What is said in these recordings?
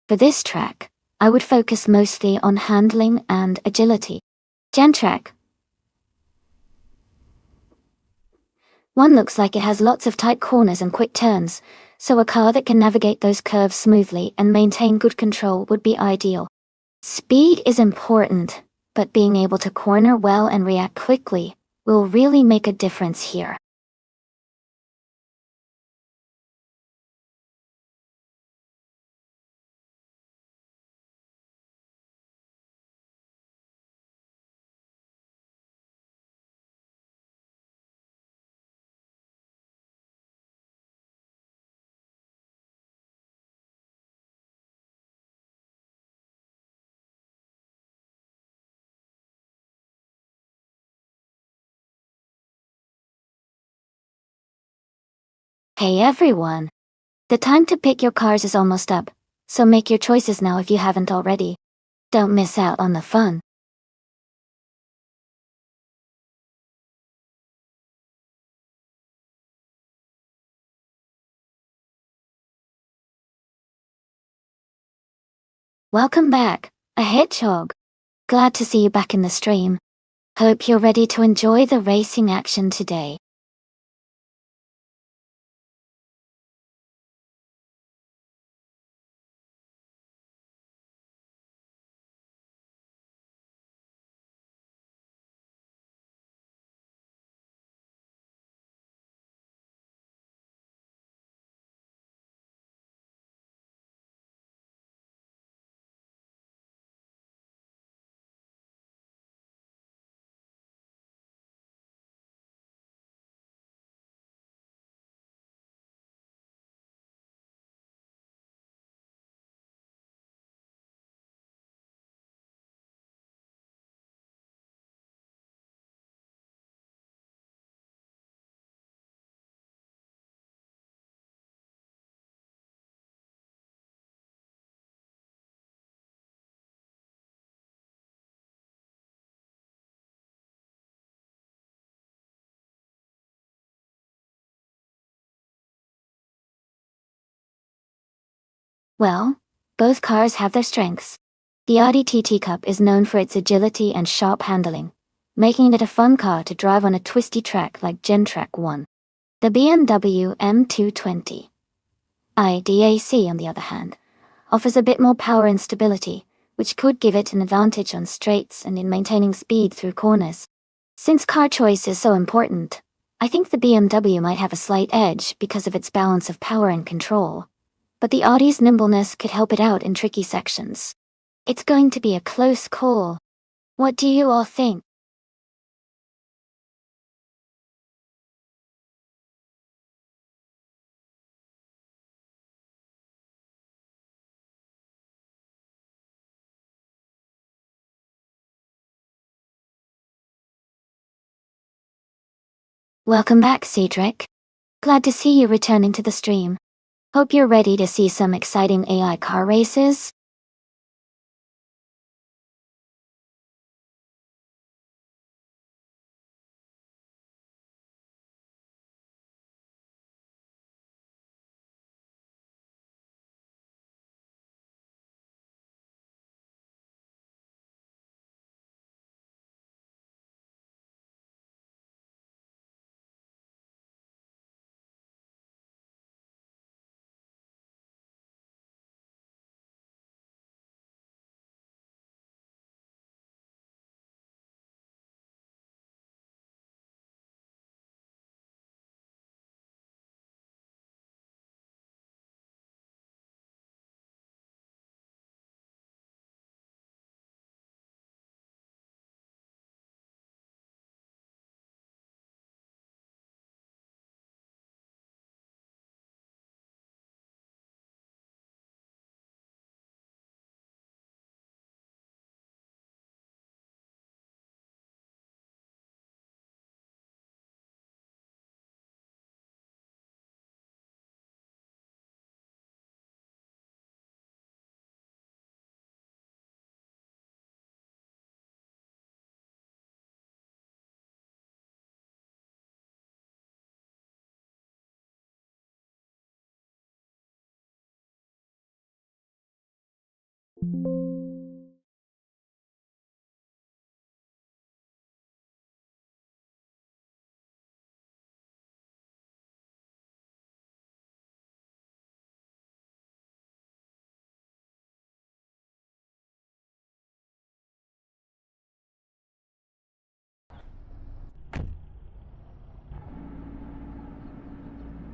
For this track, I would focus mostly on handling and agility. Gen track 1 looks like it has lots of tight corners and quick turns, so a car that can navigate those curves smoothly and maintain good control would be ideal. Speed is important, but being able to corner well and react quickly will really make a difference here. Hey everyone! The time to pick your cars is almost up, so make your choices now if you haven't already. Don't miss out on the fun. Welcome back, a hedgehog. Glad to see you back in the stream. Hope you're ready to enjoy the racing action today. Well, both cars have their strengths. The Audi TT Cup is known for its agility and sharp handling, making it a fun car to drive on a twisty track like Gen Track 1. The BMW M220 iDAC, on the other hand, offers a bit more power and stability, which could give it an advantage on straights and in maintaining speed through corners. Since car choice is so important, I think the BMW might have a slight edge because of its balance of power and control, but the Audi's nimbleness could help it out in tricky sections. It's going to be a close call. What do you all think? Welcome back, Cedric. Glad to see you returning to the stream. Hope you're ready to see some exciting AI car races.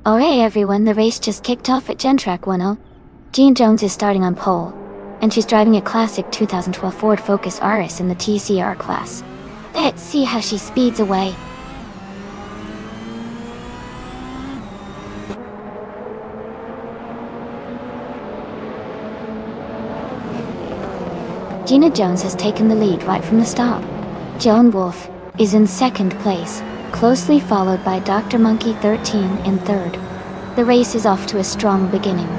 Alright everyone, the race just kicked off at Gen Track 10. Gina Jones is starting on pole, and she's driving a classic 2012 Ford Focus RS in the TCR class. Let's see how she speeds away. Gina Jones has taken the lead right from the start. Joan Wolf is in second place, closely followed by Dr. Monkey 13 in third. The race is off to a strong beginning.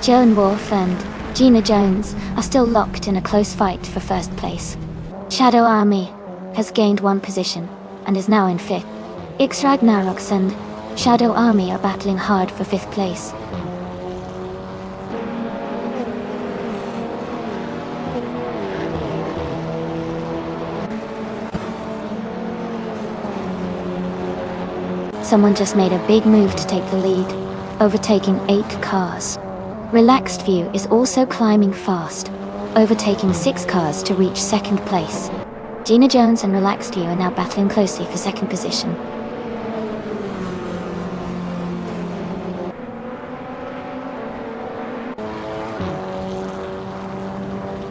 Joan Wolf and Gina Jones are still locked in a close fight for first place. Shadow Army has gained one position and is now in fifth. X Ragnaroks and Shadow Army are battling hard for fifth place. Someone just made a big move to take the lead, overtaking 8 cars. Relaxed View is also climbing fast, overtaking 6 cars to reach second place. Gina Jones and Relaxed View are now battling closely for second position.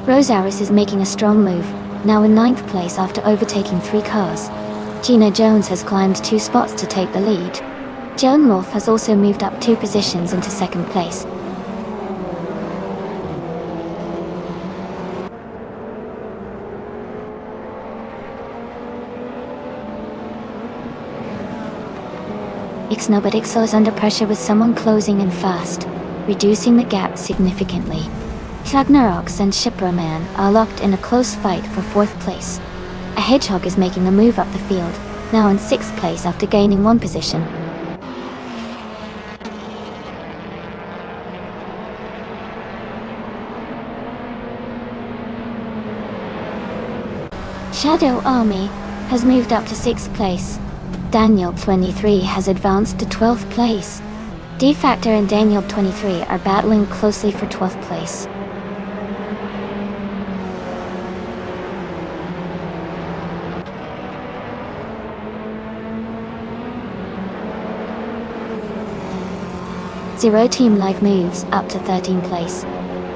Rosaris is making a strong move, now in 9th place after overtaking 3 cars. Gina Jones has climbed 2 spots to take the lead. Joan Wolf has also moved up 2 positions into second place. Ixnobadixel is under pressure with someone closing in fast, reducing the gap significantly. Shagnaroks and Shipraman are locked in a close fight for 4th place. A Hedgehog is making a move up the field, now in 6th place after gaining 1 position. Shadow Army has moved up to 6th place. Daniel 23 has advanced to 12th place. D-Factor and Daniel 23 are battling closely for 12th place. Zero Team Live moves up to 13th place.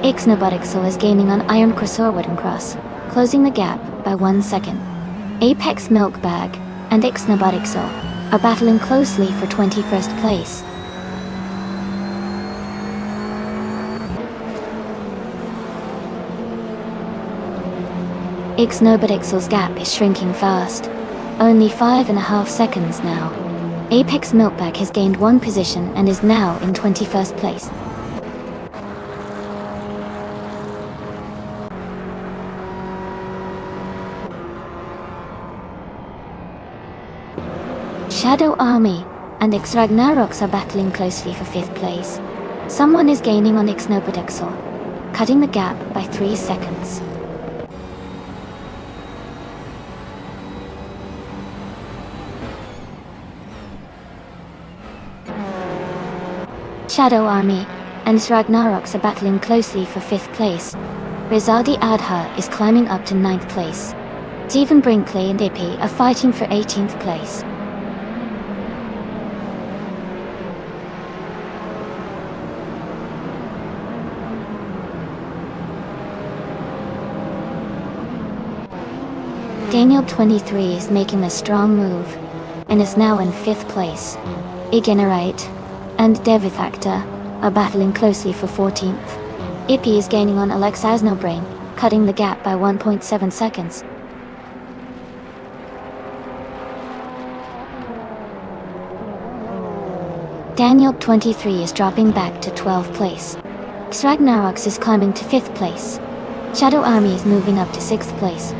Ixnobadixel is gaining on Iron Crossor Wooden Cross, closing the gap by 1 second. Apex Milk Bag and Ixnobadixel are battling closely for 21st place. Ixnobadixel's gap is shrinking fast, only 5.5 seconds now. Apex Milkbag has gained 1 position and is now in 21st place. Shadow Army and X Ragnaroks are battling closely for 5th place. Someone is gaining on Ixnobadixel, cutting the gap by 3 seconds. Shadow Army and Ragnaroks are battling closely for 5th place. Rizadi Adha is climbing up to 9th place. Stephen Brinkley and Ippy are fighting for 18th place. Daniel 23 is making a strong move, and is now in 5th place. Igenerite and Devithactor are battling closely for 14th. Ippy is gaining on Alex Asnobrain, cutting the gap by 1.7 seconds. Daniel 23 is dropping back to 12th place. Ragnarox is climbing to 5th place. Shadow Army is moving up to 6th place.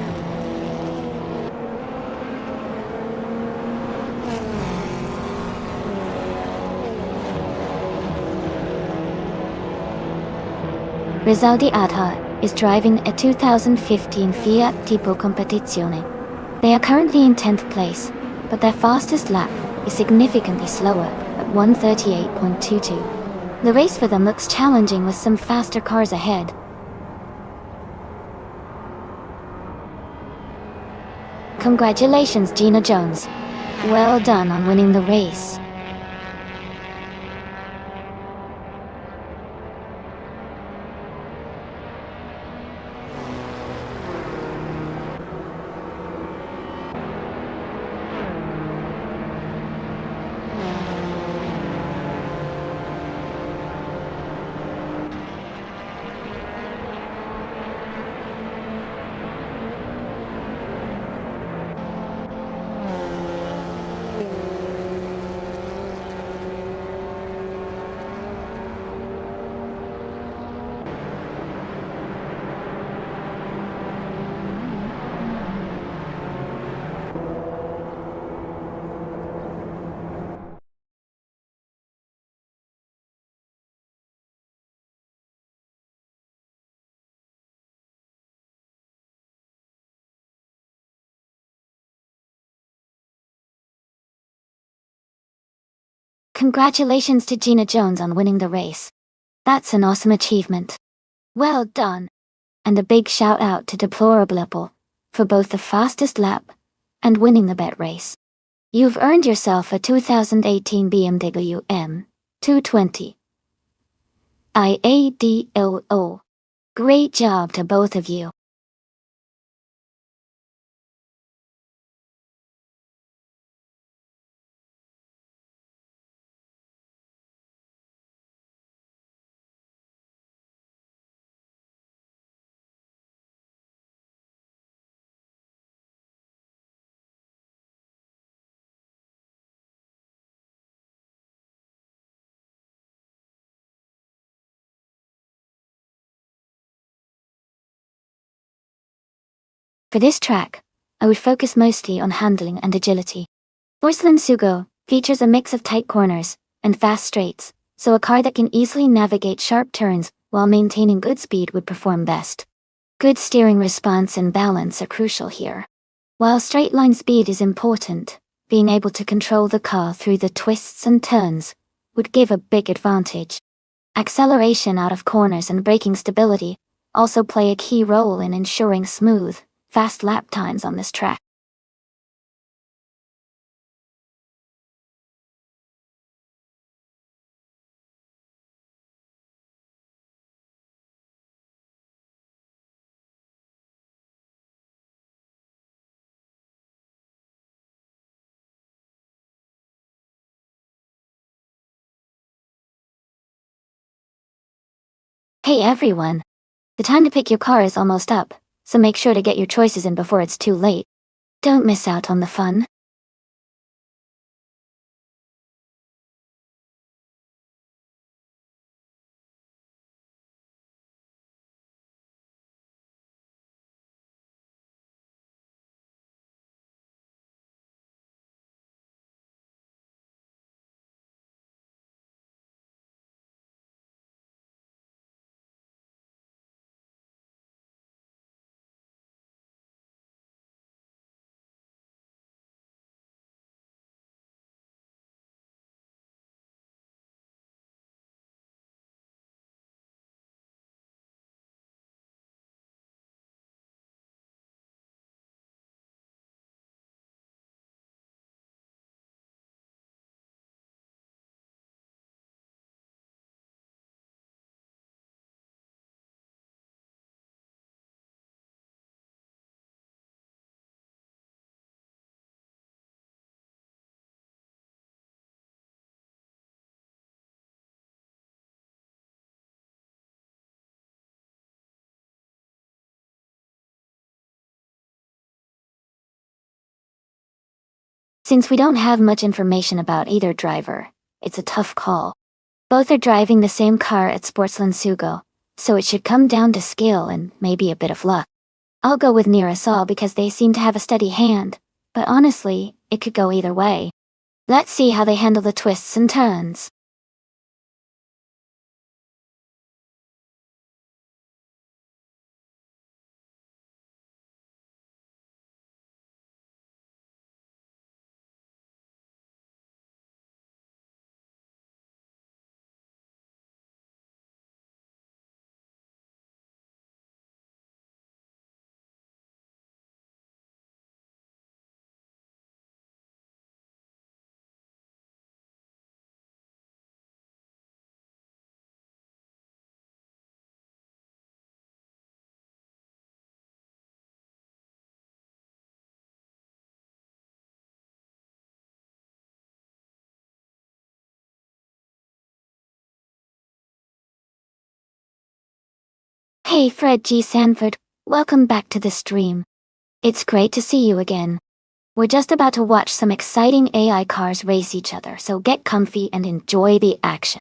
Rizaldi Adha is driving a 2015 Fiat Tipo Competizione. They are currently in 10th place, but their fastest lap is significantly slower at 1:38.22. The race for them looks challenging with some faster cars ahead. Congratulations, Gina Jones. Well done on winning the race. Congratulations to Gina Jones on winning the race. That's an awesome achievement. Well done. And a big shout out to Deplorable for both the fastest lap and winning the bet race. You've earned yourself a 2018 BMW M220 IADOO. Great job to both of you. For this track, I would focus mostly on handling and agility. Porcelain Sugo features a mix of tight corners and fast straights, so a car that can easily navigate sharp turns while maintaining good speed would perform best. Good steering response and balance are crucial here. While straight-line speed is important, being able to control the car through the twists and turns would give a big advantage. Acceleration out of corners and braking stability also play a key role in ensuring smooth, fast lap times on this track. Hey everyone! The time to pick your car is almost up, so make sure to get your choices in before it's too late. Don't miss out on the fun. Since we don't have much information about either driver, it's a tough call. Both are driving the same car at Sportsland Sugo, so it should come down to skill and maybe a bit of luck. I'll go with Nirasol because they seem to have a steady hand, but honestly, it could go either way. Let's see how they handle the twists and turns. Hey Fred G. Sanford, welcome back to the stream. It's great to see you again. We're just about to watch some exciting AI cars race each other, so get comfy and enjoy the action.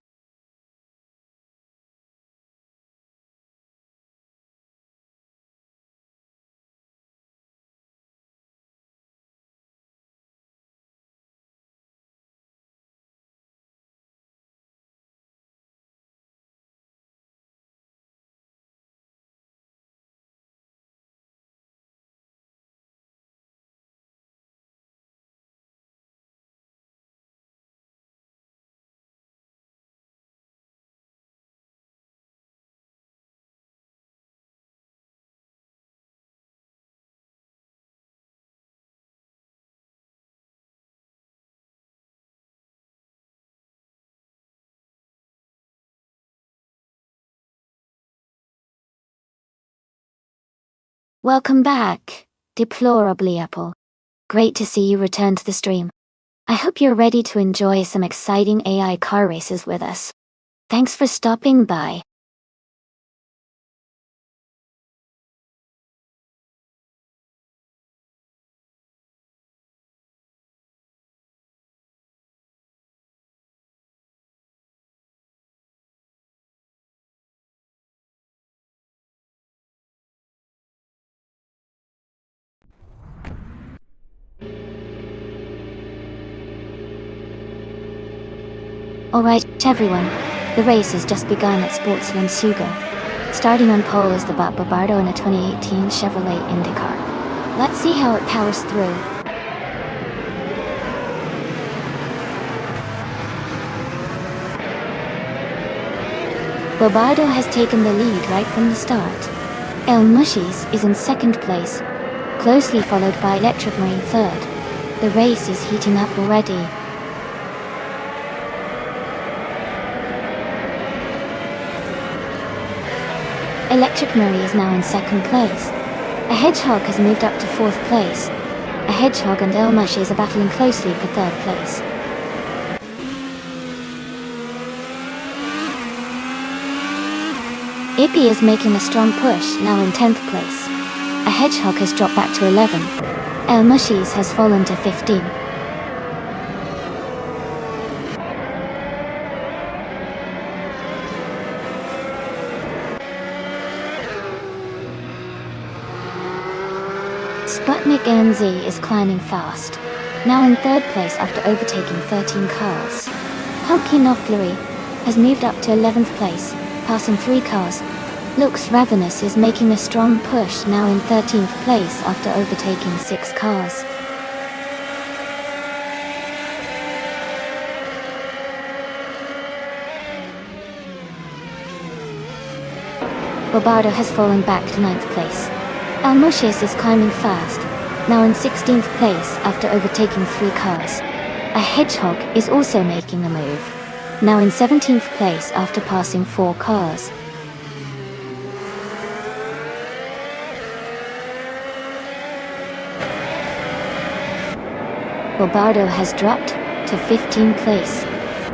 Welcome back, Deplorably Apple. Great to see you return to the stream. I hope you're ready to enjoy some exciting AI car races with us. Thanks for stopping by. Alright, everyone. The race has just begun at Sportsland Sugo. Starting on pole is the Bardo in a 2018 Chevrolet IndyCar. Let's see how it powers through. Bobardo has taken the lead right from the start. El Mushis is in second place, closely followed by Electric Marine third. The race is heating up already. Electric Murray is now in second place. A Hedgehog has moved up to fourth place. A Hedgehog and El Mushis are battling closely for third place. Ippy is making a strong push, now in 10th place. A Hedgehog has dropped back to 11. El Mushis has fallen to 15. Sputnik NZ is climbing fast, now in third place after overtaking 13 cars. Pumpkin Offlery has moved up to 11th place, passing 3 cars. Looks Ravenous is making a strong push, now in 13th place after overtaking 6 cars. Bobardo has fallen back to 9th place. El Mushis is climbing fast, now in 16th place after overtaking 3 cars. A Hedgehog is also making a move, now in 17th place after passing 4 cars. Bobardo has dropped to 15th place.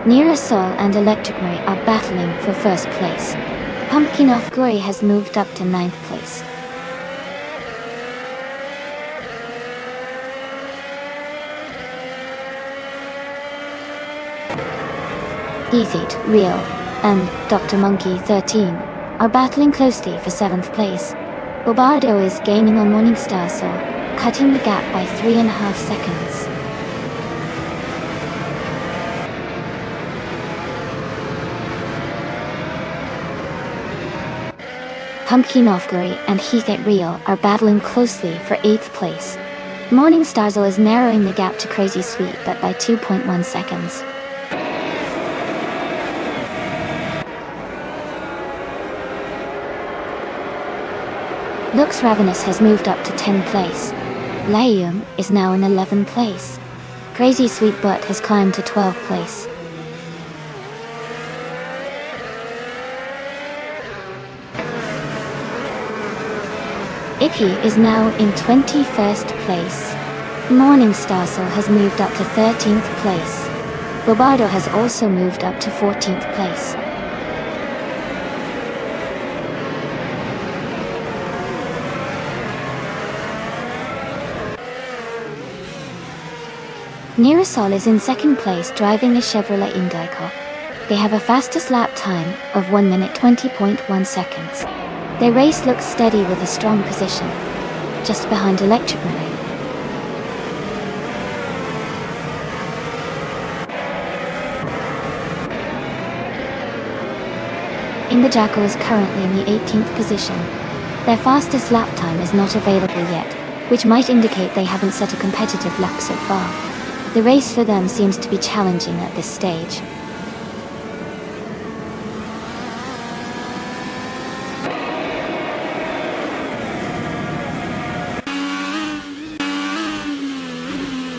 Nirasol and Electric Murray are battling for first place. Pumpkin of Glory has moved up to 9th place. Heathit, Real, and Dr. Monkey 13 are battling closely for 7th place. Bobardo is gaining on Morningstar Soul, cutting the gap by 3.5 seconds. Pumpkin of Glory and Heathit Real are battling closely for 8th place. Morningstar Soul is narrowing the gap to Crazy Sweet but by 2.1 seconds. Looks Ravenous has moved up to 10th place. Layum is now in 11th place. Crazy Sweet Butt has climbed to 12th place. Icky is now in 21st place. Morningstar Soul has moved up to 13th place. Bobardo has also moved up to 14th place. Neurosol is in 2nd place driving a Chevrolet Indica. They have a fastest lap time of 1 minute 20.1 seconds. Their race looks steady with a strong position, just behind Electric Marine. Jackal is currently in the 18th position. Their fastest lap time is not available yet, which might indicate they haven't set a competitive lap so far. The race for them seems to be challenging at this stage.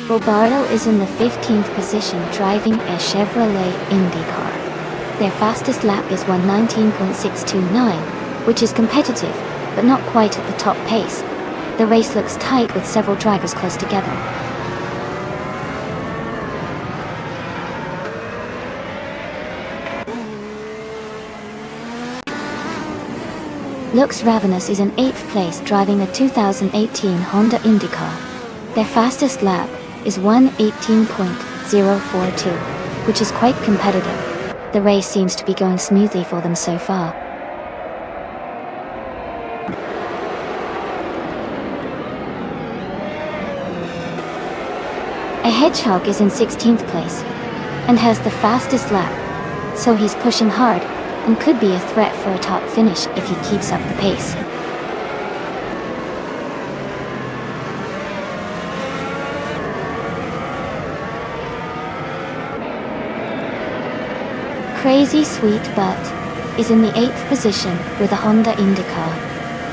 Bobardo is in the 15th position driving a Chevrolet IndyCar. Their fastest lap is 1:19.629, which is competitive, but not quite at the top pace. The race looks tight with several drivers close together. Looks Ravenous is in 8th place driving a 2018 Honda IndyCar. Their fastest lap is 1:18.042, which is quite competitive. The race seems to be going smoothly for them so far. A Hedgehog is in 16th place and has the fastest lap, so he's pushing hard and could be a threat for a top finish if he keeps up the pace. Crazy Sweet Butt is in the 8th position with a Honda IndyCar.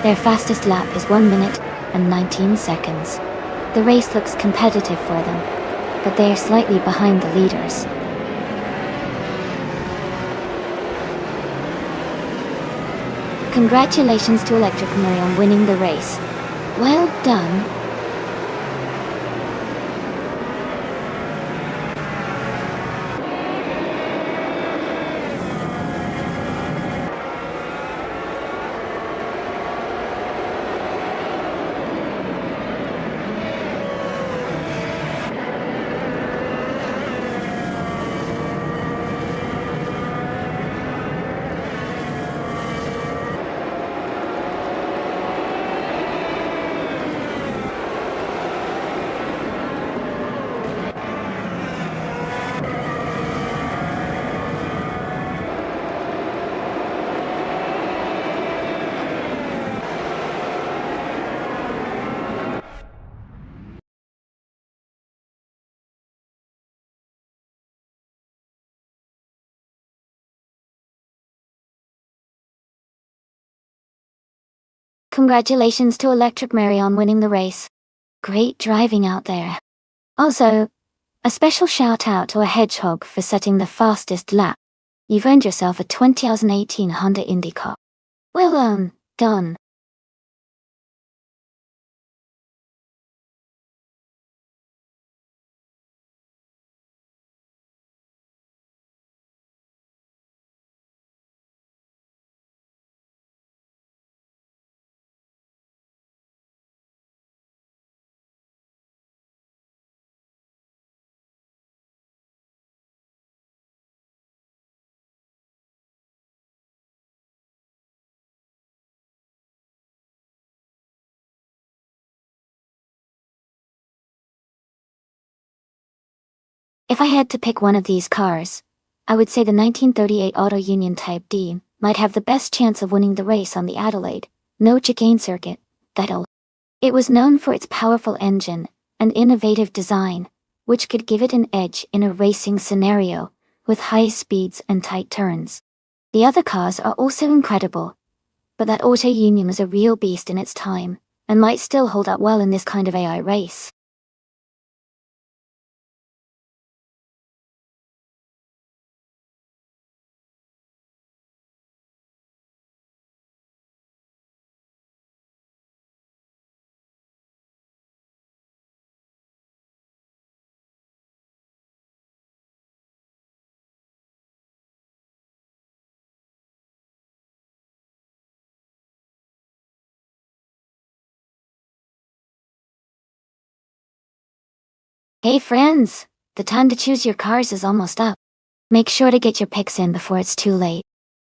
Their fastest lap is 1 minute and 19 seconds. The race looks competitive for them, but they are slightly behind the leaders. Congratulations to Electric Murray on winning the race. Well done. Congratulations to Electric Mary on winning the race. Great driving out there. Also, a special shout out to a Hedgehog for setting the fastest lap. You've earned yourself a 2018 Honda IndyCar. Well done. If I had to pick one of these cars, I would say the 1938 Auto Union Type D might have the best chance of winning the race on the Adelaide, no chicane circuit, title. It was known for its powerful engine and innovative design, which could give it an edge in a racing scenario, with high speeds and tight turns. The other cars are also incredible, but that Auto Union was a real beast in its time, and might still hold up well in this kind of AI race. Hey friends! The time to choose your cars is almost up. Make sure to get your picks in before it's too late.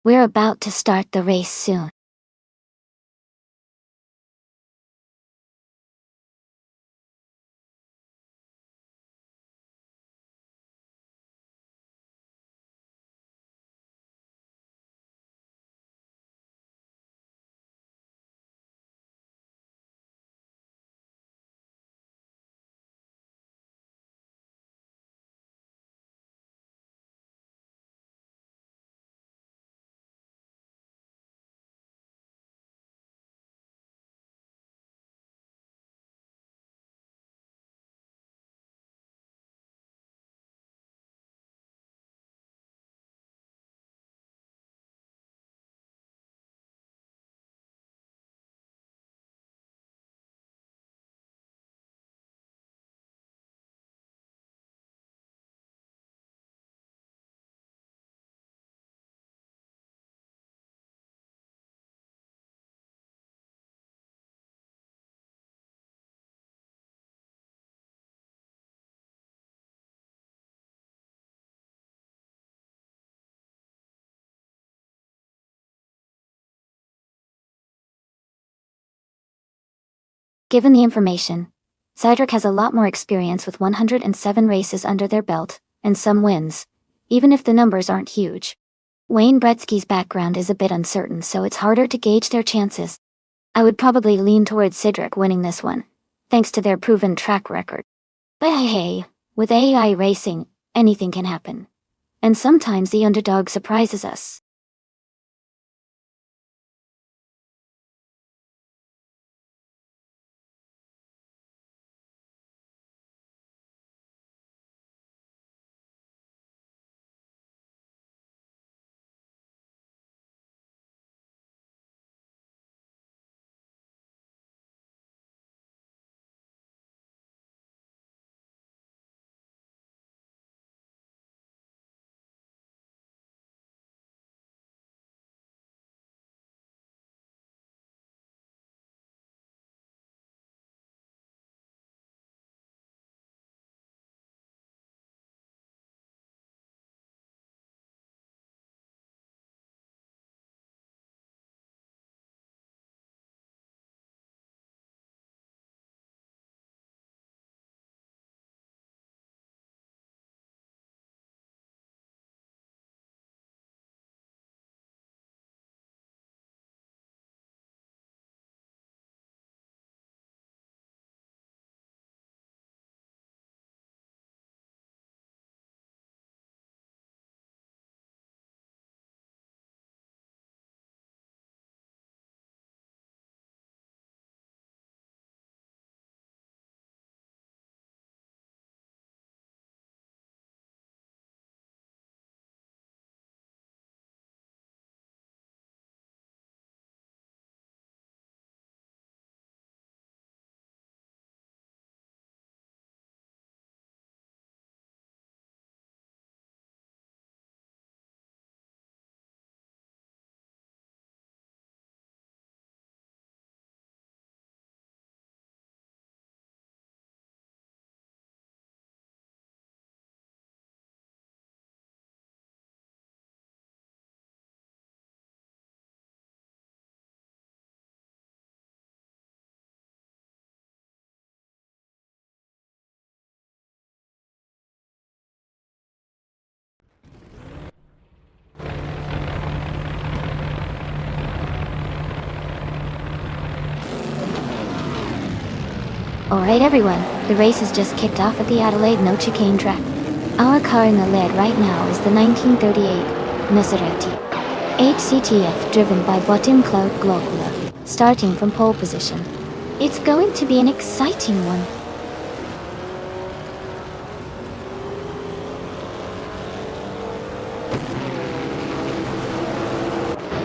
We're about to start the race soon. Given the information, Cydric has a lot more experience with 107 races under their belt, and some wins, even if the numbers aren't huge. Wayne Gretzky's background is a bit uncertain, so it's harder to gauge their chances. I would probably lean towards Cydric winning this one, thanks to their proven track record. But hey, with AI racing, anything can happen. And sometimes the underdog surprises us. Alright everyone, the race has just kicked off at the Adelaide No Chicane track. Our car in the lead right now is the 1938 Maserati HCTF driven by Botim Cloud Glocula, starting from pole position. It's going to be an exciting one.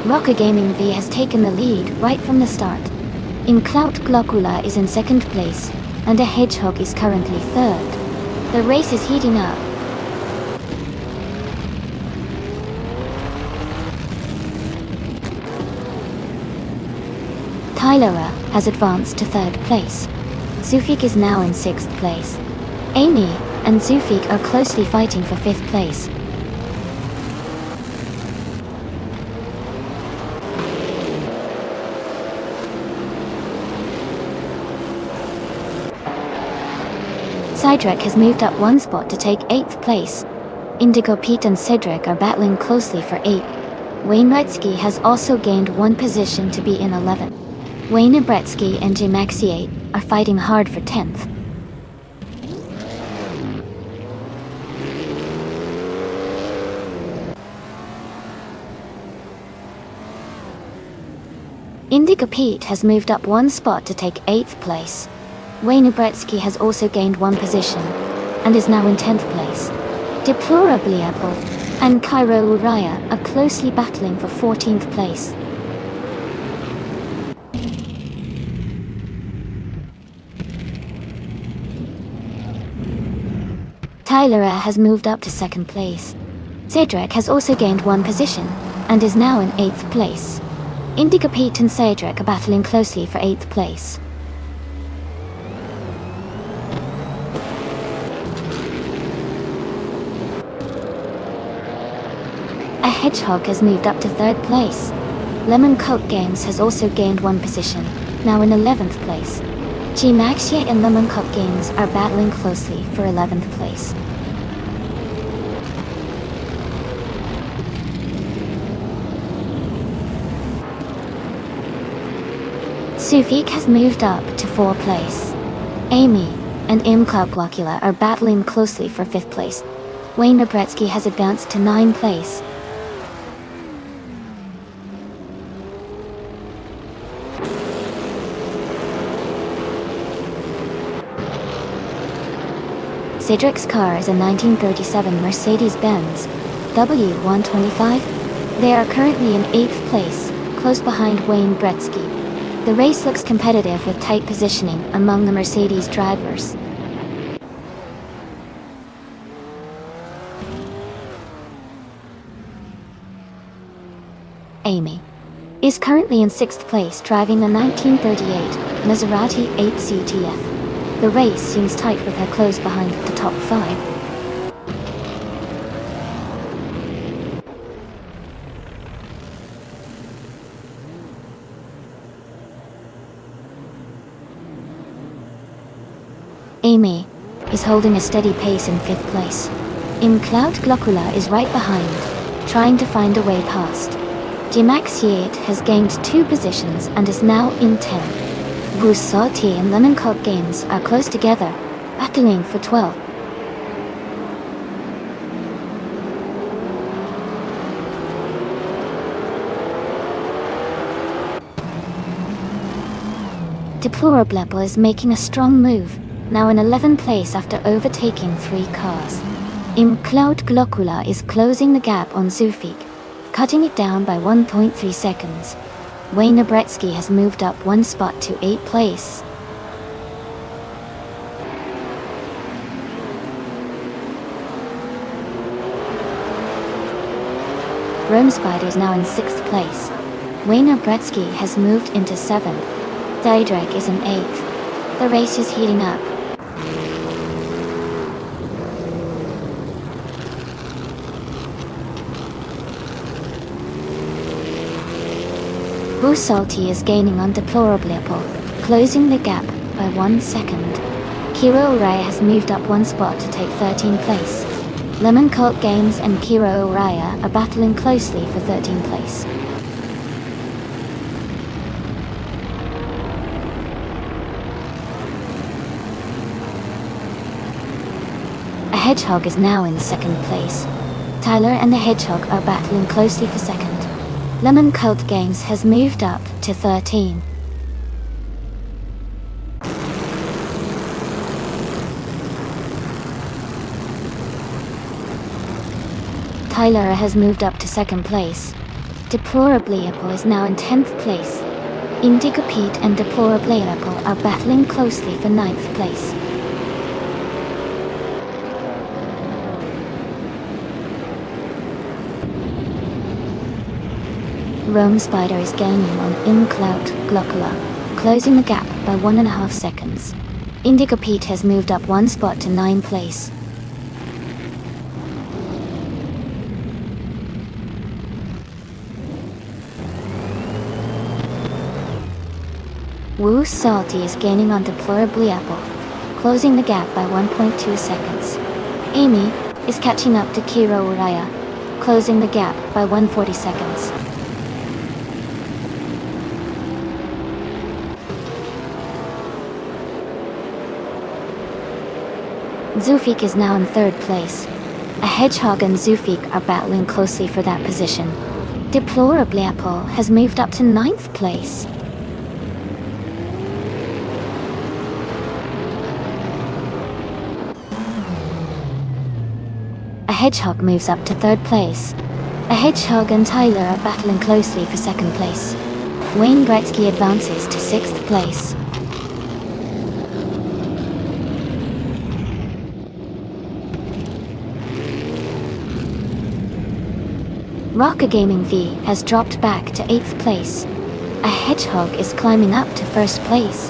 Rocker Gaming V has taken the lead right from the start. In Cloud Glocula is in second place, and a Hedgehog is currently third. The race is heating up. Tylera has advanced to third place. Zufik is now in sixth place. Amy and Zufik are closely fighting for fifth place. Cedric has moved up one spot to take 8th place. Indigo Pete and Cedric are battling closely for 8th. Wayne Retsky has also gained one position to be in 11th. Wayne Abretsky and Jimaxiate are fighting hard for 10th. Indigo Pete has moved up one spot to take 8th place. Wayne Abretsky has also gained one position, and is now in 10th place. Deplorably Apple and Cairo Uriah are closely battling for 14th place. Tylera has moved up to second place. Cedric has also gained one position, and is now in 8th place. Indigo Pete and Cedric are battling closely for 8th place. A Hedgehog has moved up to third place. Lemon Coke Games has also gained one position, now in 11th place. G-Maxia and Lemon Coke Games are battling closely for 11th place. Sufik has moved up to 4th place. Amy and M Club Glocula are battling closely for 5th place. Wayne Abretsky has advanced to 9th place. Cedric's car is a 1937 Mercedes-Benz W125. They are currently in 8th place, close behind Wayne Bretsky. The race looks competitive with tight positioning among the Mercedes drivers. Amy is currently in 6th place driving the 1938 Maserati 8CTF. The race seems tight with her close behind the top 5. Amy is holding a steady pace in 5th place. In Cloud Glocula is right behind, trying to find a way past. Jimaxiate has gained 2 positions and is now in 10th. Bruce Salty and Lemon Coke Games are close together, battling for 12th. Deplorable is making a strong move, now in 11th place after overtaking 3 cars. In Cloud Glocula is closing the gap on Zufik, cutting it down by 1.3 seconds. Wayne Abretsky has moved up one spot to 8th place. Rome Spider is now in 6th place. Wayne Abretsky has moved into 7th. Cedric is in 8th. The race is heating up. Salty is gaining on Deplorable, closing the gap by 1 second. Kiro Uraya has moved up one spot to take 13th place. Lemon Coke Games and Kiro Uraya are battling closely for 13th place. Hedgehog is now in second place. Tyler and the Hedgehog are battling closely for second. Lemon Cult Games has moved up to 13. Tyler has moved up to second place. Deplorably Apple is now in 10th place. Indigo Pete and Deplorably Apple are battling closely for 9th place. Rome Spider is gaining on InCloud Glockula, closing the gap by 1.5 seconds. Indigo Pete has moved up 1 spot to 9th place. Woo Salty is gaining on Deplorably Apple, closing the gap by 1.2 seconds. Amy is catching up to Kira Uraya, closing the gap by 140 seconds. Zufik is now in 3rd place. A Hedgehog and Zufik are battling closely for that position. Deplorably Apple has moved up to 9th place. A Hedgehog moves up to 3rd place. A Hedgehog and Tyler are battling closely for 2nd place. Wayne Gretzky advances to 6th place. Rocker Gaming V has dropped back to 8th place. A Hedgehog is climbing up to 1st place.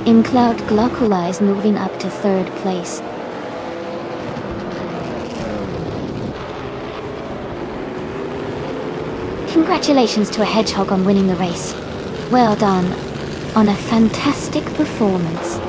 InCloud Glockula is moving up to 3rd place. Congratulations to a Hedgehog on winning the race. Well done on a fantastic performance.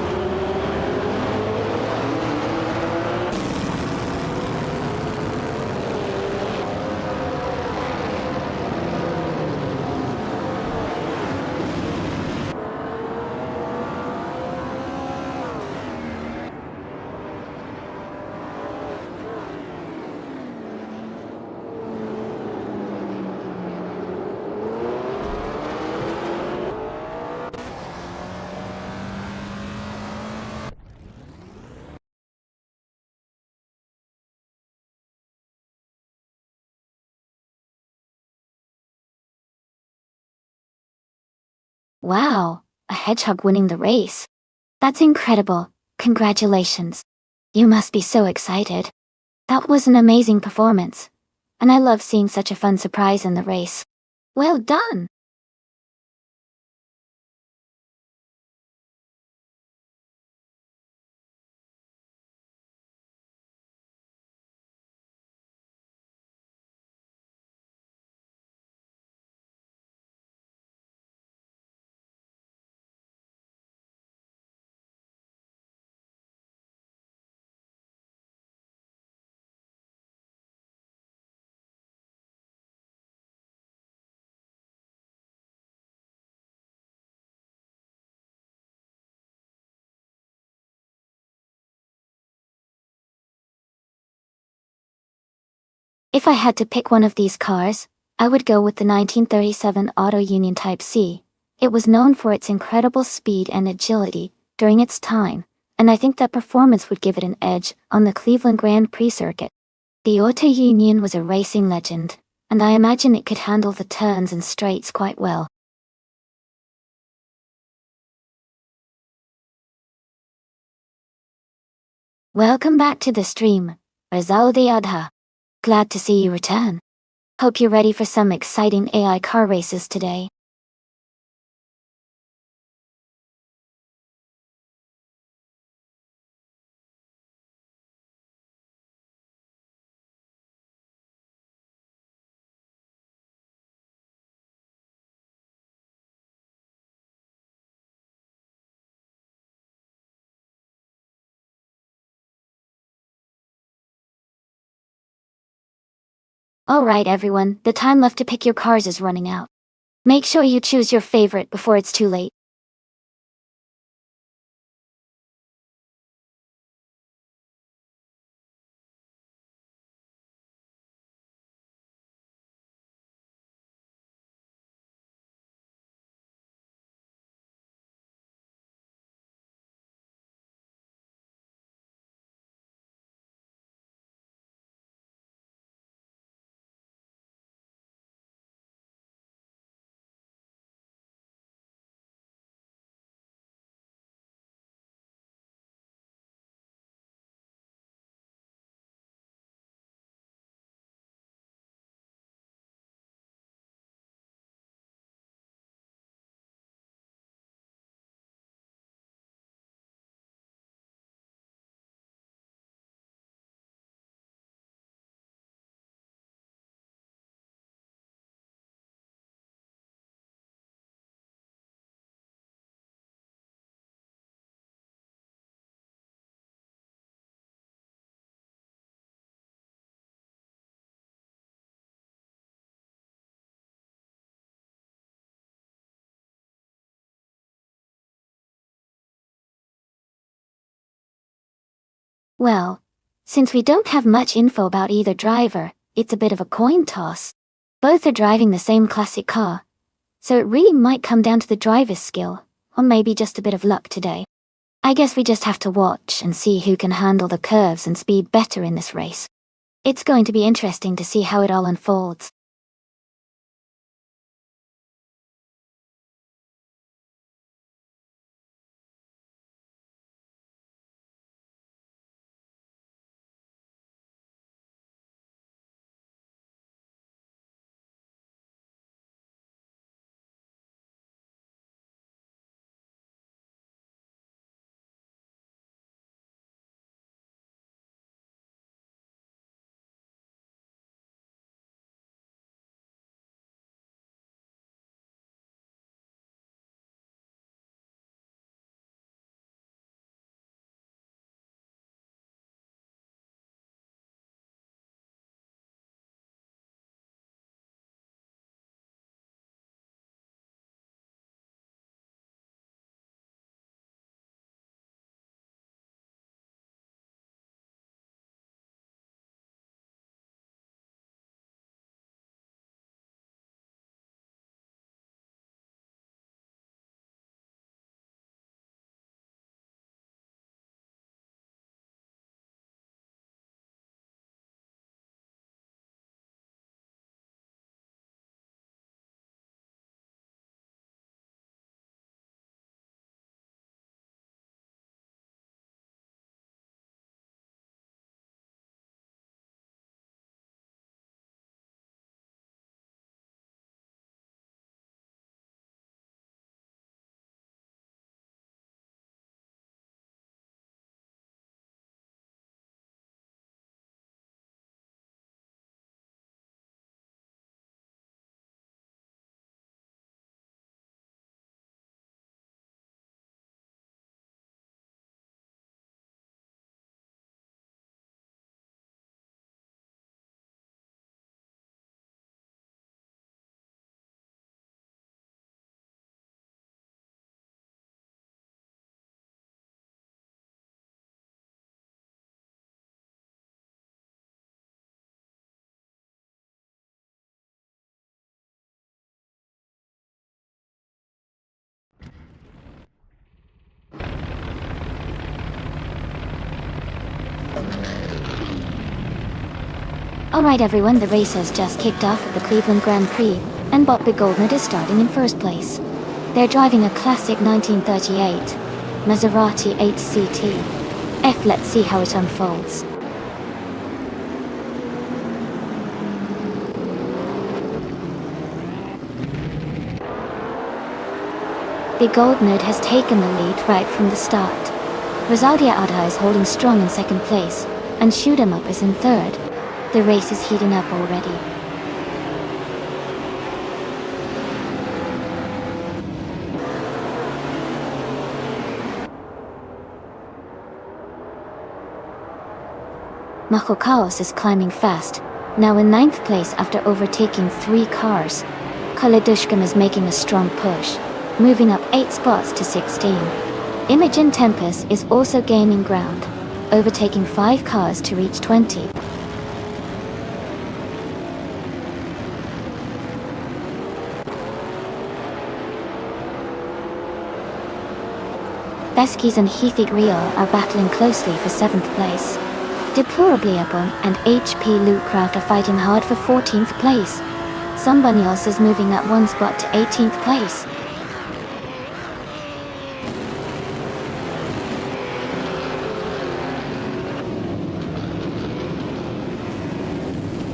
Wow, a Hedgehog winning the race. That's incredible. Congratulations. You must be so excited. That was an amazing performance. And I love seeing such a fun surprise in the race. Well done! If I had to pick one of these cars, I would go with the 1937 Auto Union Type C. It was known for its incredible speed and agility during its time, and I think that performance would give it an edge on the Cleveland Grand Prix circuit. The Auto Union was a racing legend, and I imagine it could handle the turns and straights quite well. Welcome back to the stream, Rizaldi Adha. Glad to see you return. Hope you're ready for some exciting AI car races today. Alright everyone, the time left to pick your cars is running out. Make sure you choose your favorite before it's too late. Well, since we don't have much info about either driver, it's a bit of a coin toss. Both are driving the same classic car, so it really might come down to the driver's skill, or maybe just a bit of luck today. I guess we just have to watch and see who can handle the curves and speed better in this race. It's going to be interesting to see how it all unfolds. Alright everyone, the race has just kicked off at the Cleveland Grand Prix, and Bob Goldner is starting in first place. They're driving a classic 1938 Maserati 8CT. Let's see how it unfolds. The Gold Nerd has taken the lead right from the start. Rosaldia Adha is holding strong in second place, and Shoot 'em Up is in third. The race is heating up already. Macho Chaos is climbing fast, now in 9th place after overtaking 3 cars. Kaledushkam is making a strong push, moving up 8 spots to 16. Imogen Tempest is also gaining ground, overtaking 5 cars to reach 20. Beskis and Heathig Real are battling closely for 7th place. Deplorablyable and HP Lootcraft are fighting hard for 14th place. Somebody else is moving up 1 spot to 18th place.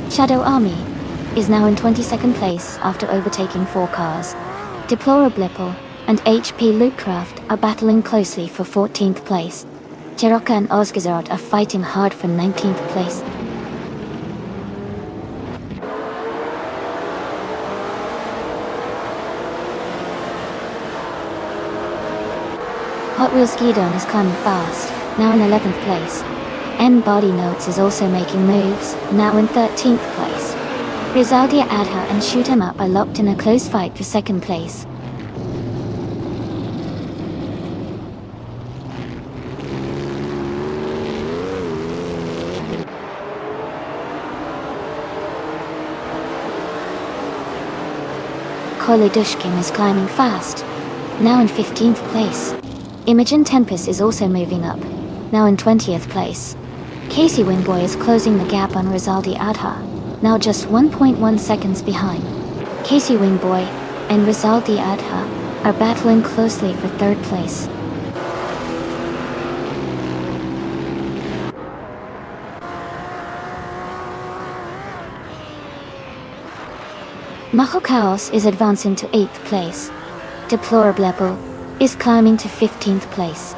Shadow Army is now in 22nd place after overtaking 4 cars. Deplorablyable and HP Lootcraft are battling closely for 14th place. Cherokee and Osgazard are fighting hard for 19th place. Hot Wheels Skidon is climbing fast, now in 11th place. N-Body Notes is also making moves, now in 13th place. Rizaldia Adha and Shoot 'em Up are locked in a close fight for 2nd place. Kolydushkin is climbing fast, now in 15th place. Imogen Tempest is also moving up, now in 20th place. Casey Wingboy is closing the gap on Rizaldi Adha, now just 1.1 seconds behind. Casey Wingboy and Rizaldi Adha are battling closely for 3rd place. Machokaos is advancing to 8th place. Deplorable is climbing to 15th place.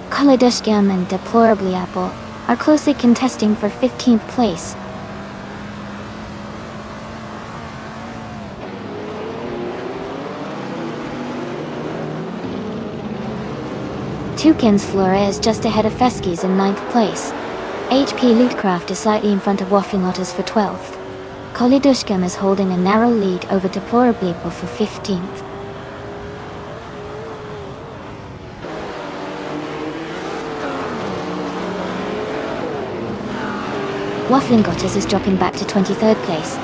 Kolydushkin and Deplorable are closely contesting for 15th place. Toucan's Flora is just ahead of Feskis in 9th place. HP Lootcraft is slightly in front of Waffling Otters for 12th. Kolydushkin is holding a narrow lead over Deplorable for 15th. Waffling Otters is dropping back to 23rd place.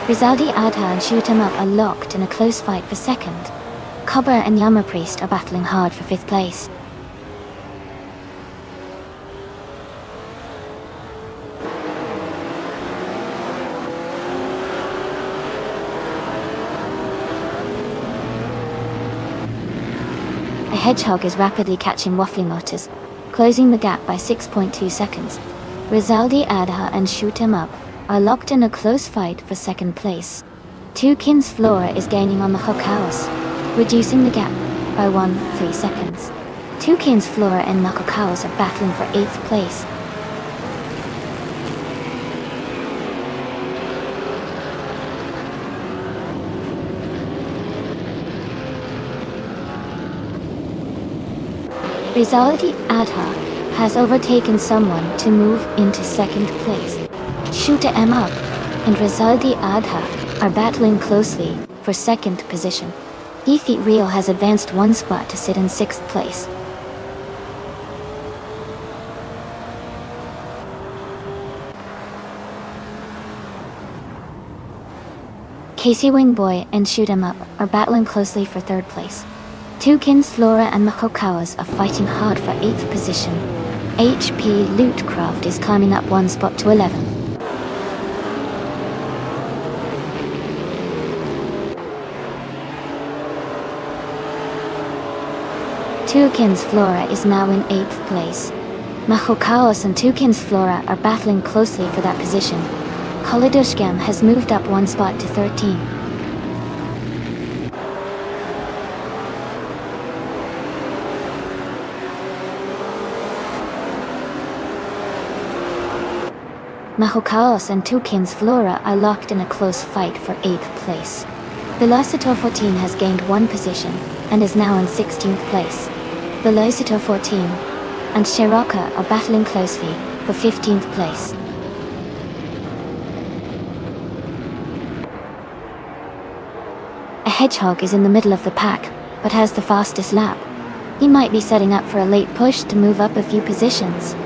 Rizaldi Adha and Shoot 'em Up are locked in a close fight for 2nd. Cobra and Yama Priest are battling hard for 5th place. A hedgehog is rapidly catching Waffling Otters, closing the gap by 6.2 seconds. Rizaldi Adha and Shoot 'em Up are locked in a close fight for 2nd place. Toucan's Flora is gaining on the Machokaos, reducing the gap by 1.3 seconds. Toucan's Flora and Machokaos are battling for 8th place. Rizaldi Adha has overtaken someone to move into 2nd place. Shoot 'em Up and Rizaldi Adha are battling closely for 2nd position. Defeat Real has advanced 1 spot to sit in 6th place. Casey Wingboy and Shoot 'em Up are battling closely for 3rd place. Toucan's Flora and Machokaos are fighting hard for 8th position. HP Lootcraft is climbing up 1 spot to 11. Toucan's Flora is now in 8th place. Machokaos and Toucan's Flora are battling closely for that position. Kolydushkin has moved up 1 spot to 13. Machokaos and Toucan's Flora are locked in a close fight for 8th place. Velocitor 14 has gained 1 position and is now in 16th place. Velocitor 14 and Shiroka are battling closely for 15th place. A hedgehog is in the middle of the pack, but has the fastest lap. He might be setting up for a late push to move up a few positions.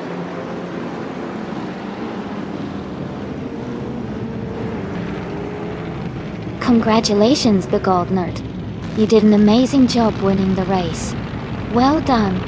Congratulations, the Gold Nerd. You did an amazing job winning the race. Well done.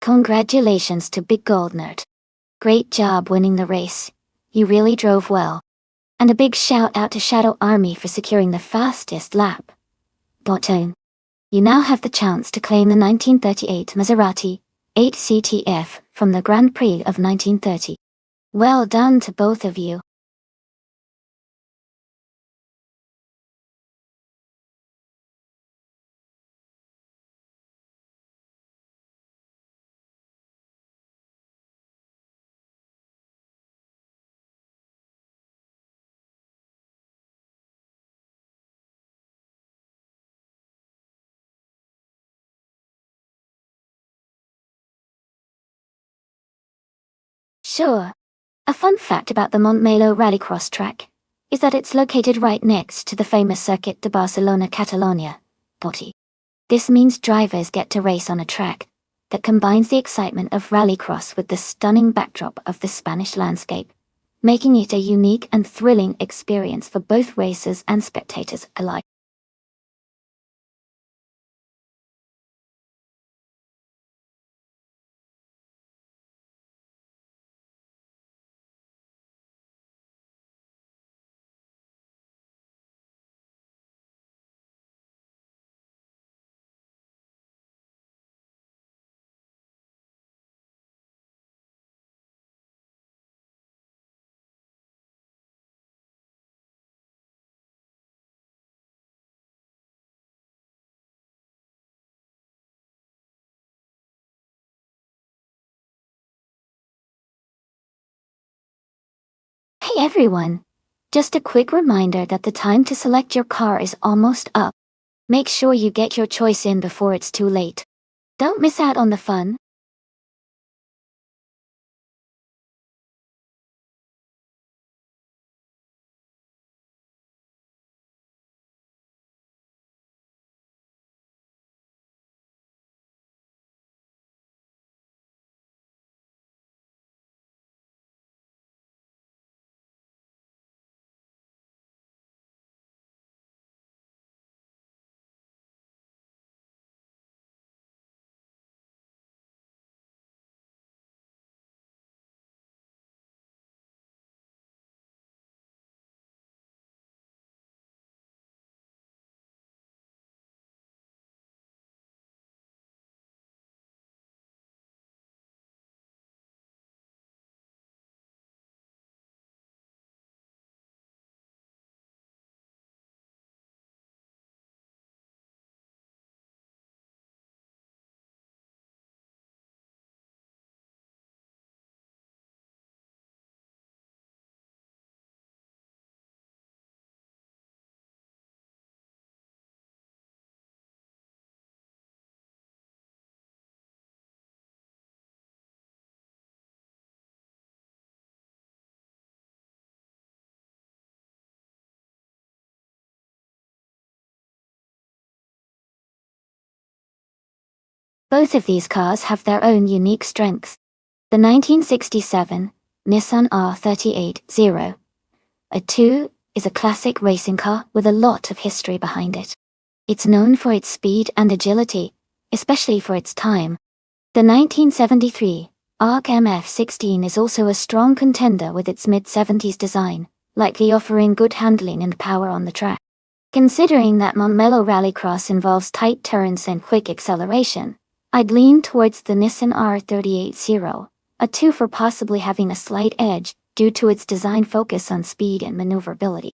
Congratulations to Big Gold Nerd. Great job winning the race. You really drove well. And a big shout out to Shadow Army for securing the fastest lap. Botone. You now have the chance to claim the 1938 Maserati 8CTF from the Grand Prix of 1930. Well done to both of you. Sure. A fun fact about the Montmeló Rallycross track is that it's located right next to the famous Circuit de Barcelona Catalonia, Poti. This means drivers get to race on a track that combines the excitement of rallycross with the stunning backdrop of the Spanish landscape, making it a unique and thrilling experience for both racers and spectators alike. Hey everyone! Just a quick reminder that the time to select your car is almost up. Make sure you get your choice in before it's too late. Don't miss out on the fun. Both of these cars have their own unique strengths. The 1967 Nissan R38 a 2 is a classic racing car with a lot of history behind it. It's known for its speed and agility, especially for its time. The 1973 ARC MF16 is also a strong contender with its mid-70s design, likely offering good handling and power on the track. Considering that Montmeló Rallycross involves tight turns and quick acceleration, I'd lean towards the Nissan R38 a 2 for possibly having a slight edge due to its design focus on speed and maneuverability.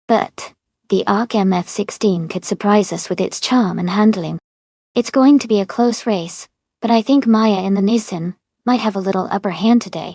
But the ARC MF16 could surprise us with its charm and handling. It's going to be a close race, but I think Maya in the Nissan might have a little upper hand today.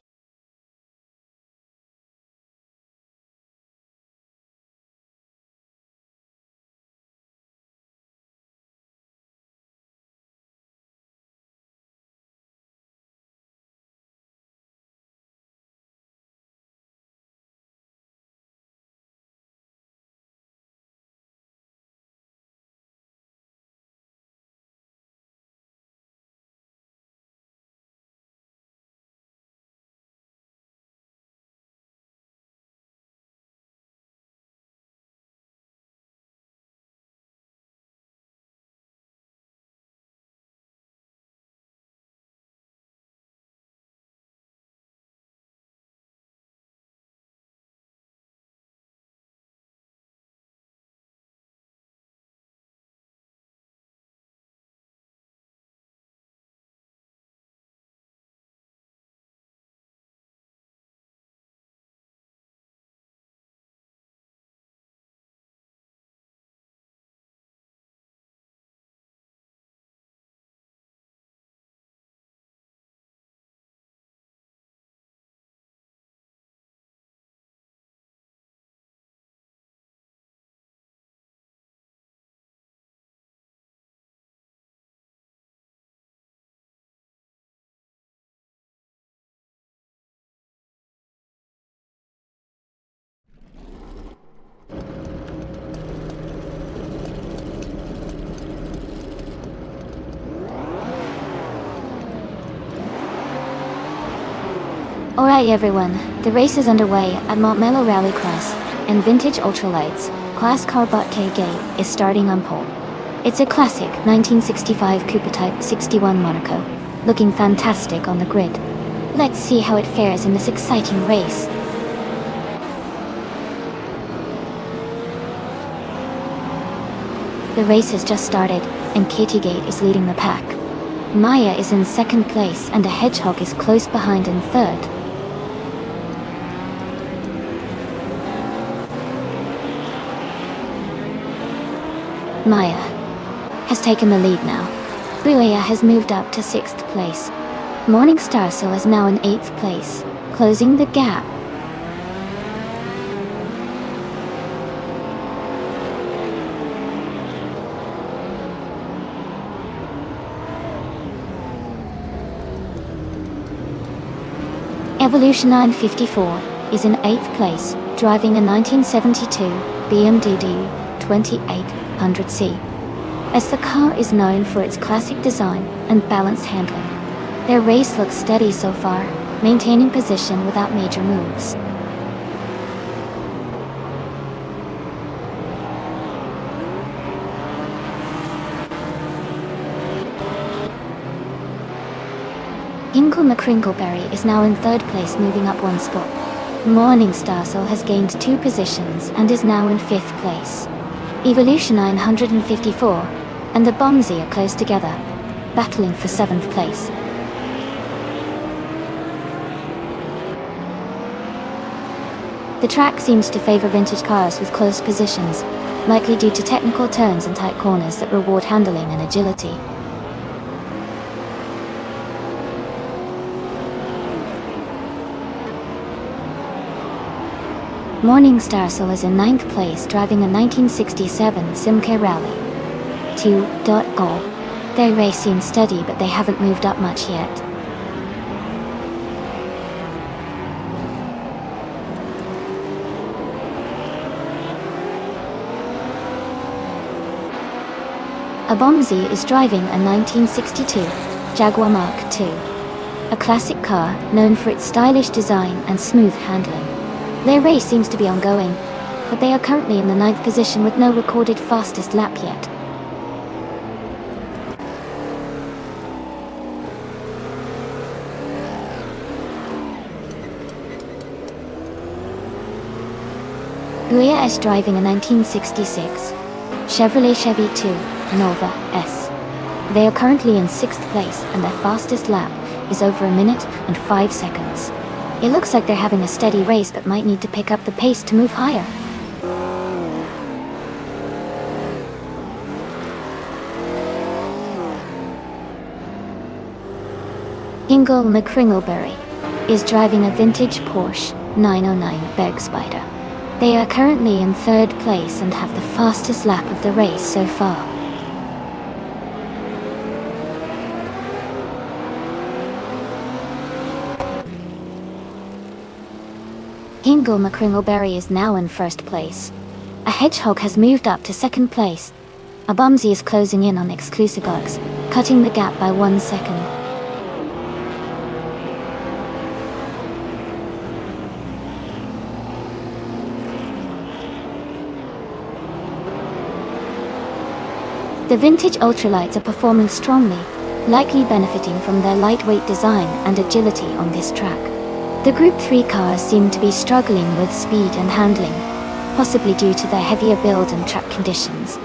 Alright everyone, the race is underway at Montmello Rallycross, and Vintage Ultralights, Class Car Bot KG, is starting on pole. It's a classic 1965 Coupe Type 61 Monaco, looking fantastic on the grid. Let's see how it fares in this exciting race. The race has just started, and KT is leading the pack. Maya is in second place and the Hedgehog is close behind in third. Maya has taken the lead now. Buia has moved up to 6th place. Morning Starso is now in 8th place, closing the gap. Evolution 954 is in 8th place, driving a 1972 BMW 2800C. As the car is known for its classic design and balanced handling. Their race looks steady so far, maintaining position without major moves. Inkle McCrinkleberry is now in 3rd place, moving up 1 spot. Morning Starcell has gained 2 positions and is now in 5th place. Evolution 954 and the Bomsey are close together, battling for 7th place. The track seems to favor vintage cars with close positions, likely due to technical turns and tight corners that reward handling and agility. Morning Starcell is in 9th place, driving a 1967 Simca Rally 2. Goal. Their race seems steady, but they haven't moved up much yet. A Bomsey is driving a 1962 Jaguar Mark II, a classic car known for its stylish design and smooth handling. Their race seems to be ongoing, but they are currently in the 9th position with no recorded fastest lap yet. Buia is driving a 1966 Chevrolet Chevy 2 Nova S. They are currently in 6th place and their fastest lap is over 1 minute and 5 seconds. It looks like they're having a steady race but might need to pick up the pace to move higher. Ingle McCringleberry is driving a vintage Porsche 909 Bergspider. They are currently in 3rd place and have the fastest lap of the race so far. Ingle McCringleberry is now in 1st place. A Hedgehog has moved up to 2nd place. A Bumsy is closing in on Exclusive Bugs, cutting the gap by 1 second. The vintage ultralights are performing strongly, likely benefiting from their lightweight design and agility on this track. The Group 3 cars seem to be struggling with speed and handling, possibly due to their heavier build and track conditions.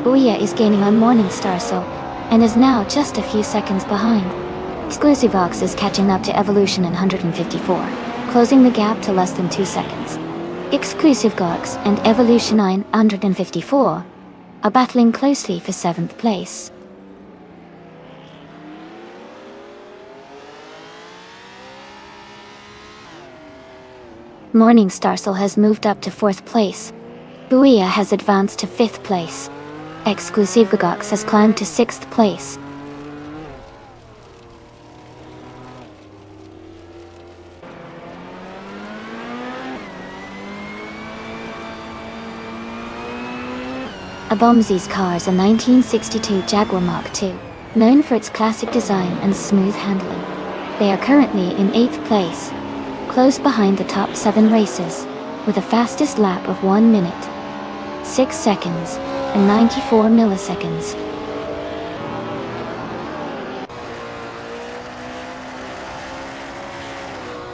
Buia is gaining on Morning Starcell, and is now just a few seconds behind. Exclusive Ox is catching up to Evolution 154, closing the gap to less than 2 seconds. Exclusive Gox and Evolution 954 are battling closely for 7th place. Morning Starcell has moved up to 4th place. Buia has advanced to 5th place. Exclusive Gox has climbed to 6th place. Abomzi's car is a 1962 Jaguar Mark II, known for its classic design and smooth handling. They are currently in 8th place, close behind the top 7 racers, with a fastest lap of 1 minute, 6 seconds, and 94 milliseconds.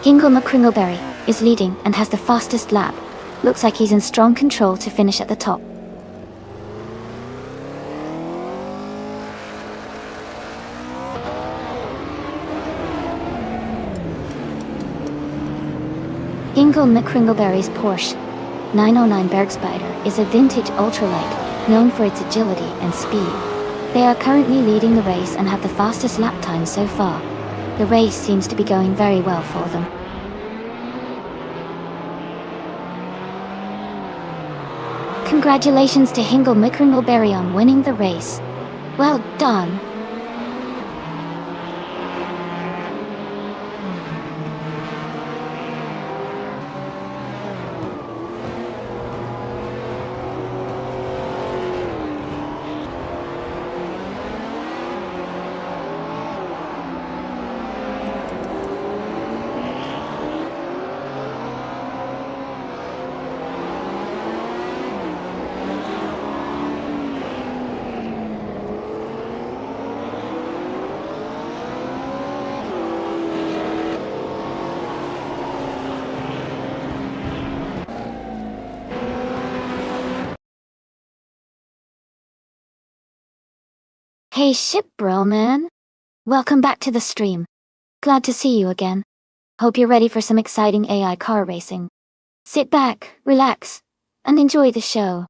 Hingle McCringleberry is leading and has the fastest lap. Looks like he's in strong control to finish at the top. Hingle McCringleberry's Porsche 909 Bergspider is a vintage ultralight, known for its agility and speed. They are currently leading the race and have the fastest lap time so far. The race seems to be going very well for them. Congratulations to Hingle McCringleberry on winning the race. Well done! Hey ship bro man! Welcome back to the stream. Glad to see you again. Hope you're ready for some exciting AI car racing. Sit back, relax, and enjoy the show.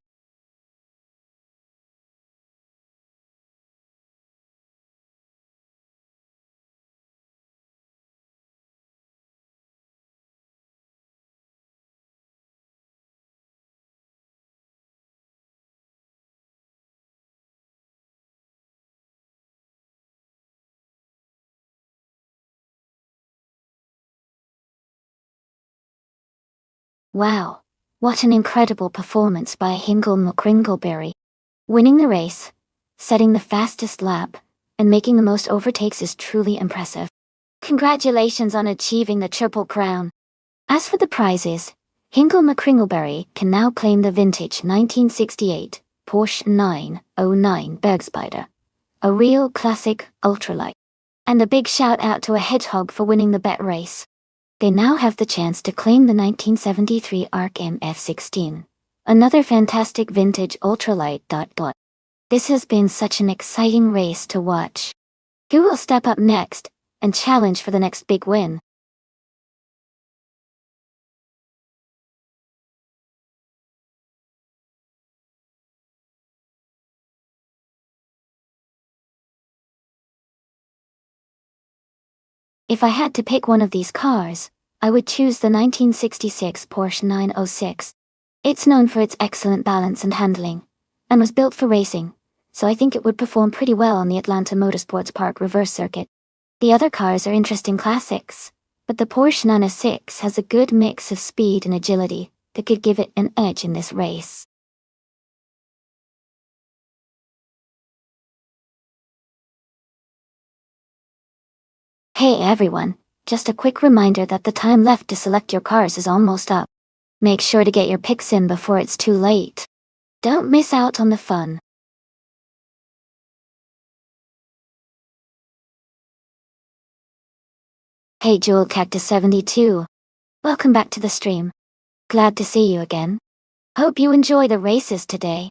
Wow, what an incredible performance by Hingle McCringleberry. Winning the race, setting the fastest lap, and making the most overtakes is truly impressive. Congratulations on achieving the Triple Crown. As for the prizes, Hingle McCringleberry can now claim the vintage 1968 Porsche 909 Bergspider, a real classic ultralight. And a big shout out to a hedgehog for winning the bet race. They now have the chance to claim the 1973 ARC MF16, another fantastic vintage ultralight. This has been such an exciting race to watch. Who will step up next and challenge for the next big win? If I had to pick one of these cars, I would choose the 1966 Porsche 906. It's known for its excellent balance and handling, and was built for racing, so I think it would perform pretty well on the Atlanta Motorsports Park reverse circuit. The other cars are interesting classics, but the Porsche 906 has a good mix of speed and agility that could give it an edge in this race. Hey everyone, just a quick reminder that the time left to select your cars is almost up. Make sure to get your picks in before it's too late. Don't miss out on the fun. Hey Jewel Cactus 72. Welcome back to the stream. Glad to see you again. Hope you enjoy the races today.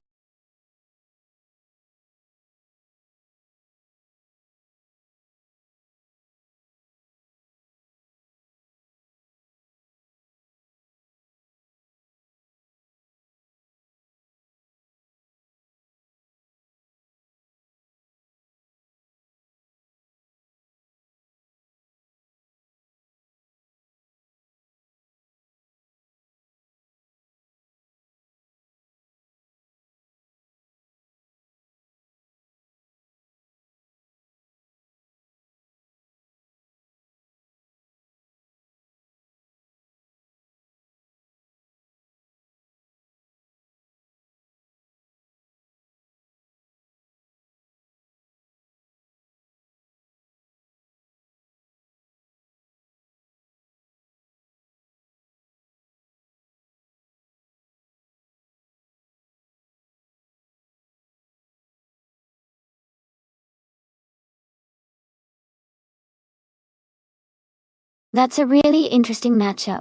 That's a really interesting matchup.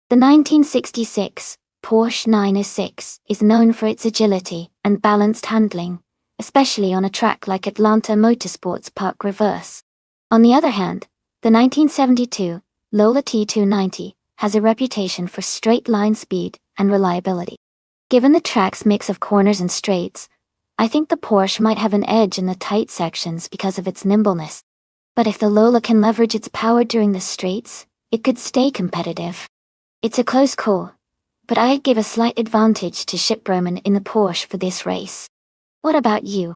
The 1966 Porsche 906 is known for its agility and balanced handling, especially on a track like Atlanta Motorsports Park Reverse. On the other hand, the 1972 Lola T290 has a reputation for straight-line speed and reliability. Given the track's mix of corners and straights, I think the Porsche might have an edge in the tight sections because of its nimbleness. But if the Lola can leverage its power during the straights, it could stay competitive. It's a close call, but I'd give a slight advantage to Chip Roman in the Porsche for this race. What about you?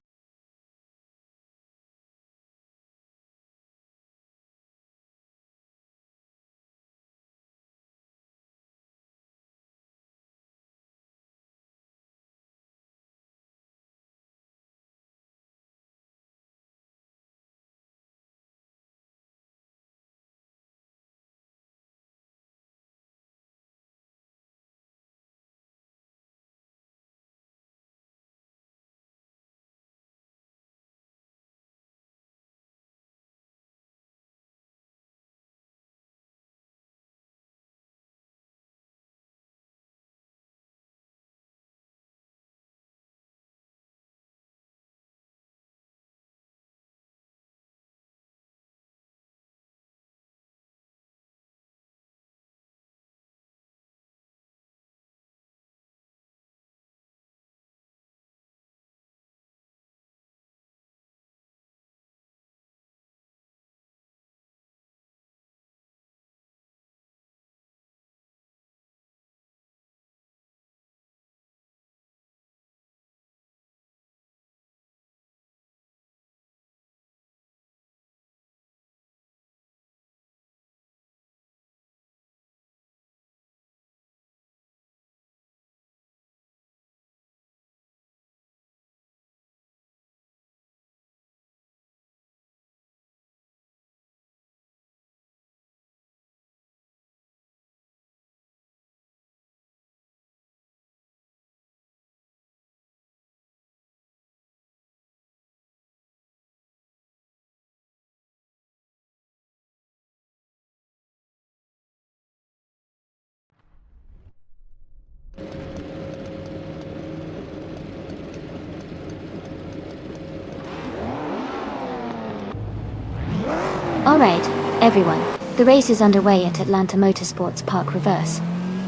Alright, everyone, the race is underway at Atlanta Motorsports Park Reverse,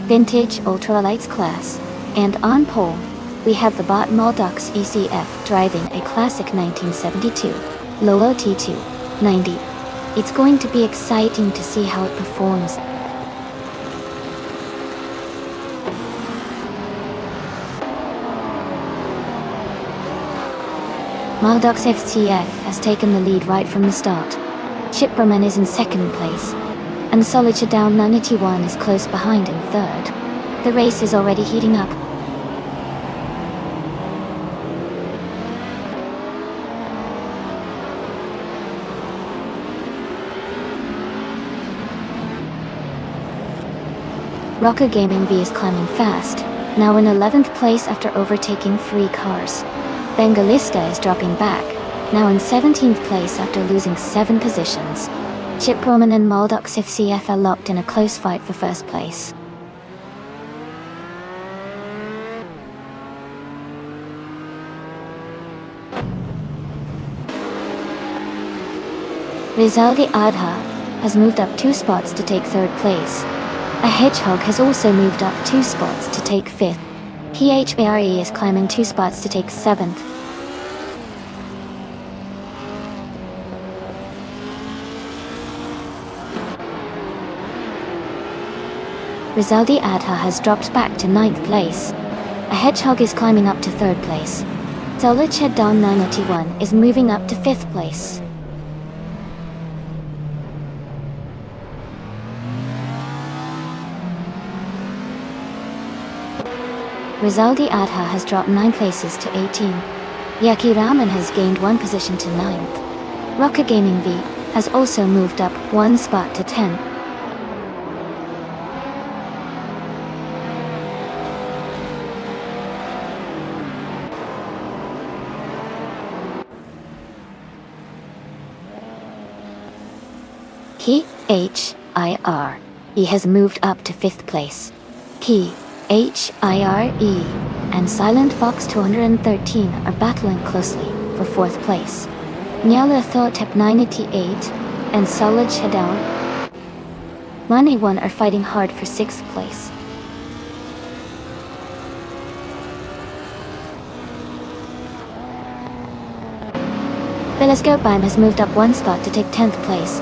Vintage Ultralights class, and on pole, we have the Bot Muldox ECF driving a classic 1972 Lolo T290. It's going to be exciting to see how it performs. Muldox FCF has taken the lead right from the start. Chip Roman is in second place, and Solid Down 91 is close behind in third. The race is already heating up. Rocker Gaming V is climbing fast, now in 11th place after overtaking 3 cars. Bengalista is dropping back, now in 17th place after losing 7 positions. Chip Roman and Muldox FCF are locked in a close fight for first place. Rizaldi Adha has moved up 2 spots to take 3rd place. A Hedgehog has also moved up 2 spots to take 5th. PHBRE is climbing 2 spots to take 7th. Rizaldi Adha has dropped back to 9th place. A Hedgehog is climbing up to 3rd place. Solid Down 91 is moving up to 5th place. Rizaldi Adha has dropped 9 places to 18. Yaki Raman has gained 1 position to 9th. Rocker Gaming V has also moved up 1 spot to 10. He has moved up to 5th place. Hire and Silent Fox 213 are battling closely for 4th place. Nyalathotep 98 and Solid Shadow Money 1 are fighting hard for 6th place. Telescope Beam has moved up 1 spot to take 10th place.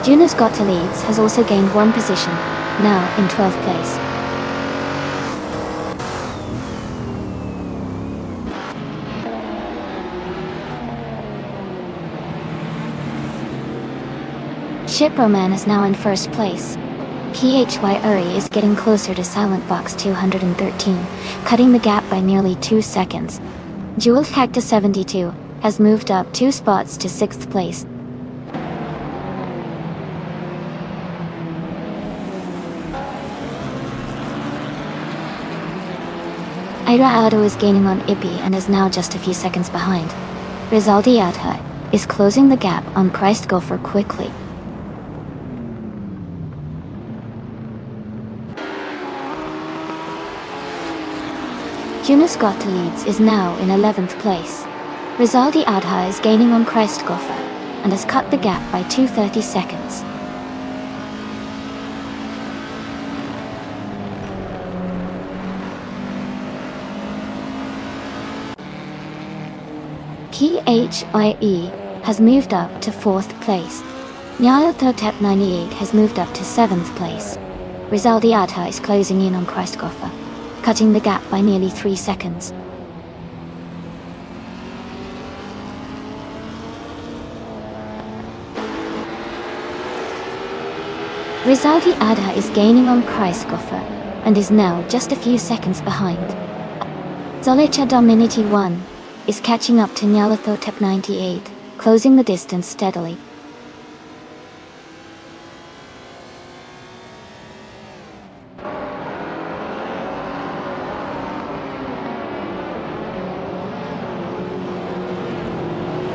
Juno's Got to Leads has also gained 1 position, now in 12th place. Shiproman is now in 1st place. PHY Uri is getting closer to Silent Fox 213, cutting the gap by nearly 2 seconds. Jeweled Cactus 72 has moved up 2 spots to 6th place. Ira Auto is gaining on Ippy and is now just a few seconds behind. Rizaldi Adha is closing the gap on Christ Gopher quickly. Juno's Got to Leads is now in 11th place. Rizaldi Adha is gaining on Christ Gopher and has cut the gap by 230 seconds. PHYE has moved up to 4th place. Nyalathotep 98 has moved up to 7th place. Rizaldi Adha is closing in on Christ Gopher, cutting the gap by nearly 3 seconds. Rizaldi Adha is gaining on Christ Gopher and is now just a few seconds behind. Zolicha Dominity 1 is catching up to Nyalathotep 98, closing the distance steadily.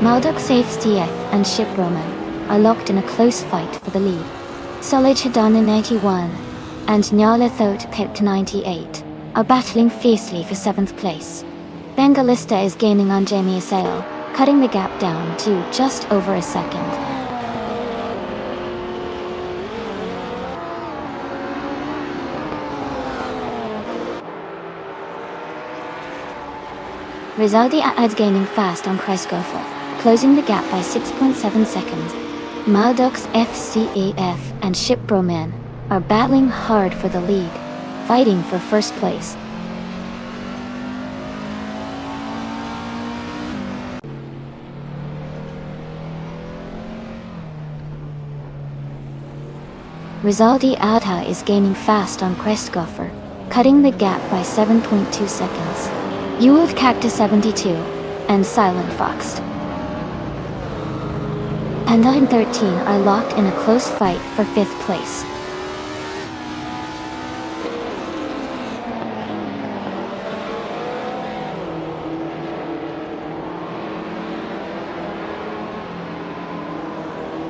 Malduk Safes TF and Shiproman are locked in a close fight for the lead. Solid Hadana 91 and Nyalathotep 98 are battling fiercely for 7th place. Bengalista is gaining on Jamie Assail, cutting the gap down to just over a second. Rizaldi is gaining fast on Christ Gopher, closing the gap by 6.7 seconds. Maldux FCAF and Shiproman are battling hard for the lead, fighting for 1st place. Rizaldi Adha is gaining fast on Christ Gopher, cutting the gap by 7.2 seconds. Ewald Cactus 72 and Silent Fox and 913 are locked in a close fight for 5th place.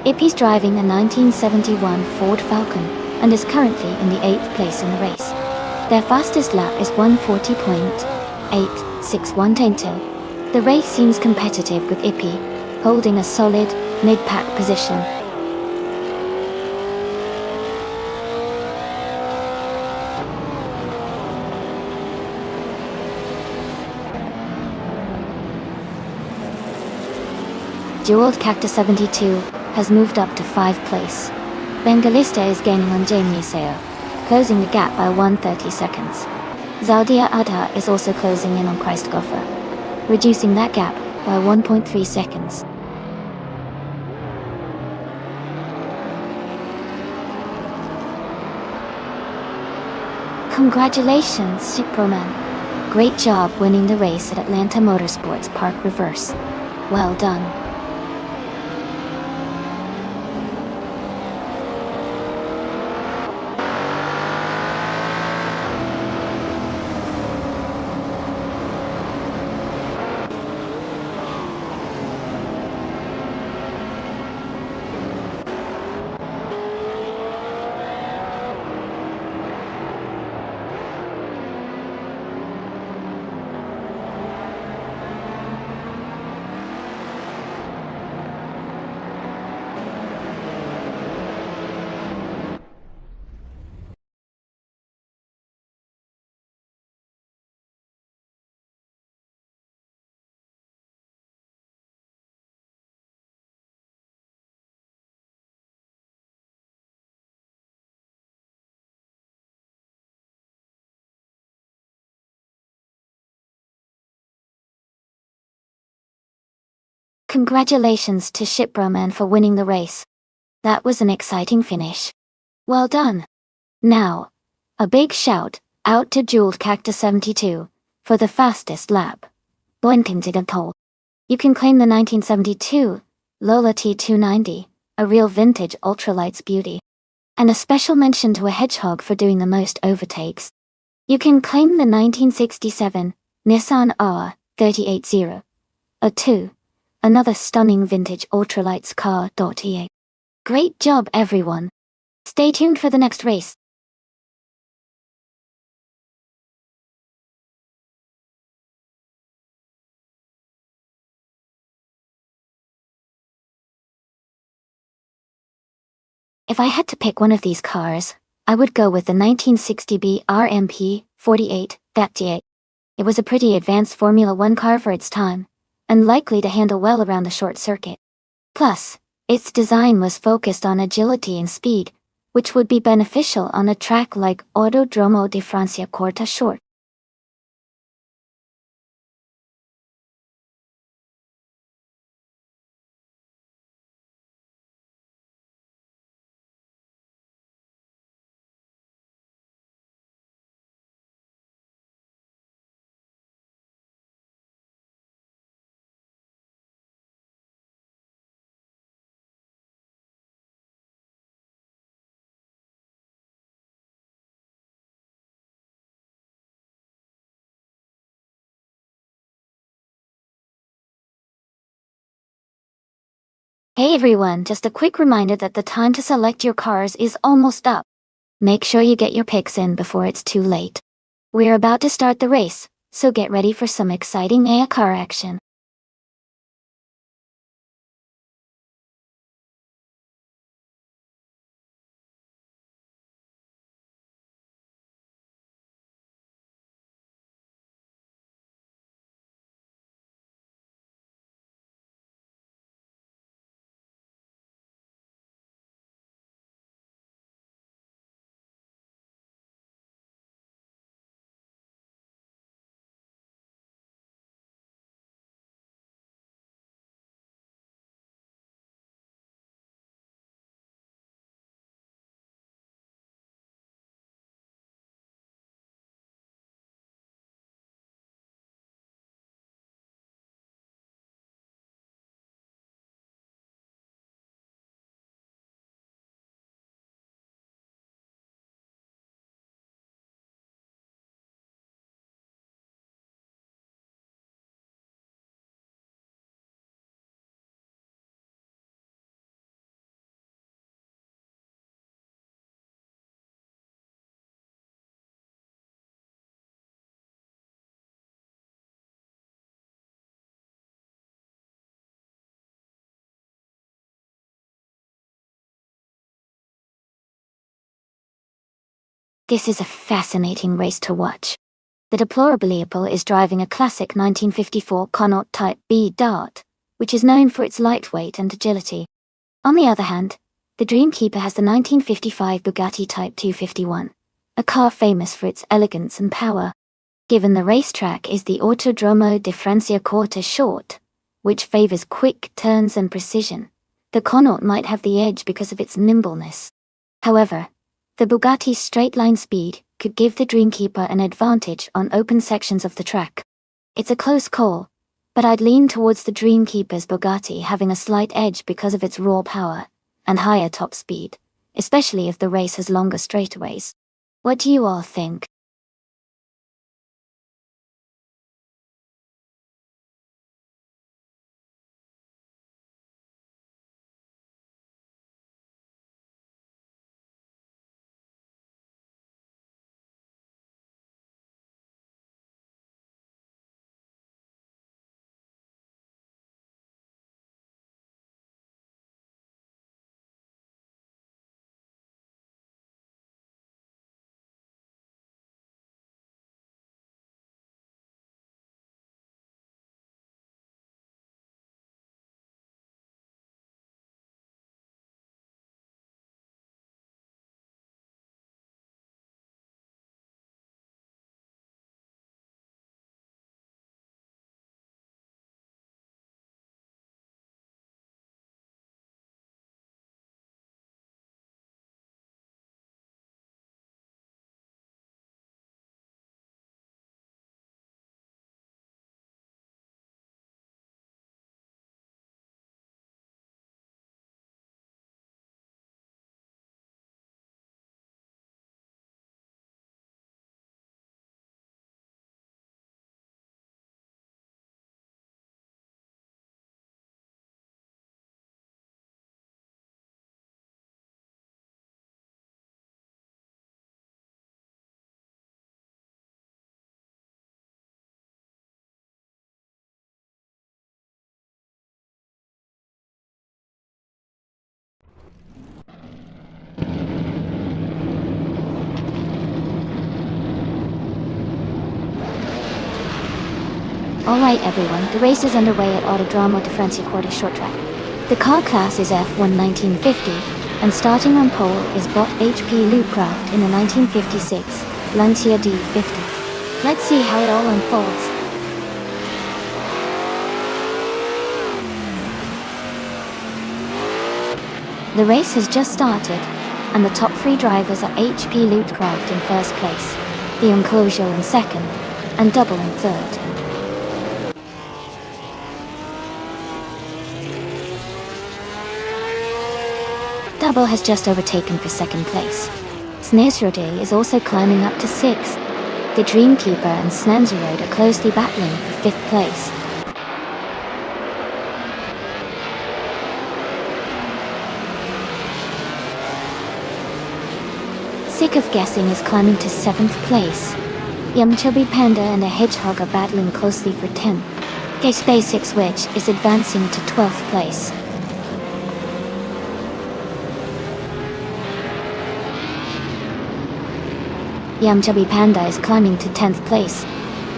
Ippy's driving a 1971 Ford Falcon and is currently in the 8th place in the race. Their fastest lap is 140.861 The race seems competitive with Ippy holding a solid mid-pack position. Jeweled Cactus 72 has moved up to 5th place. Bengalista is gaining on Jamie Sayo, closing the gap by 130 seconds. Zaldia Adha is also closing in on Christ Gopher, reducing that gap by 1.3 seconds. Congratulations, Shiproman. Great job winning the race at Atlanta Motorsports Park Reverse. Well done. Congratulations to Shipbroman for winning the race. That was an exciting finish. Well done. Now, a big shout out to Jeweled Cactus 72 for the fastest lap. Boinkintigatol. You can claim the 1972 Lola T290, a real vintage ultralights beauty. And a special mention to a hedgehog for doing the most overtakes. You can claim the 1967 Nissan R380 A2, another stunning vintage ultralights car. EA. Great job, everyone. Stay tuned for the next race. If I had to pick one of these cars, I would go with the 1960B RMP 48 38. It was a pretty advanced Formula One car for its time, and likely to handle well around the short circuit. Plus, its design was focused on agility and speed, which would be beneficial on a track like Autodromo di Franciacorta Short. Hey everyone, just a quick reminder that the time to select your cars is almost up. Make sure you get your picks in before it's too late. We're about to start the race, so get ready for some exciting AI car action. This is a fascinating race to watch. The deplorably Apple is driving a classic 1954 Connaught Type B Dart, which is known for its lightweight and agility. On the other hand, the Dreamkeeper has the 1955 Bugatti Type 251, a car famous for its elegance and power. Given the racetrack is the Autodromo di Franciacorta Short, which favors quick turns and precision, the Connaught might have the edge because of its nimbleness. However, the Bugatti's straight-line speed could give the Dreamkeeper an advantage on open sections of the track. It's a close call, but I'd lean towards the Dreamkeeper's Bugatti having a slight edge because of its raw power and higher top speed, especially if the race has longer straightaways. What do you all think? Alright everyone, the race is underway at Autodromo de Francia Quarter Short Track. The car class is F1 1950, and starting on pole is bot HP Loopcraft in the 1956 Lancia D50. Let's see how it all unfolds. The race has just started, and the top three drivers are HP Loopcraft in first place, the Enclosure in second, and Double in third. Double has just overtaken for second place. Snezrode is also climbing up to sixth. The Dreamkeeper and Snenzerode are closely battling for fifth place. Sick of Guessing is climbing to seventh place. Yum Chubby Panda and a Hedgehog are battling closely for 10th. Case Basic Switch is advancing to 12th place. Yum Chubby Panda is climbing to 10th place.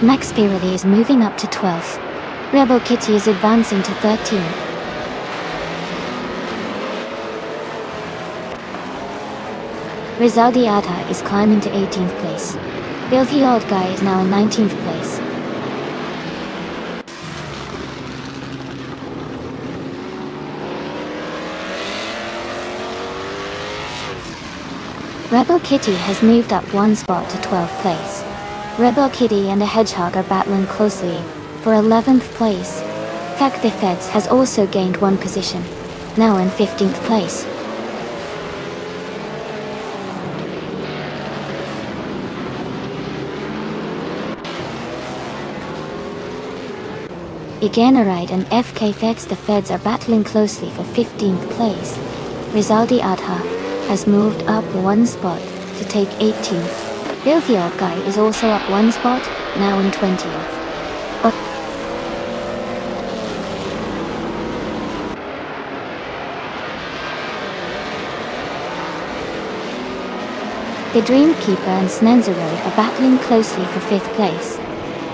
Max Pirelli is moving up to 12th. Rebel Kitty is advancing to 13th. Rizaldi Adha is climbing to 18th place. Filthy Old Guy is now in 19th place. Rebel Kitty has moved up one spot to 12th place. Rebel Kitty and the Hedgehog are battling closely for 11th place. Cacti Feds has also gained one position, now in 15th place. Iganorite and FK Feds the Feds are battling closely for 15th place. Rizaldi Adha has moved up one spot to take 18th. Filthy Old Guy is also up one spot, now in 20th. The Dreamkeeper and Snenzerode are battling closely for 5th place.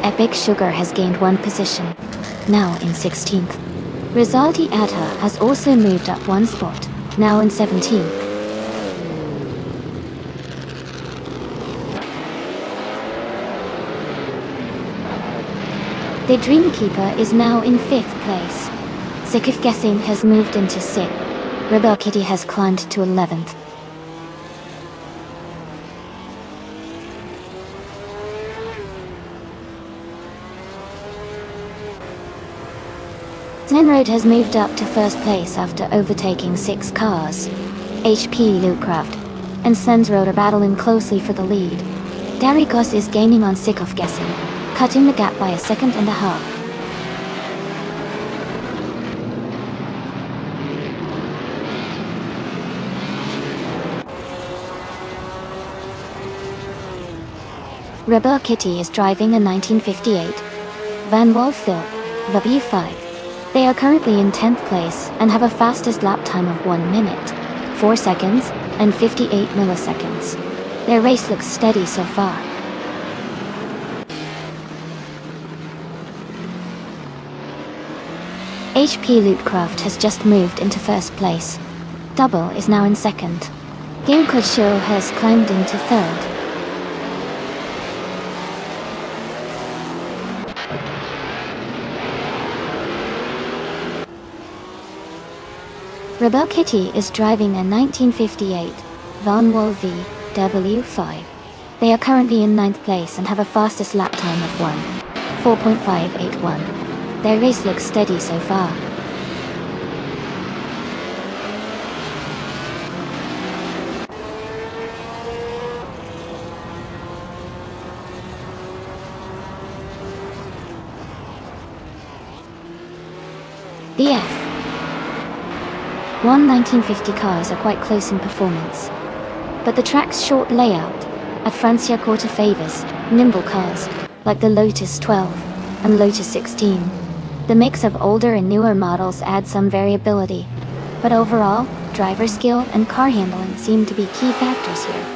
Epic Sugar has gained one position, now in 16th. Rizaldi Adha has also moved up one spot, now in 17th. The Dreamkeeper is now in 5th place. Sick of Guessing has moved into 6th. Rebel Kitty has climbed to 11th. Snenroad has moved up to first place after overtaking 6 cars. HP Loopcraft and Snensroad are battling closely for the lead. Darikos is gaining on Sick of Guessing, cutting the gap by 1.5 seconds. Rebel Kitty is driving a 1958 Van Wall-Phil W5. They are currently in 10th place and have a fastest lap time of 1 minute, 4 seconds, and 58 milliseconds. Their race looks steady so far. HP Loopcraft has just moved into first place. Double is now in second. Gamecode Show has climbed into third. Rebel Kitty is driving a 1958 Van Wall V W5. They are currently in 9th place and have a fastest lap time of 4.581. Their race looks steady so far. The F1 1950 cars are quite close in performance, but the track's short layout at Francia Quarter favors nimble cars like the Lotus 12 and Lotus 16. The mix of older and newer models adds some variability, but overall, driver skill and car handling seem to be key factors here.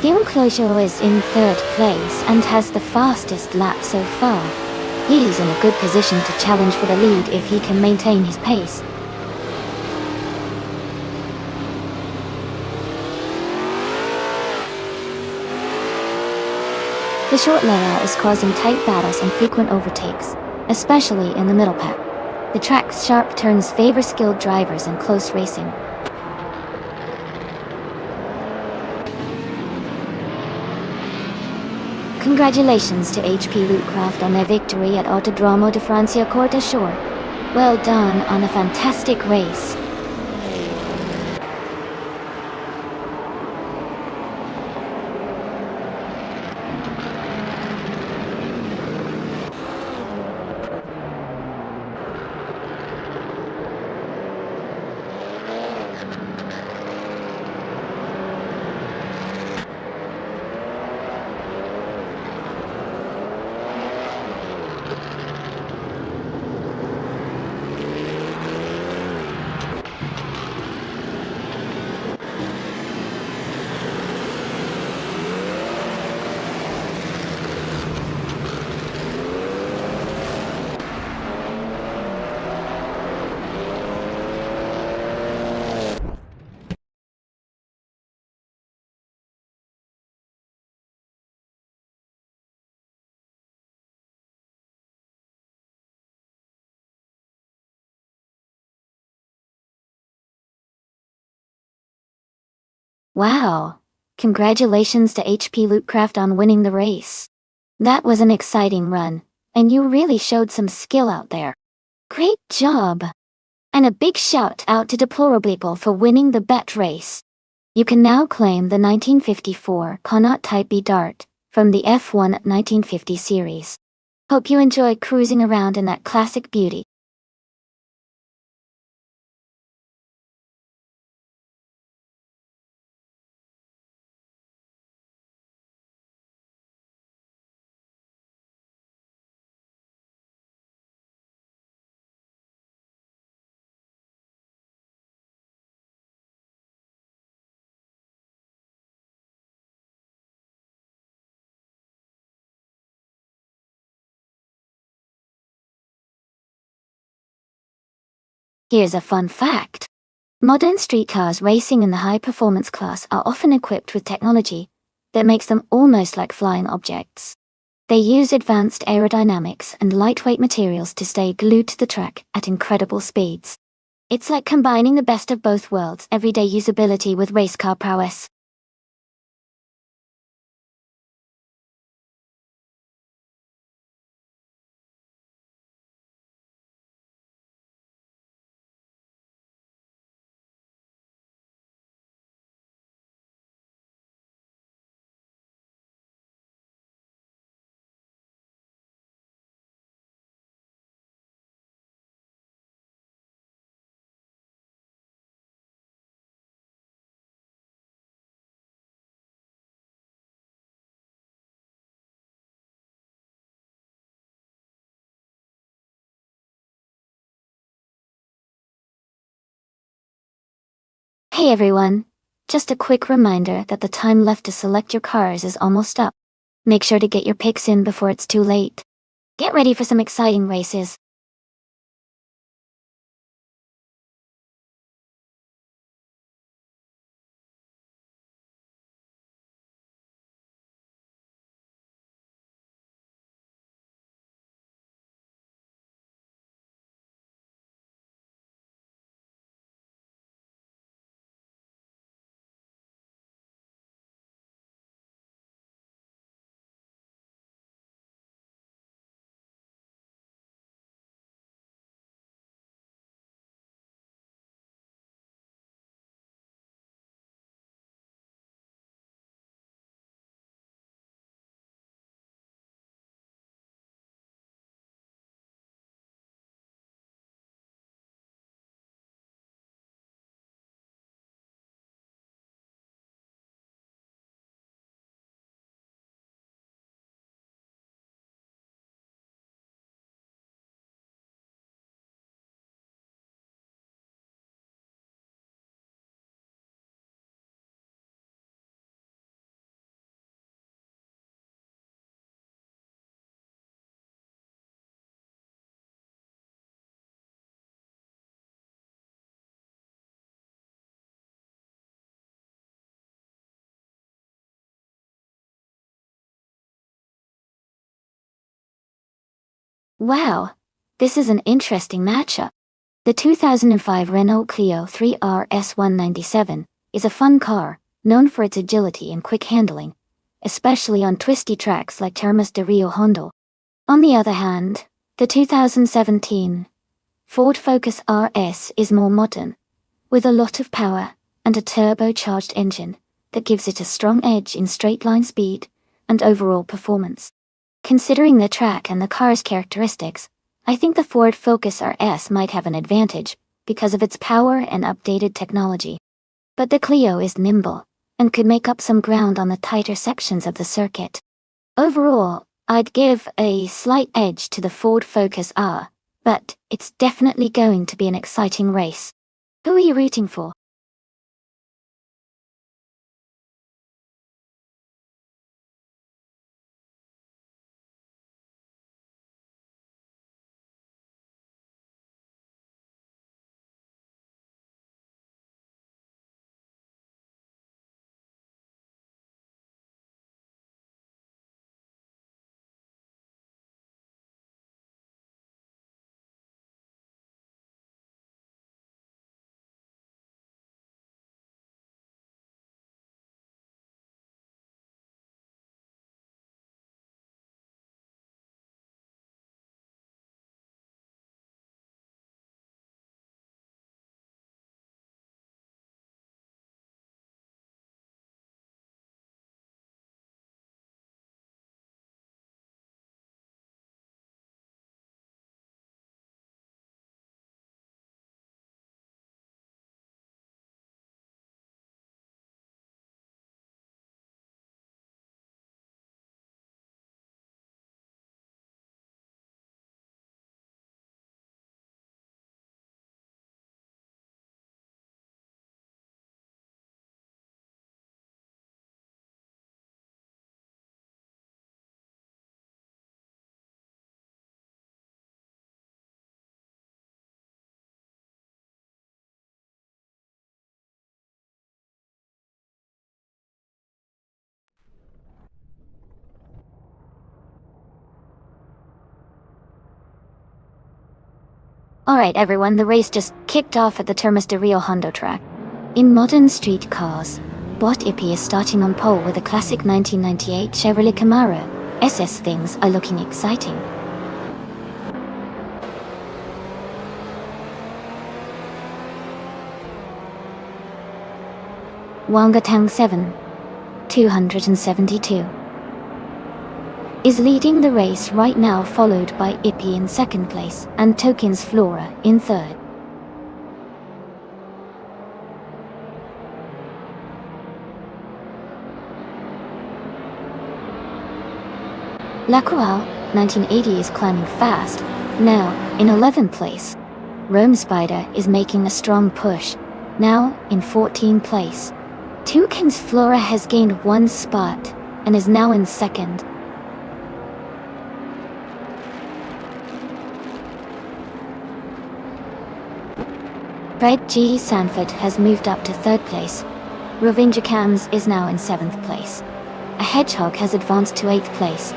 Guillaume Clojo is in third place and has the fastest lap so far. He is in a good position to challenge for the lead if he can maintain his pace. The short layout is causing tight battles and frequent overtakes, especially in the middle pack. The track's sharp turns favor skilled drivers in close racing. Congratulations to HP Lootcraft on their victory at Autodromo de Francia Côte d'Azur. Well done on a fantastic race. Wow! Congratulations to HP Lootcraft on winning the race. That was an exciting run, and you really showed some skill out there. Great job! And a big shout out to Deplorable for winning the bet race. You can now claim the 1954 Connaught Type B Dart from the F1 1950 series. Hope you enjoy cruising around in that classic beauty. Here's a fun fact. Modern street cars racing in the high-performance class are often equipped with technology that makes them almost like flying objects. They use advanced aerodynamics and lightweight materials to stay glued to the track at incredible speeds. It's like combining the best of both worlds, everyday usability with race car prowess. Hey everyone! Just a quick reminder that the time left to select your cars is almost up. Make sure to get your picks in before it's too late. Get ready for some exciting races. Wow, this is an interesting matchup. The 2005 Renault Clio 3R S197 is a fun car, known for its agility and quick handling, especially on twisty tracks like Termas de Rio Hondo. On the other hand, the 2017 Ford Focus RS is more modern, with a lot of power and a turbocharged engine that gives it a strong edge in straight-line speed and overall performance. Considering the track and the car's characteristics, I think the Ford Focus RS might have an advantage because of its power and updated technology. But the Clio is nimble and could make up some ground on the tighter sections of the circuit. Overall, I'd give a slight edge to the Ford Focus R, but it's definitely going to be an exciting race. Who are you rooting for? Alright everyone, the race just kicked off at the Termas de Rio Hondo track. In modern street cars, Bot Ippy is starting on pole with a classic 1998 Chevrolet Camaro. SS things are looking exciting. Wangatang 7, 272, is leading the race right now, followed by Ippy in second place and Tokens Flora in third. Lacroix, 1980 is climbing fast, now in 11th place. Rome Spider is making a strong push, now in 14th place. Tokens Flora has gained one spot and is now in second. Fred G. Sanford has moved up to third place. Rovinjacams is now in 7th place. A Hedgehog has advanced to 8th place.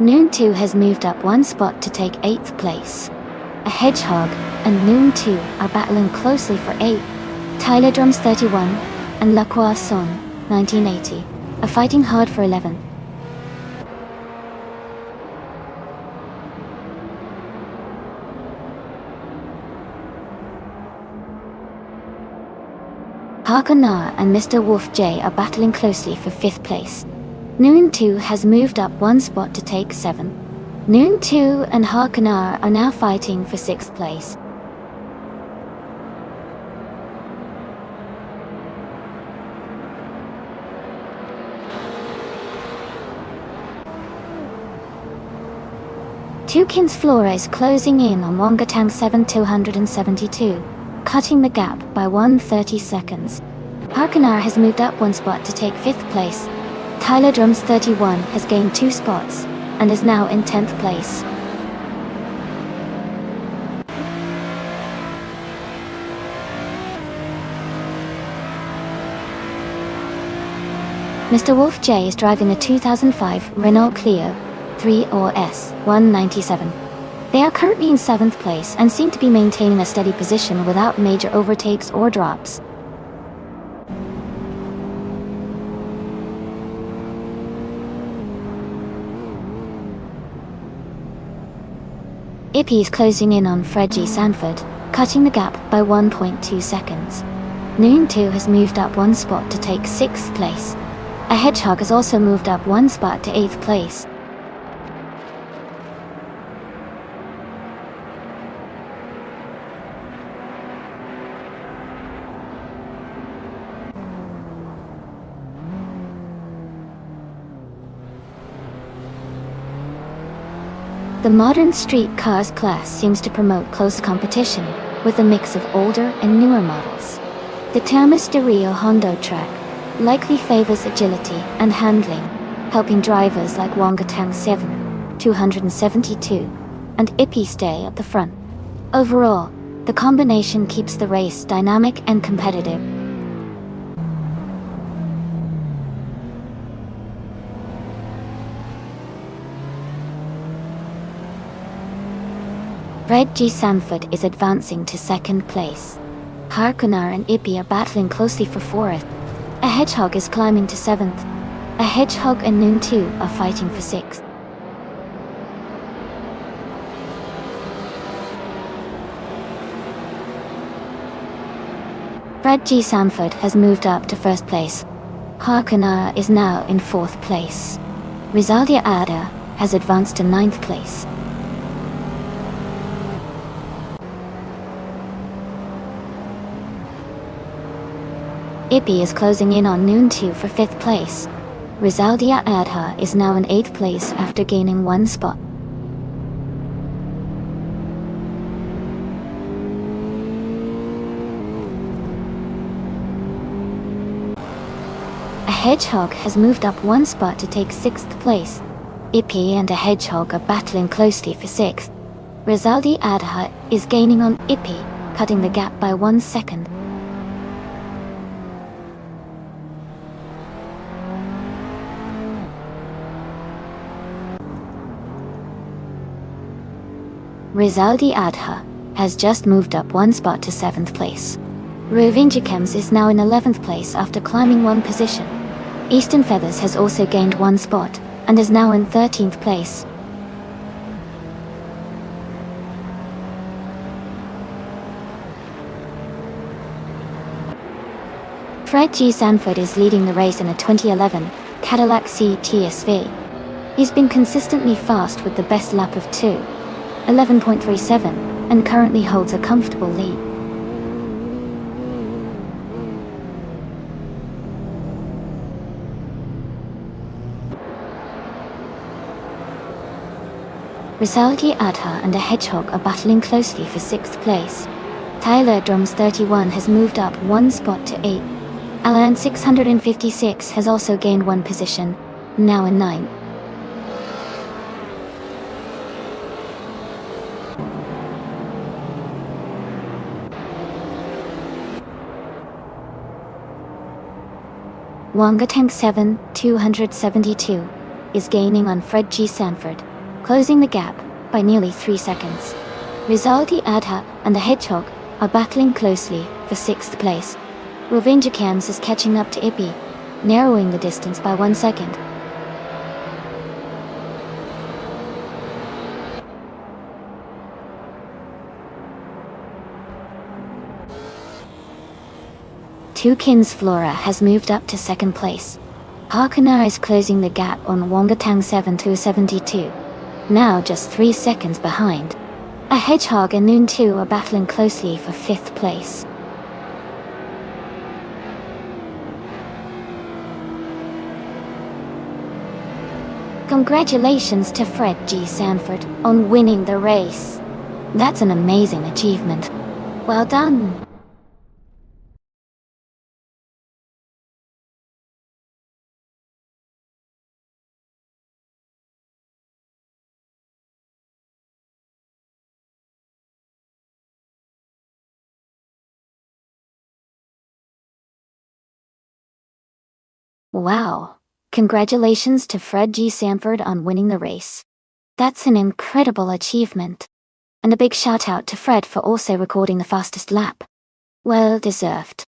Noon 2 has moved up one spot to take 8th place. A Hedgehog and Noon 2 are battling closely for 8th. Tyler Drums 31 and Lacroix Son, 1980, are fighting hard for 11th. Harkonar and Mr. Wolf J are battling closely for 5th place. Noon 2 has moved up one spot to take 7th. Noon 2 and Harkonar are now fighting for 6th place. Tokens Flora is closing in on Wangatang 7 272, cutting the gap by 130 seconds. Harkonar has moved up one spot to take 5th place. Tyler Drums 31 has gained 2 spots and is now in 10th place. Mr. Wolf J is driving a 2005 Renault Clio 3 or S 197. They are currently in 7th place and seem to be maintaining a steady position without major overtakes or drops. Ippy is closing in on Fred G. Sanford, cutting the gap by 1.2 seconds. Noon 2 has moved up 1 spot to take 6th place. A Hedgehog has also moved up 1 spot to 8th place. The modern street cars class seems to promote close competition, with a mix of older and newer models. The Termas de Rio Hondo track likely favors agility and handling, helping drivers like Wongatang 7, 272, and Ippy stay at the front. Overall, the combination keeps the race dynamic and competitive. Fred G. Sanford is advancing to 2nd place. Harkunar and Ippy are battling closely for 4th. A Hedgehog is climbing to 7th. A Hedgehog and Noon 2 are fighting for 6th. Fred G. Sanford has moved up to 1st place. Harkunar is now in 4th place. Rizaldia Ada has advanced to 9th place. Ippy is closing in on Noon 2 for 5th place. Rizaldia Adha is now in 8th place after gaining 1 spot. A Hedgehog has moved up 1 spot to take 6th place. Ippy and a Hedgehog are battling closely for 6th. Rizaldi Adha is gaining on Ippy, cutting the gap by 1 second. Rizaldi Adha has just moved up 1 spot to 7th place. Rovinjikems is now in 11th place after climbing 1 position. Eastern Feathers has also gained 1 spot, and is now in 13th place. Fred G. Sanford is leading the race in a 2011 Cadillac CTSV. He's been consistently fast with the best lap of 2:11.37, and currently holds a comfortable lead. Rizaldi Adha and a Hedgehog are battling closely for 6th place. Tyler Drums 31 has moved up 1 spot to 8. Alan 656 has also gained 1 position, now in 9. Wongatang 7, 272, is gaining on Fred G. Sanford, closing the gap by nearly 3 seconds. Rizaldi Adha and the Hedgehog are battling closely for 6th place. Rovinjikems is catching up to Ippy, narrowing the distance by 1 second. Tukins Flora has moved up to 2nd place. Harkunar is closing the gap on Wongatang 7 to 72, now just 3 seconds behind. A Hedgehog and Noon 2 are battling closely for 5th place. Congratulations to Fred G. Sanford on winning the race. That's an amazing achievement. Well done. Wow. Congratulations to Fred G. Sanford on winning the race. That's an incredible achievement. And a big shout out to Fred for also recording the fastest lap. Well deserved.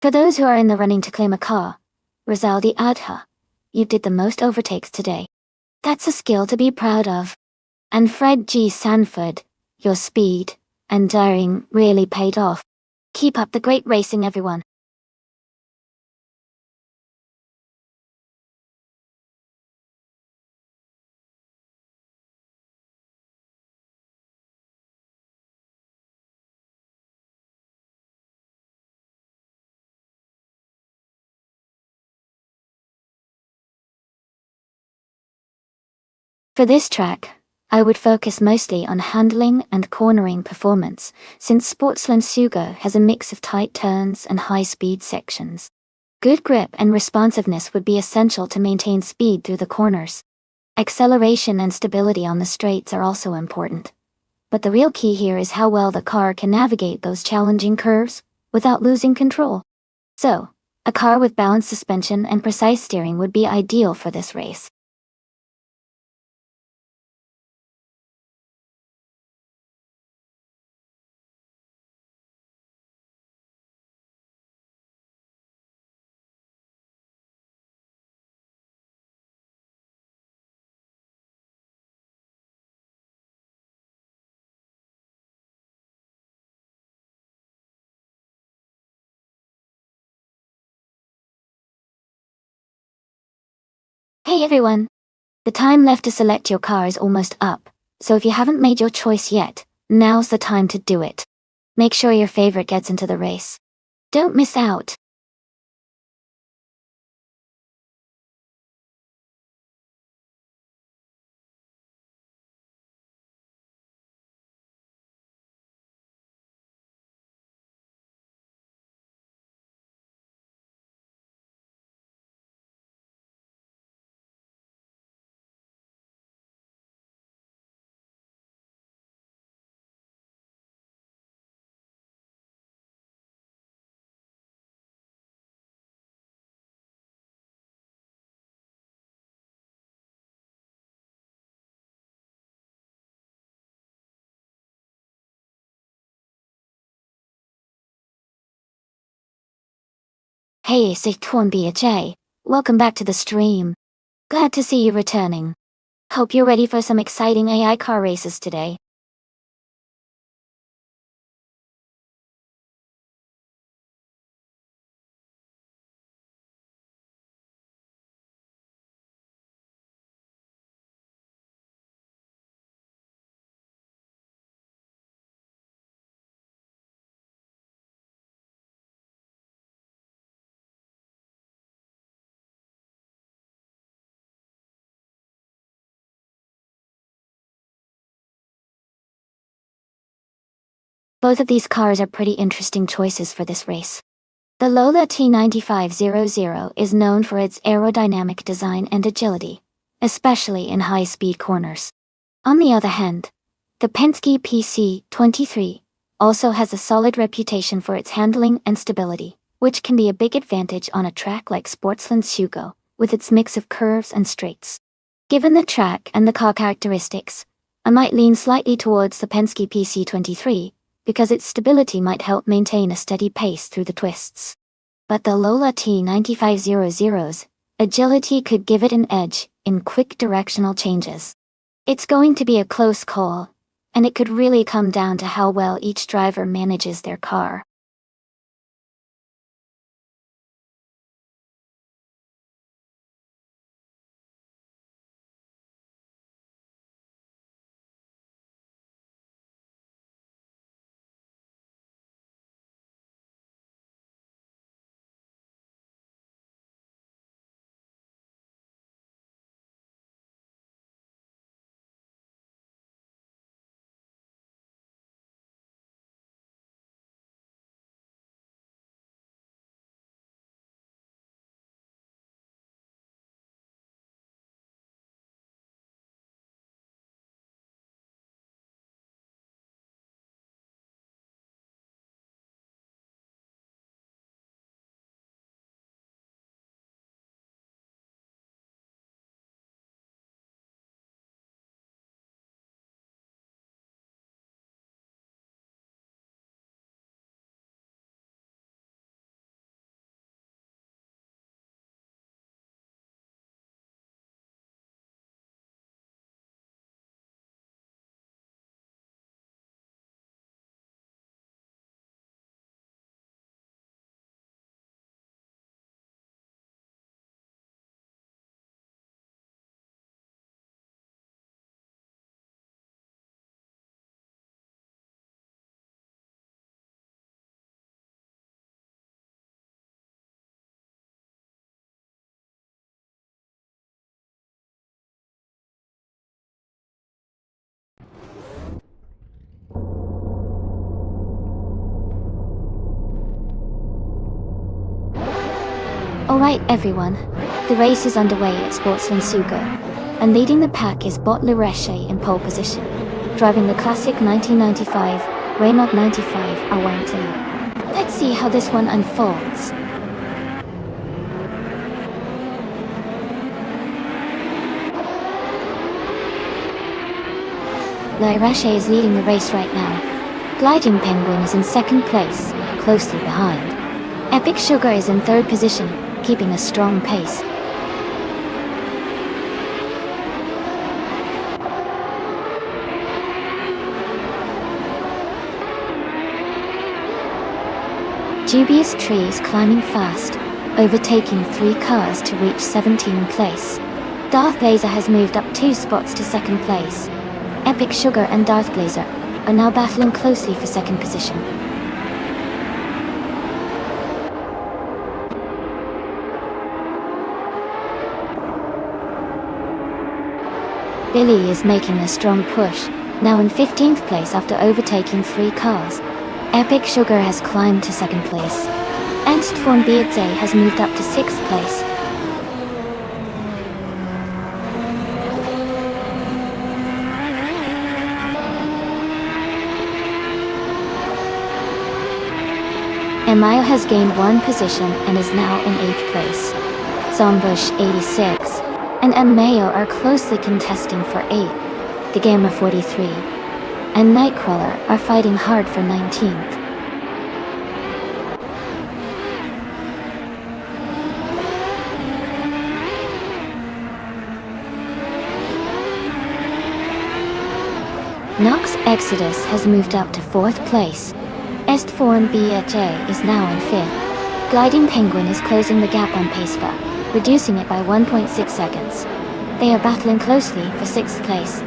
For those who are in the running to claim a car, Rizaldi Adha, you did the most overtakes today. That's a skill to be proud of. And Fred G. Sanford, your speed and daring really paid off. Keep up the great racing, everyone. For this track, I would focus mostly on handling and cornering performance, since Sportsland Sugo has a mix of tight turns and high-speed sections. Good grip and responsiveness would be essential to maintain speed through the corners. Acceleration and stability on the straights are also important. But the real key here is how well the car can navigate those challenging curves without losing control. So, a car with balanced suspension and precise steering would be ideal for this race. Hey everyone! The time left to select your car is almost up, so if you haven't made your choice yet, now's the time to do it. Make sure your favorite gets into the race. Don't miss out. Hey, J. Welcome back to the stream. Glad to see you returning. Hope you're ready for some exciting AI car races today. Both of these cars are pretty interesting choices for this race. The Lola T9500 is known for its aerodynamic design and agility, especially in high-speed corners. On the other hand, the Penske PC23 also has a solid reputation for its handling and stability, which can be a big advantage on a track like Sportsland Sugo, with its mix of curves and straights. Given the track and the car characteristics, I might lean slightly towards the Penske PC23, because its stability might help maintain a steady pace through the twists. But the Lola T9500's agility could give it an edge in quick directional changes. It's going to be a close call, and it could really come down to how well each driver manages their car. Alright everyone, the race is underway at Sportsland Sugo, and leading the pack is Bot Lareshe in pole position, driving the classic 1995 Renault 95 Awantelu. Let's see how this one unfolds. Lareshe is leading the race right now. Gliding Penguin is in second place, closely behind. Epic Sugar is in third position, keeping a strong pace. Dubious Tree is climbing fast, overtaking 3 cars to reach 17th place. Darth Blazer has moved up 2 spots to second place. Epic Sugar and Darth Blazer are now battling closely for second position. Billy is making a strong push, now in 15th place after overtaking 3 cars. Epic Sugar has climbed to second place. Ernst von Beardsey has moved up to 6th place. Email has gained 1 position and is now in 8th place. Zombush 86 and Mayo are closely contesting for 8th. The Gamer 43 and Nightcrawler are fighting hard for 19th. Nox Exodus has moved up to 4th place. Estforeign BHA is now in 5th. Gliding Penguin is closing the gap on Pacebar, reducing it by 1.6 seconds. They are battling closely for 6th place.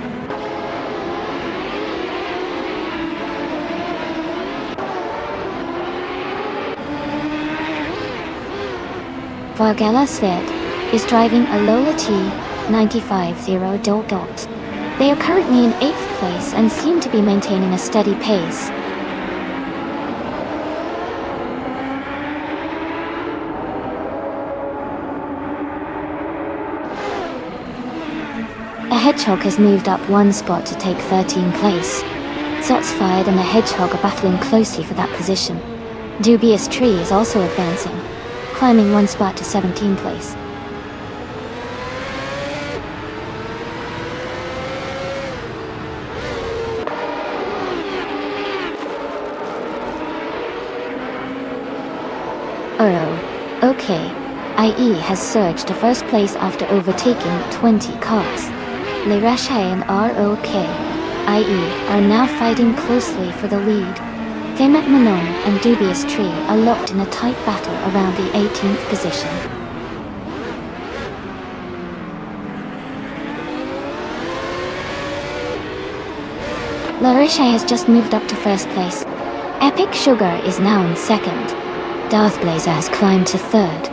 Vargala Svet is driving a Lola T 950 Dot. They are currently in 8th place and seem to be maintaining a steady pace. A Hedgehog has moved up 1 spot to take 13th place. Zotsfired and a Hedgehog are battling closely for that position. Dubious Tree is also advancing, climbing 1 spot to 17th place. IE has surged to 1st place after overtaking 20 cars. Lareshe and IE are now fighting closely for the lead. Femet Manon and Dubious Tree are locked in a tight battle around the 18th position. Lareshe has just moved up to 1st place. Epic Sugar is now in 2nd. Darth Blazer has climbed to 3rd.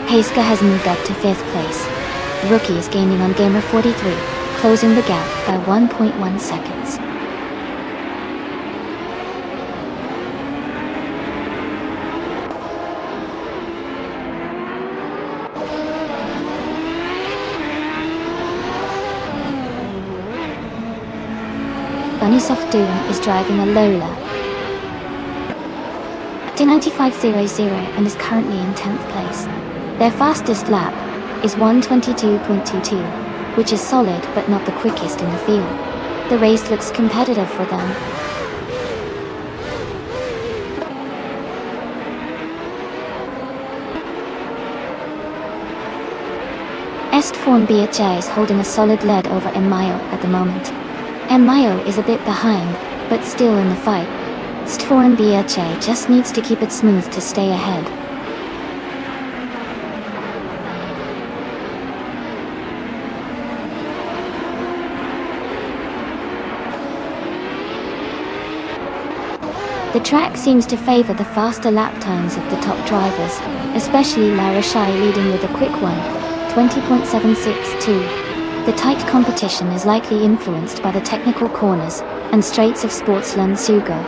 Heiska has moved up to 5th place. Rookie is gaining on Gamer 43, closing the gap by 1.1 seconds. Bunnysoft Doom is driving a Lola T9500 and is currently in 10th place. Their fastest lap is 1:22.22, which is solid but not the quickest in the field. The race looks competitive for them. Estform BHA is holding a solid lead over Mayo at the moment. Mayo is a bit behind, but still in the fight. Estform BHA just needs to keep it smooth to stay ahead. The track seems to favor the faster lap times of the top drivers, especially Lareshe leading with a quick one, 20.762. The tight competition is likely influenced by the technical corners and straights of Sportsland Sugo.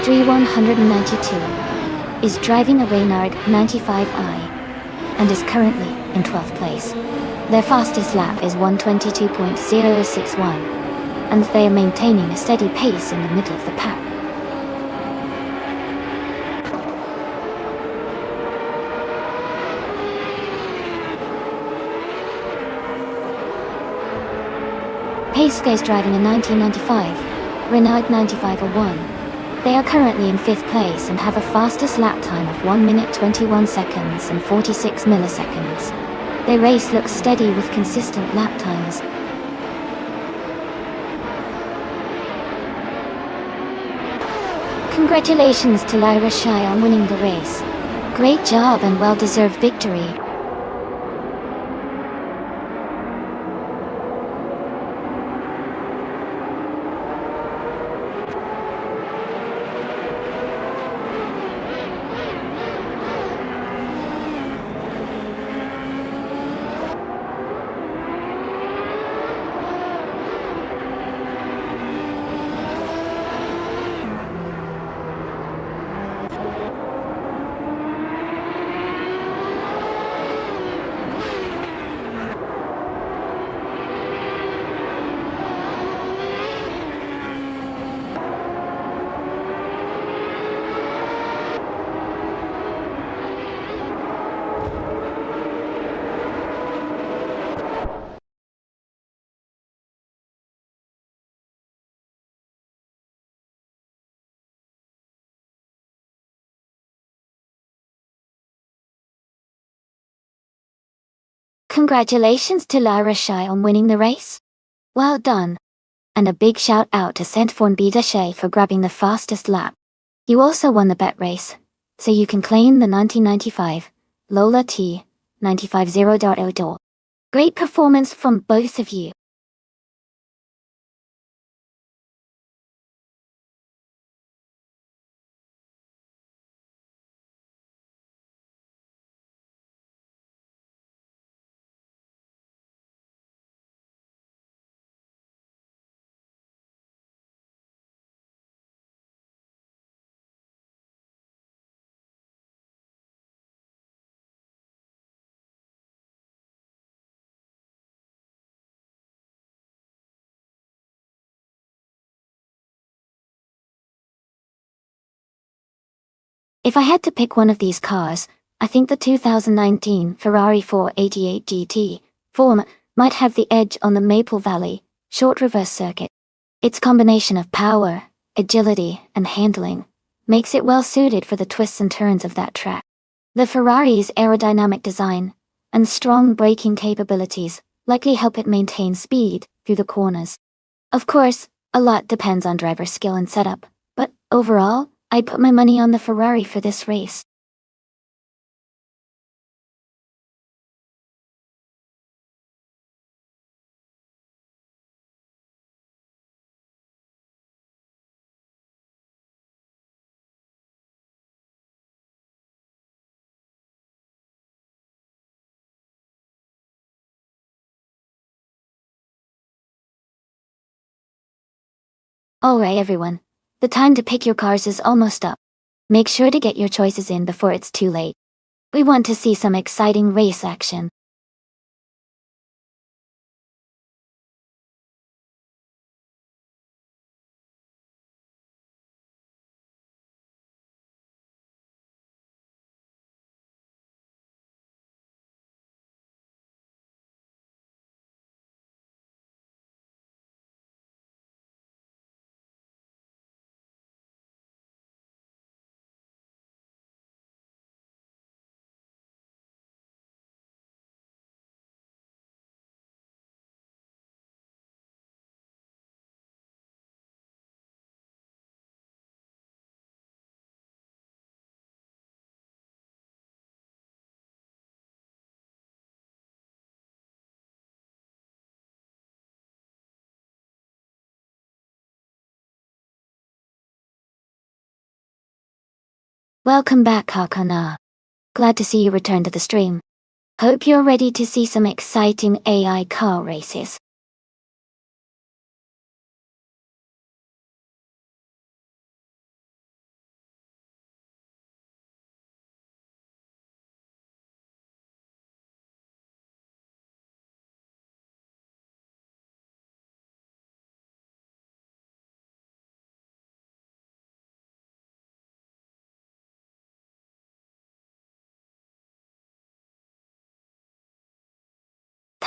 Dre192 is driving a Reynard 95i and is currently in 12th place. Their fastest lap is 1:22.061, and they are maintaining a steady pace in the middle of the pack. Paceca is driving a 1995 Reynard 9501. They are currently in 5th place and have a fastest lap time of 1 minute 21 seconds and 46 milliseconds. Their race looks steady with consistent lap times. Congratulations to Lyra Shai on winning the race. Great job and well-deserved victory. Congratulations to Lyra Shai on winning the race. Well done. And a big shout out to Centforn Bidashay for grabbing the fastest lap. You also won the bet race, so you can claim the 1995 Lola T 950.0. Great performance from both of you. If I had to pick one of these cars, I think the 2019 Ferrari 488 GT 4 might have the edge on the Maple Valley short reverse circuit. Its combination of power, agility, and handling makes it well suited for the twists and turns of that track. The Ferrari's aerodynamic design and strong braking capabilities likely help it maintain speed through the corners. Of course, a lot depends on driver skill and setup, but overall, I'd put my money on the Ferrari for this race. Alright everyone, the time to pick your cars is almost up. Make sure to get your choices in before it's too late. We want to see some exciting race action. Welcome back, Hakana. Glad to see you return to the stream. Hope you're ready to see some exciting AI car races.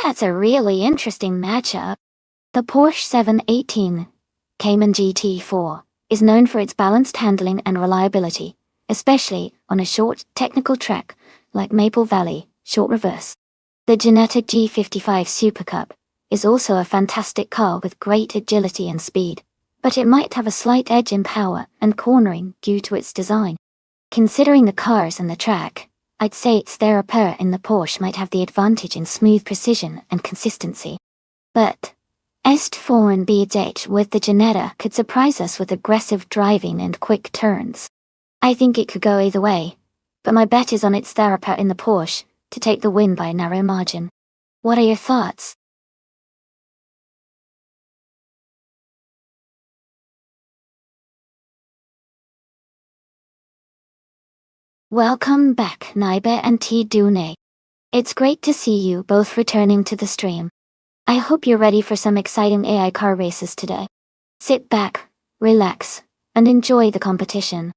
That's a really interesting matchup. The Porsche 718 Cayman GT4 is known for its balanced handling and reliability, especially on a short, technical track like Maple Valley, short reverse. The genetic G55 Super Cup is also a fantastic car with great agility and speed, but it might have a slight edge in power and cornering due to its design. Considering the cars and the track, I'd say its Theraper in the Porsche might have the advantage in smooth precision and consistency. But Est4 and BH with the Ginetta could surprise us with aggressive driving and quick turns. I think it could go either way, but my bet is on its Theraper in the Porsche to take the win by a narrow margin. What are your thoughts? Welcome back, Naibe and T. Dune. It's great to see you both returning to the stream. I hope you're ready for some exciting AI car races today. Sit back, relax, and enjoy the competition.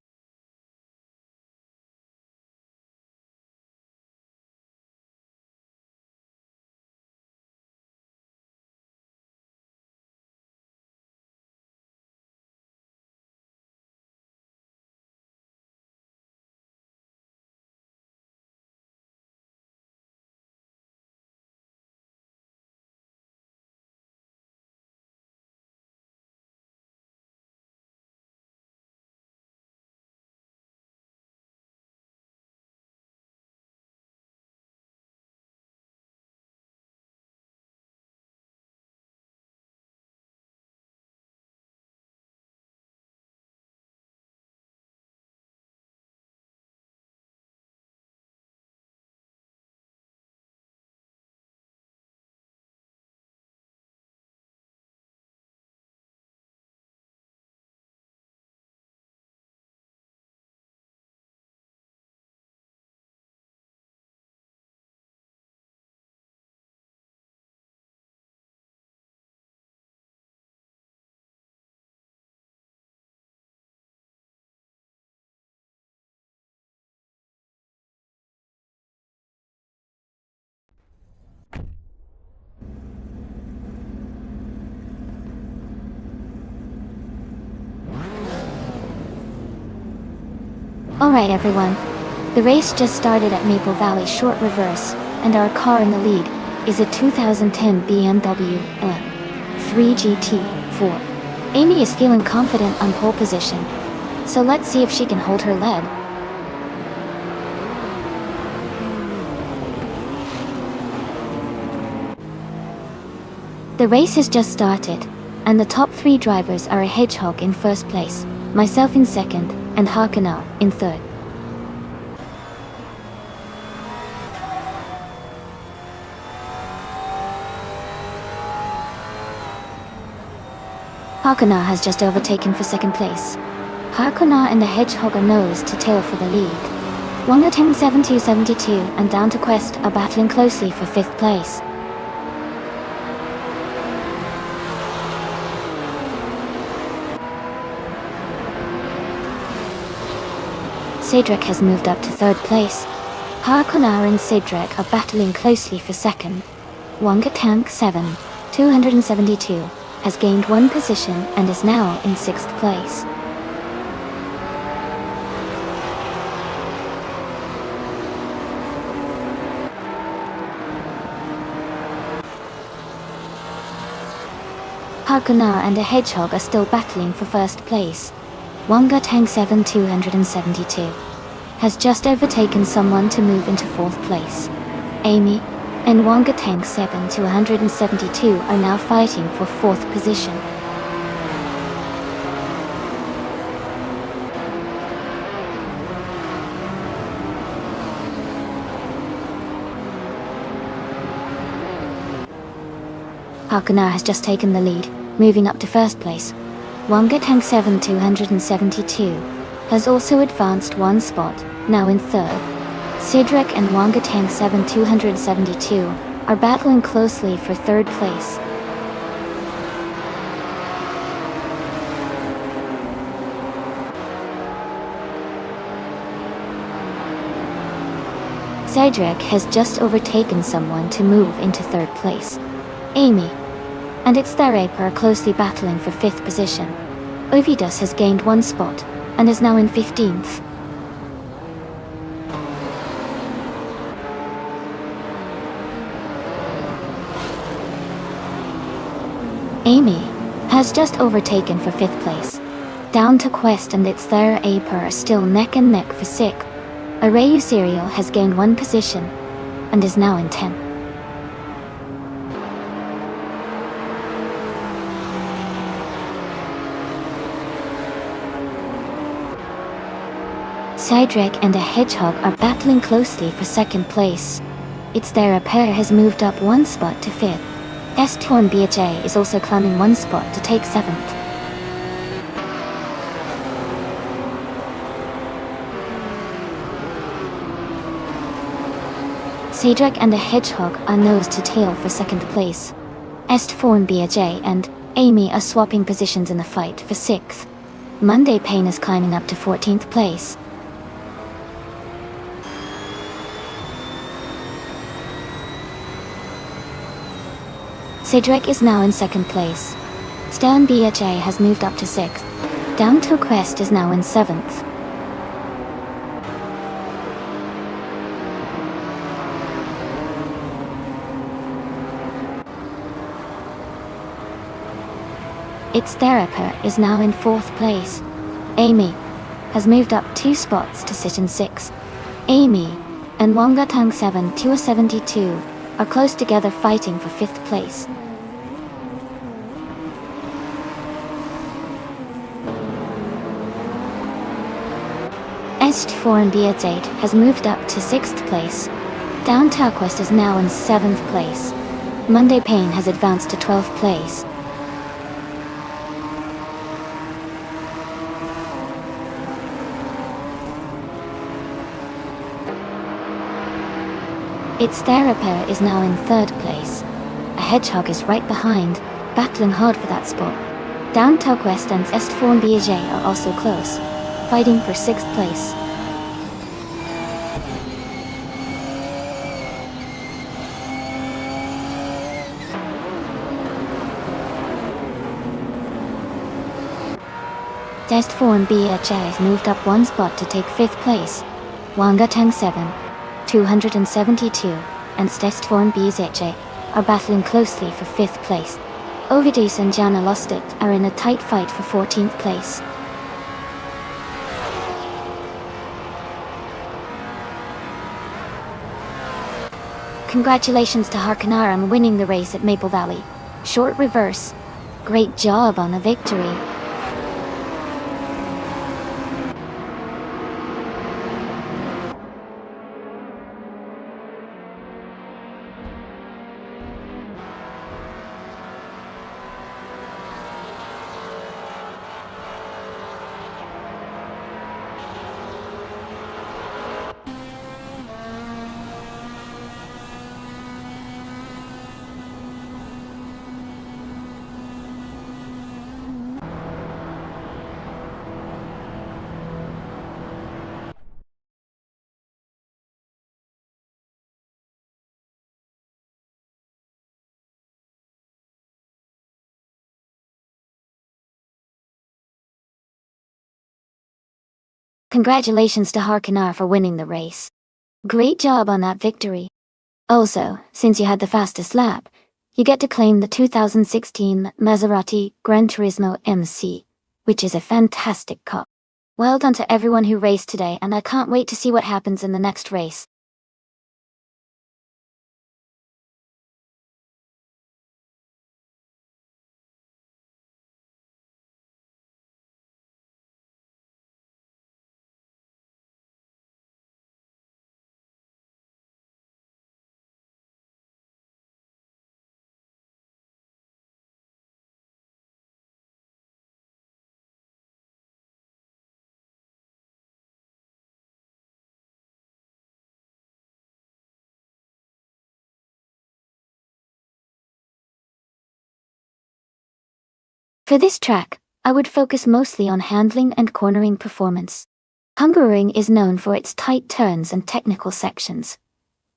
Alright everyone, the race just started at Maple Valley short reverse, and our car in the lead is a 2010 BMW 3 GT4. Amy is feeling confident on pole position, so let's see if she can hold her lead. The race has just started, and the top 3 drivers are a Hedgehog in first place, myself in second, and Harkana in third. Harkana has just overtaken for second place. Harkana and the Hedgehog are nose to tail for the lead. Wonga 107272 and Down to Quest are battling closely for fifth place. Cedric has moved up to third place. Harkonar and Cedric are battling closely for second. Wonga Tank 7, 272, has gained 1 position and is now in 6th place. Harkonar and the Hedgehog are still battling for first place. Wonga Tank 7, 272, has just overtaken someone to move into 4th place. Amy and Wonga Tank 7, 272 are now fighting for 4th position. Hakunar has just taken the lead, moving up to first place. Wanga Tank 7 272 has also advanced one spot, now in third. Sidrek and Wanga Tank 7 272 are battling closely for third place. Sidrek has just overtaken someone to move into third place. Amy and its Therape are closely battling for 5th position. Ovidus has gained one spot and is now in 15th. Amy has just overtaken for 5th place. Down to Quest and its Therape are still neck and neck for 6th. Arayu Serial has gained one position and is now in 10th. Sidrek and a Hedgehog are battling closely for 2nd place. Its Therapair has moved up one spot to 5th. S-Torn BHA is also climbing one spot to take 7th. Sidrek and the Hedgehog are nose to tail for 2nd place. S-Torn BHA and Amy are swapping positions in the fight for 6th. Monday Pain is climbing up to 14th place. Sidrek is now in 2nd place. Stern BHA has moved up to 6th. Down to Quest is now in 7th. Its Theraper is now in 4th place. Amy has moved up 2 spots to sit in 6th. Amy and Wanga Tang 7 272 are close together fighting for 5th place. Est4 and BH8 has moved up to 6th place. Down Quest is now in 7th place. Monday Pain has advanced to 12th place. Its Therapair is now in 3rd place. A Hedgehog is right behind, battling hard for that spot. Down Quest and Est4 and BJ are also close, fighting for 6th place. Est4 and BHA has moved up one spot to take 5th place. Wanga Tang 7 272 and Est4 and BZJ are battling closely for 5th place. Ovidus and Jana Lostit are in a tight fight for 14th place. Congratulations to Harkanar on winning the race at Maple Valley. Short reverse. Great job on the victory. Congratulations to Harkanar for winning the race. Great job on that victory. Also, since you had the fastest lap, you get to claim the 2016 Maserati Gran Turismo MC, which is a fantastic car. Well done to everyone who raced today, and I can't wait to see what happens in the next race. For this track, I would focus mostly on handling and cornering performance. Hungaroring is known for its tight turns and technical sections,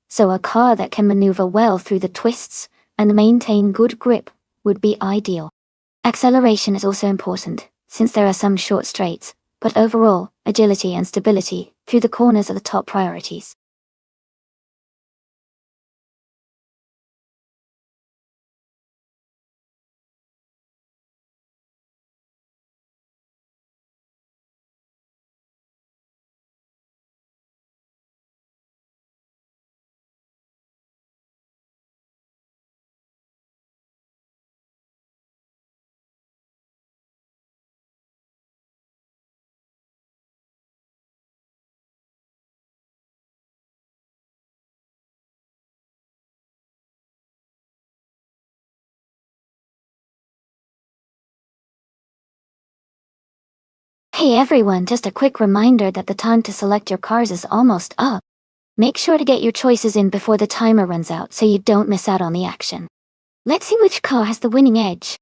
so a car that can maneuver well through the twists and maintain good grip would be ideal. Acceleration is also important, since there are some short straights, but overall, agility and stability through the corners are the top priorities. Hey everyone, just a quick reminder that the time to select your cars is almost up. Make sure to get your choices in before the timer runs out so you don't miss out on the action. Let's see which car has the winning edge.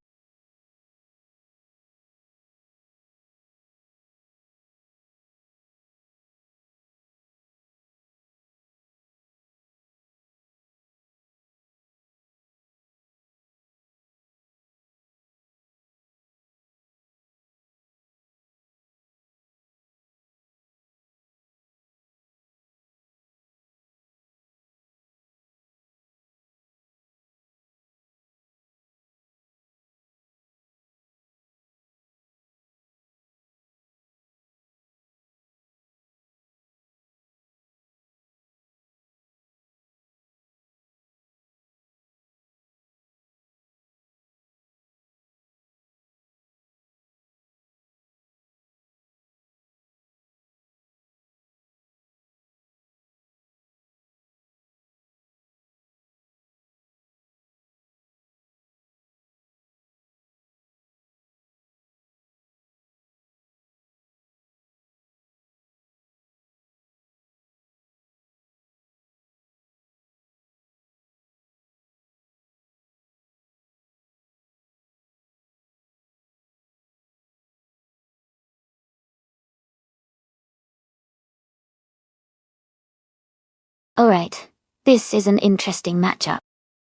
Alright, this is an interesting matchup.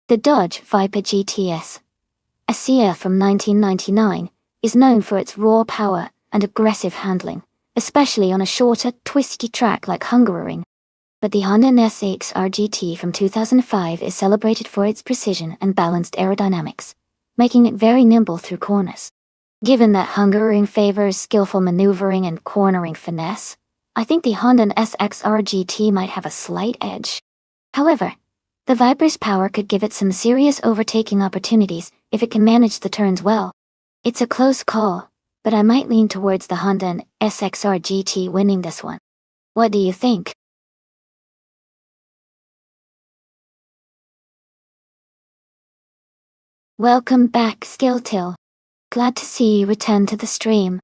The Dodge Viper GTS, a Sia from 1999, is known for its raw power and aggressive handling, especially on a shorter, twisty track like Hungaroring. But the Honda NSX-R GT from 2005 is celebrated for its precision and balanced aerodynamics, making it very nimble through corners. Given that Hungaroring favors skillful maneuvering and cornering finesse, I think the Honda NSX-R GT might have a slight edge. However, the Viper's power could give it some serious overtaking opportunities if it can manage the turns well. It's a close call, but I might lean towards the Honda SXR GT winning this one. What do you think? Welcome back, Skilltill. Glad to see you return to the stream.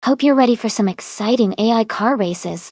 Hope you're ready for some exciting AI car races.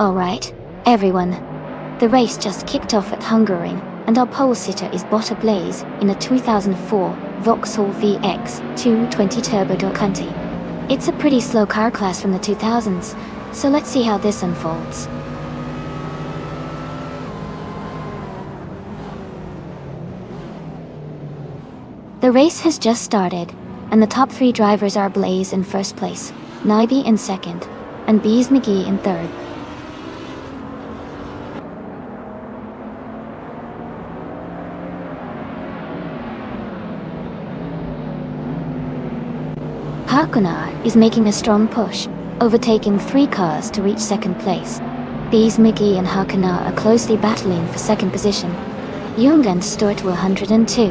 Alright, everyone. The race just kicked off at Hungaroring, and our pole sitter is Botta Blaze in a 2004 Vauxhall VX 220 Turbo Ducati. It's a pretty slow car class from the 2000s, so let's see how this unfolds. The race has just started, and the top 3 drivers are Blaze in first place, Nibby in second, and Bees McGee in third. Hakunar is making a strong push, overtaking 3 cars to reach second place. Bees McGee and Hakunar are closely battling for second position. Jungens Stort 102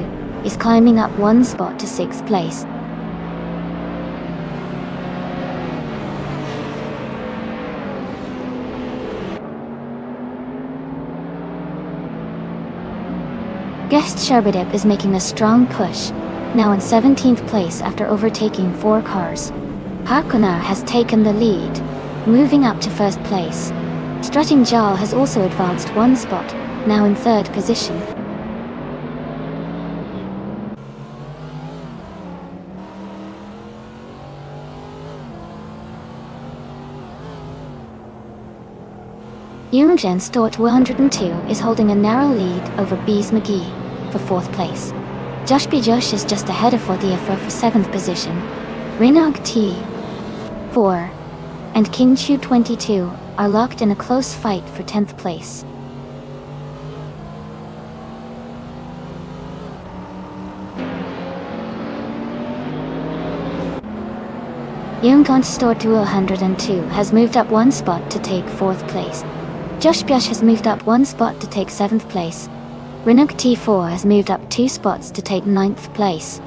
is climbing up 1 spot to 6th place. Guest Sherbedip is making a strong push, now in 17th place after overtaking 4 cars. Hakunar has taken the lead, moving up to first place. Strutting Jarl has also advanced 1 spot, now in 3rd position. Jungens Stort 102 is holding a narrow lead over Bees McGee for 4th place. Josh is just ahead of Fortiefra for 7th position. Rinog T4 and Kingchu 22 are locked in a close fight for 10th place. Jungens Stort 102 has moved up 1 spot to take 4th place. Josh has moved up 1 spot to take 7th place. Rinog T4 has moved up 2 spots to take 9th place.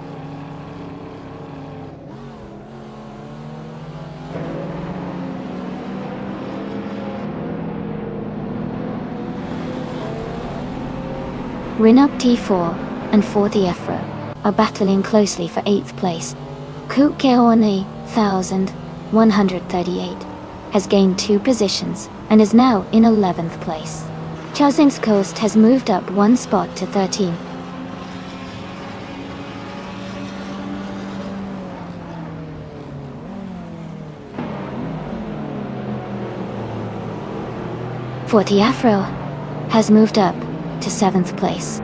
Rinog T4 and Fortiefra are battling closely for 8th place. Kukeone 1138 has gained 2 positions and is now in 11th place. Chazeng's Coast has moved up 1 spot to 13. Fortiefra has moved up to 7th place.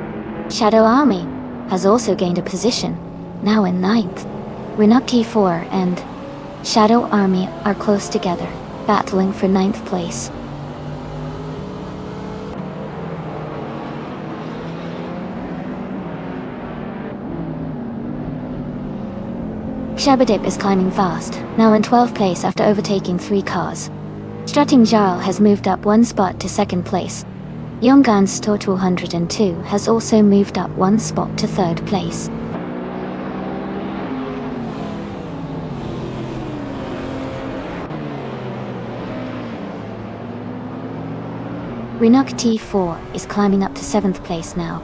Shadow Army has also gained a position, now in 9th. Rinog T4 and Shadow Army are close together, battling for 9th place. Sherbedip is climbing fast, now in 12th place after overtaking 3 cars. Strutting Jarl has moved up 1 spot to 2nd place. Jungens Stort 202 has also moved up 1 spot to 3rd place. Rinog T4 is climbing up to 7th place now.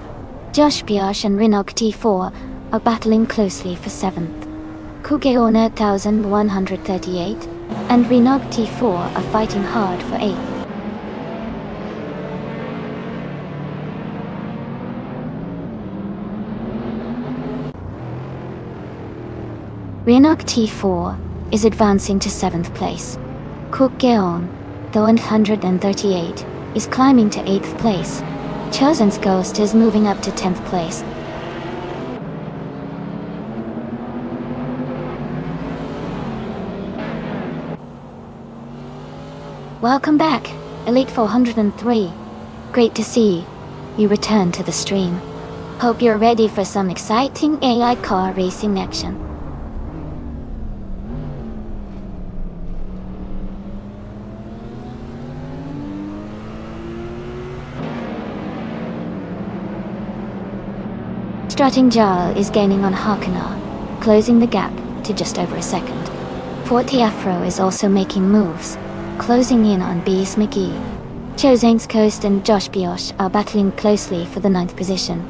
Josh and Rinog T4 are battling closely for 7th. Kugeona 1138 and Rinog T4 are fighting hard for 8th. Rinog T4 is advancing to 7th place. Kugeon 138 is climbing to 8th place. Chosen's Ghost is moving up to 10th place. Welcome back, Elite 403. Great to see you return to the stream. Hope you're ready for some exciting AI car racing action. Strutting Jarl is gaining on Hakunar, closing the gap to just over a second. Fortiefra is also making moves, closing in on Bees McGee. Chozeng's Coast and Josh are battling closely for the 9th position.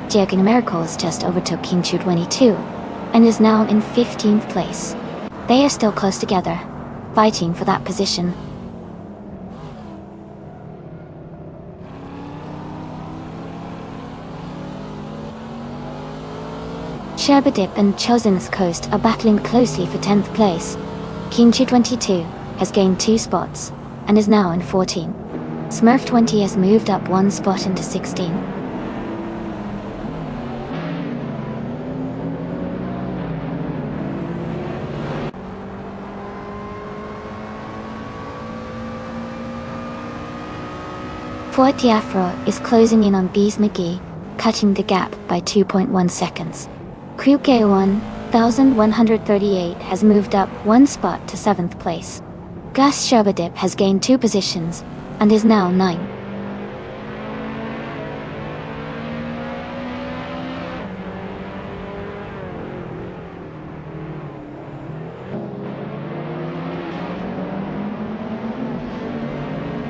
Joking Miracles just overtook Kingchu 22, and is now in 15th place. They are still close together, fighting for that position. Sherberdip and Chosin's Coast are battling closely for 10th place. Kinchu 22 has gained 2 spots, and is now in 14. Smurf 20 has moved up 1 spot into 16. Forty Afro is closing in on Bees McGee, cutting the gap by 2.1 seconds. Kruke 1138 has moved up 1 spot to 7th place. Gus Sherberdip has gained 2 positions, and is now 9.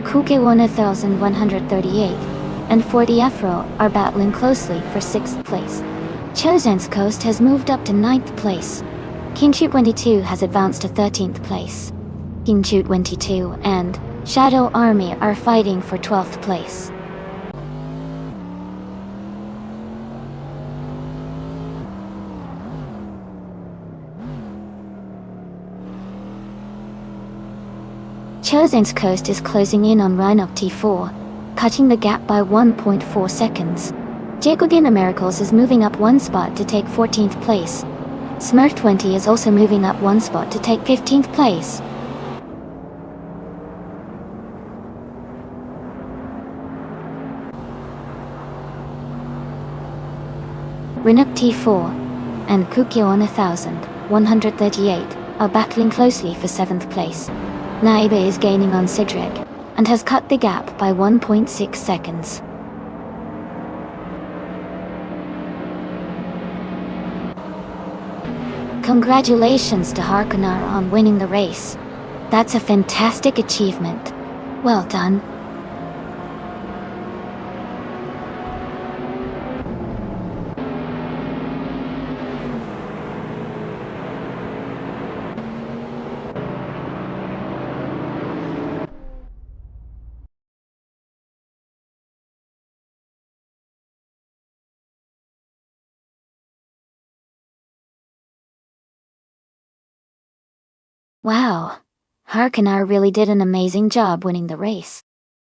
Kuke 1138 and 40 Afro are battling closely for 6th place. Chosen's Coast has moved up to 9th place. Kinchu 22 has advanced to 13th place. Kinchu 22 and Shadow Army are fighting for 12th place. Chosen's Coast is closing in on Rhinoc T4, cutting the gap by 1.4 seconds. Jacobina Miracles is moving up 1 spot to take 14th place. Smurf 20 is also moving up 1 spot to take 15th place. Rhinoc T4 and Kukyo 1138 are battling closely for 7th place. Naiba is gaining on Sidric, and has cut the gap by 1.6 seconds. Congratulations to Harkonar on winning the race. That's a fantastic achievement. Well done. Wow, Harkonar really did an amazing job winning the race.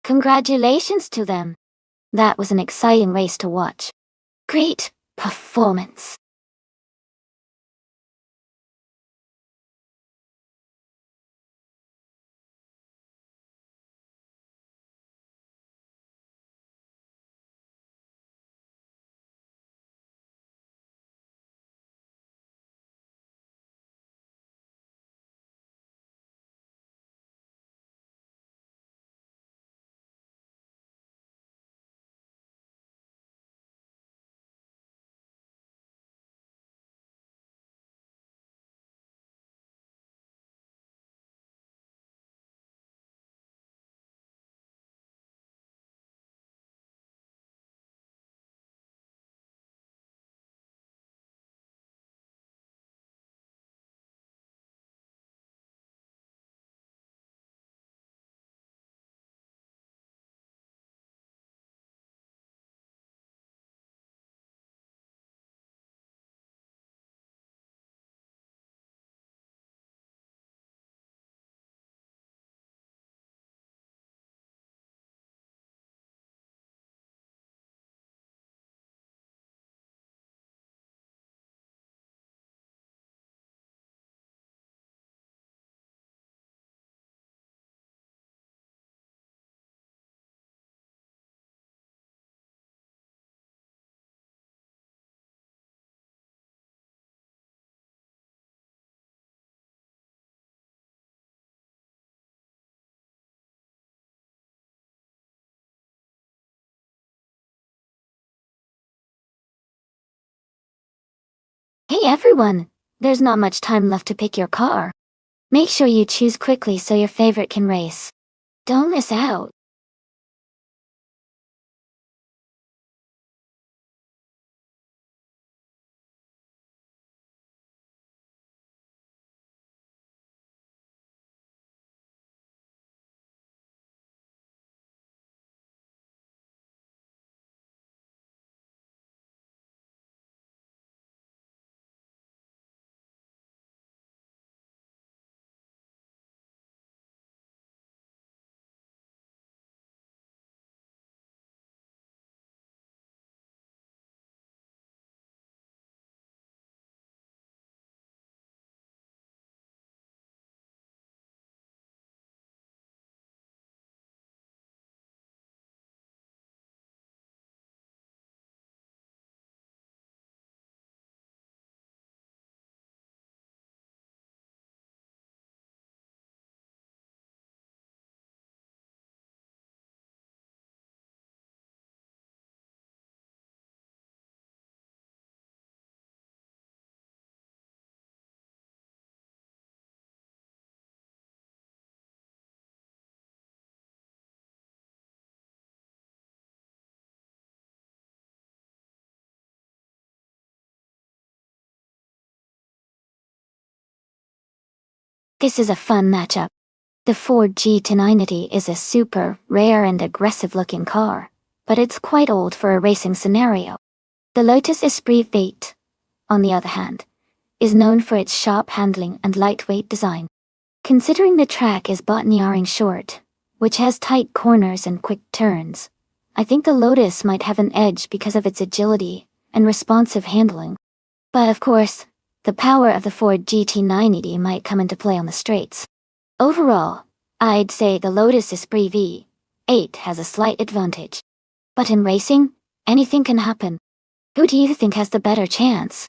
Congratulations to them. That was an exciting race to watch. Great performance. Hey everyone! There's not much time left to pick your car. Make sure you choose quickly so your favorite can race. Don't miss out. This is a fun matchup. The Ford GT90 is a super rare and aggressive-looking car, but it's quite old for a racing scenario. The Lotus Esprit 8, on the other hand, is known for its sharp handling and lightweight design. Considering the track is Botany short, which has tight corners and quick turns, I think the Lotus might have an edge because of its agility and responsive handling. But of course, the power of the Ford GT90 might come into play on the straights. Overall, I'd say the Lotus Esprit V8 has a slight advantage. But in racing, anything can happen. Who do you think has the better chance?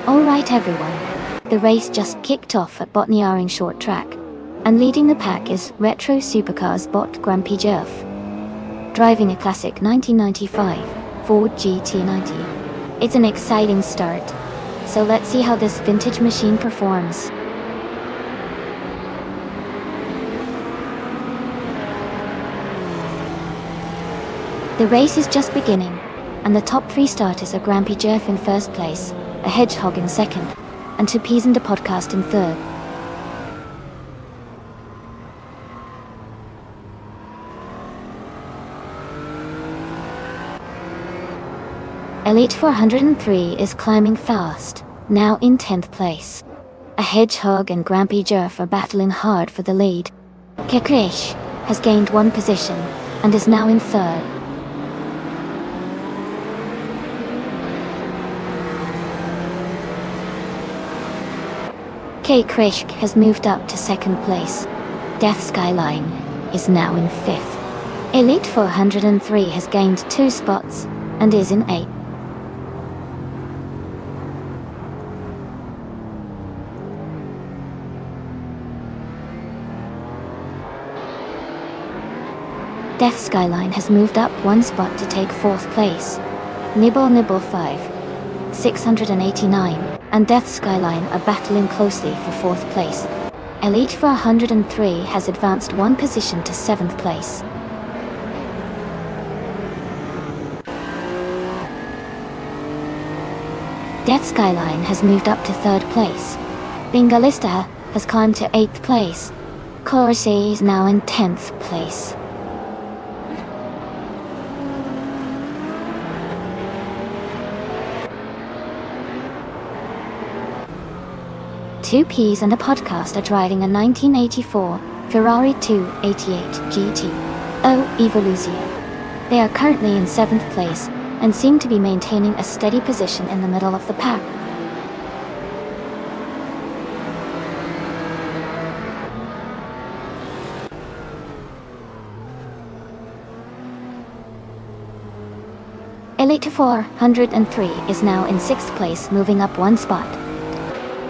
Alright everyone, the race just kicked off at Botany short track, and leading the pack is retro supercars bot Grumpy Jeff, driving a classic 1995 Ford GT90. It's an exciting start, so let's see how this vintage machine performs. The race is just beginning, and the top 3 starters are Grumpy Jeff in first place, a Hedgehog in second, and Two Peas and a Podcast in third. Elite 403 is climbing fast, now in 10th place. A Hedgehog and Grumpy Jeff are battling hard for the lead. Kekresh has gained 1 position, and is now in third. K-Krishk has moved up to 2nd place. Death Skyline is now in 5th. Elite 403 has gained 2 spots, and is in 8th. Death Skyline has moved up 1 spot to take 4th place. Nibble Nibble 5, 689, and Death Skyline are battling closely for 4th place. Elite 403 has advanced 1 position to 7th place. Death Skyline has moved up to 3rd place. Bingalista has climbed to 8th place. Corsi is now in 10th place. Two Peas and a Podcast are driving a 1984 Ferrari 288 GT Evolution. They are currently in 7th place and seem to be maintaining a steady position in the middle of the pack. Elite 403 is now in 6th place, moving up one spot.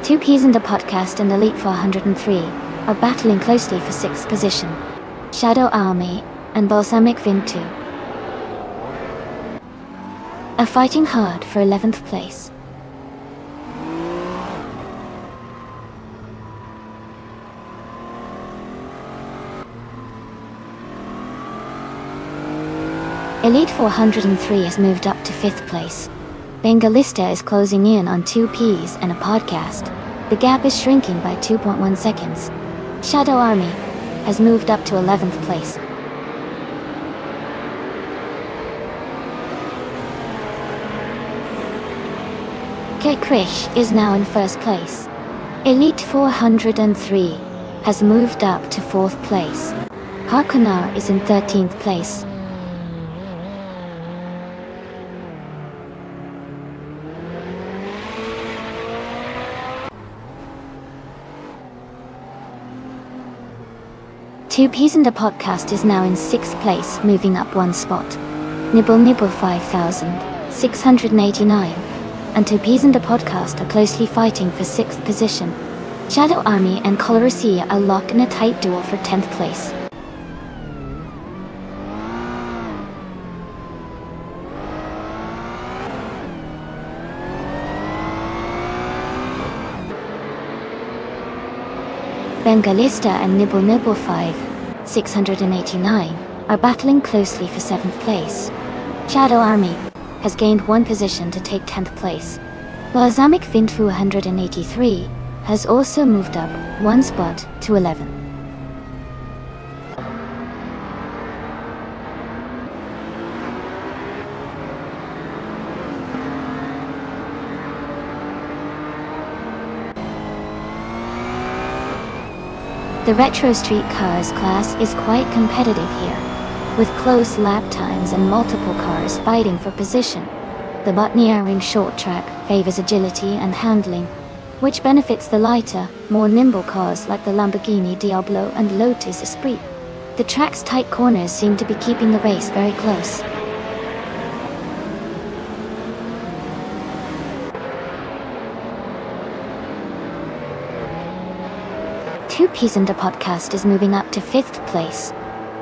Two Peas in the Podcast and Elite 403 are battling closely for 6th position. Shadow Army and Balsamic Vind 2 are fighting hard for 11th place. Elite 403 has moved up to 5th place. Bengalista is closing in on 2 Ps and a podcast. The gap is shrinking by 2.1 seconds. Shadow Army has moved up to 11th place. K Krish is now in 1st place. Elite 403 has moved up to 4th place. Harkonar is in 13th place. Two Peas in the Podcast is now in 6th place, moving up one spot. Nibble 5,689 and Two Peas in the Podcast are closely fighting for 6th position. Shadow Army and Coloracia are locked in a tight duel for 10th place. Bengalista and Nibble 5,689 are battling closely for 7th place. Shadow Army has gained one position to take 10th place. Balsamic Vind 483 has also moved up one spot to 11. The Retro Street Cars class is quite competitive here, with close lap times and multiple cars fighting for position. The Botniaring short track favors agility and handling, which benefits the lighter, more nimble cars like the Lamborghini Diablo and Lotus Esprit. The track's tight corners seem to be keeping the race very close. Two Peas in the Podcast is moving up to 5th place.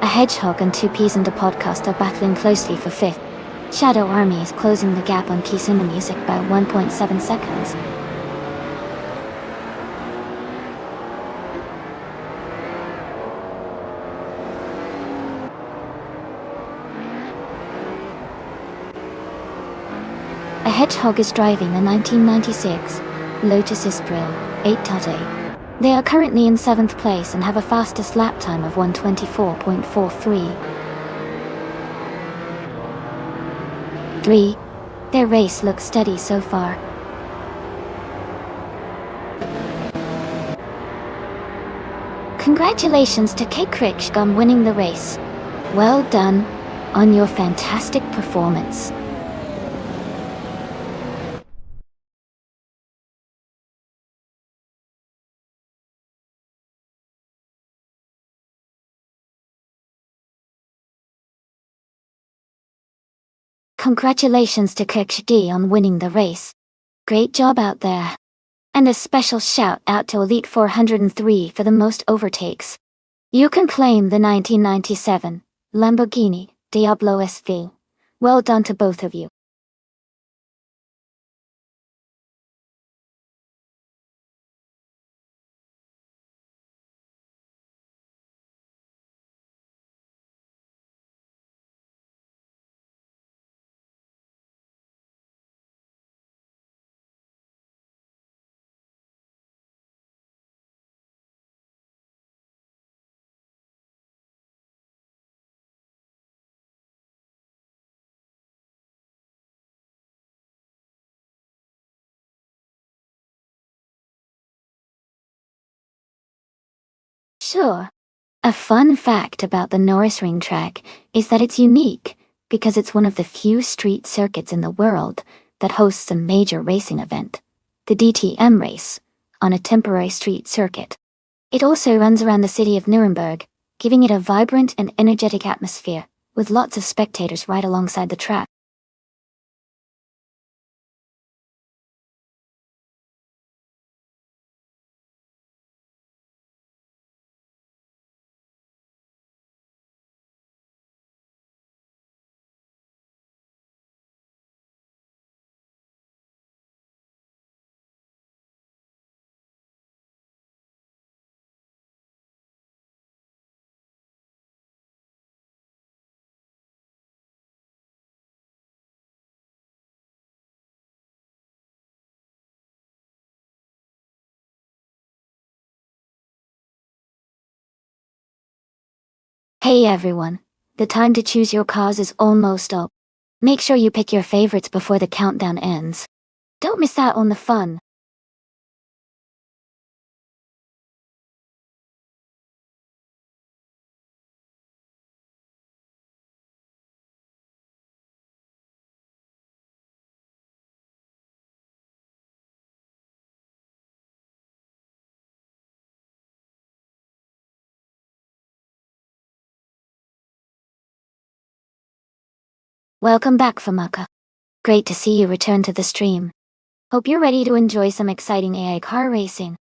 A Hedgehog and Two Peas in the Podcast are battling closely for 5th. Shadow Army is closing the gap on Kisuna Music by 1.7 seconds. A Hedgehog is driving a 1996 Lotus Esprit 8.8. They are currently in 7th place and have a fastest lap time of 1:24.43. Their race looks steady so far. Congratulations to K Krish on winning the race. Well done on your fantastic performance. Congratulations to Kirk D on winning the race. Great job out there. And a special shout out to Elite 403 for the most overtakes. You can claim the 1997 Lamborghini Diablo SV. Well done to both of you. Sure. A fun fact about the Norrisring track is that it's unique because it's one of the few street circuits in the world that hosts a major racing event, the DTM race, on a temporary street circuit. It also runs around the city of Nuremberg, giving it a vibrant and energetic atmosphere, with lots of spectators right alongside the track. Hey everyone, the time to choose your cars is almost up. Make sure you pick your favorites before the countdown ends. Don't miss out on the fun. Welcome back, Famaka. Great to see you return to the stream. Hope you're ready to enjoy some exciting AI car racing.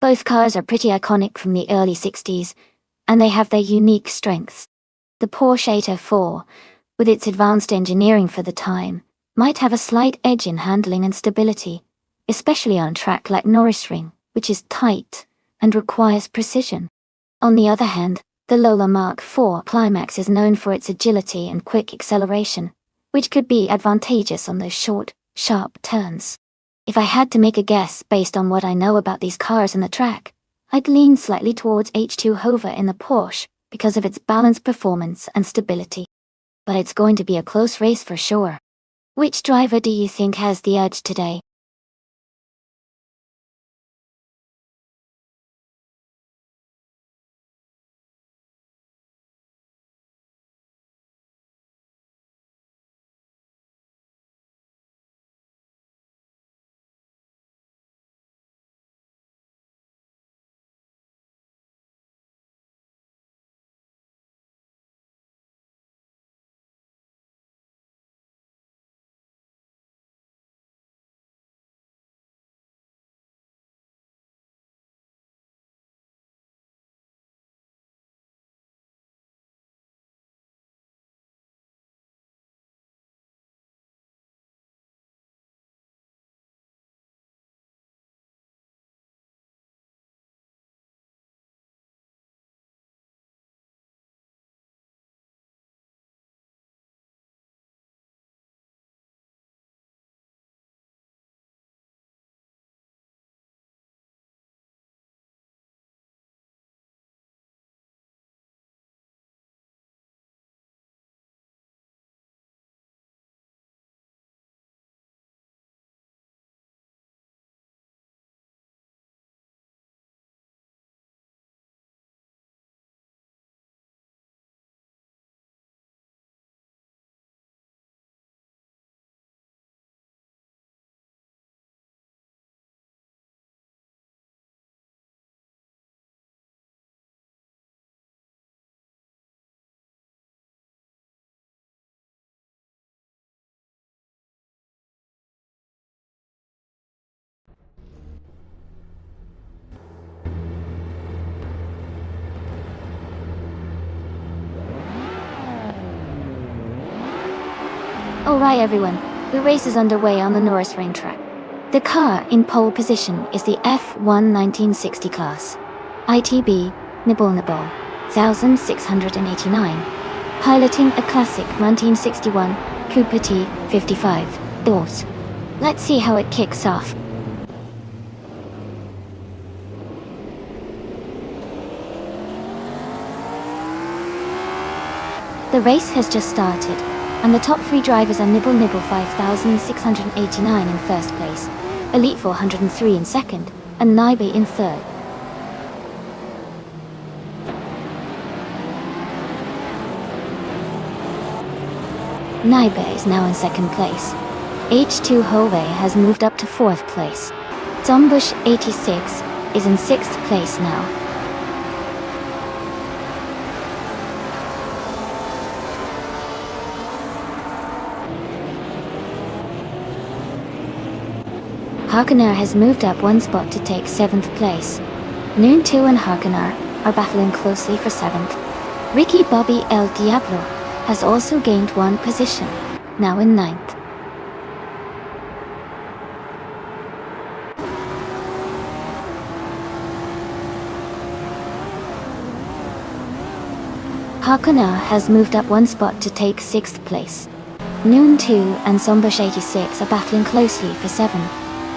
Both cars are pretty iconic from the early 60s, and they have their unique strengths. The Porsche 804, with its advanced engineering for the time, might have a slight edge in handling and stability, especially on a track like Norrisring, which is tight and requires precision. On the other hand, the Lola Mark IV Climax is known for its agility and quick acceleration, which could be advantageous on those short, sharp turns. If I had to make a guess based on what I know about these cars and the track, I'd lean slightly towards H2 Hover in the Porsche because of its balanced performance and stability. But it's going to be a close race for sure. Which driver do you think has the edge today? Alright everyone, the race is underway on the Norrisring track. The car in pole position is the F1 1960 class. ITB, Nibble Nibble, 1689. Piloting a classic 1961 Cooper T55 doors. Let's see how it kicks off. The race has just started, and the top three drivers are Nibble Nibble 5689 in first place, Elite 403 in second, and Naibe in third. Naibe is now in second place. H2 Hove has moved up to 4th place. Zombush 86 is in 6th place now. Harkonar has moved up 1 spot to take 7th place. Noon 2 and Harkonar are battling closely for 7th. Ricky Bobby El Diablo has also gained 1 position, now in 9th. Harkonar has moved up 1 spot to take 6th place. Noon 2 and Zombush 86 are battling closely for 7th.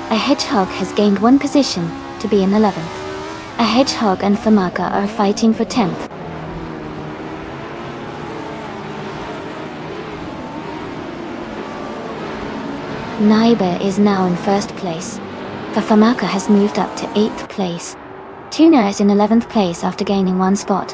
A Hedgehog has gained 1 position to be in 11th. A Hedgehog and Famaka are fighting for 10th. Naiba is now in 1st place. Famaka has moved up to 8th place. Tuna is in 11th place after gaining 1 spot.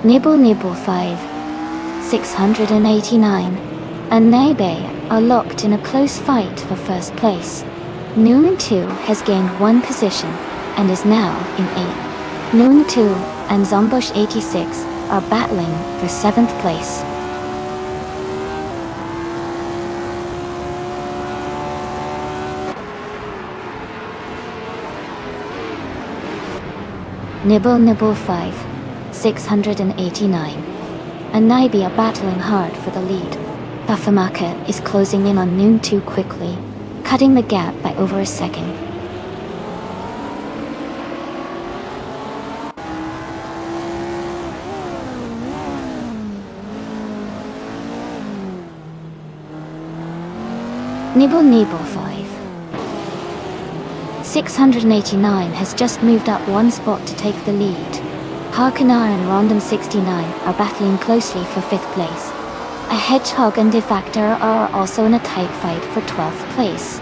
Nibble Nibble 5, 689, and Naibe are locked in a close fight for 1st place. Noon 2 has gained 1 position and is now in 8th. Noon 2 and Zombush 86 are battling for 7th place. Nibble Nibble 5, 689, and Naibe are battling hard for the lead. Famaka is closing in on Noon 2 quickly, cutting the gap by over a second. Nibble Nibble 5, 689 has just moved up 1 spot to take the lead. Harkonar and Random 69 are battling closely for 5th place. A Hedgehog and Defactor are also in a tight fight for 12th place.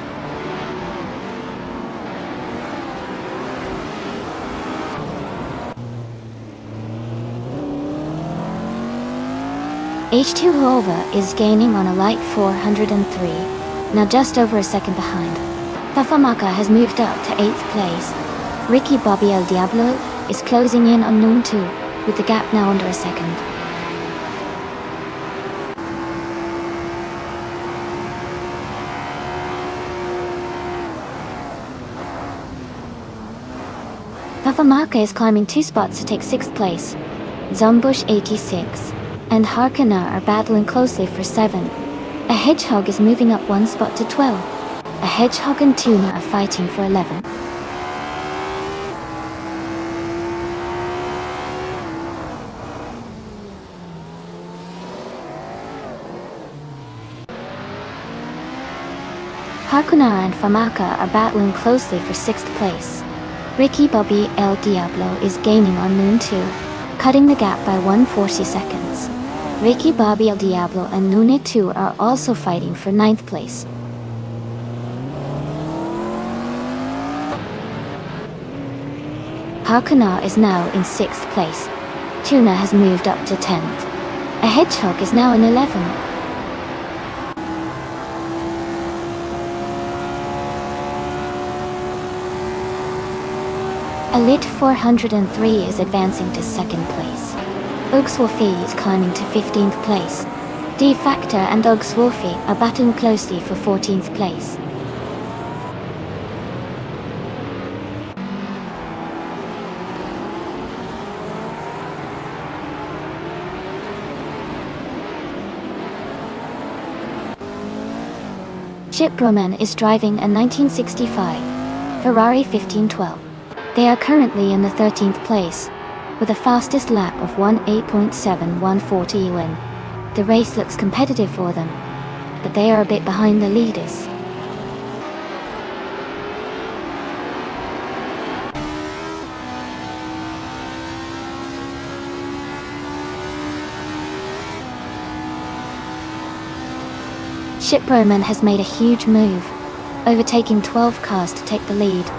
H2 Hova is gaining on a light 403, now just over a second behind. Famaka has moved up to 8th place. Ricky Bobby El Diablo is closing in on Noon 2, with the gap now under a second. Famaka is climbing 2 spots to take 6th place. Zombush 86 and Harkonar are battling closely for 7th. A Hedgehog is moving up 1 spot to 12. A Hedgehog and Tuna are fighting for 11th. Harkonar and Famaka are battling closely for 6th place. Ricky Bobby El Diablo is gaining on Noon 2, cutting the gap by 140 seconds. Ricky Bobby El Diablo and Noon 2 are also fighting for 9th place. Harkonar is now in 6th place. Tuna has moved up to 10th. A Hedgehog is now in 11th. Elite 403 is advancing to 2nd place. Ugswolfie is climbing to 15th place. Defactor and Ugswolfie are battling closely for 14th place. Shiproman is driving a 1965 Ferrari 1512. They are currently in the 13th place, with a fastest lap of 18.7140 UN. The race looks competitive for them, but they are a bit behind the leaders. Shiproman has made a huge move, overtaking 12 cars to take the lead.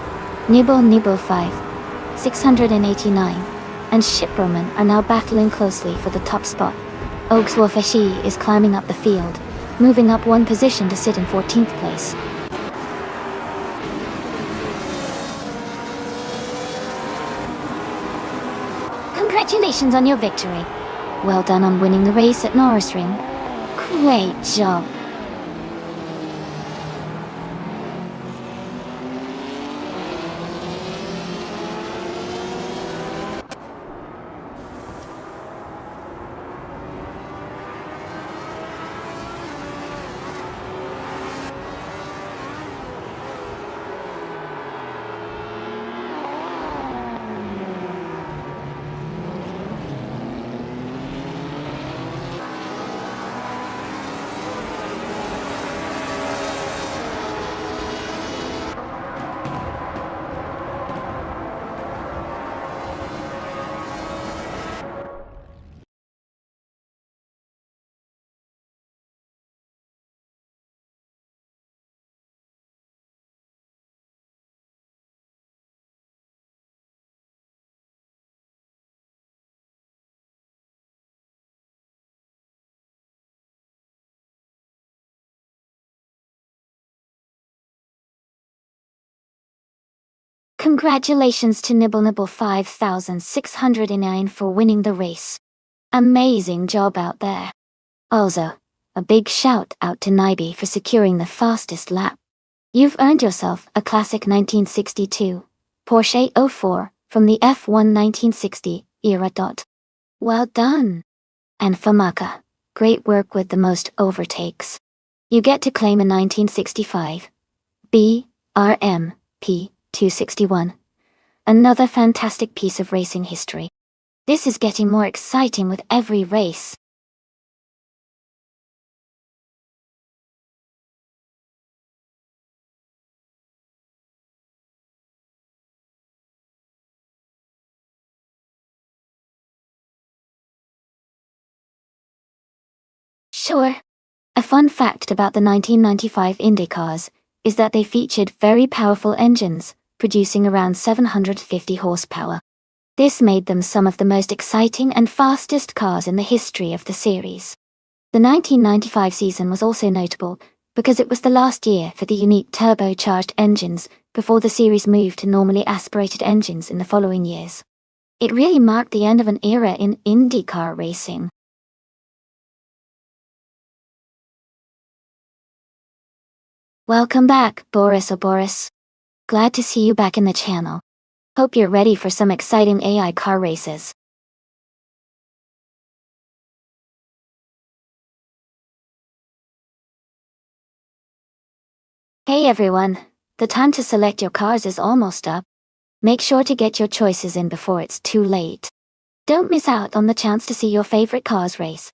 Nibble Nibble 5, 689, and Shipperman are now battling closely for the top spot. Ogswolfeshi is climbing up the field, moving up one position to sit in 14th place. Congratulations on your victory. Well done on winning the race at Norris Ring. Great job. Congratulations to Nibble Nibble 5609 for winning the race. Amazing job out there. Also, a big shout out to Naibi for securing the fastest lap. You've earned yourself a classic 1962 Porsche 04 from the F1 1960 era. Well done. And Famaka, great work with the most overtakes. You get to claim a 1965 BRM P261. Another fantastic piece of racing history. This is getting more exciting with every race. Sure. A fun fact about the 1995 Indy cars is that they featured very powerful engines, producing around 750 horsepower. This made them some of the most exciting and fastest cars in the history of the series. The 1995 season was also notable because it was the last year for the unique turbocharged engines before the series moved to normally aspirated engines in the following years. It really marked the end of an era in IndyCar racing. Welcome back, Boris Boris. Glad to see you back in the channel. Hope you're ready for some exciting AI car races. Hey everyone, the time to select your cars is almost up. Make sure to get your choices in before it's too late. Don't miss out on the chance to see your favorite cars race.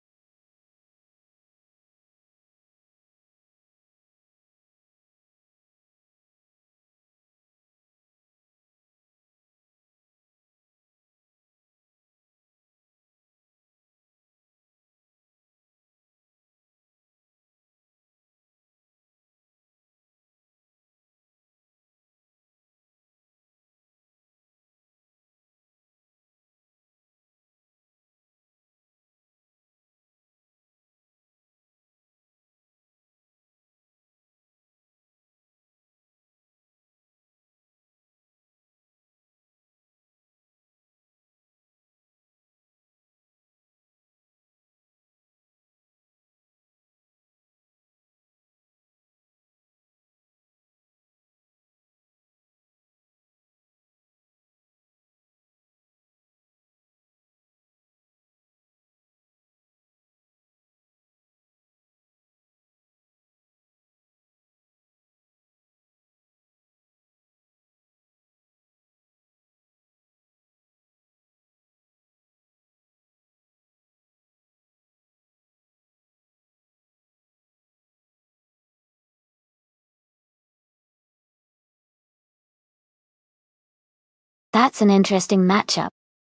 That's an interesting matchup.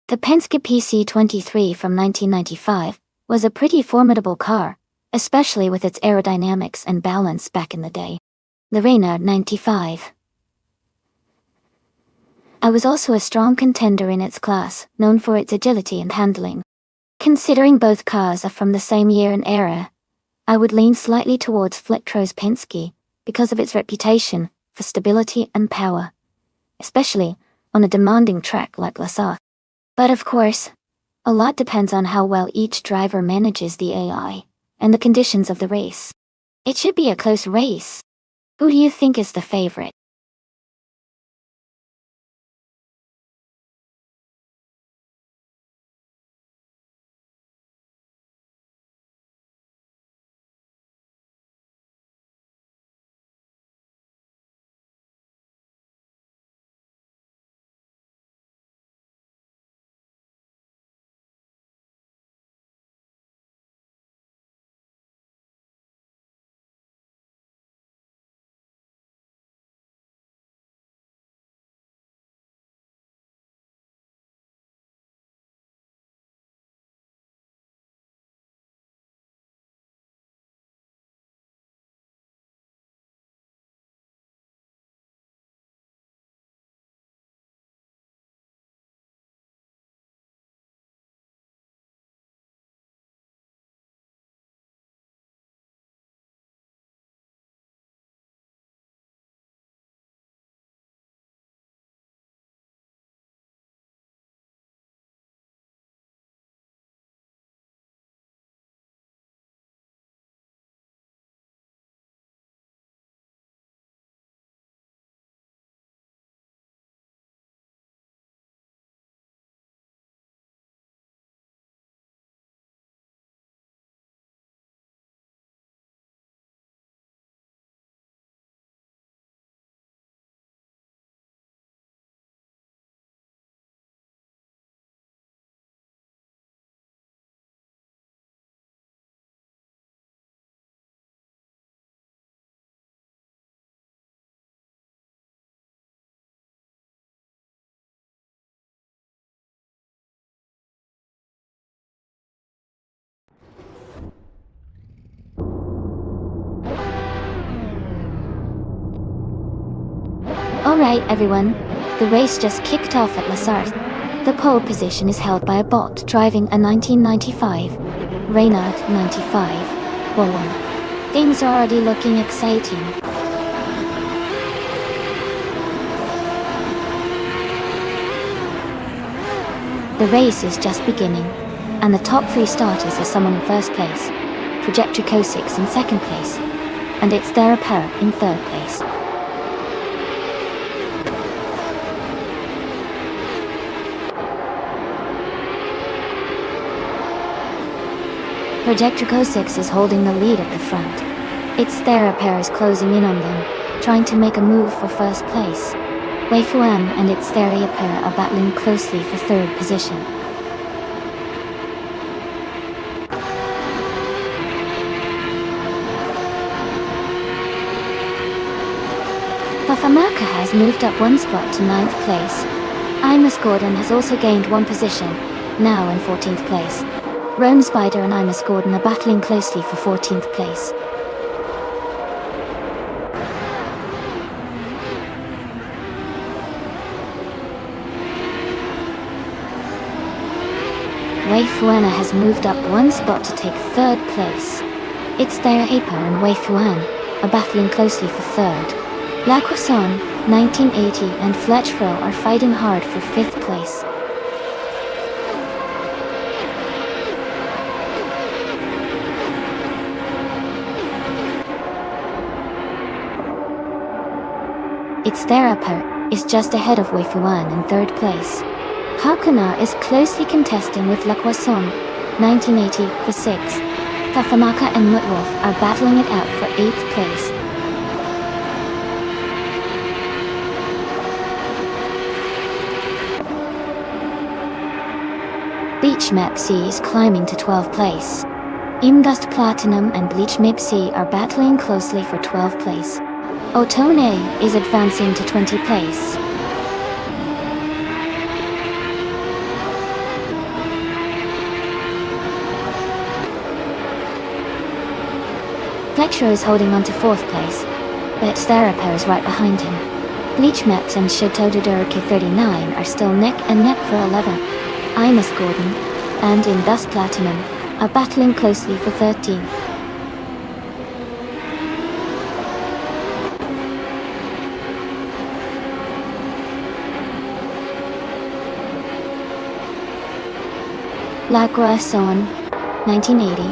The Penske PC-23 from 1995 was a pretty formidable car, especially with its aerodynamics and balance back in the day. The Reynard 95 I was also a strong contender in its class, known for its agility and handling. Considering both cars are from the same year and era, I would lean slightly towards Flectro's Penske because of its reputation for stability and power, especially on a demanding track like Lasalle. But of course, a lot depends on how well each driver manages the AI and the conditions of the race. It should be a close race. Who do you think is the favorite? Alright everyone, the race just kicked off at Lassart. The pole position is held by a bot driving a 1995 Reynard 95-1. Things are already looking exciting. The race is just beginning, and the top 3 starters are someone in first place, Projector Kosix in second place, and it's Therapara in third place. Projector Kosix is holding the lead at the front. Its Therapara closing in on them, trying to make a move for first place. Wei Fuan and its Therapara are battling closely for third position. Fafamaka has moved up 1 spot to 9th place. Imus Gordon has also gained 1 position, now in 14th place. Rome Spider and Imus Gordon are battling closely for 14th place. Wei Fuana has moved up 1 spot to take 3rd place. It's Therapara and Wei Fuan are battling closely for 3rd. La Croissant, 1980 and Fletchfro are fighting hard for 5th place. Its Therapara is just ahead of Wei Fuan in 3rd place. Hakuna is closely contesting with La Croissant, 1980 for 6th. Fafamaka and Mutwolf are battling it out for 8th place. Beach Map C is climbing to 12th place. Imgust Platinum and Bleach Mip C are battling closely for 12th place. Otone is advancing to 20th place. Fletcher is holding on to 4th place, but Therapara is right behind him. Bleach Max and Shoto Todoroki 39 are still neck and neck for 11th. Imus Gordon and In Dust Platinum are battling closely for 13th. Lacroix Son, 1980,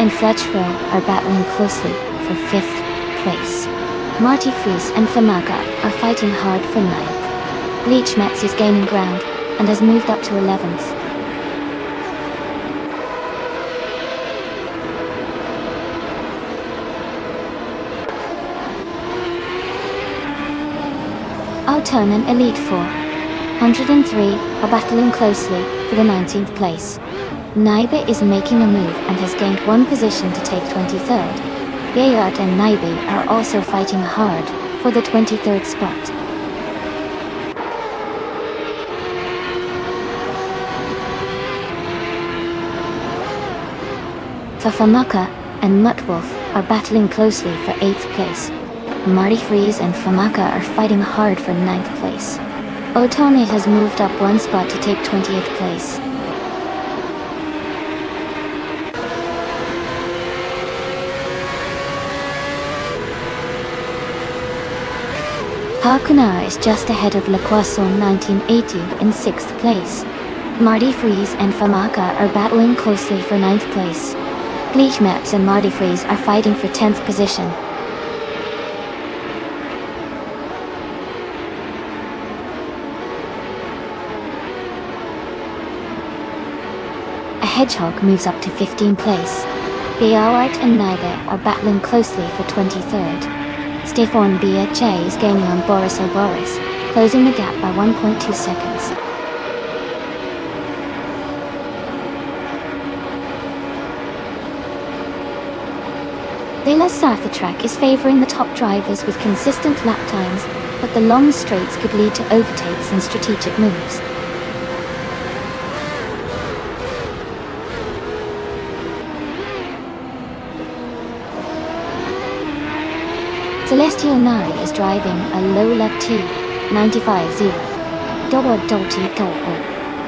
and Fletchville are battling closely for 5th place. Marty Freeze and Famaka are fighting hard for 9th. Bleach Max is gaining ground and has moved up to 11th. Alton and Elite Four, 103, are battling closely for the 19th place. Naibe is making a move and has gained 1 position to take 23rd. Gayard and Naibe are also fighting hard for the 23rd spot. Fafamaka and Muttwolf are battling closely for 8th place. Marty Freeze and Famaka are fighting hard for 9th place. Otome has moved up 1 spot to take 20th place. Hakuna is just ahead of Le Poisson 1980 in 6th place. Marty Freeze and Famaka are battling closely for 9th place. Bleach Max and Marty Freeze are fighting for 10th position. A Hedgehog moves up to 15th place. Beowart and Naibe are battling closely for 23rd. Stefan BHA is gaining on Boris O'Boris, closing the gap by 1.2 seconds. De La Sarthe track is favouring the top drivers with consistent lap times, but the long straights could lead to overtakes and strategic moves. Celestial Nari is driving a Lola T 95-0.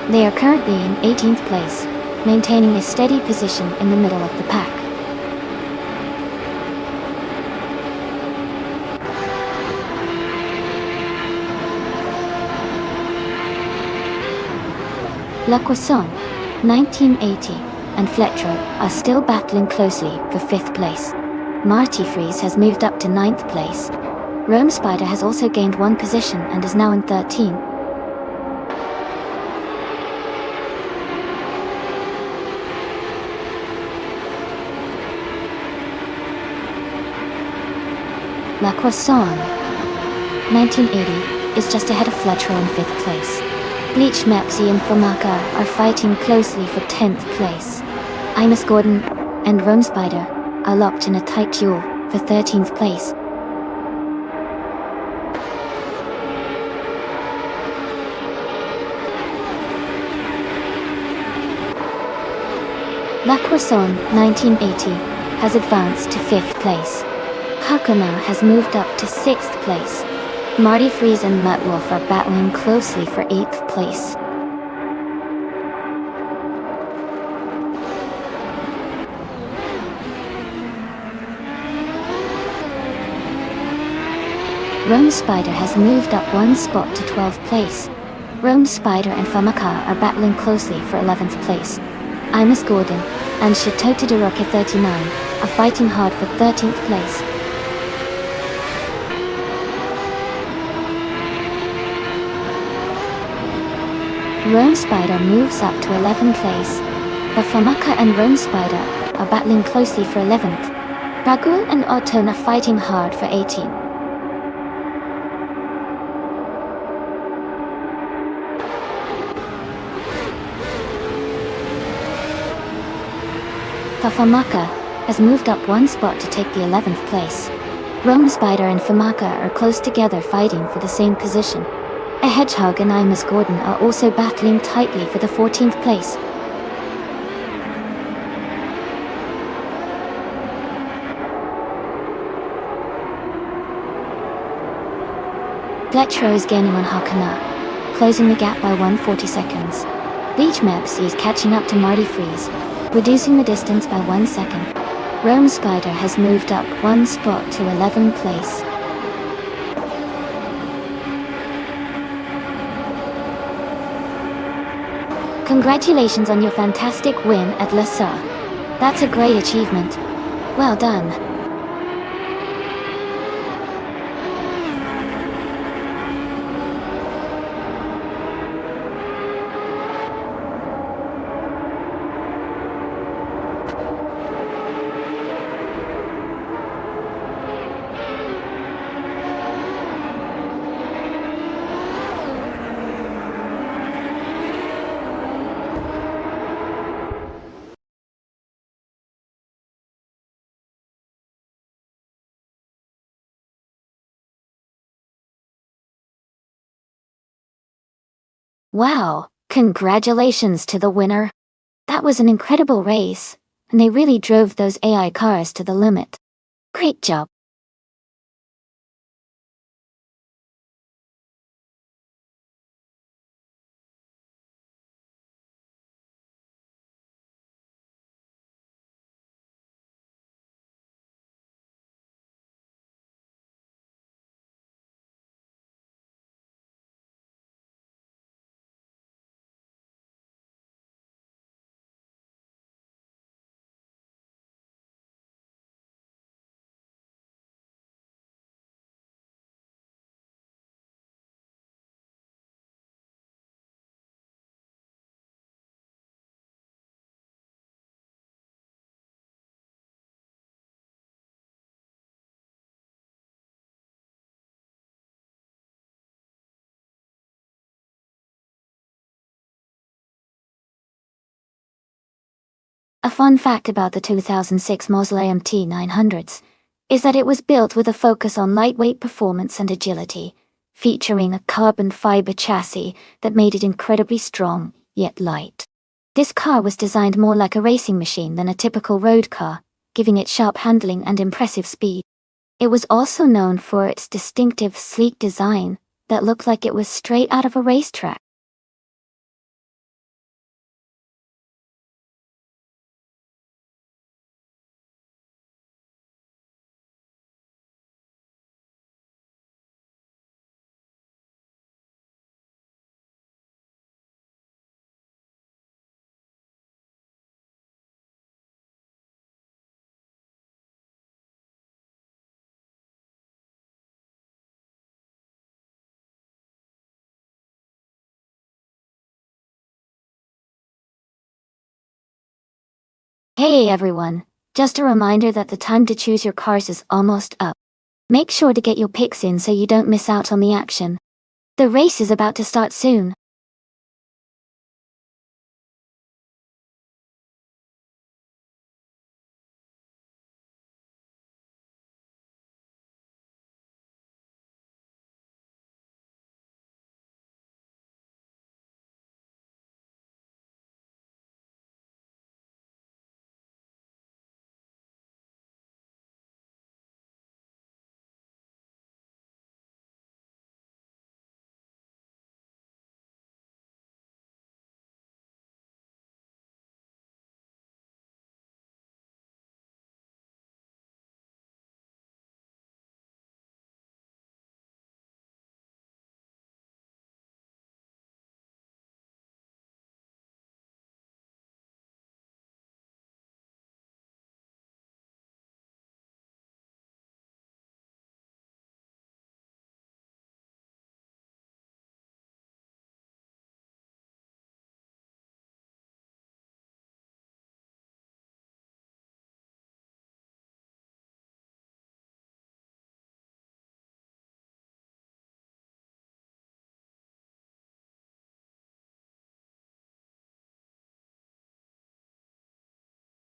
They are currently in 18th place, maintaining a steady position in the middle of the pack. La Poisson, 1980, and Fletcher are still battling closely for 5th place. Marty Freeze has moved up to 9th place. Rome Spider has also gained 1 position and is now in 13. La Croissant, 1980, is just ahead of Fletcher in 5th place. Bleach Maxi and Famaka are fighting closely for 10th place. Imus Gordon and Rome Spider are locked in a tight duel for 13th place. La Poisson 1980 has advanced to 5th place. Hakuna has moved up to 6th place. Marty Freeze and Muttwolf are battling closely for 8th place. Rome Spider has moved up 1 spot to 12th place. Rome Spider and Famaka are battling closely for 11th place. Imus Gordon and Chateau Todoroki 39 are fighting hard for 13th place. Rome Spider moves up to 11th place. The Famaka and Rome Spider are battling closely for 11th. Ragul and Otton are fighting hard for 18th. Famaka has moved up 1 spot to take the 11th place. Rome Spider and Famaka are close together fighting for the same position. A Hedgehog and Imus Gordon are also battling tightly for the 14th place. Gletro is gaining on Hakana, closing the gap by 140 seconds. Beach Mepsi is catching up to Marty Freeze, reducing the distance by 1 second. Rome Spider has moved up 1 spot to 11th place. Congratulations on your fantastic win at La Sarre. That's a great achievement. Well done. Wow, congratulations to the winner. That was an incredible race, and they really drove those AI cars to the limit. Great job. A fun fact about the 2006 Mausoleum T900s is that it was built with a focus on lightweight performance and agility, featuring a carbon fiber chassis that made it incredibly strong, yet light. This car was designed more like a racing machine than a typical road car, giving it sharp handling and impressive speed. It was also known for its distinctive sleek design that looked like it was straight out of a racetrack. Hey everyone, just a reminder that the time to choose your cars is almost up. Make sure to get your picks in so you don't miss out on the action. The race is about to start soon.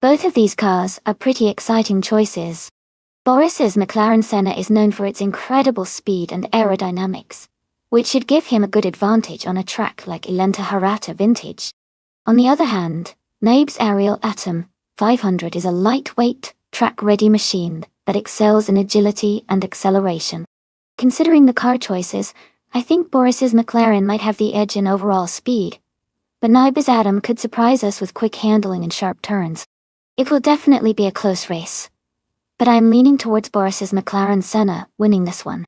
Both of these cars are pretty exciting choices. Boris's McLaren Senna is known for its incredible speed and aerodynamics, which should give him a good advantage on a track like Ilenta Harata Vintage. On the other hand, Naib's Ariel Atom 500 is a lightweight, track-ready machine that excels in agility and acceleration. Considering the car choices, I think Boris's McLaren might have the edge in overall speed, but Naiba's Adam could surprise us with quick handling and sharp turns. It will definitely be a close race, but I'm leaning towards Boris's McLaren Senna winning this one.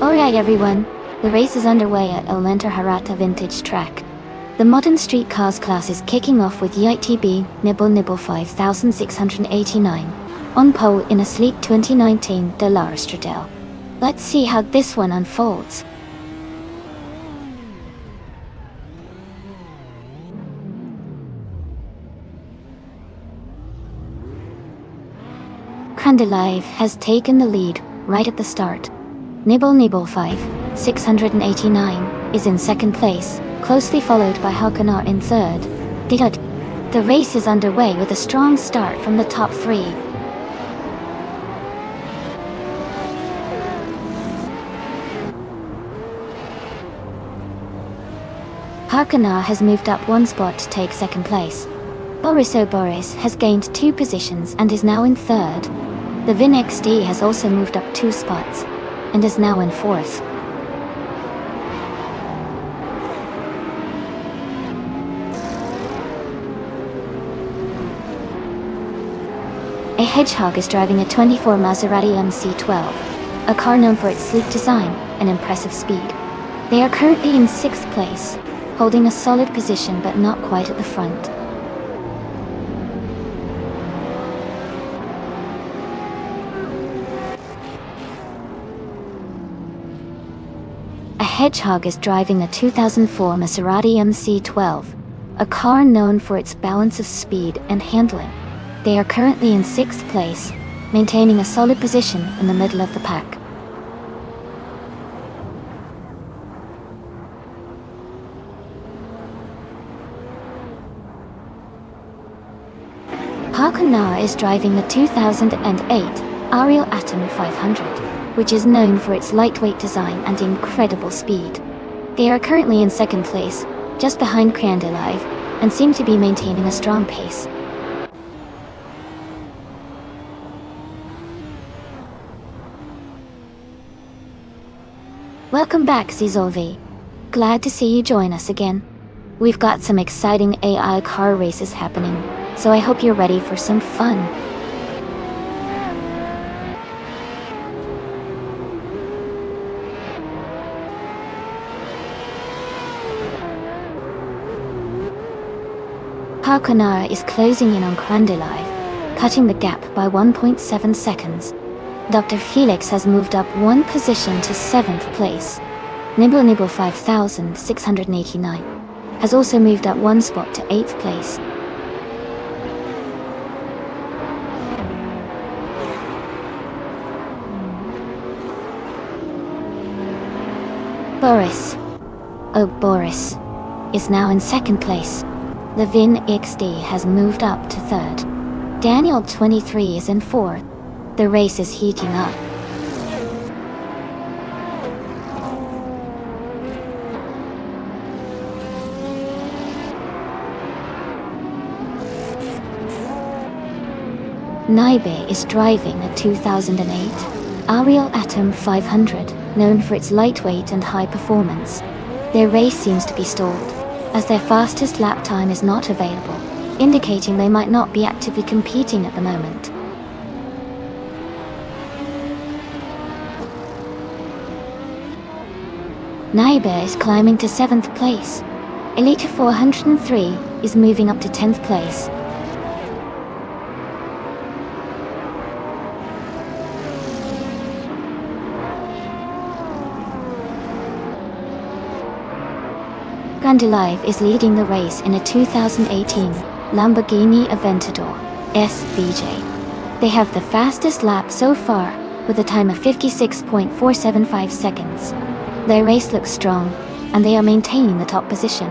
Alright everyone, the race is underway at El Harata Vintage Track. The modern street cars class is kicking off with YTB Nibble Nibble 5689 on pole in a sleek 2019 Dallara Stradale. Let's see how this one unfolds. Crandelive has taken the lead right at the start. Nibble Nibble 5689 is in second place, closely followed by Halkanar in third. The race is underway with a strong start from the top three. Halkanar has moved up one spot to take second place. Boris has gained 2 positions and is now in third. The Vin XD has also moved up 2 spots and is now in fourth. A Hedgehog is driving a 24 Maserati MC12, a car known for its sleek design and impressive speed. They are currently in 6th place, holding a solid position but not quite at the front. A Hedgehog is driving a 2004 Maserati MC12, a car known for its balance of speed and handling. They are currently in 6th place, maintaining a solid position in the middle of the pack. Halkanar is driving the 2008 Ariel Atom 500, which is known for its lightweight design and incredible speed. They are currently in 2nd place, just behind Crandelive, and seem to be maintaining a strong pace. Welcome back, Zizolvi. Glad to see you join us again. We've got some exciting AI car races happening, so I hope you're ready for some fun. Halkanar is closing in on Crandelive, cutting the gap by 1.7 seconds. Dr. Felix has moved up one position to 7th place. Nibble Nibble 5689 has also moved up one spot to 8th place. Boris, oh Boris, is now in 2nd place. Levin XD has moved up to 3rd. Daniel 23 is in 4th. The race is heating up. Naibe is driving a 2008 Ariel Atom 500, known for its lightweight and high performance. Their race seems to be stalled, as their fastest lap time is not available, indicating they might not be actively competing at the moment. Naibe is climbing to 7th place. Elite 403 is moving up to 10th place. Grandilive is leading the race in a 2018 Lamborghini Aventador SVJ. They have the fastest lap so far, with a time of 56.475 seconds. Their race looks strong, and they are maintaining the top position.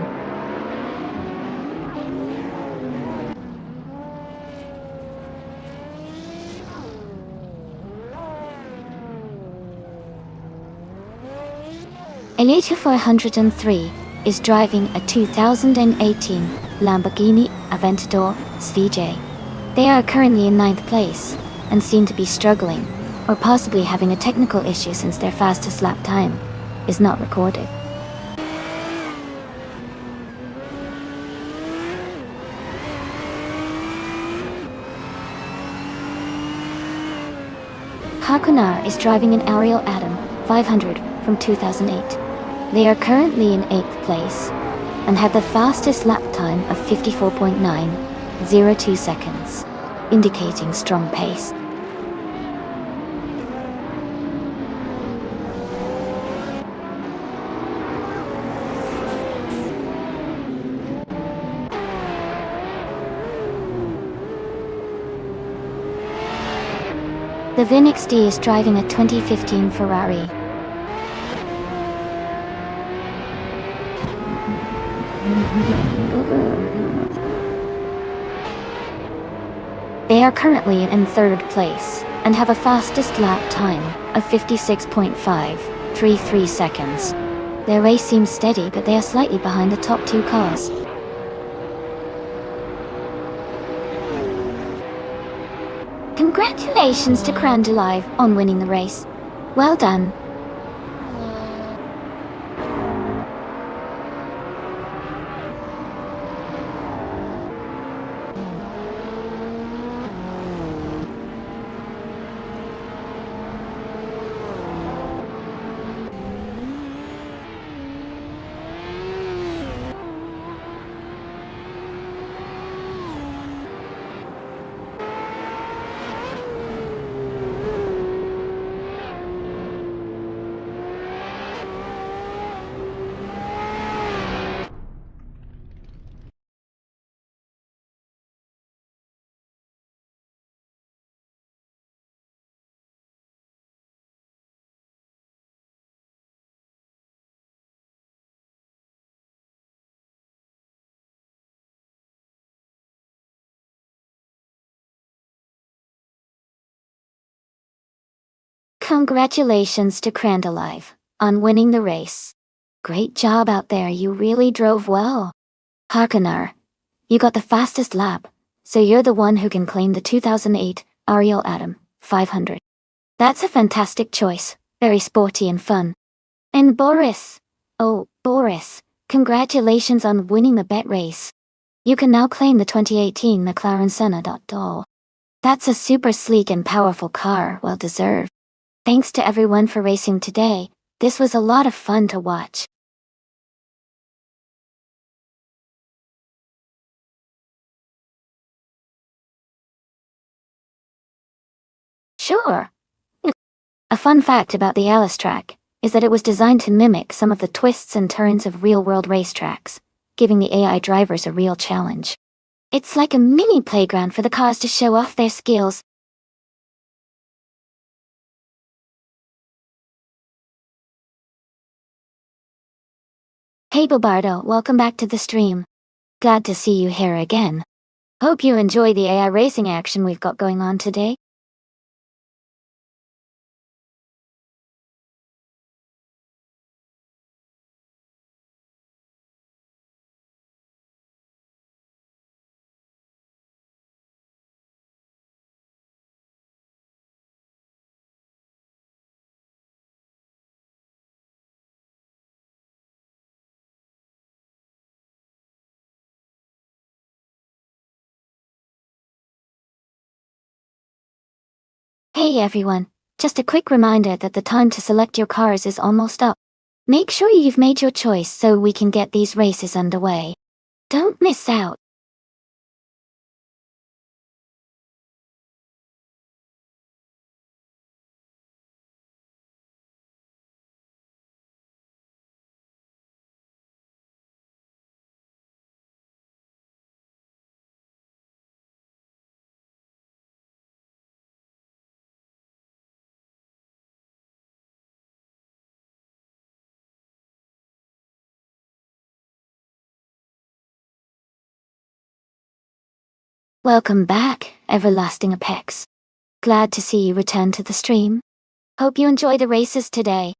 Elite 403 is driving a 2018 Lamborghini Aventador SVJ. They are currently in 9th place, and seem to be struggling, or possibly having a technical issue since their fastest lap time is not recorded. Hakunar is driving an Ariel Atom 500 from 2008. They are currently in 8th place, and have the fastest lap time of 54.902 seconds, indicating strong pace. The Vin XD is driving a 2015 Ferrari. They are currently in 3rd place, and have a fastest lap time of 56.533 seconds. Their race seems steady, but they are slightly behind the top 2 cars. Congratulations to Grandilive on winning the race. Well done. Congratulations to Grandilive on winning the race. Great job out there, you really drove well. Harkonar, you got the fastest lap, so you're the one who can claim the 2008 Ariel Atom 500. That's a fantastic choice, very sporty and fun. And Boris, oh Boris, congratulations on winning the bet race. You can now claim the 2018 McLaren Senna. That's a super sleek and powerful car, well deserved. Thanks to everyone for racing today. This was a lot of fun to watch. Sure. A fun fact about the Alice track is that it was designed to mimic some of the twists and turns of real-world racetracks, giving the AI drivers a real challenge. It's like a mini playground for the cars to show off their skills. Hey Bobardo, welcome back to the stream. Glad to see you here again. Hope you enjoy the AI racing action we've got going on today. Hey everyone, just a quick reminder that the time to select your cars is almost up. Make sure you've made your choice so we can get these races underway. Don't miss out. Welcome back, everlasting Apex. Glad to see you return to the stream. Hope you enjoy the races today.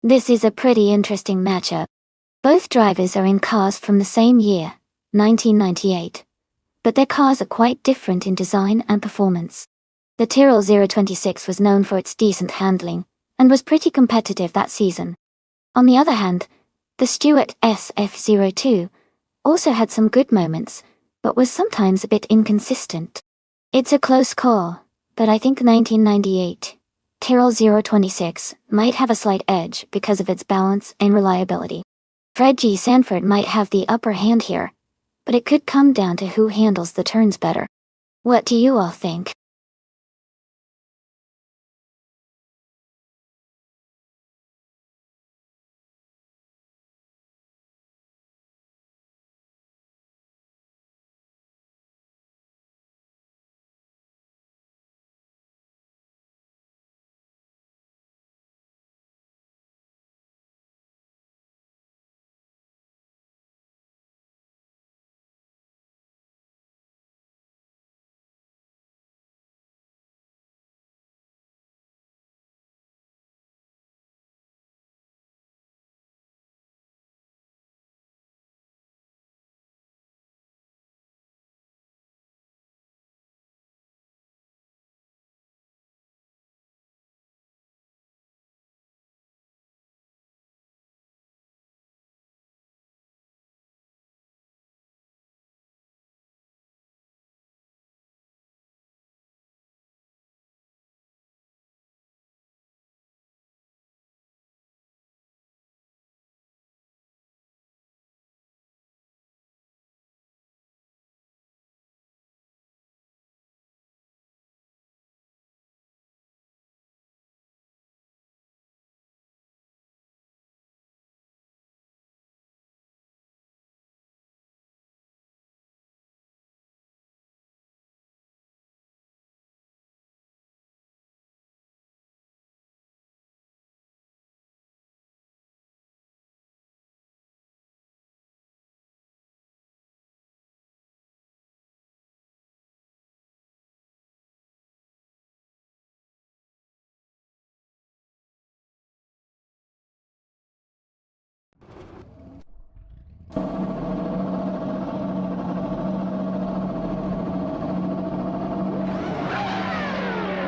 This is a pretty interesting matchup. Both drivers are in cars from the same year, 1998. But their cars are quite different in design and performance. The Tyrrell 026 was known for its decent handling, and was pretty competitive that season. On the other hand, the Stewart SF02 also had some good moments, but was sometimes a bit inconsistent. It's a close call, but I think 1998 Tyrrell 026 might have a slight edge because of its balance and reliability. Fred G. Sanford might have the upper hand here, but it could come down to who handles the turns better. What do you all think?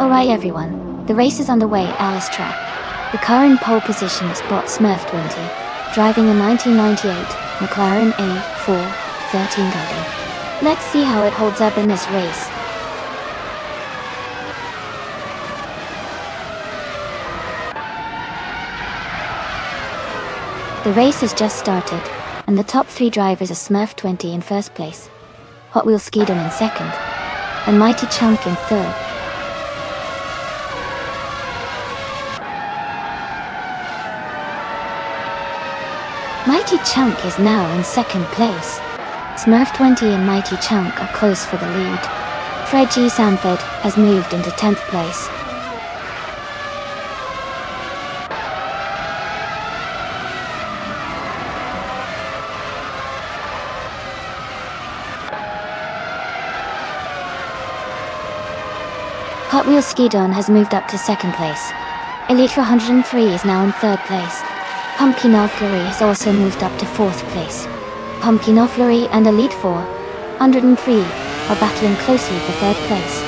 Alright everyone, the race is underway at Alice Track. The car in pole position is brought Smurf 20, driving a 1998 McLaren A4 13W. Let's see how it holds up in this race. The race has just started, and the top 3 drivers are Smurf 20 in first place, Hot Wheels Skidon in second, and Mighty Chunk in third. Mighty Chunk is now in second place. Smurf 20 and Mighty Chunk are close for the lead. Fred G. Sanford has moved into 10th place. Hot Wheels Skidon has moved up to second place. Elite 403 is now in third place. Pumpkin Fury has also moved up to 4th place. Pumpkin Fury and Elite 403 are battling closely for 3rd place.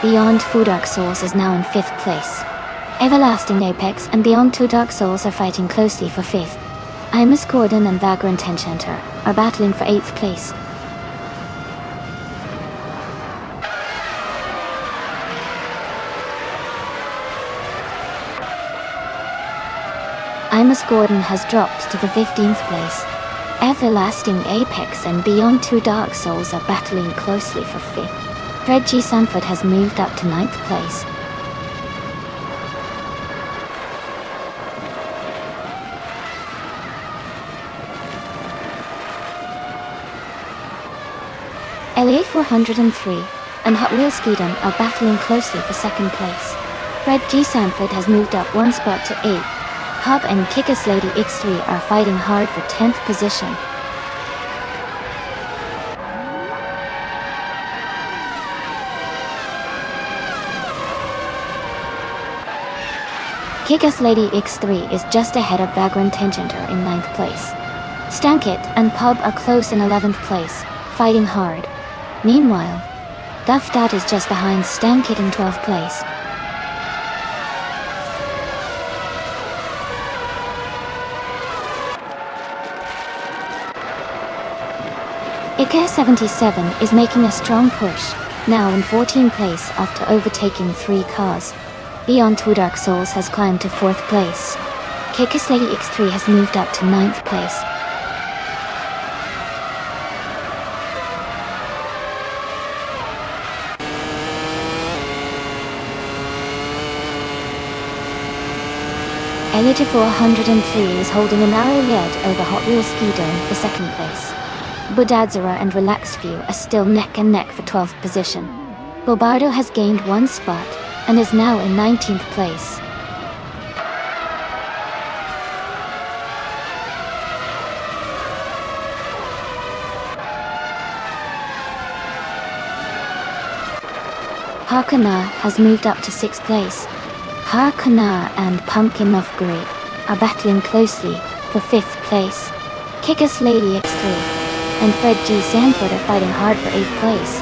Beyond 2 Dark Souls is now in 5th place. Everlasting Apex and Beyond 2 Dark Souls are fighting closely for 5th. Imus Gordon and Vagrant Enchanter are battling for 8th place. Imus Gordon has dropped to the 15th place. Everlasting Apex and Beyond 2 Dark Souls are battling closely for 5th. Fred G. Sanford has moved up to 9th place. Elite 403 and Hot Wheels Skidon are battling closely for 2nd place. Fred G. Sanford has moved up 1 spot to 8th. Hub and Kickass Lady X3 are fighting hard for 10th position. Kickass Lady X3 is just ahead of Vagrant Enchanter in 9th place. Stankit and Pub are close in 11th place, fighting hard. Meanwhile, Duff Dad is just behind Stankit in 12th place. IKEA77 is making a strong push, now in 14th place after overtaking 3 cars. Beyond 2 Dark Souls has climbed to 4th place. Kickass Lady X3 has moved up to 9th place. Elite 403 is holding a narrow lead over Hot Wheels Skidon for 2nd place. Budadzera and Relaxed View are still neck and neck for 12th position. Bobardo has gained 1 spot and is now in 19th place. Harkana has moved up to 6th place. Harkana and Pumpkin of Grey are battling closely for 5th place. Kickass Lady X3 and Fred G. Sanford are fighting hard for 8th place.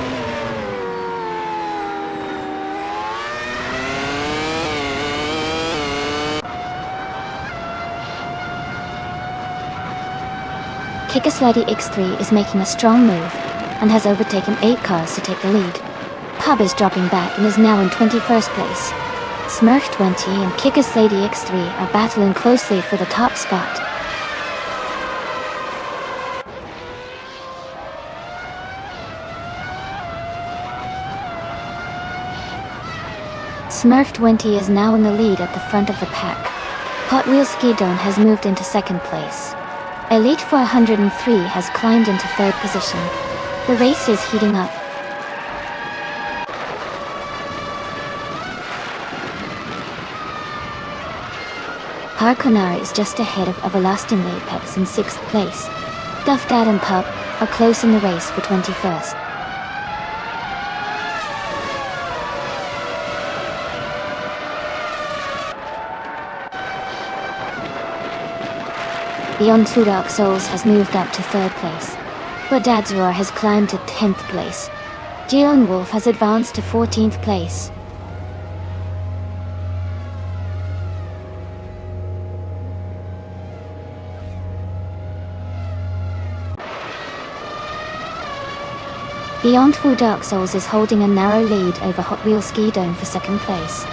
Kickass Lady X3 is making a strong move and has overtaken 8 cars to take the lead. Pub is dropping back and is now in 21st place. Smurf 20 and Kickass Lady X3 are battling closely for the top spot. Smurf 20 is now in the lead at the front of the pack. Hot Wheels Skidon has moved into 2nd place. Elite 403 has climbed into 3rd position. The race is heating up. Harkonar is just ahead of Everlasting Apex in 6th place. Duff Dad and Pup are close in the race for 21st. Beyond Two Dark Souls has moved up to 3rd place, but Dad's Roar has climbed to 10th place. Lone Wolf has advanced to 14th place. Beyond Two Dark Souls is holding a narrow lead over Hot Wheels Ski Dome for 2nd place.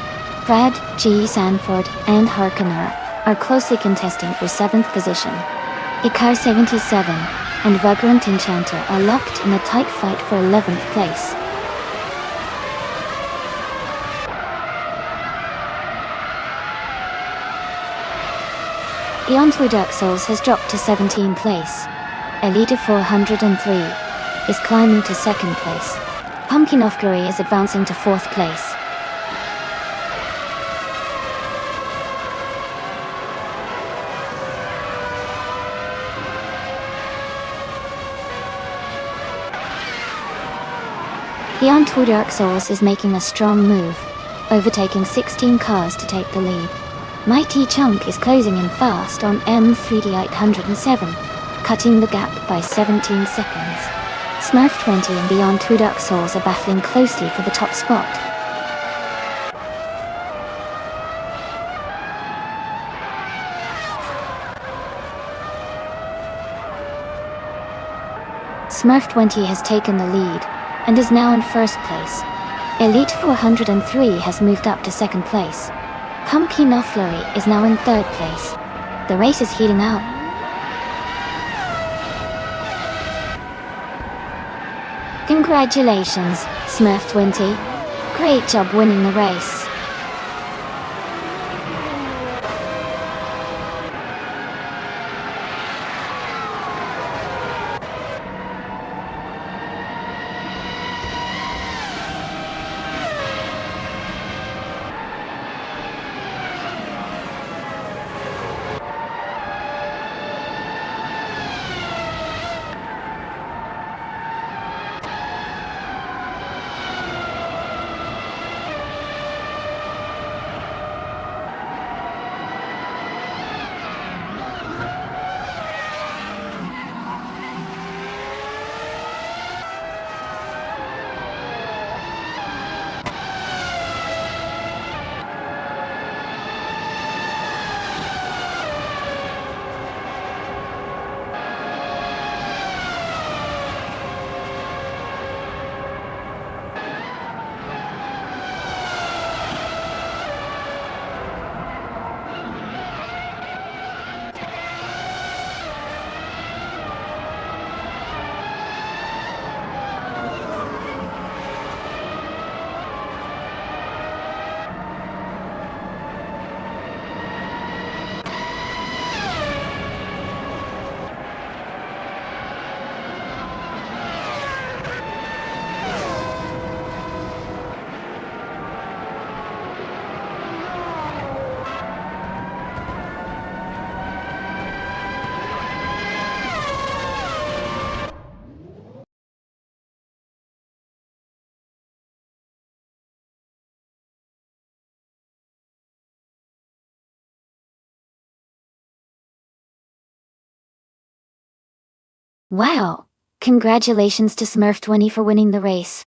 Brad, G. Sanford, and Harkonnen are closely contesting for 7th position. Icar 77 and Vagrant Enchanter are locked in a tight fight for 11th place. Beyond Two Dark Souls has dropped to 17th place. Elite of 403 is climbing to 2nd place. Pumpkin of Glory is advancing to 4th place. Beyond Two Dark Souls is making a strong move, overtaking 16 cars to take the lead. Mighty Chunk is closing in fast on M3D807, cutting the gap by 17 seconds. Smurf 20 and Beyond Two Dark Souls are battling closely for the top spot. Smurf 20 has taken the lead and is now in 1st place. Elite 403 has moved up to 2nd place. Pumpkin of Flurry is now in 3rd place. The race is heating up. Congratulations, Smurf 20. Great job winning the race. Wow! Congratulations to Smurf 20 for winning the race.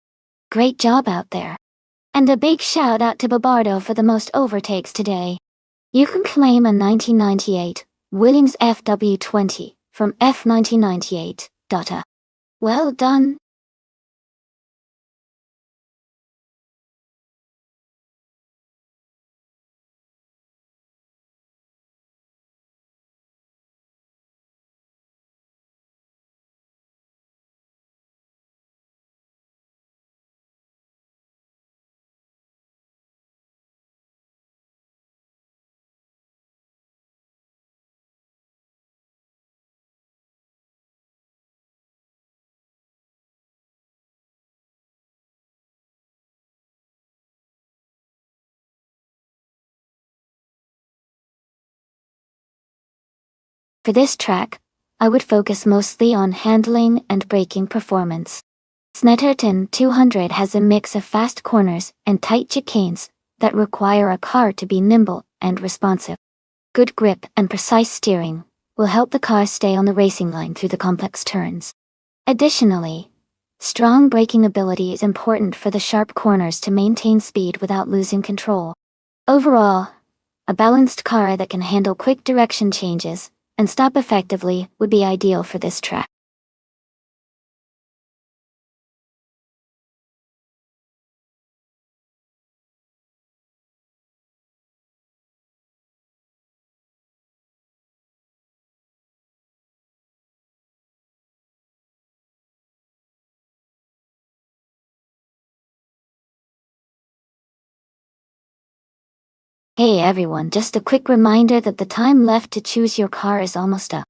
Great job out there. And a big shout out to Babardo for the most overtakes today. You can claim a 1998 Williams FW20 from F1998. Well done. For this track, I would focus mostly on handling and braking performance. Snetterton 200 has a mix of fast corners and tight chicanes that require a car to be nimble and responsive. Good grip and precise steering will help the car stay on the racing line through the complex turns. Additionally, strong braking ability is important for the sharp corners to maintain speed without losing control. Overall, a balanced car that can handle quick direction changes and stop effectively would be ideal for this track. Hey everyone, just a quick reminder that the time left to choose your car is almost up.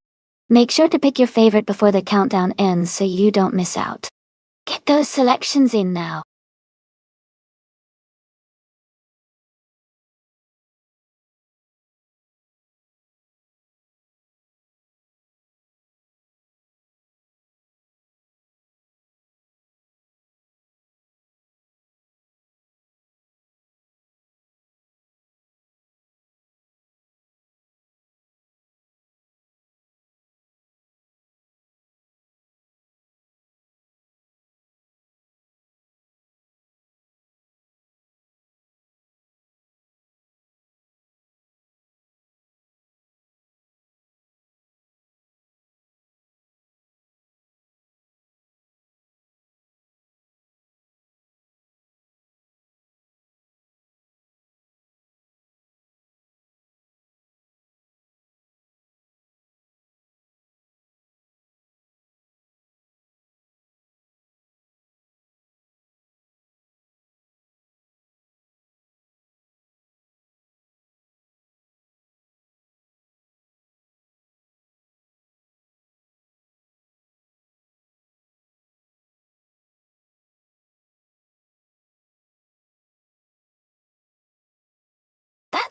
Make sure to pick your favorite before the countdown ends so you don't miss out. Get those selections in now.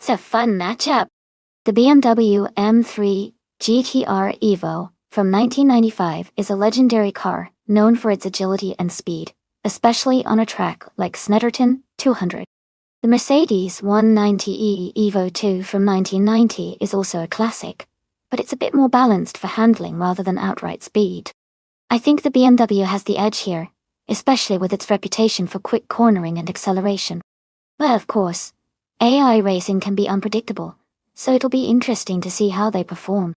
That's a fun matchup. The BMW M3 GTR Evo from 1995 is a legendary car known for its agility and speed, especially on a track like Snetterton 200. The Mercedes 190e Evo 2 from 1990 is also a classic, but it's a bit more balanced for handling rather than outright speed. I think the BMW has the edge here, especially with its reputation for quick cornering and acceleration. But of course, AI racing can be unpredictable, so it'll be interesting to see how they perform.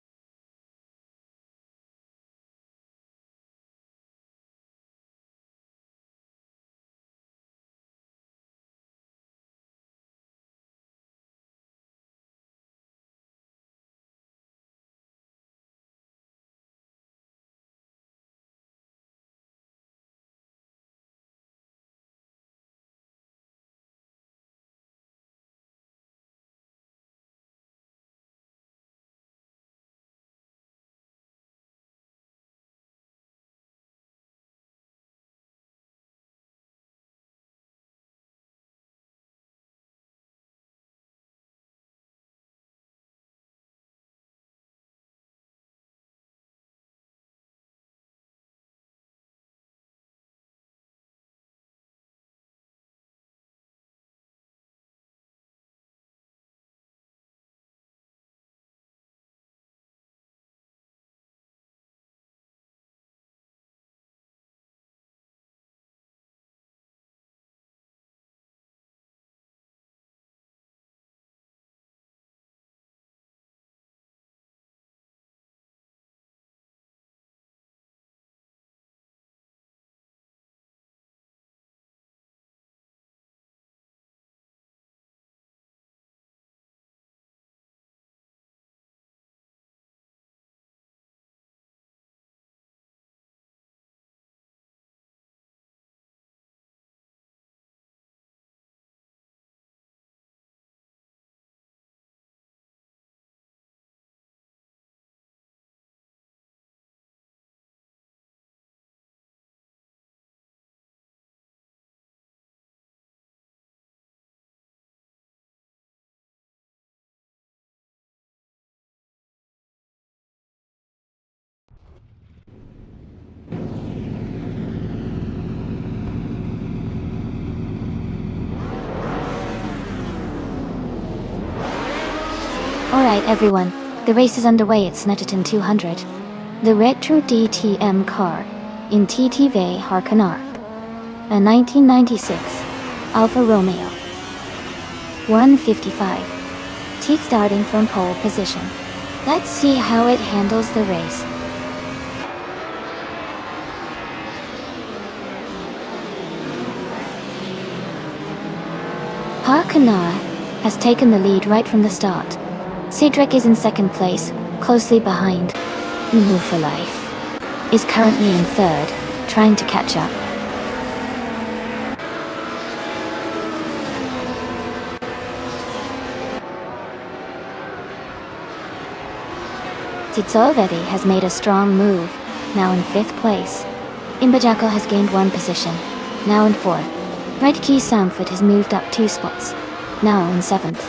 Alright everyone, The race is underway at Snetterton 200. The Retro DTM car in TTV Harkanar. A 1996 Alfa Romeo 155. T starting from pole position. Let's see how it handles the race. Harkanar has taken the lead right from the start. Cedric is in second place, closely behind. Move for Life is currently in third, trying to catch up. Titsovedi has made a strong move, now in fifth place. Imbajako has gained one position, now in fourth. Red Key Samford has moved up 2 spots, now in seventh.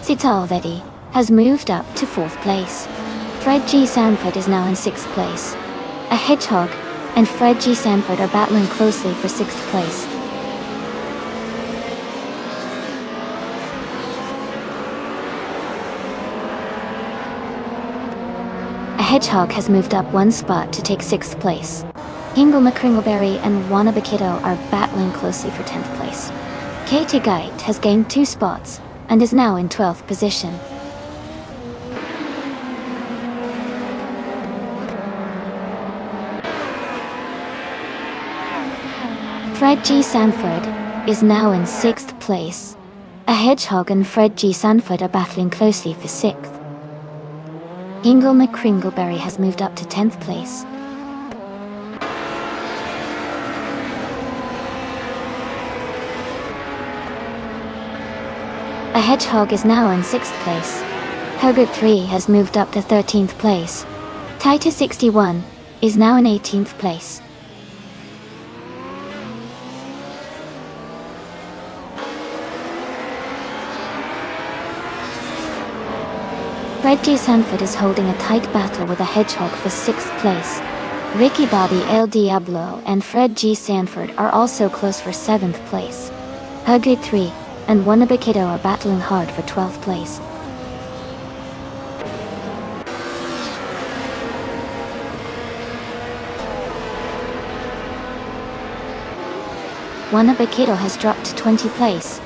Titsovedi has moved up to 4th place. Fred G. Sanford is now in 6th place. A Hedgehog and Fred G. Sanford are battling closely for 6th place. A Hedgehog has moved up 1 spot to take 6th place. Hingle McCringleberry and Wanabakito are battling closely for 10th place. Katie Geit has gained 2 spots and is now in 12th position. Fred G. Sanford is now in 6th place. A Hedgehog and Fred G. Sanford are battling closely for 6th. Hingle McCringleberry has moved up to 10th place. A Hedgehog is now in 6th place. Hergert 3 has moved up to 13th place. Titus 61 is now in 18th place. Fred G. Sanford is holding a tight battle with a Hedgehog for 6th place. Ricky Bobby El Diablo and Fred G. Sanford are also close for 7th place. Hergert 3 and Wanabakito are battling hard for 12th place. Wanabakito has dropped to 20th place.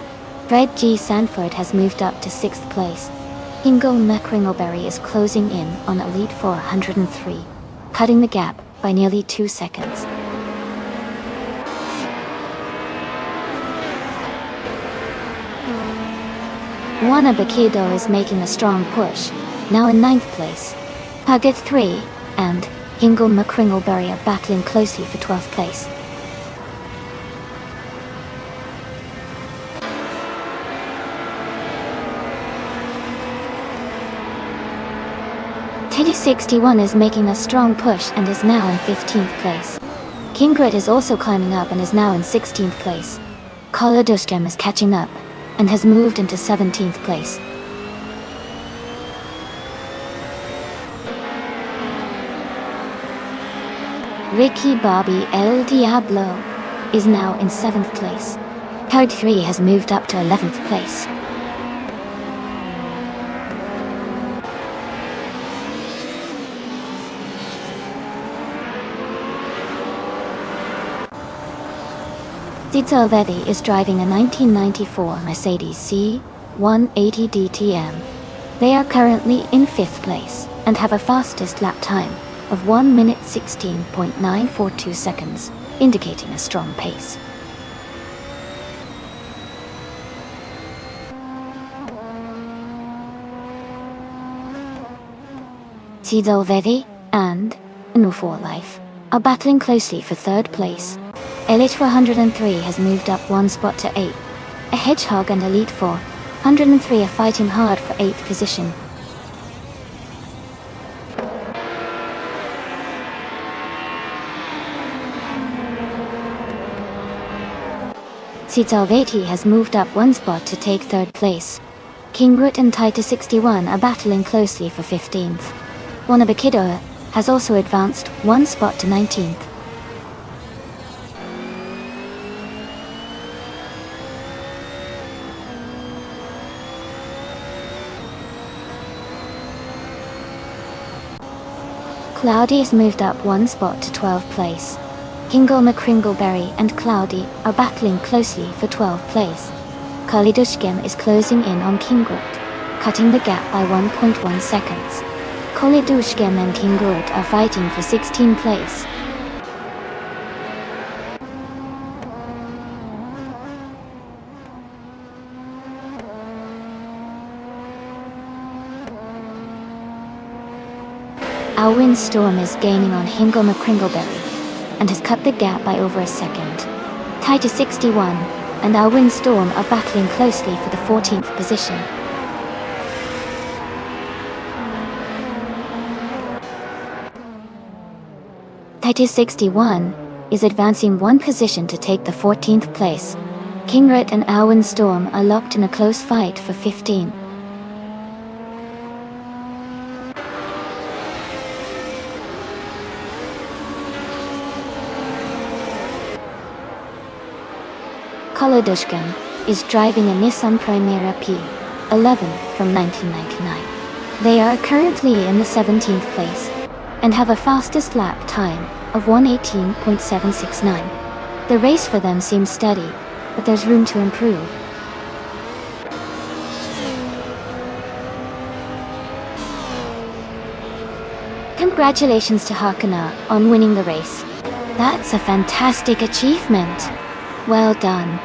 Fred G. Sanford has moved up to 6th place. Hingle McCringleberry is closing in on Elite 403, cutting the gap by nearly 2 seconds. Wanabakito is making a strong push, now in 9th place. Hergert 3 and Hingle McCringleberry are battling closely for 12th place. Teddy 61 is making a strong push and is now in 15th place. Kingrit is also climbing up and is now in 16th place. Kolodostrom is catching up and has moved into 17th place. Ricky Bobby El Diablo is now in 7th place. Card 3 has moved up to 11th place. Titsovedi is driving a 1994 Mercedes C180 DTM. They are currently in 5th place and have a fastest lap time of 1 minute 16.942 seconds, indicating a strong pace. Titsovedi and Move for Life are battling closely for 3rd place. Elite 403 has moved up 1 spot to 8. A Hedgehog and Elite 403 are fighting hard for 8th position. Titsovedi has moved up 1 spot to take 3rd place. Kingrit and Titus 61 are battling closely for 15th. Wanabakito has also advanced 1 spot to 19th. Cloudy is moved up one spot to 12th place. Hingle McCringleberry and Cloudy are battling closely for 12th place. Kalidushkem is closing in on Kingwood, cutting the gap by 1.1 seconds. Kalidushkem and Kingwood are fighting for 16th place. Our Windstorm is gaining on Hingle McCringleberry and has cut the gap by over a second. Tied to 61, and our Windstorm are battling closely for the 14th position. Titus 61 is advancing one position to take the 14th place. Kingrit and Alwyn Storm are locked in a close fight for 15. Kolodushkin is driving a Nissan Primera P11 from 1999. They are currently in the 17th place and have a fastest lap time of 1:18.769. The race for them seems steady, but there's room to improve. Congratulations to Hakana on winning the race. That's a fantastic achievement. Well done.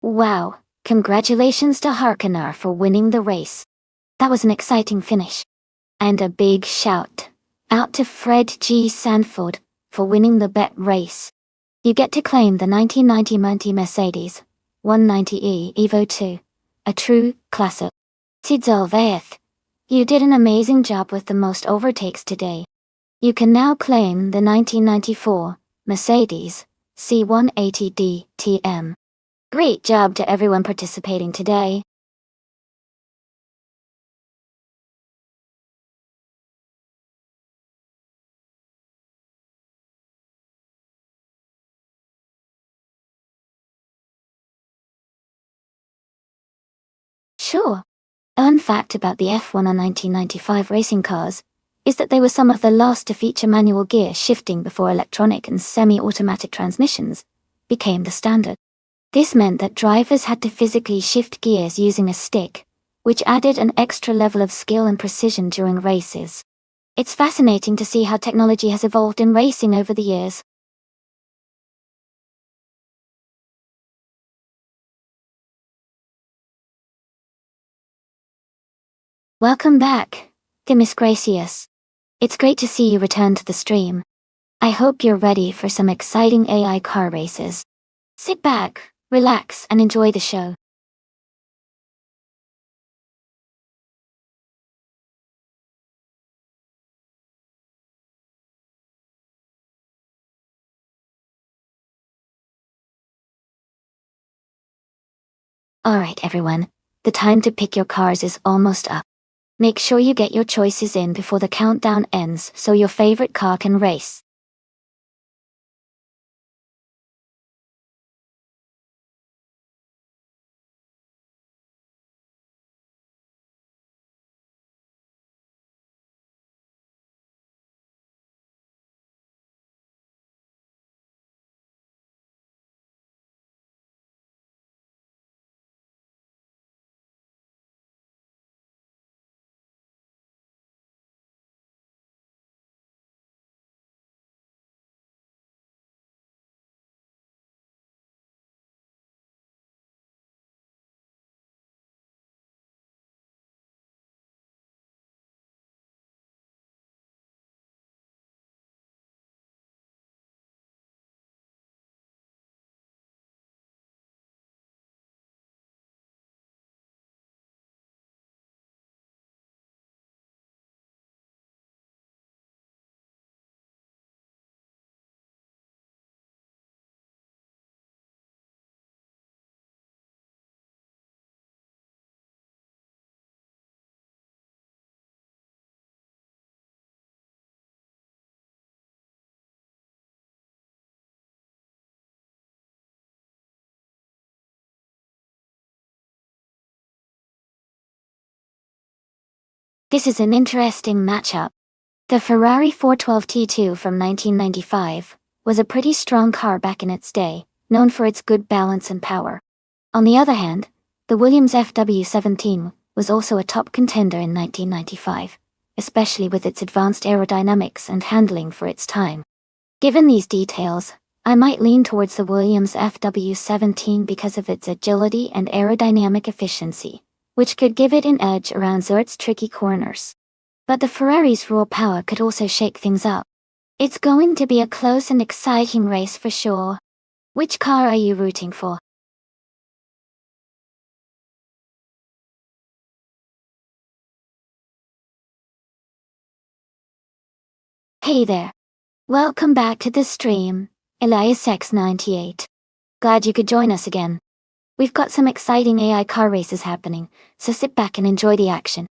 Wow, congratulations to Harkanar for winning the race. That was an exciting finish. And a big shout out to Fred G. Sanford for winning the bet race. You get to claim the 1990 Mercedes 190E Evo 2, a true classic. Tidzelveeth. You did an amazing job with the most overtakes today. You can now claim the 1994 Mercedes C180D TM. Great job to everyone participating today. Sure. A fun fact about the F1 on 1995 racing cars is that they were some of the last to feature manual gear shifting before electronic and semi-automatic transmissions became the standard. This meant that drivers had to physically shift gears using a stick, which added an extra level of skill and precision during races. It's fascinating to see how technology has evolved in racing over the years. Welcome back, Demis Gracious. It's great to see you return to the stream. I hope you're ready for some exciting AI car races. Sit back, relax, and enjoy the show. Alright everyone, the time to pick your cars is almost up. Make sure you get your choices in before the countdown ends so your favorite car can race. This is an interesting matchup. The Ferrari 412 T2 from 1995 was a pretty strong car back in its day, known for its good balance and power. On the other hand, the Williams FW17 was also a top contender in 1995, especially with its advanced aerodynamics and handling for its time. Given these details, I might lean towards the Williams FW17 because of its agility and aerodynamic efficiency, which could give it an edge around Zert's tricky corners. But the Ferrari's raw power could also shake things up. It's going to be a close and exciting race for sure. Which car are you rooting for? Hey there. Welcome back to the stream, EliasX98. Glad you could join us again. We've got some exciting AI car races happening, so sit back and enjoy the action.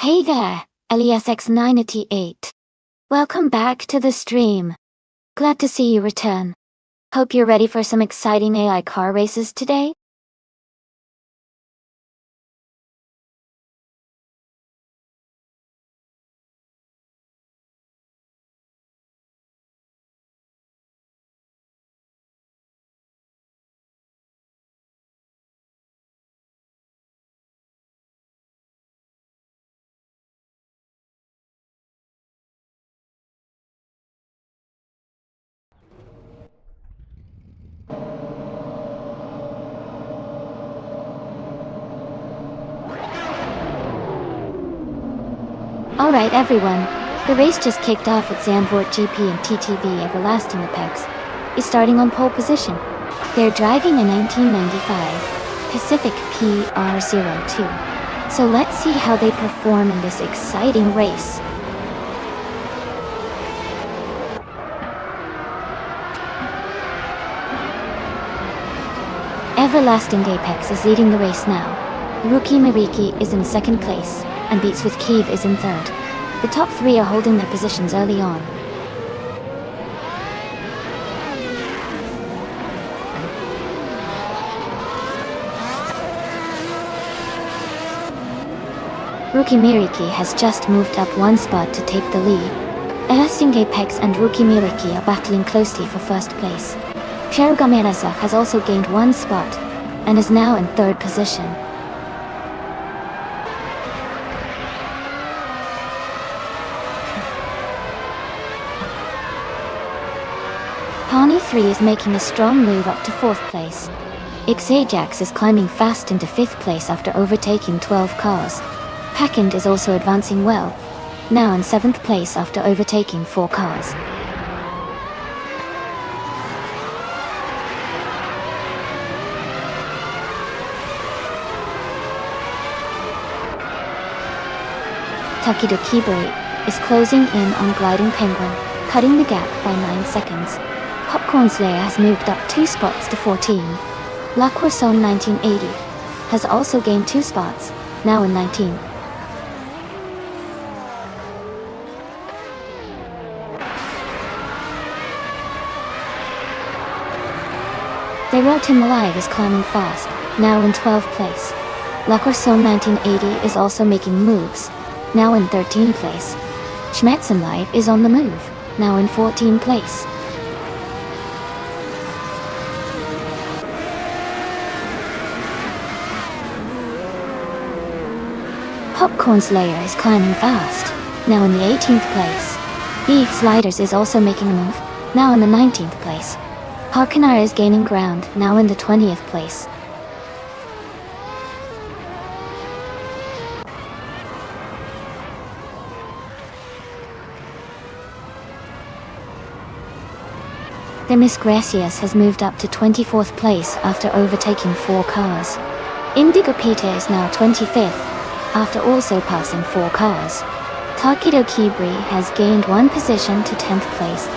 Hey there, EliasX98. Welcome back to the stream. Glad to see you return. Hope you're ready for some exciting AI car races today. Alright everyone, the race just kicked off at Zandvoort GP and TTV Everlasting Apex is starting on pole position. They're driving a 1995 Pacific PR02. So let's see how they perform in this exciting race. Everlasting Apex is leading the race now. Rookie Miriki is in second place, and Beats with Kiev is in third. The top three are holding their positions early on. Rookie Miriki has just moved up one spot to take the lead. Everlasting Apex and Rookie Miriki are battling closely for first place. Pierre Gamereza has also gained one spot, and is now in third position. Pawnee 3 is making a strong move up to 4th place. Xajax is climbing fast into 5th place after overtaking 12 cars. Packend is also advancing well, now in 7th place after overtaking 4 cars. Takido Kibari is closing in on Gliding Penguin, cutting the gap by 9 seconds. Popcorn Slayer has moved up 2 spots to 14. La Croissant 1980 has also gained 2 spots, now in 19. The Road to Live is climbing fast, now in 12th place. La Croissant 1980 is also making moves, now in 13th place. Schmetzen Live is on the move, now in 14th place. Popcorn Slayer is climbing fast, now in the 18th place. Beef Sliders is also making a move, now in the 19th place. Harkanar is gaining ground, now in the 20th place. The Miss Gracias has moved up to 24th place after overtaking 4 cars. Indigo Pita is now 25th, after also passing 4 cars. Takido Kibri has gained 1 position to 10th place.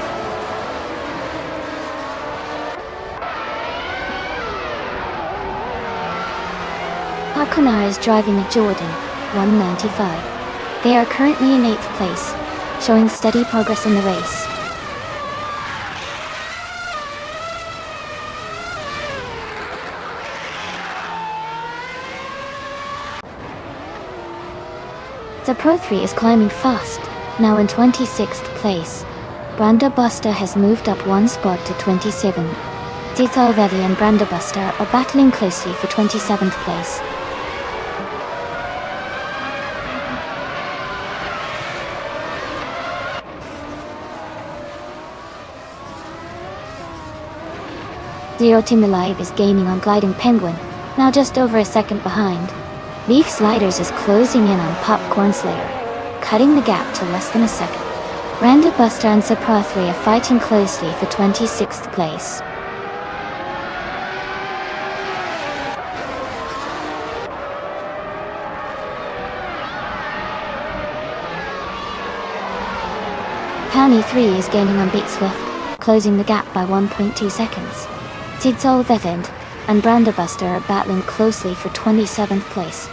Harkanar is driving a Jordan 195. They are currently in 8th place, showing steady progress in the race. The Pro 3 is climbing fast, now in 26th place. Branda Buster has moved up 1 spot to 27. Tito Vevi and Branda Buster are battling closely for 27th place. Zero Team Alive is gaining on Gliding Penguin, now just over a second behind. Beef Sliders is closing in on Popcorn Slayer, cutting the gap to less than a second. Branda Buster and Sapra 3 are fighting closely for 26th place. Pony 3 is gaining on Beat Swift, closing the gap by 1.2 seconds. Tidzol Vethend and Branda Buster are battling closely for 27th place.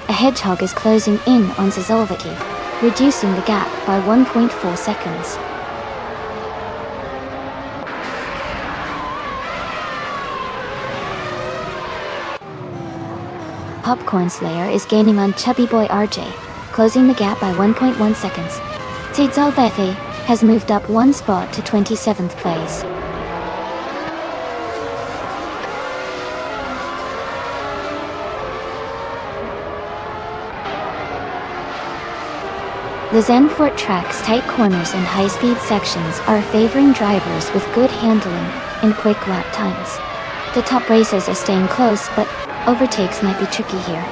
A Hedgehog is closing in on Zizolviki, reducing the gap by 1.4 seconds. Popcorn Slayer is gaining on Chubby Boy RJ, closing the gap by 1.1 seconds. Tidzol Bethe has moved up 1 spot to 27th place. The Zenfort track's tight corners and high-speed sections are favoring drivers with good handling and quick lap times. The top racers are staying close, but overtakes might be tricky here.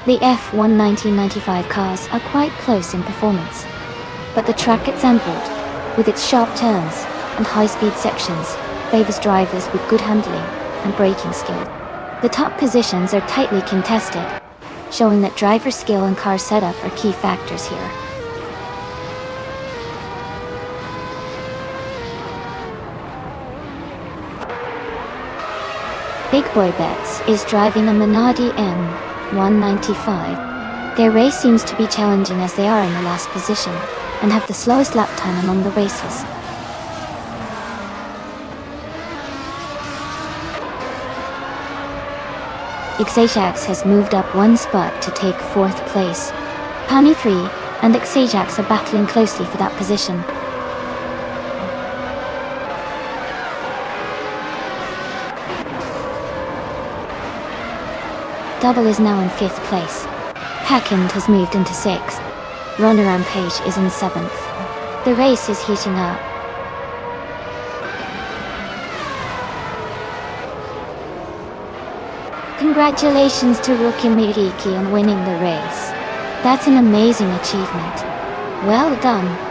The F1 1995 cars are quite close in performance. But the track at Zandvoort, with its sharp turns and high-speed sections, favors drivers with good handling and braking skill. The top positions are tightly contested, showing that driver skill and car setup are key factors here. Big Boy Bets is driving a Minardi M195. Their race seems to be challenging as they are in the last position and have the slowest lap time among the races. Xajax has moved up 1 spot to take 4th place. Pony 3 and Xajax are battling closely for that position. Double is now in 5th place. Packend has moved into 6th. Runner Rampage is in 7th. The race is heating up. Congratulations to Rookie Miriki on winning the race. That's an amazing achievement. Well done.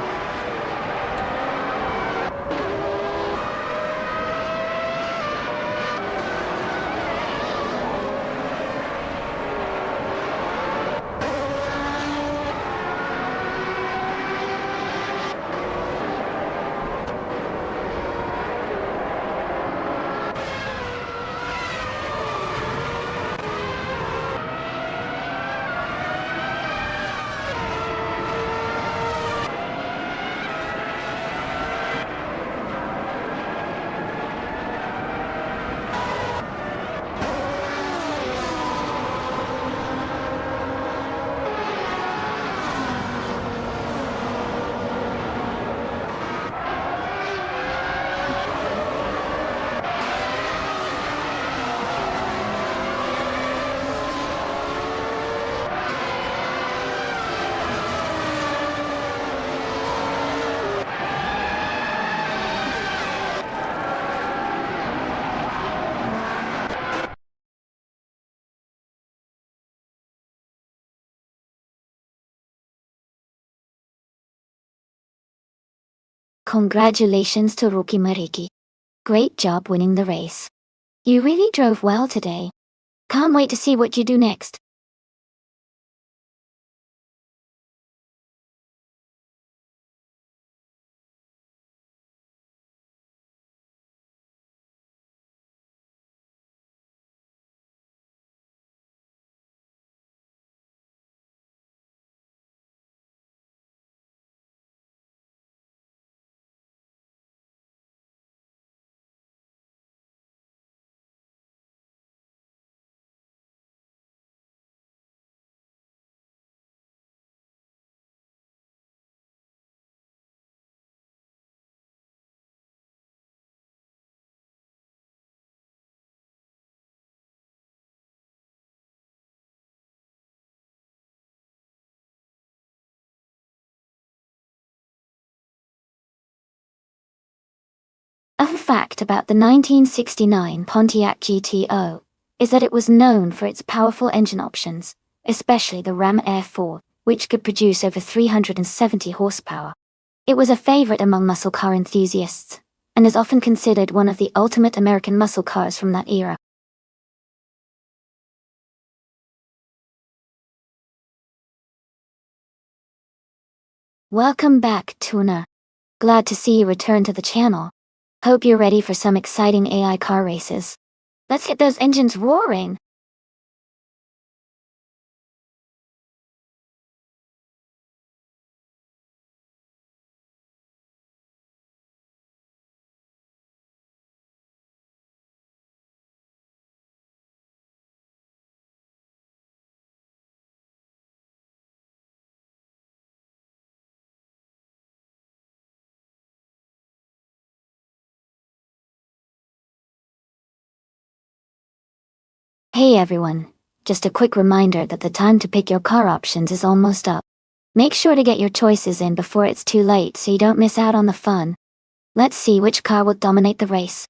Congratulations to Rookie Mariki. Great job winning the race. You really drove well today. Can't wait to see what you do next. A fun fact about the 1969 Pontiac GTO is that it was known for its powerful engine options, especially the Ram Air 4, which could produce over 370 horsepower. It was a favorite among muscle car enthusiasts, and is often considered one of the ultimate American muscle cars from that era. Welcome back, Tuna. Glad to see you return to the channel. Hope you're ready for some exciting AI car races. Let's get those engines roaring! Hey everyone, just a quick reminder that the time to pick your car options is almost up. Make sure to get your choices in before it's too late so you don't miss out on the fun. Let's see which car will dominate the race.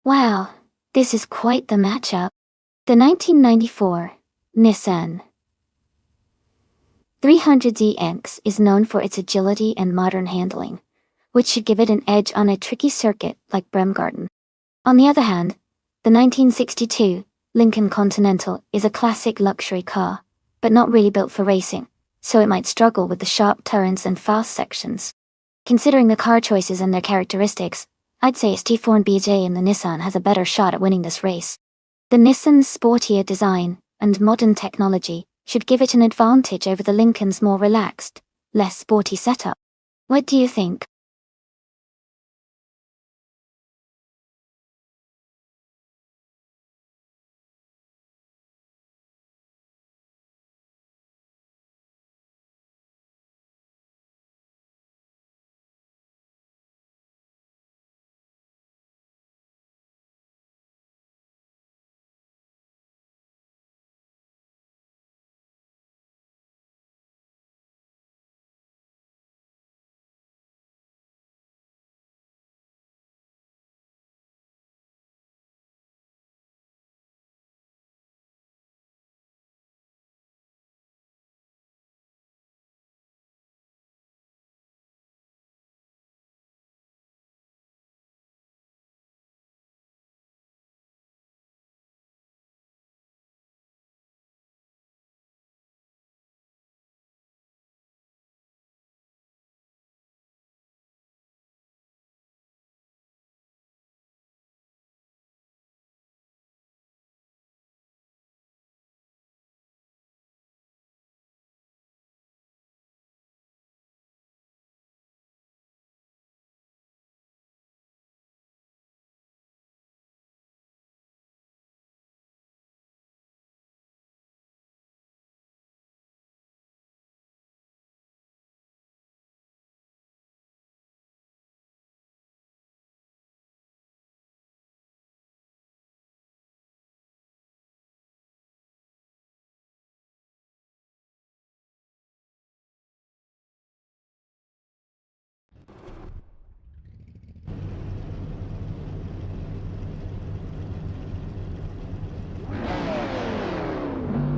Wow, this is quite the matchup. The 1994 Nissan 300ZX is known for its agility and modern handling, which should give it an edge on a tricky circuit like Bremgarten. On the other hand, the 1962 Lincoln Continental is a classic luxury car, but not really built for racing, so it might struggle with the sharp turns and fast sections. Considering the car choices and their characteristics, I'd say ST4 and BJ in the Nissan has a better shot at winning this race. The Nissan's sportier design and modern technology should give it an advantage over the Lincoln's more relaxed, less sporty setup. What do you think?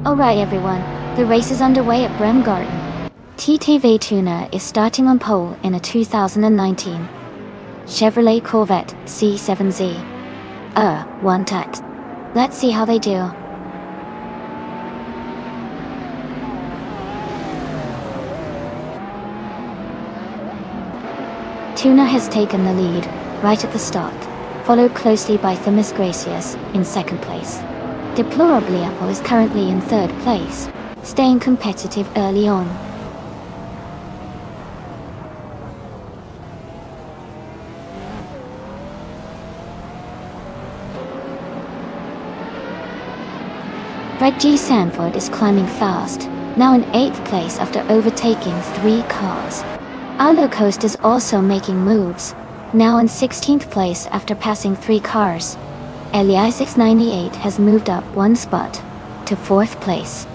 Alright everyone, the race is underway at Bremgarten. TTV Tuna is starting on pole in a 2019 Chevrolet Corvette C7Z. One tax. Let's see how they do. Tuna has taken the lead, right at the start, followed closely by Themis Gracious in second place. Deplorably Apple is currently in third place, staying competitive early on. Fred G. Sanford is climbing fast, now in 8th place after overtaking 3 cars. Arlo Coast is also making moves, now in 16th place after passing 3 cars. LEI698 has moved up 1 spot to 4th place.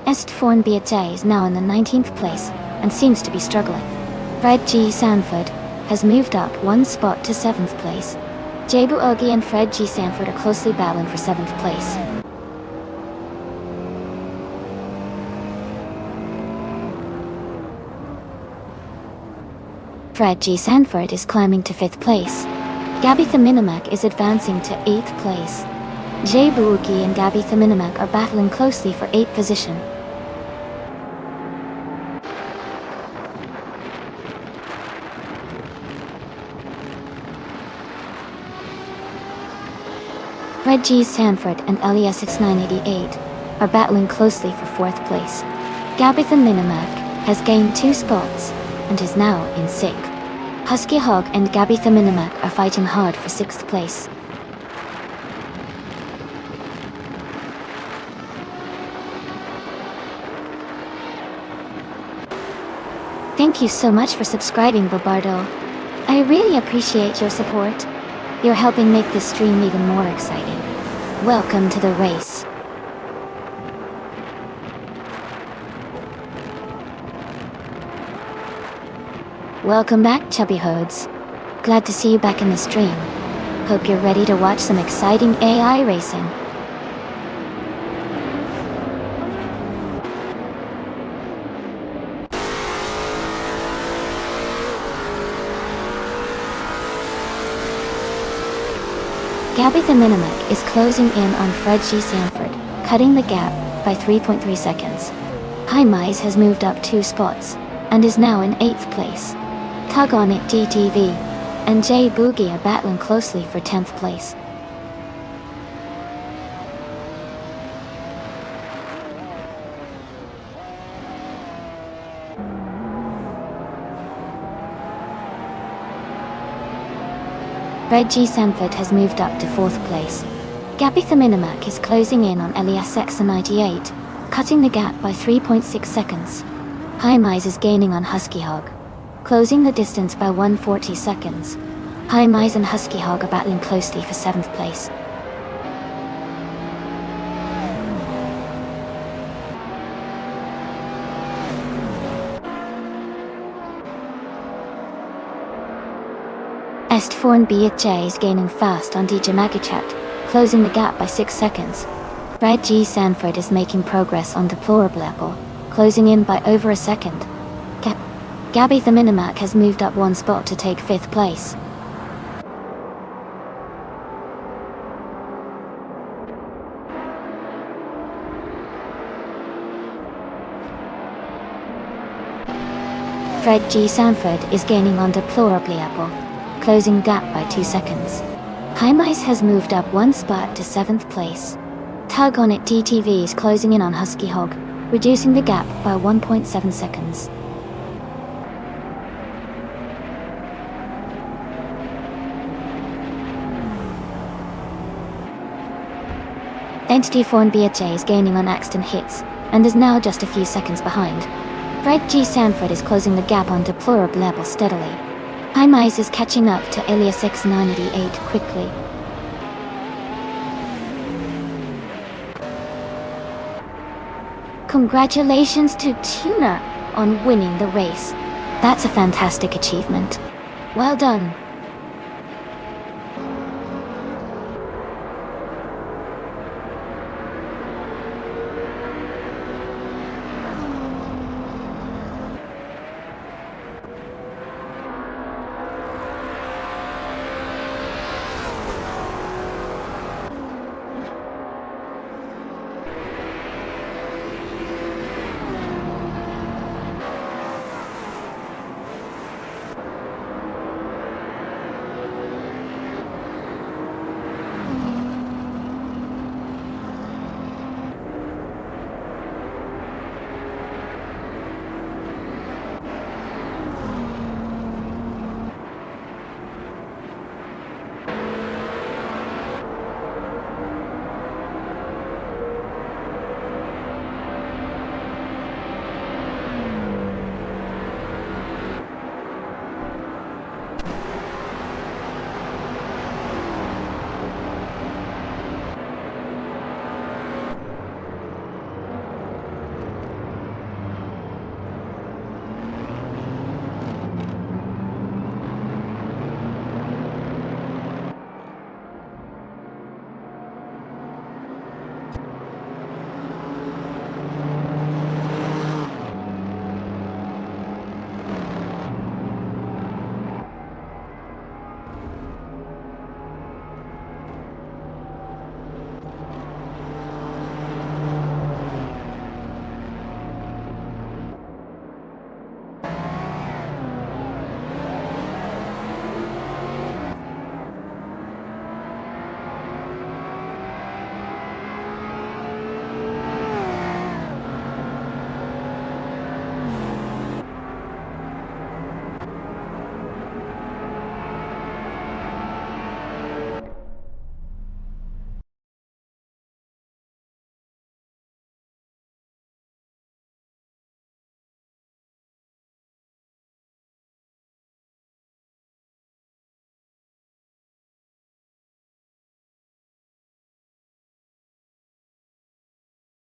Estforn BJ is now in the 19th place and seems to be struggling. Fred G. Sanford has moved up 1 spot to 7th place. Jabu Ogi and Fred G. Sanford are closely battling for 7th place. Fred G. Sanford is climbing to 5th place. Gabitha Minimac is advancing to 8th place. Jabu Ogi and Gabitha Minimac are battling closely for 8th position. Fred G. Sanford and LES6988 are battling closely for 4th place. Gabitha Minimac has gained 2 spots and is now in 6th. Husky Hog and Gabitha Minimac are fighting hard for 6th place. Thank you so much for subscribing, Bobardo. I really appreciate your support. You're helping make this stream even more exciting. Welcome to the race. Welcome back, Chubby Hodes. Glad to see you back in the stream. Hope you're ready to watch some exciting AI racing. Gabitha Minimac is closing in on Fred G. Sanford, cutting the gap by 3.3 seconds. High Mize has moved up 2 spots and is now in 8th place. Tug on It DTV and J Boogie are battling closely for 10th place. Fred G. Sanford has moved up to 4th place. Gabitha Minimac is closing in on LES698, cutting the gap by 3.6 seconds. High Mize is gaining on Husky Hog, closing the distance by 140 seconds. High Mize and Husky Hog are battling closely for 7th place. Estforn BJ is gaining fast on DJ Magichat, closing the gap by 6 seconds. Fred G. Sanford is making progress on Deplorable Apple, closing in by over a second. Gabitha Minimac has moved up 1 spot to take 5th place. Fred G. Sanford is gaining on Deplorably Apple, closing gap by 2 seconds. High Mize has moved up 1 spot to 7th place. Tug on It DTV is closing in on Husky Hog, reducing the gap by 1.7 seconds. Entity Forn BJ is gaining on Axton Hits and is now just a few seconds behind. Fred G. Sanford is closing the gap on Deplorable Level steadily. High Mize is catching up to LES698 quickly. Congratulations to Tuna on winning the race. That's a fantastic achievement. Well done.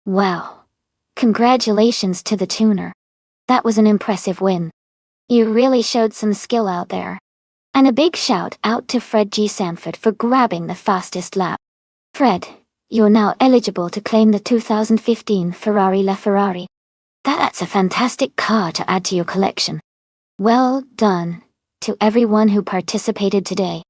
Wow. Congratulations to the tuner. That was an impressive win. You really showed some skill out there. And a big shout out to Fred G. Sanford for grabbing the fastest lap. Fred, you're now eligible to claim the 2015 Ferrari LaFerrari. That's a fantastic car to add to your collection. Well done to everyone who participated today.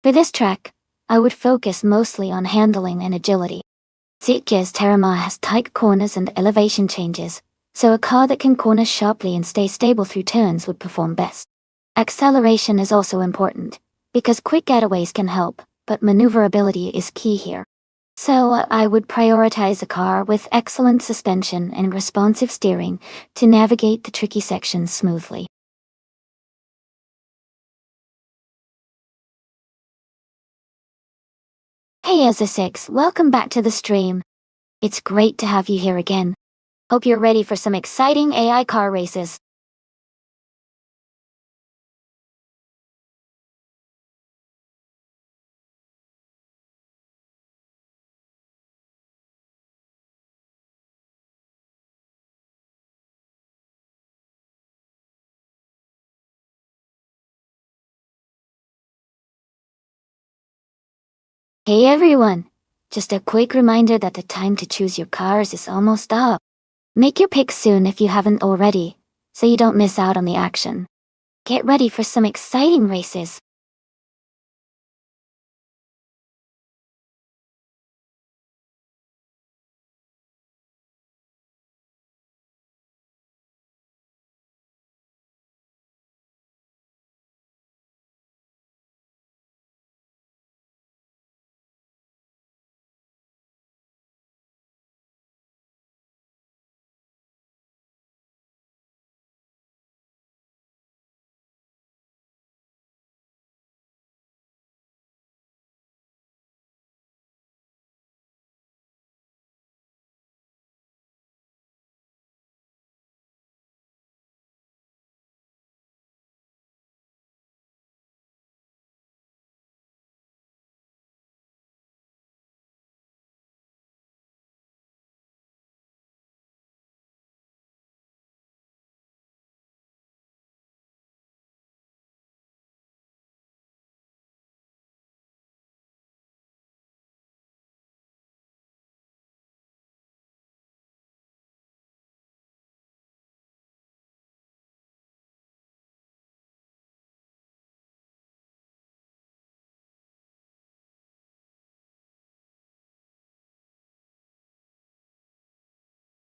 For this track, I would focus mostly on handling and agility. Zitge's Terramar has tight corners and elevation changes, so a car that can corner sharply and stay stable through turns would perform best. Acceleration is also important, because quick getaways can help, but maneuverability is key here. So I would prioritize a car with excellent suspension and responsive steering to navigate the tricky sections smoothly. Hey Azza6, welcome back to the stream. It's great to have you here again. Hope you're ready for some exciting AI car races. Hey everyone! Just a quick reminder that the time to choose your cars is almost up. Make your picks soon if you haven't already, so you don't miss out on the action. Get ready for some exciting races.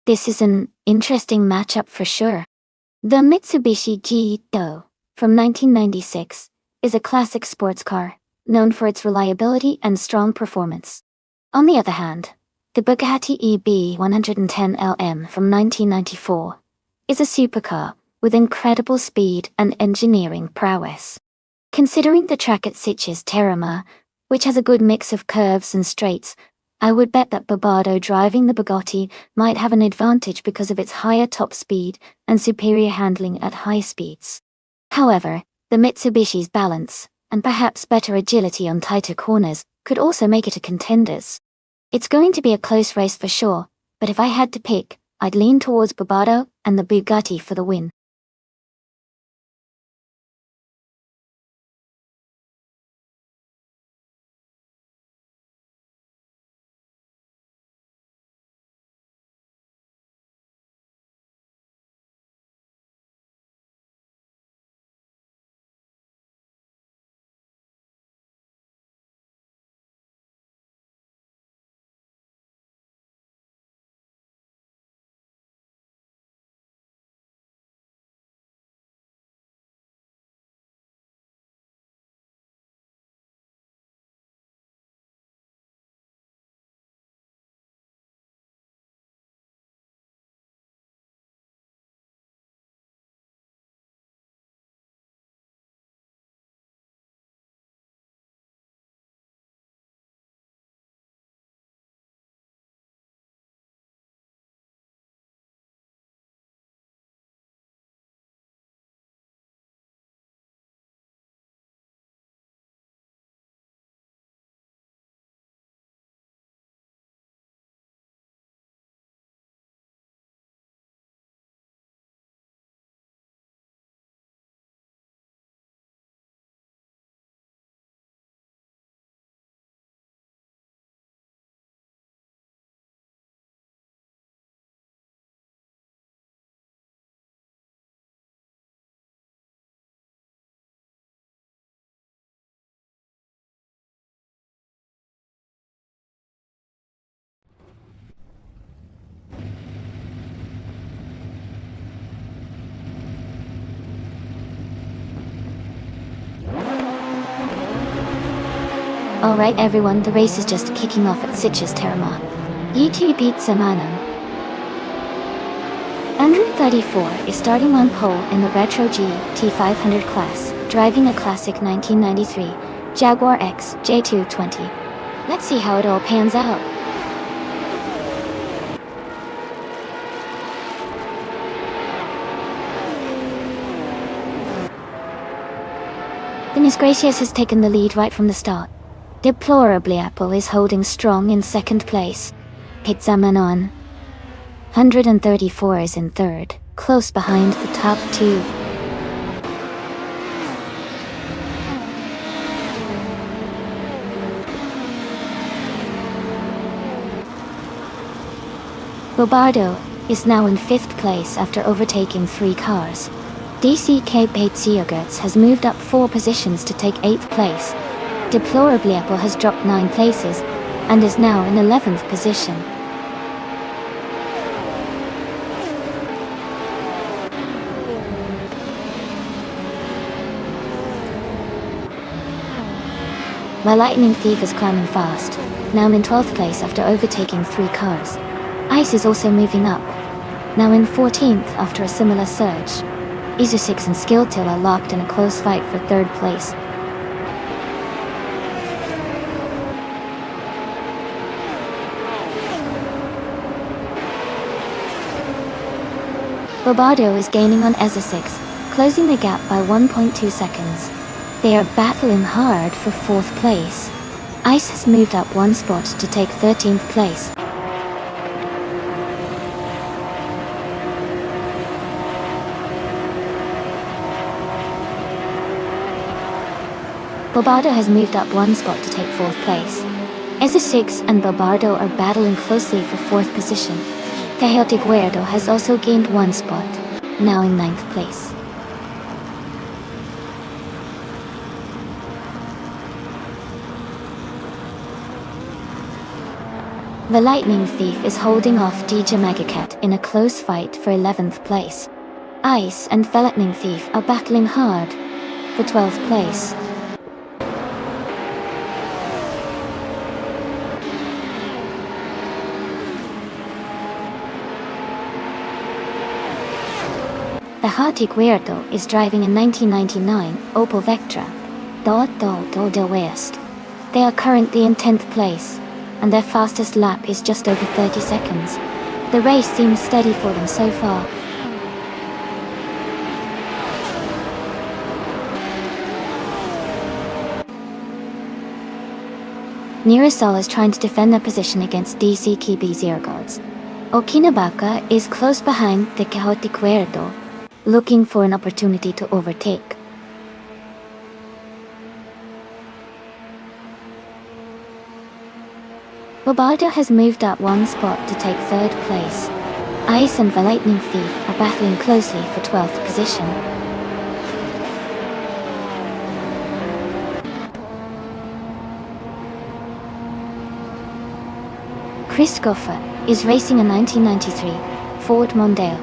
This is an interesting matchup for sure. The Mitsubishi G-Do, from 1996, is a classic sports car, known for its reliability and strong performance. On the other hand, the Bugatti EB 110LM from 1994 is a supercar with incredible speed and engineering prowess. Considering the track at Sitges Terramar, which has a good mix of curves and straights, I would bet that Bobardo driving the Bugatti might have an advantage because of its higher top speed and superior handling at high speeds. However, the Mitsubishi's balance, and perhaps better agility on tighter corners, could also make it a contenders. It's going to be a close race for sure, but if I had to pick, I'd lean towards Bobardo and the Bugatti for the win. Alright everyone, the race is just kicking off at Sitges Terramar. YouTube Pizza Manam. Andrew 34 is starting on pole in the Retro GT500 class, driving a classic 1993 Jaguar X J220. Let's see how it all pans out. The Miss Gracious has taken the lead right from the start. Deplorably Apple is holding strong in second place. Pizza Manon 134 is in third, close behind the top two. Bobardo is now in fifth place after overtaking 3 cars. DCK Yogurts has moved up 4 positions to take 8th place. Deplorably Apple has dropped 9 places, and is now in 11th position. My Lightning Thief is climbing fast, now in 12th place after overtaking 3 cars. Ice is also moving up, now in 14th after a similar surge. Isu6 and Skilltail are locked in a close fight for 3rd place. Bobardo is gaining on Isu6, closing the gap by 1.2 seconds. They are battling hard for 4th place. Ice has moved up 1 spot to take 13th place. Bobardo has moved up 1 spot to take 4th place. Isu6 and Bobardo are battling closely for 4th position. Chaotic Weirdo has also gained 1 spot, now in 9th place. The Lightning Thief is holding off DJ Megacat in a close fight for 11th place. Ice and the Lightning Thief are battling hard for 12th place. The Hearty Guerdo is driving a 1999 Opel Vectra do West. They are currently in 10th place, and their fastest lap is just over 30 seconds. The race seems steady for them so far. Mirasol is trying to defend their position against DC Kibi Zero Guards. Okinabaka is close behind the Quixote Cuerdo, looking for an opportunity to overtake. Bobardo has moved up one spot to take 3rd place. Ice and the Lightning Thief are battling closely for 12th position. Christopher is racing a 1993 Ford Mondeo.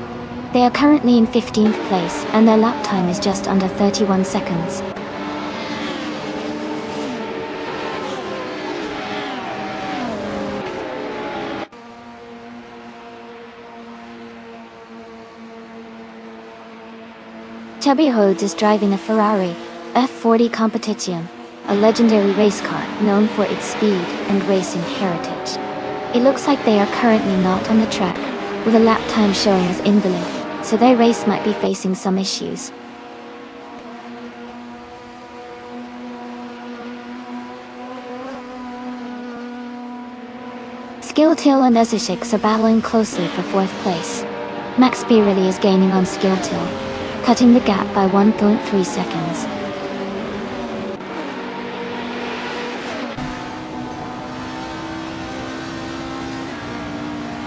They are currently in 15th place and their lap time is just under 31 seconds. Chubby Rhodes is driving a Ferrari F40 Competition, a legendary race car known for its speed and racing heritage. It looks like they are currently not on the track, with a lap time showing as invalid, so their race might be facing some issues. Skilltill and Ezeshix are battling closely for 4th place. Max Pirelli is gaining on Skilltill, cutting the gap by 1.3 seconds.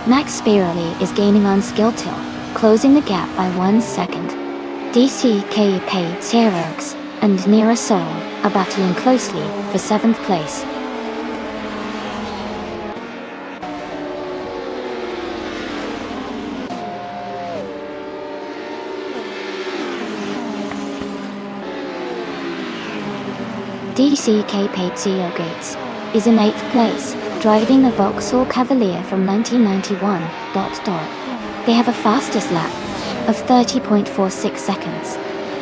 Max Pirelli is gaining on Skilltill, closing the gap by 1 second. DCK Xerox and Mirasol are battling closely for 7th place. DCK Patio Gates is in 8th place, driving a Vauxhall Cavalier from 1991. They have a fastest lap of 30.46 seconds.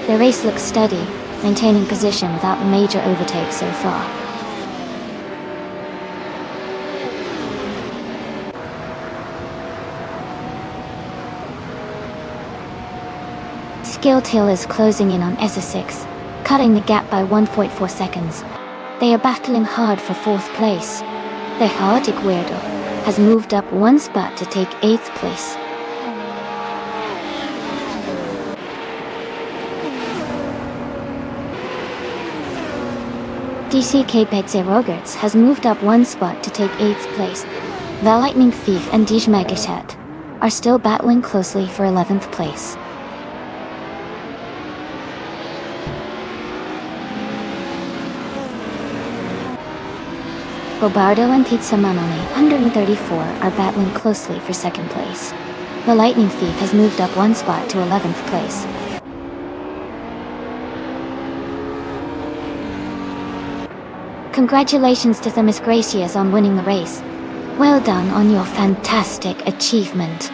The race looks steady, maintaining position without major overtakes so far. Skilltill is closing in on SS6, cutting the gap by 1.4 seconds. They are battling hard for 4th place. The Hearty Guerdo has moved up one spot to take 8th place. DCK Petse Rogerts has moved up one spot to take 8th place. The Lightning Thief and Dij Megashat are still battling closely for 11th place. Bobardo and Pizza Manone 134 are battling closely for 2nd place. The Lightning Thief has moved up one spot to 11th place. Congratulations to Themis Gracias on winning the race. Well done on your fantastic achievement.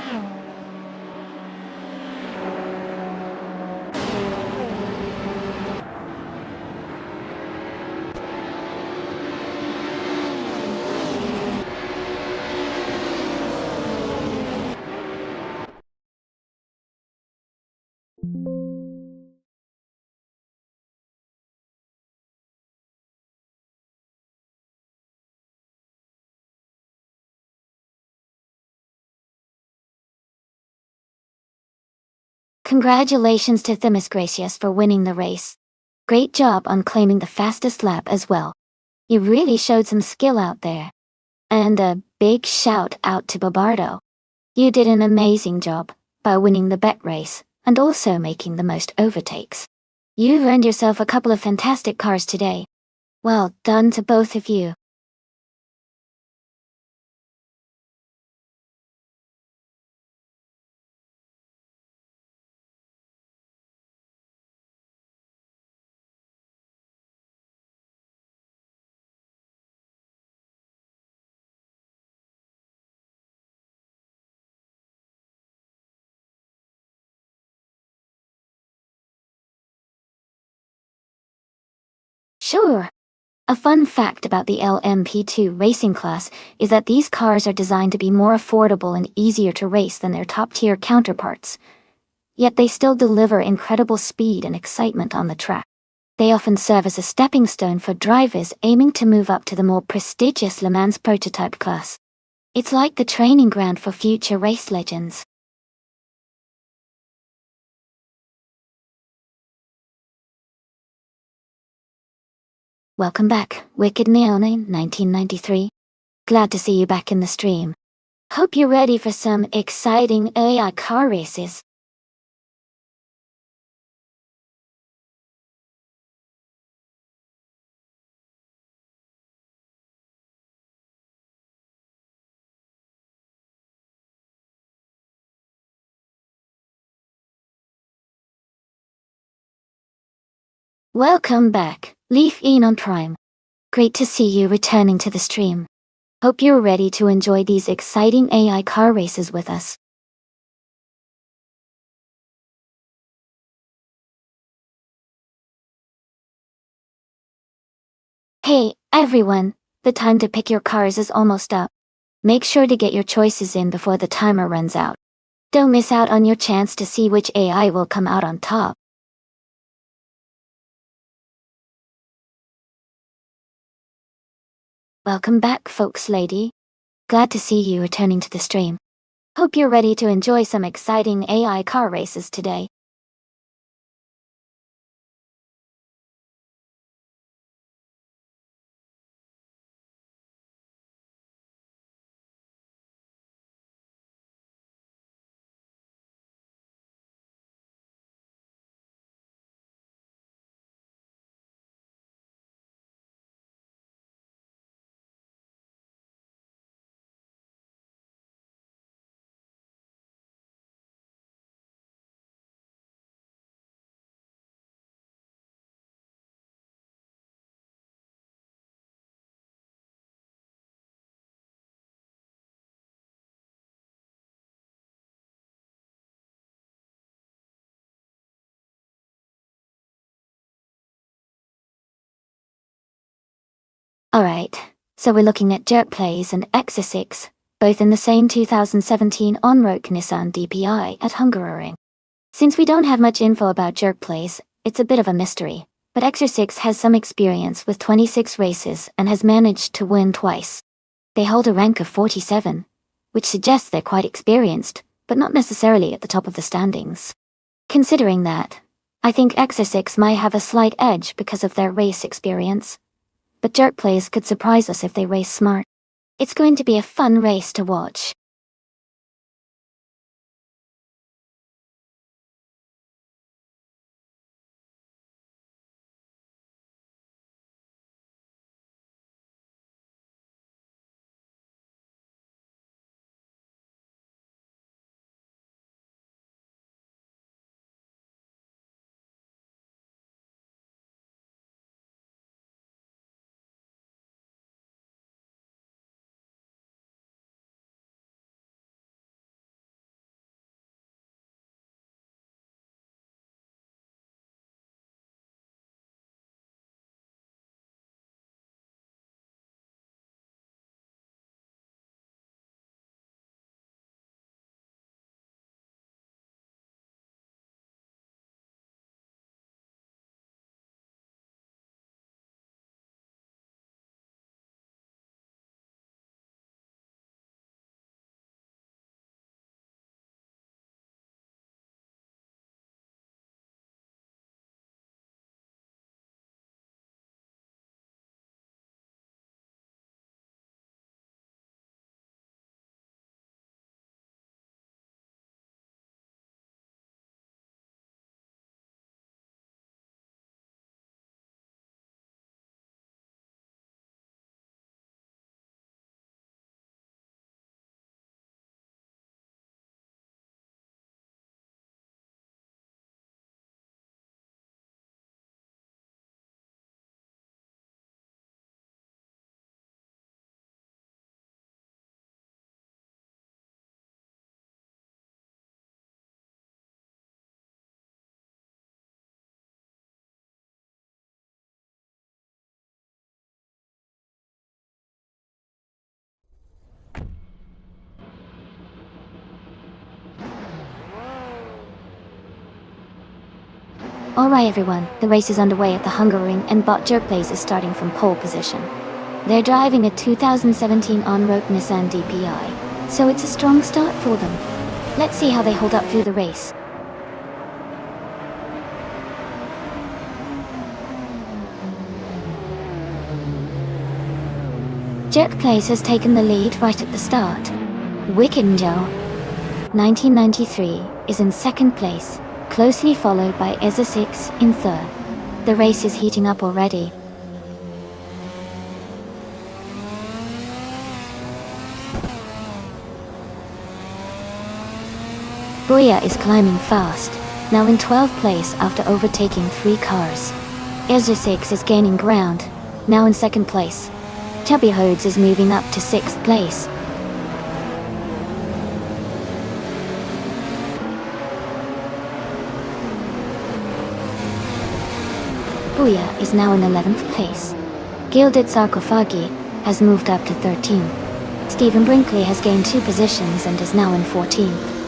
Congratulations to Themis Gracias for winning the race. Great job on claiming the fastest lap as well. You really showed some skill out there. And a big shout out to Bobardo. You did an amazing job by winning the bet race and also making the most overtakes. You've earned yourself a couple of fantastic cars today. Well done to both of you. Sure. A fun fact about the LMP2 racing class is that these cars are designed to be more affordable and easier to race than their top-tier counterparts. Yet they still deliver incredible speed and excitement on the track. They often serve as a stepping stone for drivers aiming to move up to the more prestigious Le Mans prototype class. It's like the training ground for future race legends. Welcome back, Wicked Neone 1993. Glad to see you back in the stream. Hope you're ready for some exciting AI car races. Welcome back, Leaf Ian on Prime. Great to see you returning to the stream. Hope you're ready to enjoy these exciting AI car races with us. Hey, everyone, the time to pick your cars is almost up. Make sure to get your choices in before the timer runs out. Don't miss out on your chance to see which AI will come out on top. Welcome back, folks lady. Glad to see you returning to the stream. Hope you're ready to enjoy some exciting AI car races today. Alright, so we're looking at Jerk Plays and Exercix, both in the same 2017 Onroad Nissan DPI at Hungaroring. Since we don't have much info about Jerk Plays, it's a bit of a mystery, but Exercix has some experience with 26 races and has managed to win twice. They hold a rank of 47, which suggests they're quite experienced, but not necessarily at the top of the standings. Considering that, I think Exercix might have a slight edge because of their race experience. But Jerk Plays could surprise us if they race smart. It's going to be a fun race to watch. Alright everyone, the race is underway at the Hungaroring and Bot Jerkplace is starting from pole position. They're driving a 2017 on-road Nissan DPI, so it's a strong start for them. Let's see how they hold up through the race. Jerkplace has taken the lead right at the start. Wicked Joe, 1993, is in second place, closely followed by Ezza 6 in third. The race is heating up already. Booyah is climbing fast, now in 12th place after overtaking 3 cars. Ezra 6 is gaining ground, now in 2nd place. Chubby Hodes is moving up to 6th place. Booyah is now in 11th place. Gilded Sarcophagi has moved up to 13. Stephen Brinkley has gained 2 positions and is now in 14th.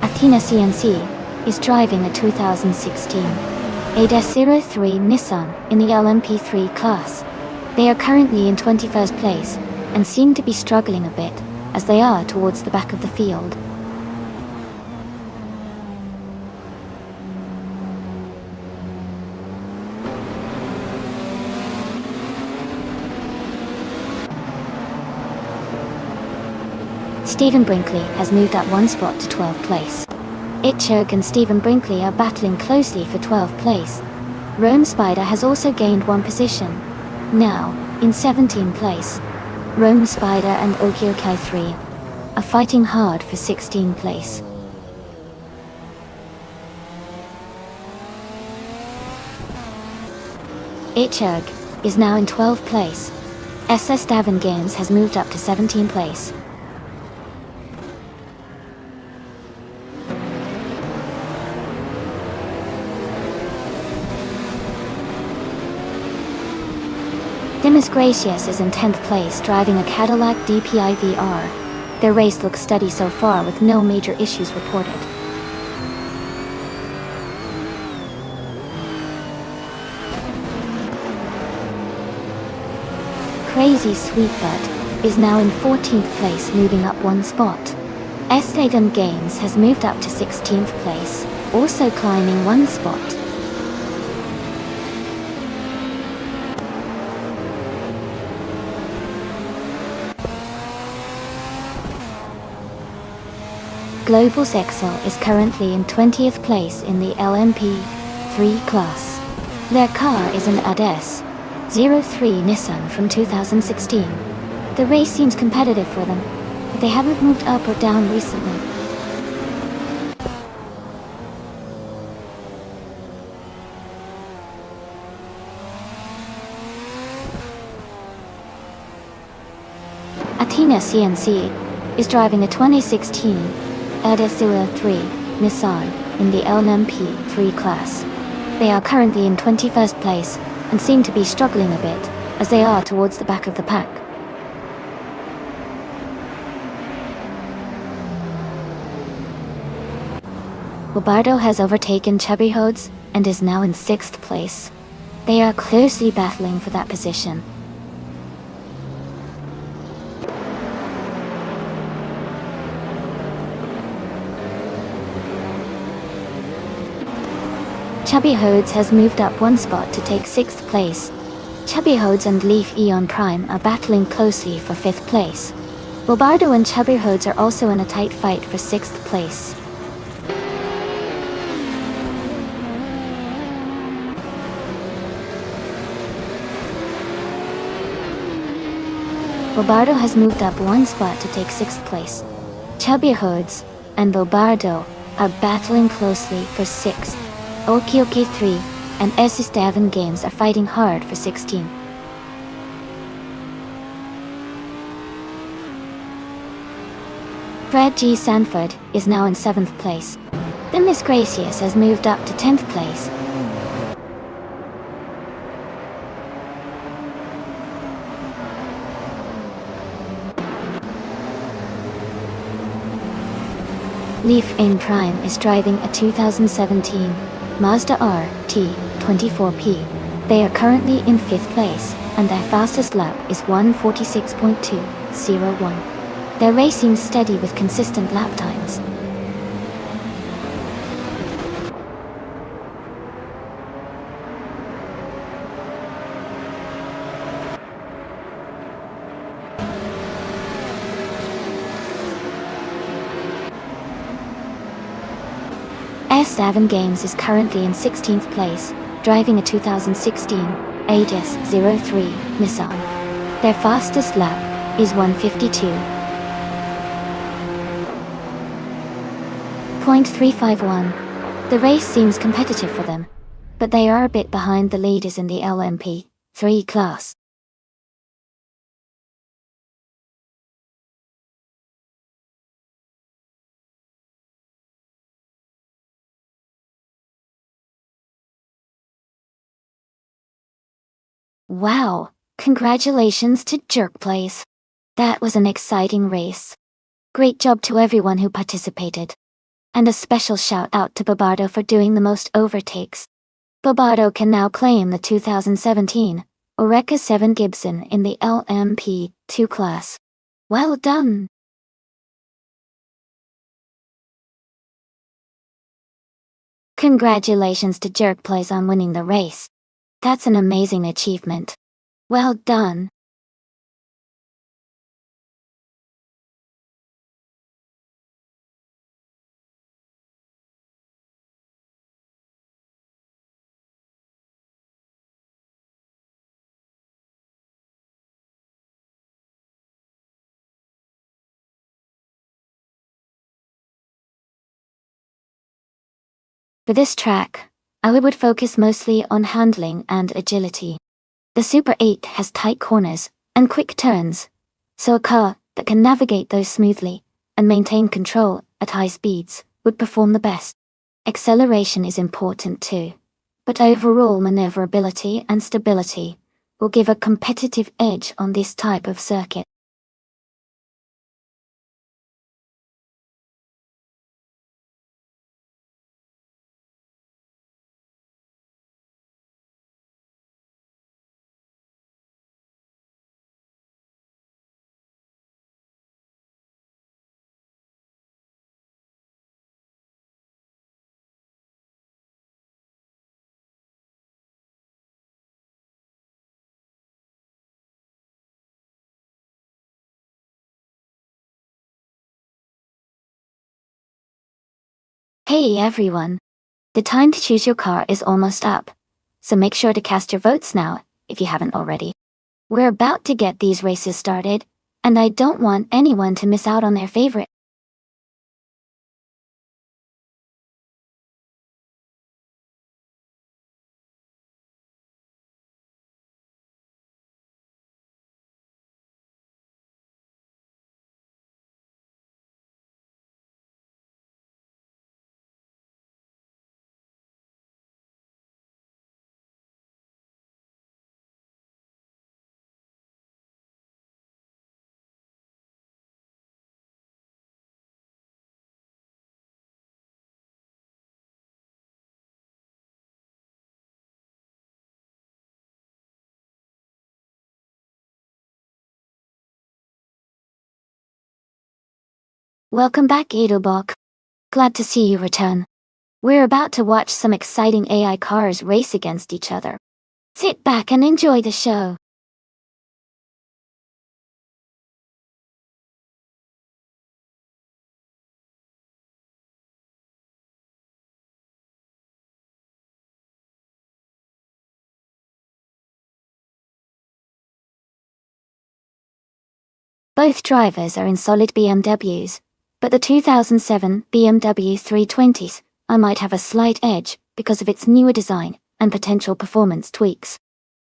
Athena CNC is driving a 2016 A-03 Nissan in the LMP3 class. They are currently in 21st place and seem to be struggling a bit as they are towards the back of the field. Stephen Brinkley has moved up 1 spot to 12th place. Itchurg and Stephen Brinkley are battling closely for 12th place. Rome Spider has also gained 1 position, now in 17th place. Rome Spider and Okiokai 3 are fighting hard for 16th place. Itchurg is now in 12th place. SS Davin Games has moved up to 17th place. Dimas Gracious is in 10th place driving a Cadillac DPI VR. Their race looks steady so far with no major issues reported. Crazy Sweetbutt is now in 14th place, moving up 1 spot. Estadum Games has moved up to 16th place, also climbing 1 spot. Global Sexel is currently in 20th place in the LMP3 class. Their car is an ADS 03 Nissan from 2016. The race seems competitive for them, but they haven't moved up or down recently. Athena CNC is driving a 2016 Adesua 3 Nissan in the LMP3 class. They are currently in 21st place and seem to be struggling a bit as they are towards the back of the pack. Bobardo has overtaken Chubby Hodes and is now in 6th place. They are closely battling for that position. Chubby Hodes has moved up 1 spot to take 6th place. Chubby Hodes and Leaf Eon Prime are battling closely for 5th place. Bobardo and Chubby Hodes are also in a tight fight for 6th place. Bobardo has moved up 1 spot to take 6th place. Chubby Hodes and Bobardo are battling closely for 6th. Okioke 3 and SS Davin Games are fighting hard for 16. Fred G. Sanford is now in 7th place. Dimas Gracious has moved up to 10th place. Leaf Aim Prime is driving a 2017 Mazda RT24P. They are currently in 5th place, and their fastest lap is 1:46.201. Their race seems steady with consistent lap times. S7 Games is currently in 16th place, driving a 2016 Aegis 03 Nissan. Their fastest lap is 1:52.351. The race seems competitive for them, but they are a bit behind the leaders in the LMP3 class. Wow, congratulations to Jerkplays. That was an exciting race. Great job to everyone who participated. And a special shout out to Babardo for doing the most overtakes. Babardo can now claim the 2017 Oreca 7 Gibson in the LMP2 class. Well done! Congratulations to Jerkplays on winning the race. That's an amazing achievement. Well done! For this track, I would focus mostly on handling and agility. The Super 8 has tight corners and quick turns, so a car that can navigate those smoothly and maintain control at high speeds would perform the best. Acceleration is important too, but overall maneuverability and stability will give a competitive edge on this type of circuit. Hey everyone! The time to choose your car is almost up, so make sure to cast your votes now, if you haven't already. We're about to get these races started, and I don't want anyone to miss out on their favorite. Welcome back, Edelbach. Glad to see you return. We're about to watch some exciting AI cars race against each other. Sit back and enjoy the show. Both drivers are in solid BMWs, but the 2007 BMW 320s I might have a slight edge because of its newer design and potential performance tweaks.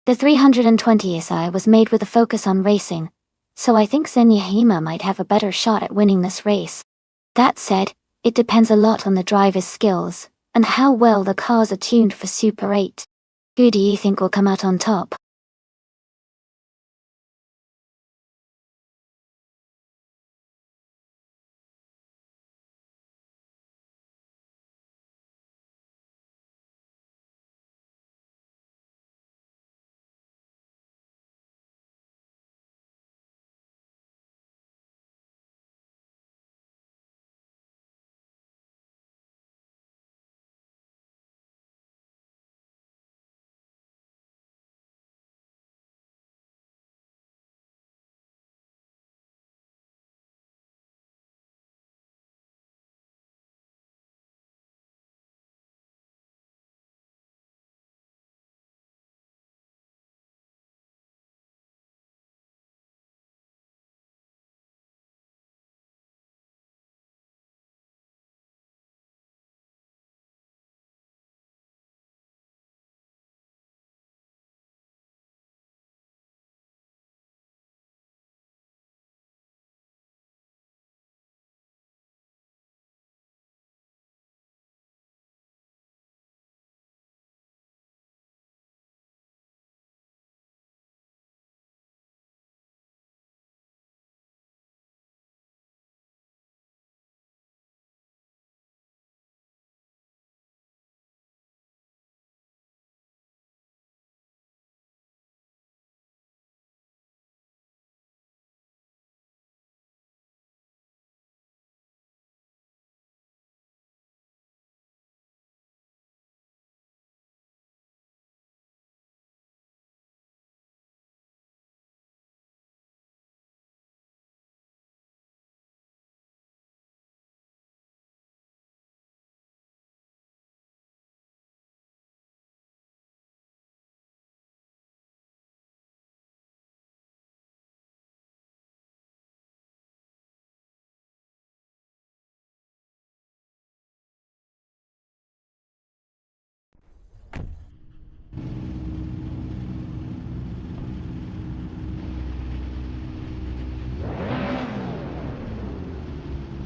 The 320SI was made with a focus on racing, so I think Zenyahima might have a better shot at winning this race. That said, it depends a lot on the driver's skills and how well the cars are tuned for Super 8. Who do you think will come out on top?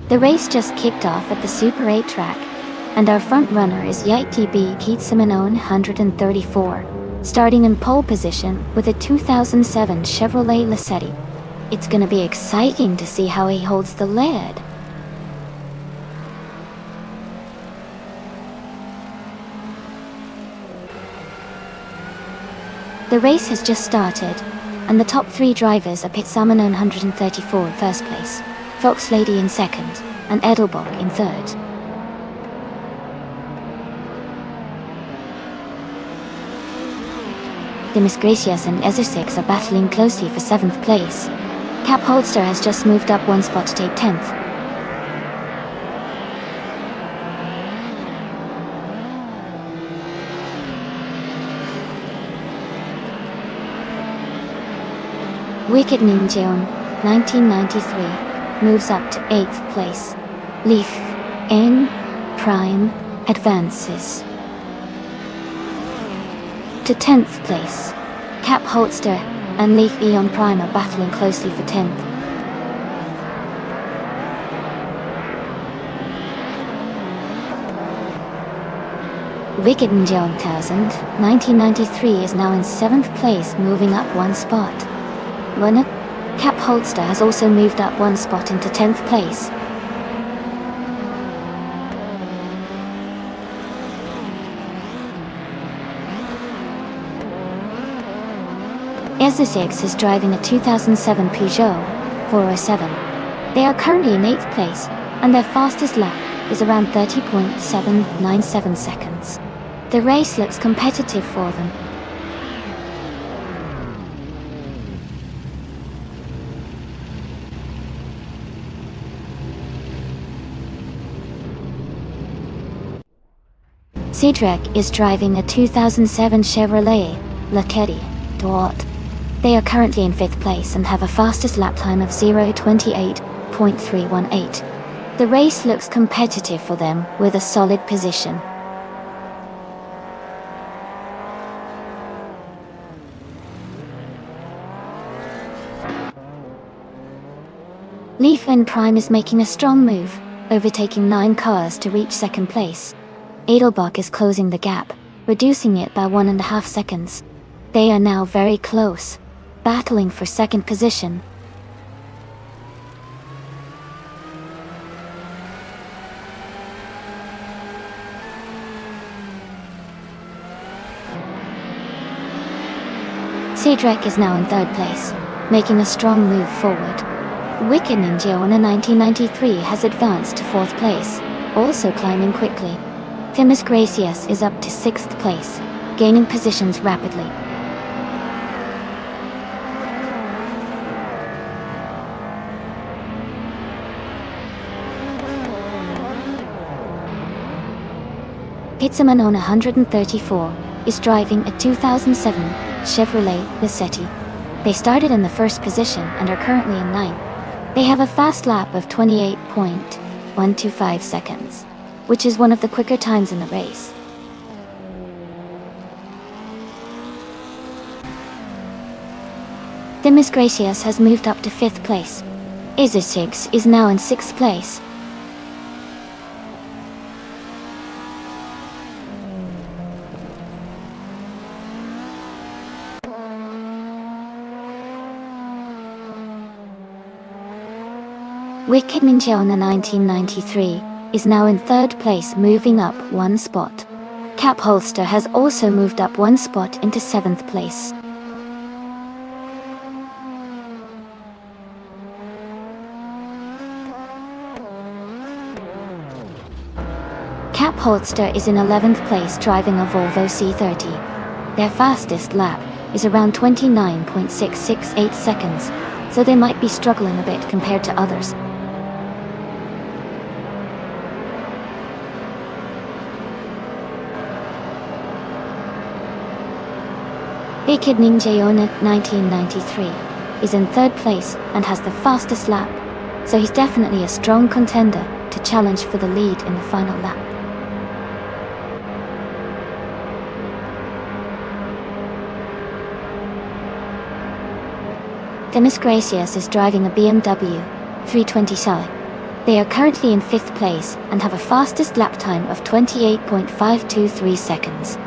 The race just kicked off at the Super 8 track, and our front runner is YTB Keitsamanone 134, starting in pole position with a 2007 Chevrolet Lacetti. It's gonna be exciting to see how he holds the lead. The race has just started, and the top 3 drivers are Keitsamanone 134 in first place, Fox Lady in second, and Edelbach in third. Demis Gracias and Ezersex are battling closely for 7th place. Cap Holster has just moved up 1 spot to take 10th. Wicked Ninjaon, 1993, moves up to 8th place. Leaf N Prime advances to 10th place. Cap Holster and Leaf Eon Prime are battling closely for 10th. Wicked Ninjaon 1993 is now in 7th place, moving up 1 spot. Runner Cap Holster has also moved up 1 spot into 10th place. Ezersex is driving a 2007 Peugeot 407. They are currently in 8th place, and their fastest lap is around 30.797 seconds. The race looks competitive for them. Cedric is driving a 2007 Chevrolet Lacetti. They are currently in 5th place and have a fastest lap time of 0:28.318. The race looks competitive for them, with a solid position. Leaf N Prime is making a strong move, overtaking 9 cars to reach 2nd place. Edelbach is closing the gap, reducing it by 1.5 seconds. They are now very close, battling for 2nd position. Cedric is now in 3rd place, making a strong move forward. Wicked Ninjaona 1993 has advanced to 4th place, also climbing quickly. Demis Gracias is up to 6th place, gaining positions rapidly. Keitsamanone 134 is driving a 2007 Chevrolet Lacetti. They started in the 1st position and are currently in 9th. They have a fast lap of 28.125 seconds, which is one of the quicker times in the race. Demis Gracias has moved up to 5th place. Ezersex is now in 6th place. Wicked Ninjaona 1993 is now in 3rd place, moving up 1 spot. Cap Holster has also moved up 1 spot into 7th place. Cap Holster is in 11th place, driving a Volvo C30. Their fastest lap is around 29.668 seconds, so they might be struggling a bit compared to others. Wicked Ninjaona 1993 is in 3rd place and has the fastest lap, so he's definitely a strong contender to challenge for the lead in the final lap. Demis Gracias is driving a BMW 320i. They are currently in 5th place and have a fastest lap time of 28.523 seconds.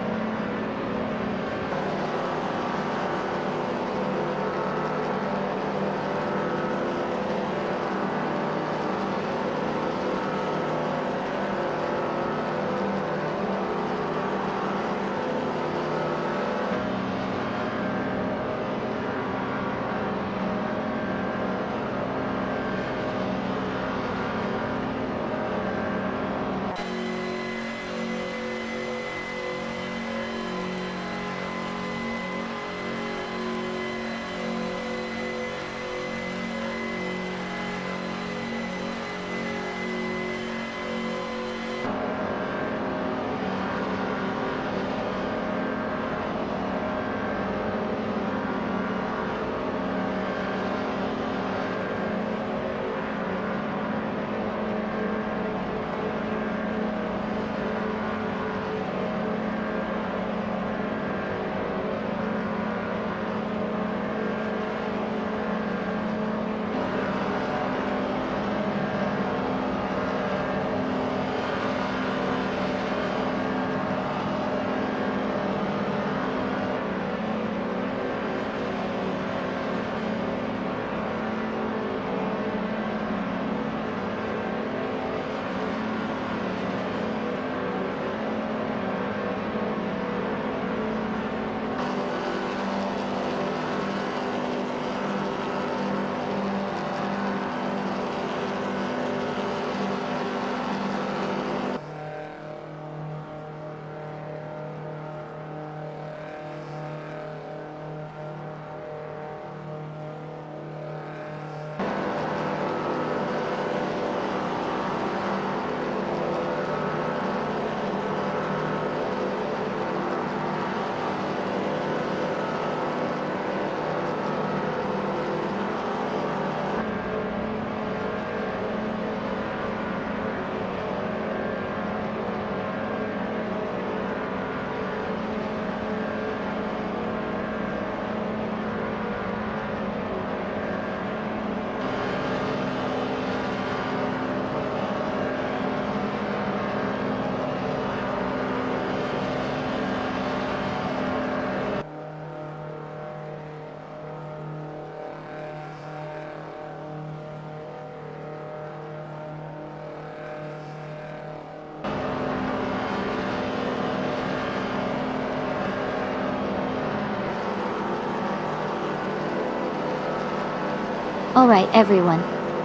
Alright everyone,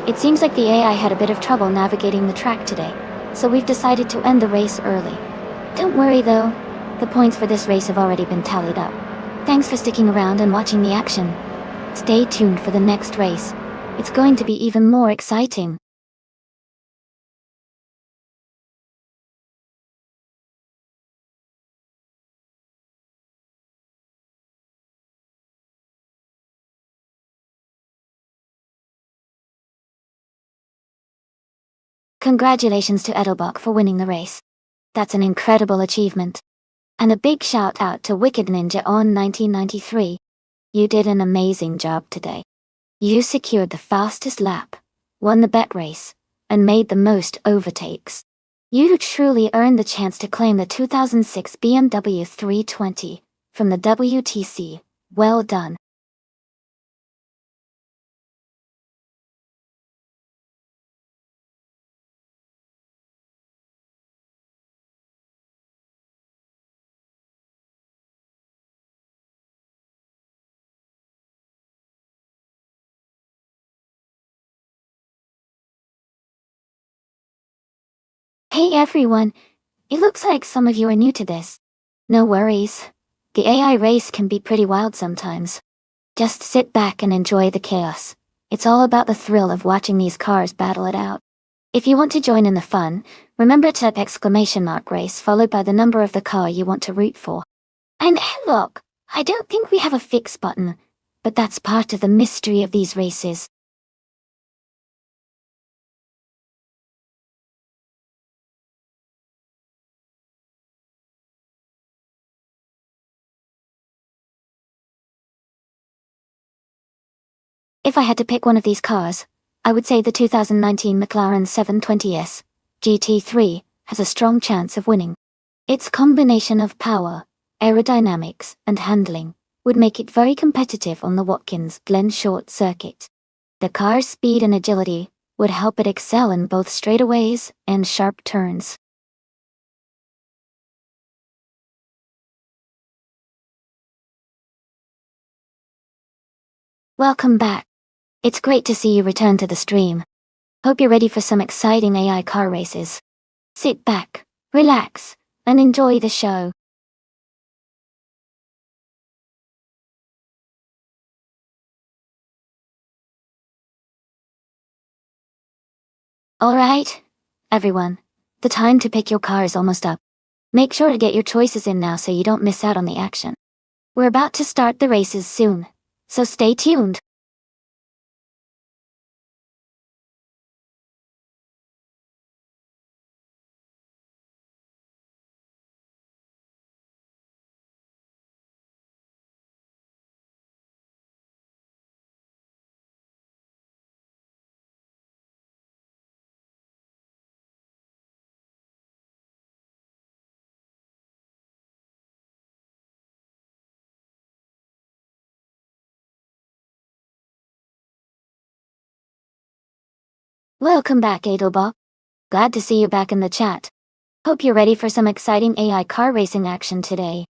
it seems like the AI had a bit of trouble navigating the track today, so we've decided to end the race early. Don't worry though, the points for this race have already been tallied up. Thanks for sticking around and watching the action. Stay tuned for the next race. It's going to be even more exciting. Congratulations to Edelbach for winning the race. That's an incredible achievement. And a big shout out to Wicked Ninja on 1993. You did an amazing job today. You secured the fastest lap, won the bet race, and made the most overtakes. You truly earned the chance to claim the 2006 BMW 320 from the WTC. Well done. Hey everyone, it looks like some of you are new to this. No worries. The AI race can be pretty wild sometimes. Just sit back and enjoy the chaos. It's all about the thrill of watching these cars battle it out. If you want to join in the fun, remember to type !race followed by the number of the car you want to root for. And hey look, I don't think we have a fix button, but that's part of the mystery of these races. If I had to pick one of these cars, I would say the 2019 McLaren 720S GT3 has a strong chance of winning. Its combination of power, aerodynamics, and handling would make it very competitive on the Watkins Glen short circuit. The car's speed and agility would help it excel in both straightaways and sharp turns. Welcome back. It's great to see you return to the stream. Hope you're ready for some exciting AI car races. Sit back, relax, and enjoy the show. Alright, everyone. The time to pick your car is almost up. Make sure to get your choices in now so you don't miss out on the action. We're about to start the races soon, so stay tuned. Welcome back, Adelbach. Glad to see you back in the chat. Hope you're ready for some exciting AI car racing action today.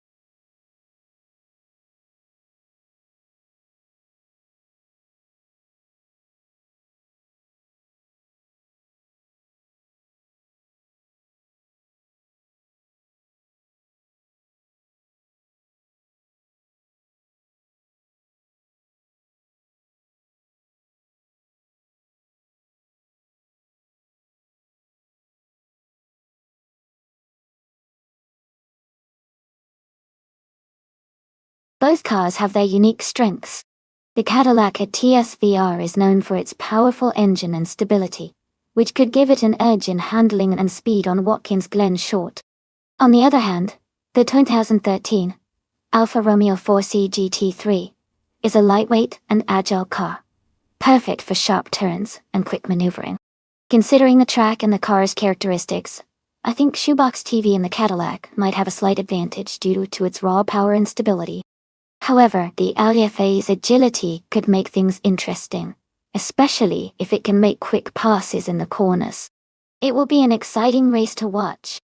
Both cars have their unique strengths. The Cadillac TSVR is known for its powerful engine and stability, which could give it an edge in handling and speed on Watkins Glen short. On the other hand, the 2013 Alfa Romeo 4C GT3 is a lightweight and agile car, perfect for sharp turns and quick maneuvering. Considering the track and the car's characteristics, I think Shoebox TV in the Cadillac might have a slight advantage due to its raw power and stability. However, the Alfa's agility could make things interesting, especially if it can make quick passes in the corners. It will be an exciting race to watch.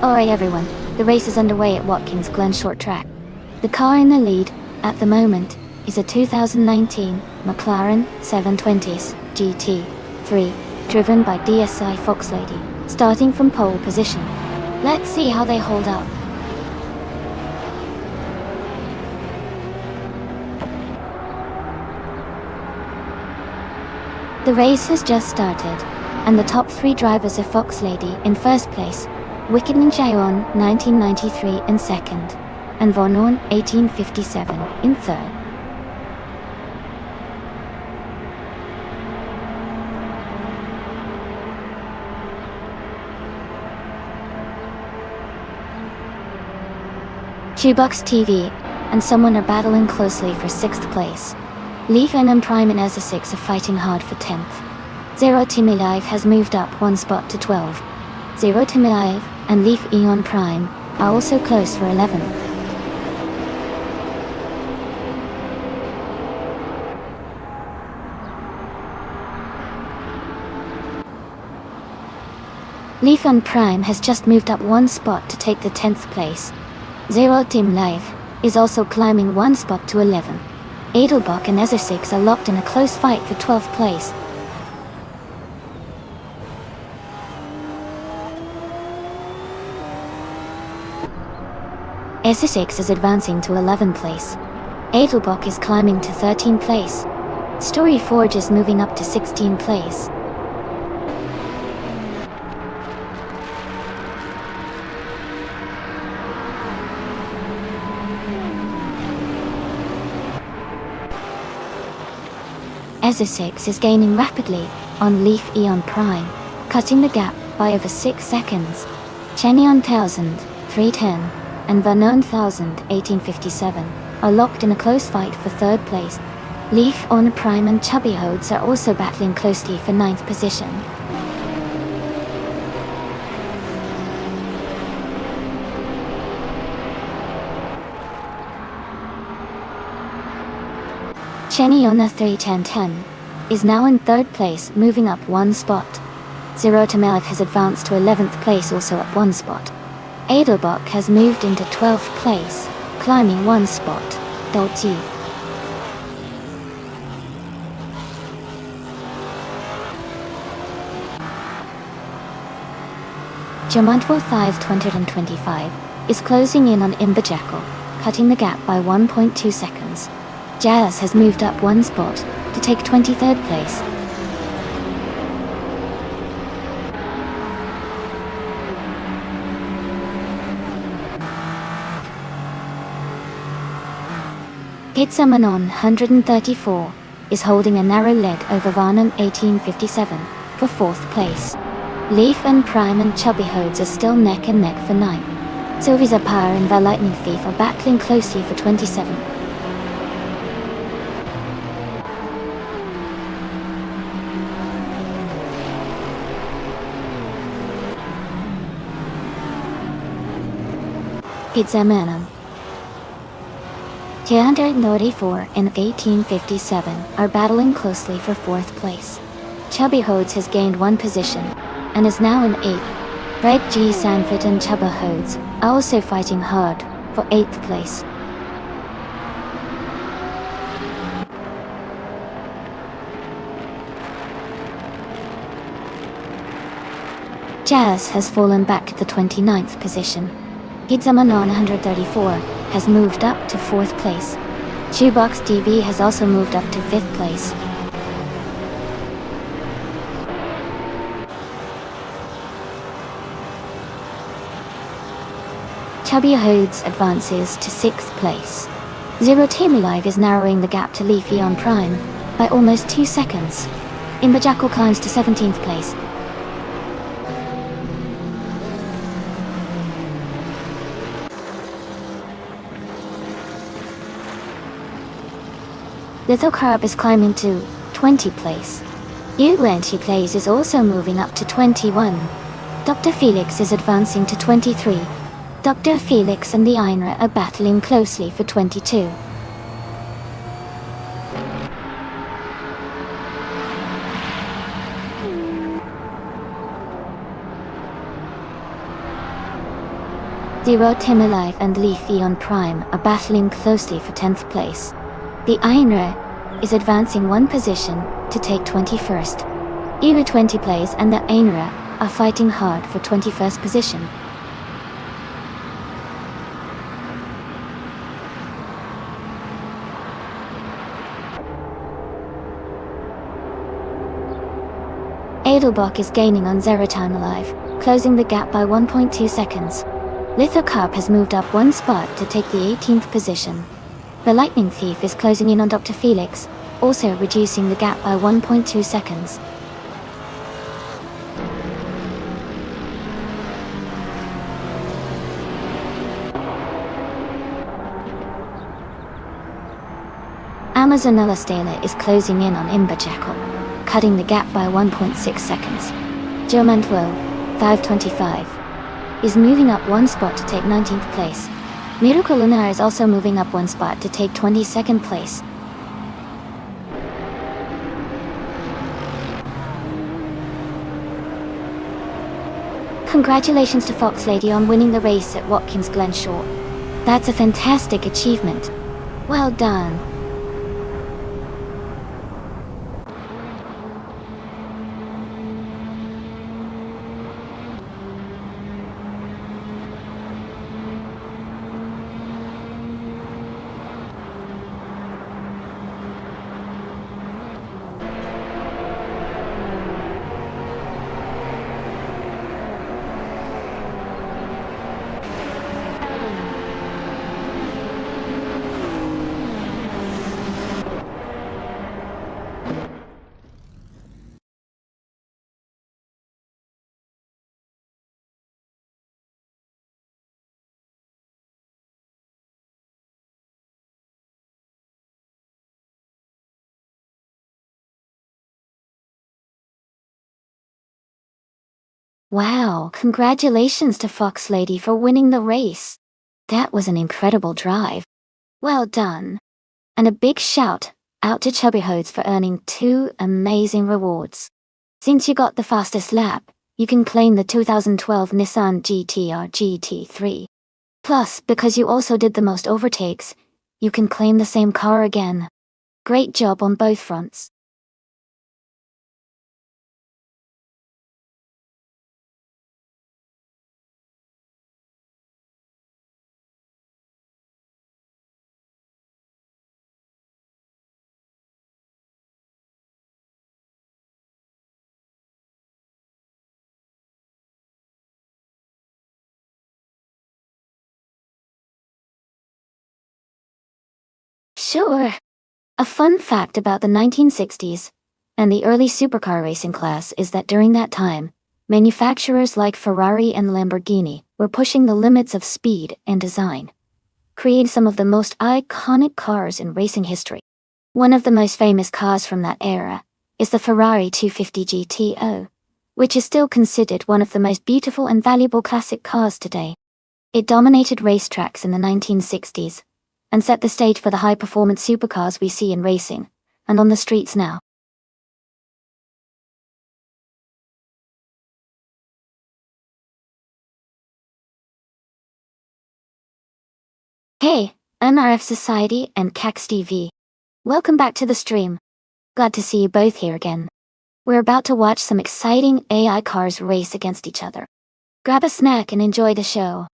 Alright everyone, the race is underway at Watkins Glen Short Track. The car in the lead, at the moment, is a 2019 McLaren 720s GT3, driven by DSI Foxlady, starting from pole position. Let's see how they hold up. The race has just started, and the top 3 drivers are Foxlady in first place, Wicked Ninjaon 1993 in second, and Vonon 1857 in third. Shoebox TV and someone are battling closely for 6th place. Leaf and Prime and Ezra 6 are fighting hard for 10th. Zero Timmy Live has moved up 1 spot to 12. Zero Timmy Live and Leaf Eon Prime are also close for 11. Leaf and Prime has just moved up 1 spot to take the 10th place. Zero Team Live is also climbing 1 spot to 11. Edelbach and Ezra 6 are locked in a close fight for 12th place. Ezra 6 is advancing to 11th place. Edelbach is climbing to 13th place. Story Forge is moving up to 16th place. Ezra 6 is gaining rapidly on Leaf Eon Prime, cutting the gap by over 6 seconds. Chenion 1000, 310, and Vernon 1000, 1857, are locked in a close fight for 3rd place. Leaf on Prime and Chubby Hodes are also battling closely for 9th position. Cheniona 31010 is now in 3rd place, moving up 1 spot. Zero Tamelif has advanced to 11th place, also up 1 spot. Edelbach has moved into 12th place, climbing 1 spot. Dolti. Jamantwo 525 is closing in on Imberjackal, cutting the gap by 1.2 seconds. Jazz has moved up 1 spot to take 23rd place. Pizza Manon 134 is holding a narrow lead over Varnum 1857 for 4th place. Leaf and Prime and Chubby Hodes are still neck and neck for 9. Sylvia Power and the Lightning Thief are battling closely for 27. Pizza Manon 294 and 1857 are battling closely for 4th place. Chubby Hodes has gained 1 position and is now in 8th. Red G Sanford and Chubba Hodes are also fighting hard for 8th place. Jazz has fallen back to the 29th position. Gizamanon 134 has moved up to 4th place. Shoebox TV has also moved up to 5th place. Chubby Hodes advances to 6th place. Zero Team Live is narrowing the gap to Leafy on Prime by almost 2 seconds. Imberjackal climbs to 17th place. Little Carb is climbing to 20th place. Ulanty Plays is also moving up to 21. Dr. Felix is advancing to 23. Dr. Felix and the Einra are battling closely for 22. Zero Timolife and Leaf Eon Prime are battling closely for 10th place. The Ainra is advancing one position to take 21st. Evo 20 plays and the Ainra are fighting hard for 21st position. Edelbach is gaining on Zero Time Alive, closing the gap by 1.2 seconds. Lithocarp has moved up one spot to take the 18th position. The Lightning Thief is closing in on Dr. Felix, also reducing the gap by 1.2 seconds. Amazonella Stela is closing in on Imber Jackal, cutting the gap by 1.6 seconds. Geomantwo, 525, is moving up one spot to take 19th place. Miracle Lunar is also moving up one spot to take 22nd place. Congratulations to Fox Lady on winning the race at Watkins Glen Shore. That's a fantastic achievement. Well done. Wow, congratulations to Fox Lady for winning the race. That was an incredible drive. Well done. And a big shout out to Chubby Hodes for earning 2 amazing rewards. Since you got the fastest lap, you can claim the 2012 Nissan GT-R GT3. Plus, because you also did the most overtakes, you can claim the same car again. Great job on both fronts. Sure. A fun fact about the 1960s and the early supercar racing class is that during that time, manufacturers like Ferrari and Lamborghini were pushing the limits of speed and design, creating some of the most iconic cars in racing history. One of the most famous cars from that era is the Ferrari 250 GTO, which is still considered one of the most beautiful and valuable classic cars today. It dominated racetracks in the 1960s and set the stage for the high-performance supercars we see in racing and on the streets now. Hey, MRF Society and Cax TV. Welcome back to the stream. Glad to see you both here again. We're about to watch some exciting AI cars race against each other. Grab a snack and enjoy the show.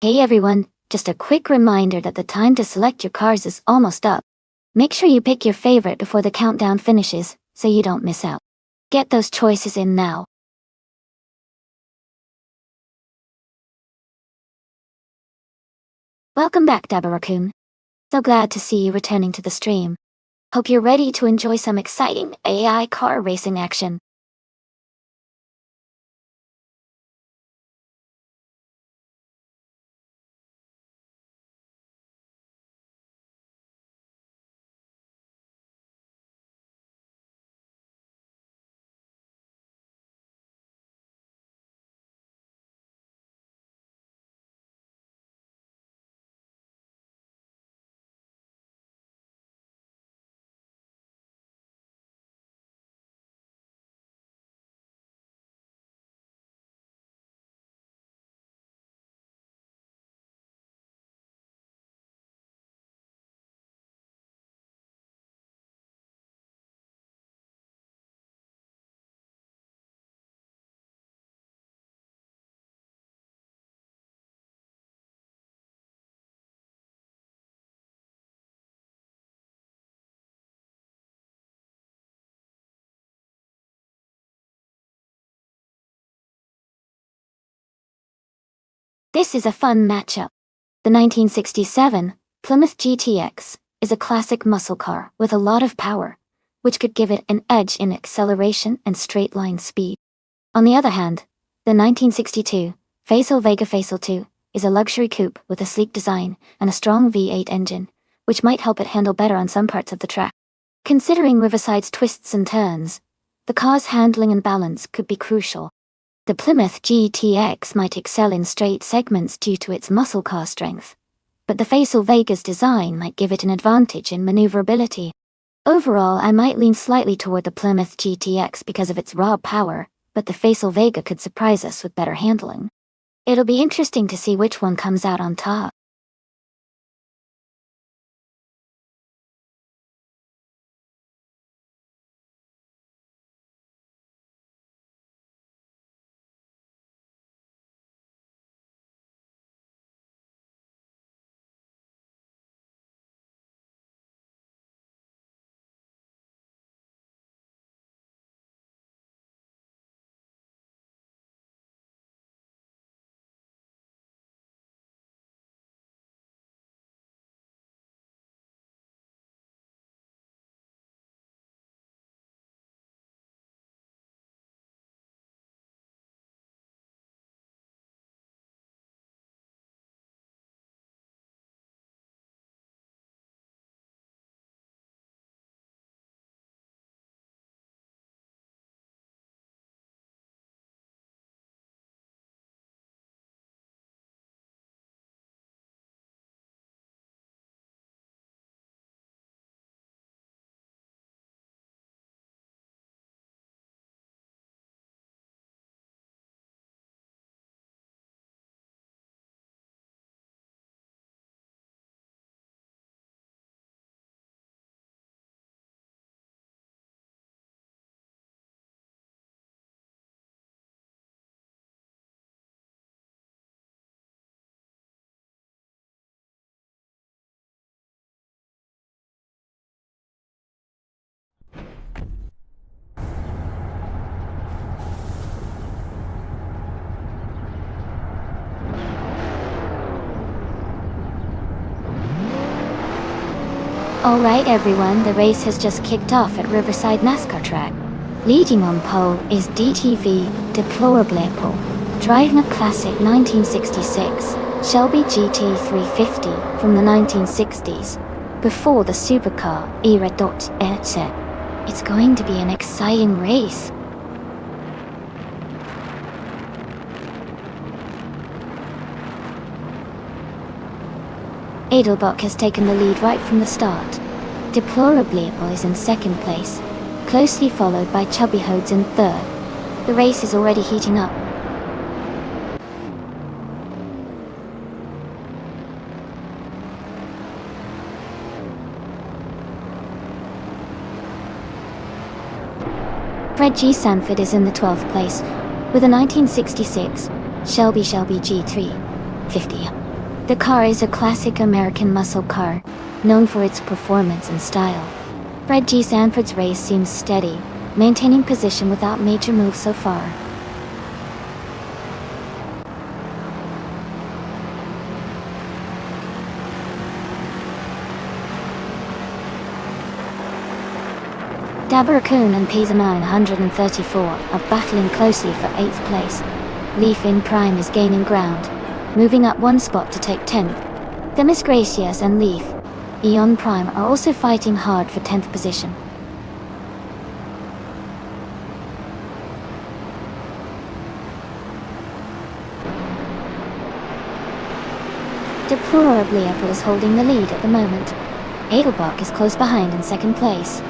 Hey everyone, just a quick reminder that the time to select your cars is almost up. Make sure you pick your favorite before the countdown finishes, so you don't miss out. Get those choices in now. Welcome back, Dabba-Raccoon. So glad to see you returning to the stream. Hope you're ready to enjoy some exciting AI car racing action. This is a fun matchup. The 1967 Plymouth GTX is a classic muscle car with a lot of power, which could give it an edge in acceleration and straight-line speed. On the other hand, the 1962 Facel Vega Facel 2 is a luxury coupe with a sleek design and a strong V8 engine, which might help it handle better on some parts of the track. Considering Riverside's twists and turns, the car's handling and balance could be crucial. The Plymouth GTX might excel in straight segments due to its muscle car strength, but the Facel Vega's design might give it an advantage in maneuverability. Overall, I might lean slightly toward the Plymouth GTX because of its raw power, but the Facel Vega could surprise us with better handling. It'll be interesting to see which one comes out on top. Alright everyone, the race has just kicked off at Riverside NASCAR track. Leading on pole is DTV Deplorable, driving a classic 1966 Shelby GT350 from the 1960s, before the supercar era. It's going to be an exciting race. Edelbach has taken the lead right from the start. Deplorable is in second place, closely followed by Chubby Hodes in third. The race is already heating up. Fred G. Sanford is in the 12th place, with a 1966 Shelby G350. The car is a classic American muscle car, known for its performance and style. Fred G. Sanford's race seems steady, maintaining position without major moves so far. Dabber-Coon and Pizzaman 134 are battling closely for 8th place. Leaf in Prime is gaining ground, moving up one spot to take 10th. Demis Gracias and Leaf, Eon Prime are also fighting hard for 10th position. Deplorable is holding the lead at the moment. Edelbach is close behind in second place.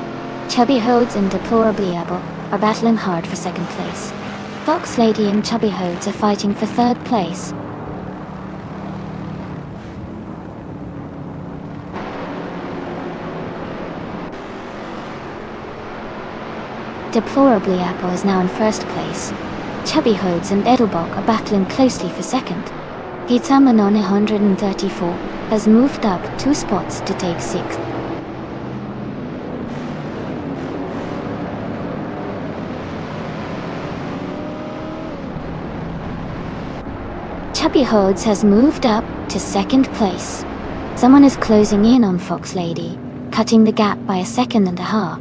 Chubby Hodes and Deplorable are battling hard for second place. Fox Lady and Chubby Hodes are fighting for third place. Deplorable Apple is now in first place. Chubby Hodes and Edelbach are battling closely for second. Hitamanon 134 has moved up 2 spots to take 6th. Happy Hodes has moved up to second place. Someone is closing in on Fox Lady, cutting the gap by a second and a half.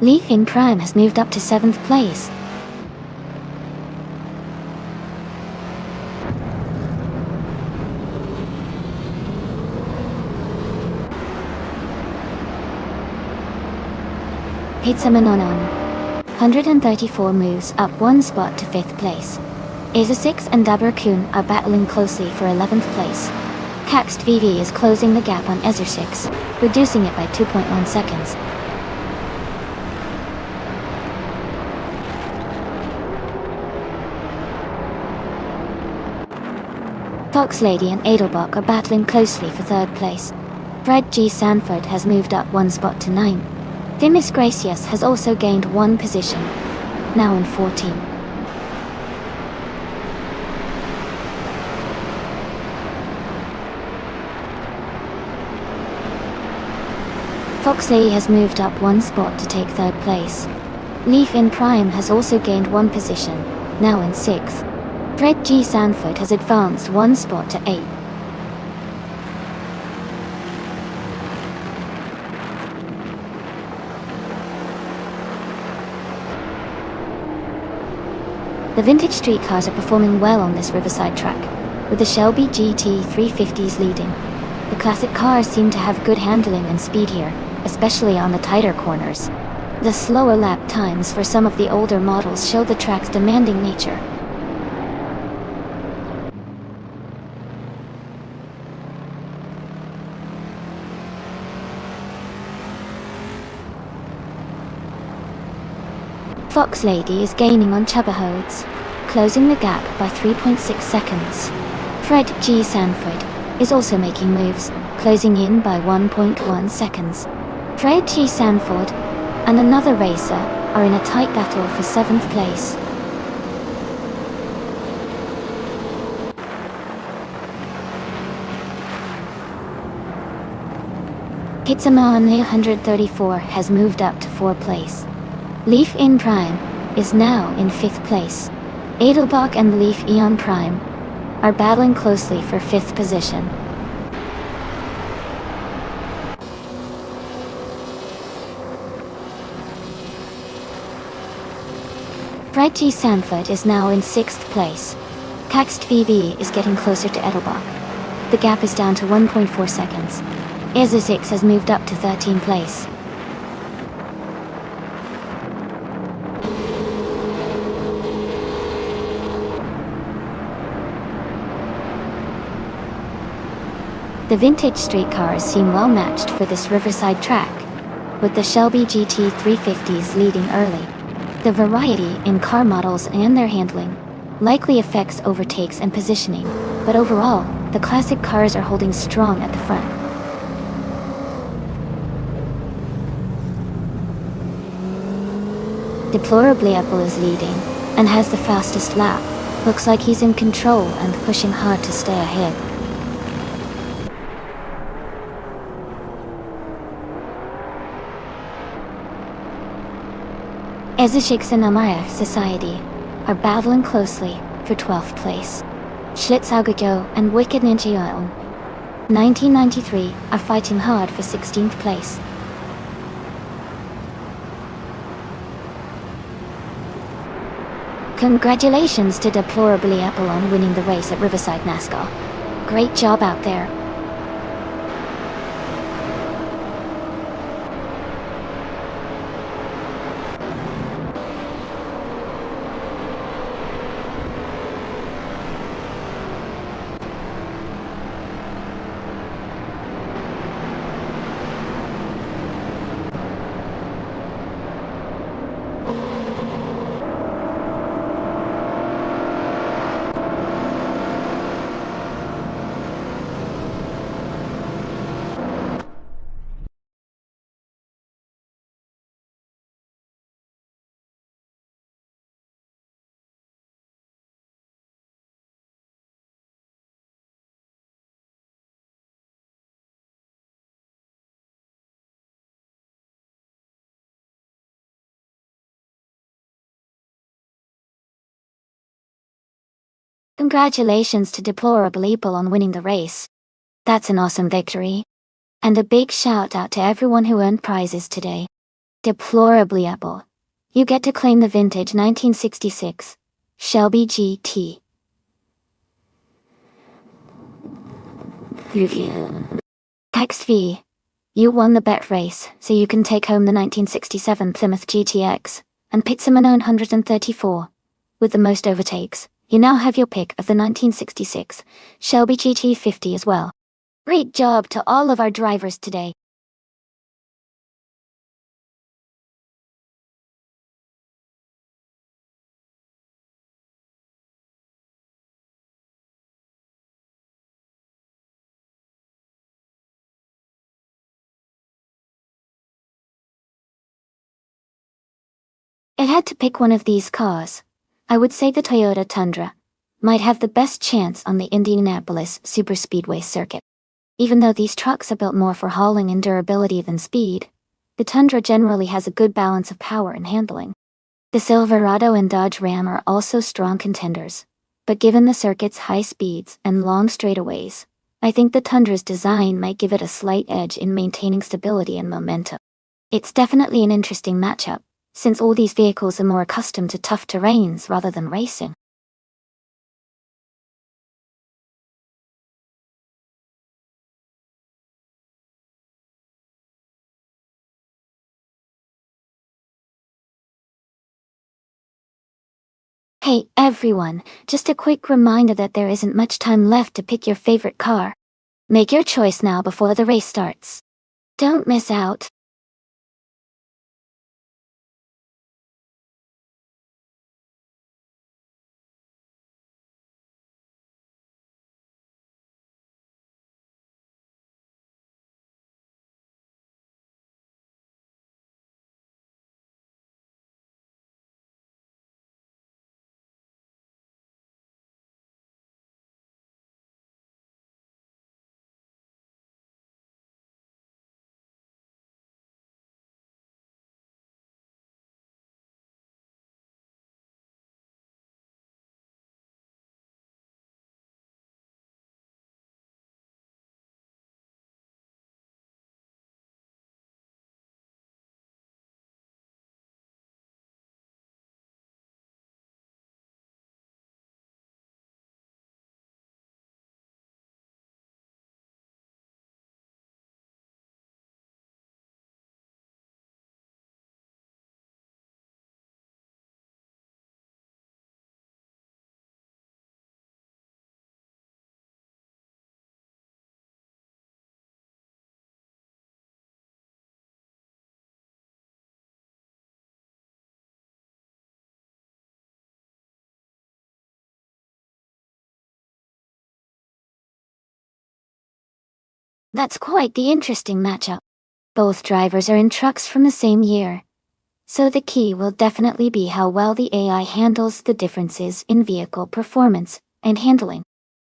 Leaf in Prime has moved up to 7th place. Pizza Manonon, 134 moves up 1 spot to 5th place. Aza6 and Dabrakun are battling closely for 11th place. Caxt VV is closing the gap on Ezer6, reducing it by 2.1 seconds. Fox Lady and Adelbach are battling closely for 3rd place. Fred G. Sanford has moved up 1 spot to 9. Demis Gracias has also gained 1 position, now in 14. Fox Lady has moved up 1 spot to take 3rd place. Leaf in Prime has also gained 1 position, now in 6th. Fred G. Sanford has advanced 1 spot to 8. The vintage streetcars are performing well on this riverside track, with the Shelby GT350s leading. The classic cars seem to have good handling and speed here, especially on the tighter corners. The slower lap times for some of the older models show the track's demanding nature. Fox Lady is gaining on Chubbahodes, closing the gap by 3.6 seconds. Fred G. Sanford is also making moves, closing in by 1.1 seconds. Fred G. Sanford and another racer are in a tight battle for 7th place. Pizzaman 134 has moved up to 4th place. Leaf in Prime is now in 5th place. Adelbach and Leaf Eon Prime are battling closely for 5th position. Fred G. Sanford is now in 6th place. Caxt VV is getting closer to Edelbach. The gap is down to 1.4 seconds. Aza6 has moved up to 13th place. The vintage streetcars seem well matched for this riverside track, with the Shelby GT350s leading early. The variety in car models and their handling likely affects overtakes and positioning, but overall, the classic cars are holding strong at the front. Deplorably Apple is leading, and has the fastest lap. Looks like he's in control and pushing hard to stay ahead. Ezer6 and Amaya Society are battling closely for 12th place. Schlitzaugejo and Wicked Ninja 1993 are fighting hard for 16th place. Congratulations to Deplorably Apple on winning the race at Riverside NASCAR. Great job out there. Congratulations to Deplorable People on winning the race. That's an awesome victory. And a big shout out to everyone who earned prizes today. Deplorably Apple. You get to claim the vintage 1966 Shelby GT. Text V. You won the bet race, so you can take home the 1967 Plymouth GTX and Pizza 934. With the most overtakes, you now have your pick of the 1966 Shelby GT50 as well. Great job to all of our drivers today. If I had to pick one of these cars, I would say the Toyota Tundra might have the best chance on the Indianapolis Superspeedway circuit. Even though these trucks are built more for hauling and durability than speed, the Tundra generally has a good balance of power and handling. The Silverado and Dodge Ram are also strong contenders, but given the circuit's high speeds and long straightaways, I think the Tundra's design might give it a slight edge in maintaining stability and momentum. It's definitely an interesting matchup, since all these vehicles are more accustomed to tough terrains rather than racing. Hey everyone, just a quick reminder that there isn't much time left to pick your favorite car. Make your choice now before the race starts. Don't miss out. That's quite the interesting matchup. Both drivers are in trucks from the same year. So the key will definitely be how well the AI handles the differences in vehicle performance and handling.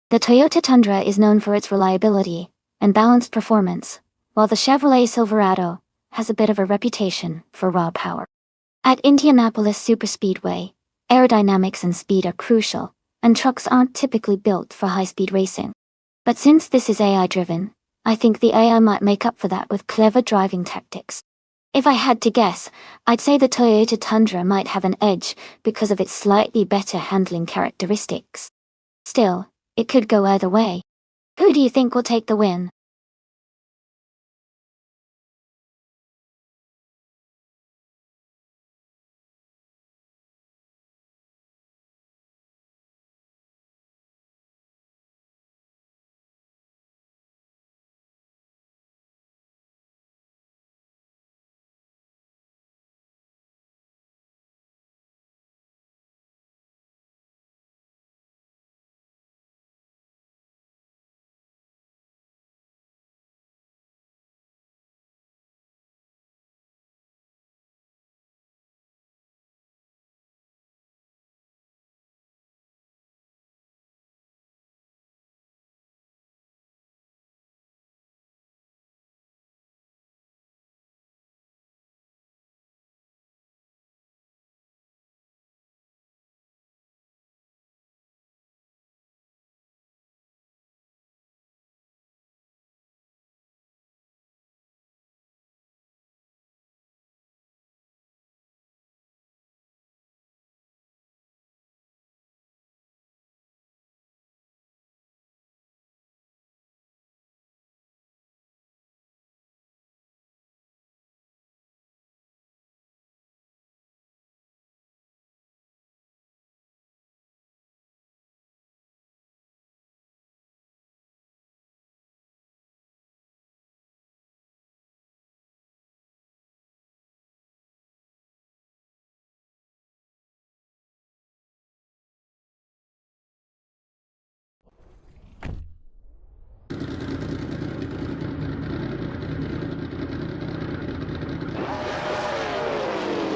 The Toyota Tundra is known for its reliability and balanced performance, while the Chevrolet Silverado has a bit of a reputation for raw power. At Indianapolis Superspeedway, aerodynamics and speed are crucial, and trucks aren't typically built for high-speed racing. But since this is AI-driven, I think the AI might make up for that with clever driving tactics. If I had to guess, I'd say the Toyota Tundra might have an edge because of its slightly better handling characteristics. Still, it could go either way. Who do you think will take the win?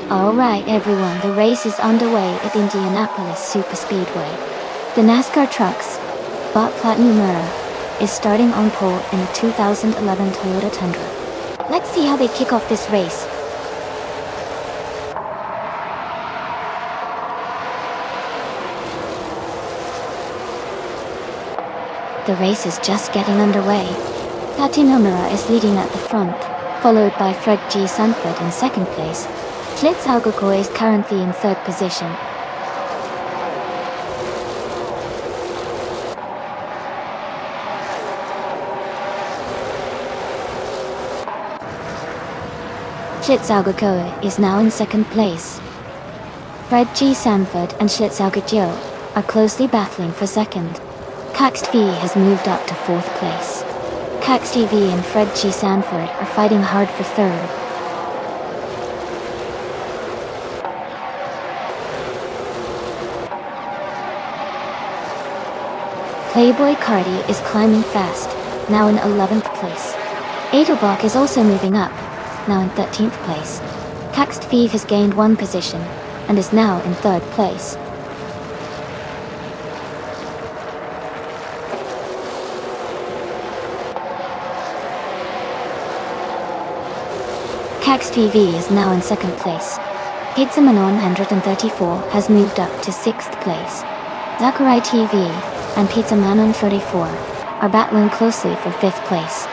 Alright everyone, the race is underway at Indianapolis Superspeedway. The NASCAR trucks, Bot Platinum Era, is starting on pole in the 2011 Toyota Tundra. Let's see how they kick off this race. The race is just getting underway. Platinumera is leading at the front, followed by Fred G. Sanford in second place. Schlitz Algoco is currently in third position. Schlitz Algoco is now in second place. Fred G. Sanford and Schlitz Algoco are closely battling for second. Cax V has moved up to fourth place. Cax TV and Fred G. Sanford are fighting hard for third. Playboy Cardi is climbing fast, now in 11th place. Edelbach is also moving up, now in 13th place. Cax V has gained one position, and is now in third place. Cax TV is now in second place. Pizza Manon 134 has moved up to 6th place. Zachary TV and Pizza Manon 34 are battling closely for 5th place.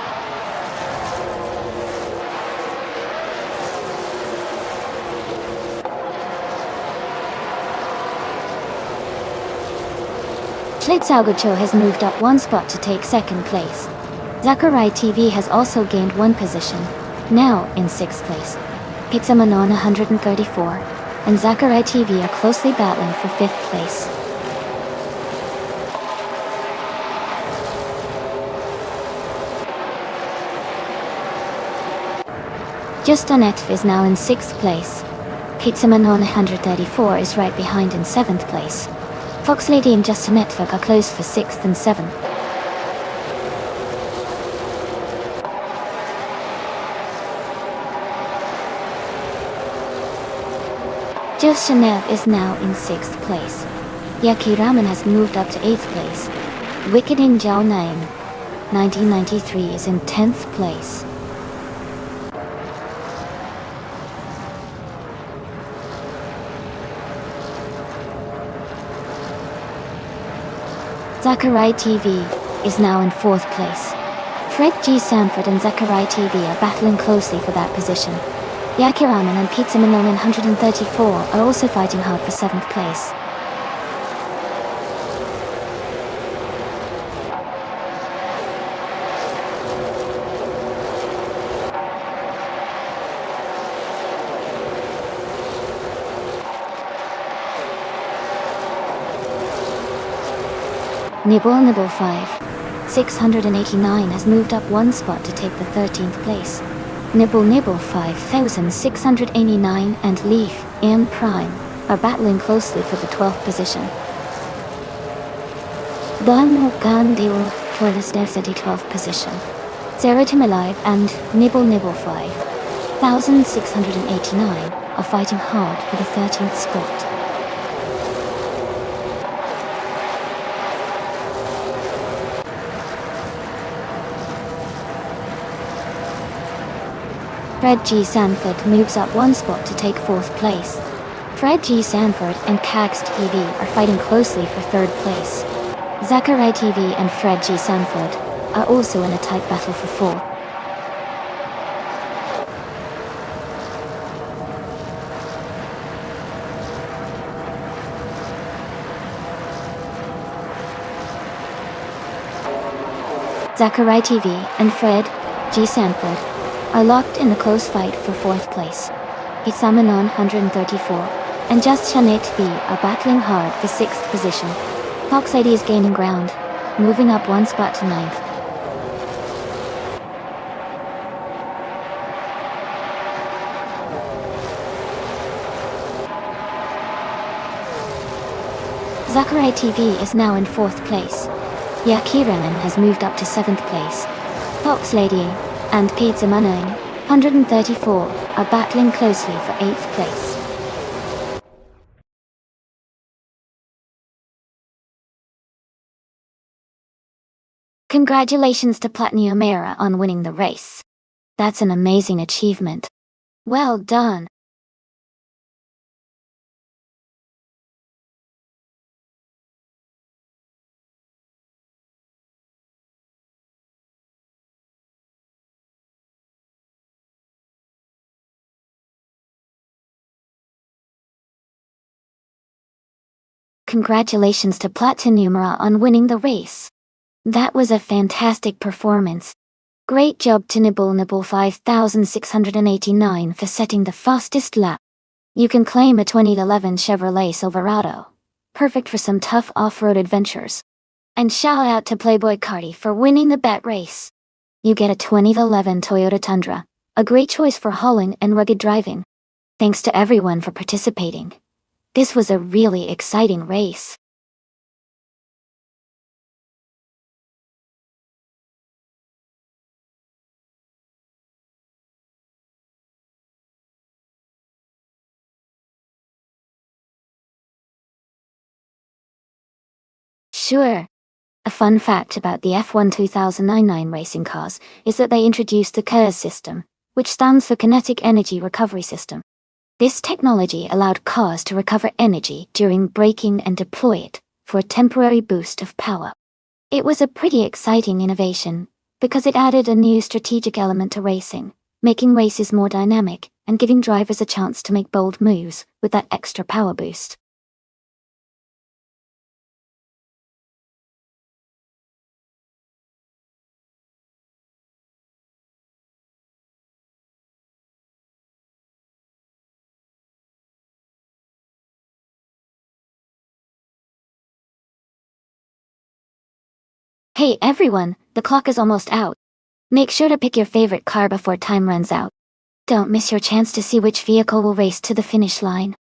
Schlitz Algoco has moved up one spot to take second place. Zachary TV has also gained one position, now in 6th place. Pizza Manon 134 and Zachary TV are closely battling for 5th place. Justinette is now in 6th place. Pizza Manon 134 is right behind in 7th place. Fox Lady and Justinette are close for 6th and 7th. Just Chanel is now in 6th place. Yaki Ramen has moved up to 8th place. Wicked in Jiao Nine 1993 is in 10th place. Zachary TV is now in 4th place. Fred G. Sanford and Zachary TV are battling closely for that position. Yakiraman and Pizza Manon 134 are also fighting hard for 7th place. Nibble 5, 689 has moved up one spot to take the 13th place. Nibble 5689 and Leaf and Prime are battling closely for the 12th position. Don Gandil for the City 12th position. Zeratim Alive and Nibble 5, 1689 are fighting hard for the 13th spot. Fred G. Sanford moves up one spot to take 4th place. Fred G. Sanford and Cax TV are fighting closely for 3rd place. Zachary TV and Fred G. Sanford are also in a tight battle for 4th. Zachary TV and Fred G. Sanford are locked in a close fight for 4th place. Pizza Manon 134 and Just Chanette V are battling hard for 6th position. Fox Lady is gaining ground, moving up one spot to 9th. Zachary TV is now in 4th place. Yakiraman has moved up to 7th place. Fox Lady and Pizza Manon 134 are battling closely for 8th place. Congratulations to Platinum Era on winning the race. That's an amazing achievement. Well done. Congratulations to Platinum Era on winning the race. That was a fantastic performance. Great job to Nibble 5689 for setting the fastest lap. You can claim a 2011 Chevrolet Silverado. Perfect for some tough off-road adventures. And shout out to Playboy Cardi for winning the bet race. You get a 2011 Toyota Tundra, a great choice for hauling and rugged driving. Thanks to everyone for participating. This was a really exciting race. Sure. A fun fact about the F1 2009 racing cars is that they introduced the KERS system, which stands for Kinetic Energy Recovery System. This technology allowed cars to recover energy during braking and deploy it for a temporary boost of power. It was a pretty exciting innovation because it added a new strategic element to racing, making races more dynamic and giving drivers a chance to make bold moves with that extra power boost. Hey everyone, the clock is almost out. Make sure to pick your favorite car before time runs out. Don't miss your chance to see which vehicle will race to the finish line.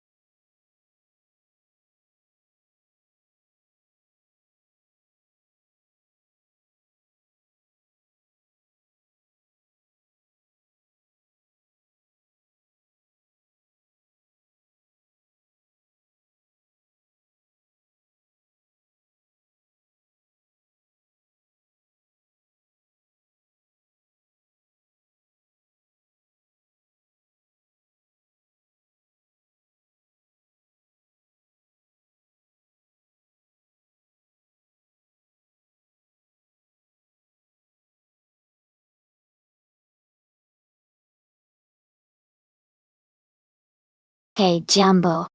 Hey Jumbo.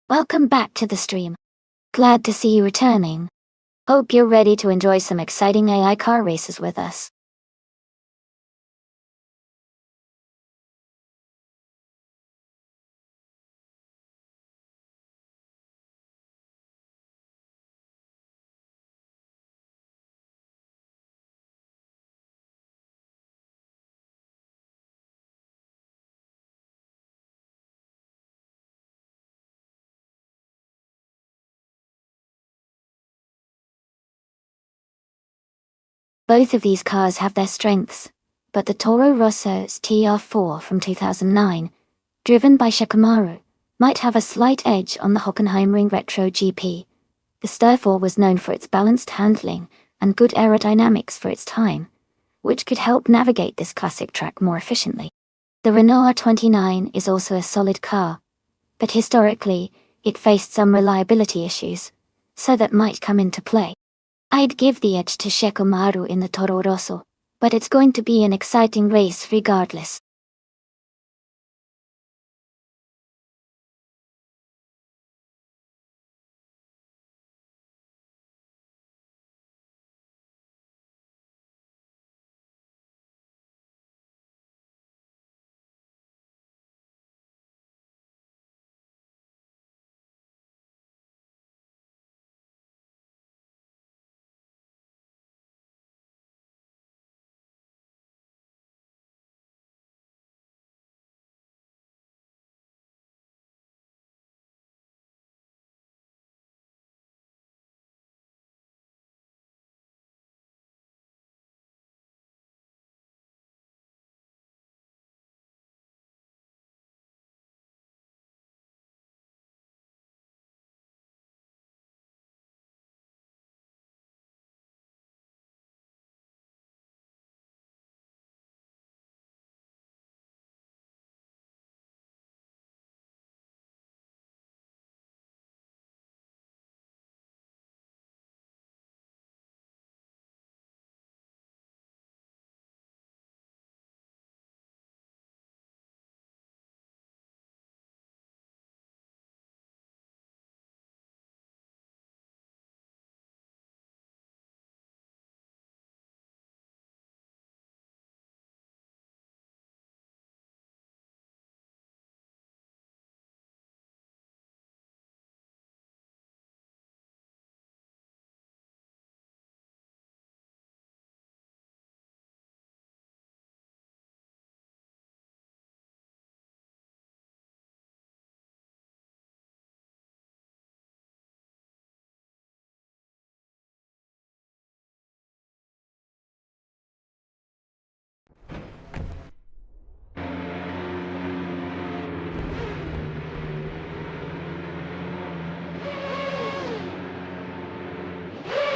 Welcome back to the stream. Glad to see you returning. Hope you're ready to enjoy some exciting AI car races with us. Both of these cars have their strengths, but the Toro Rosso's TR4 from 2009, driven by Shikamaru, might have a slight edge on the Hockenheimring Retro GP. The Stir4 was known for its balanced handling and good aerodynamics for its time, which could help navigate this classic track more efficiently. The Renault R29 is also a solid car, but historically, it faced some reliability issues, so that might come into play. I'd give the edge to Shikamaru in the Toro Rosso, but it's going to be an exciting race regardless.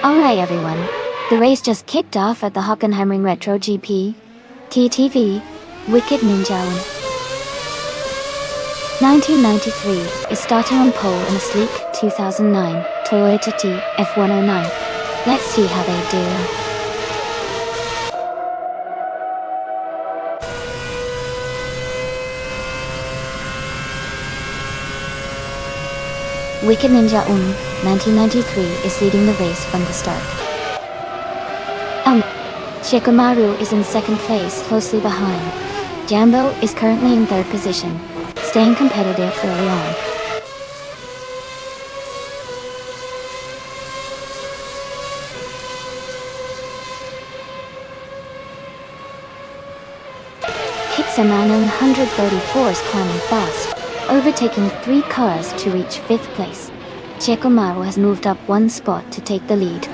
Alright everyone, the race just kicked off at the Hockenheimring Retro GP. TTV, Wicked Ninja 1993 is starting on pole in a sleek 2009 Toyota F109. Let's see how they do. Wicked Ninja 1993 is leading the race from the start. Shikamaru is in second place, closely behind. Jambo is currently in third position, staying competitive early on. Hitsamana 134 is climbing fast, overtaking 3 cars to reach 5th place. Shikamaru has moved up 1 spot to take the lead.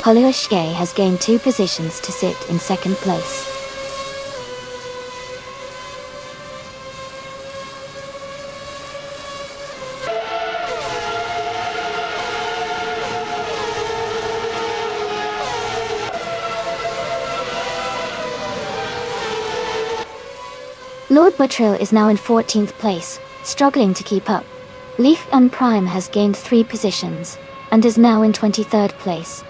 Holyoshige has gained 2 positions to sit in second place. Lord Buttrill is now in 14th place, struggling to keep up. Leaf Prime has gained 3 positions, and is now in 23rd place.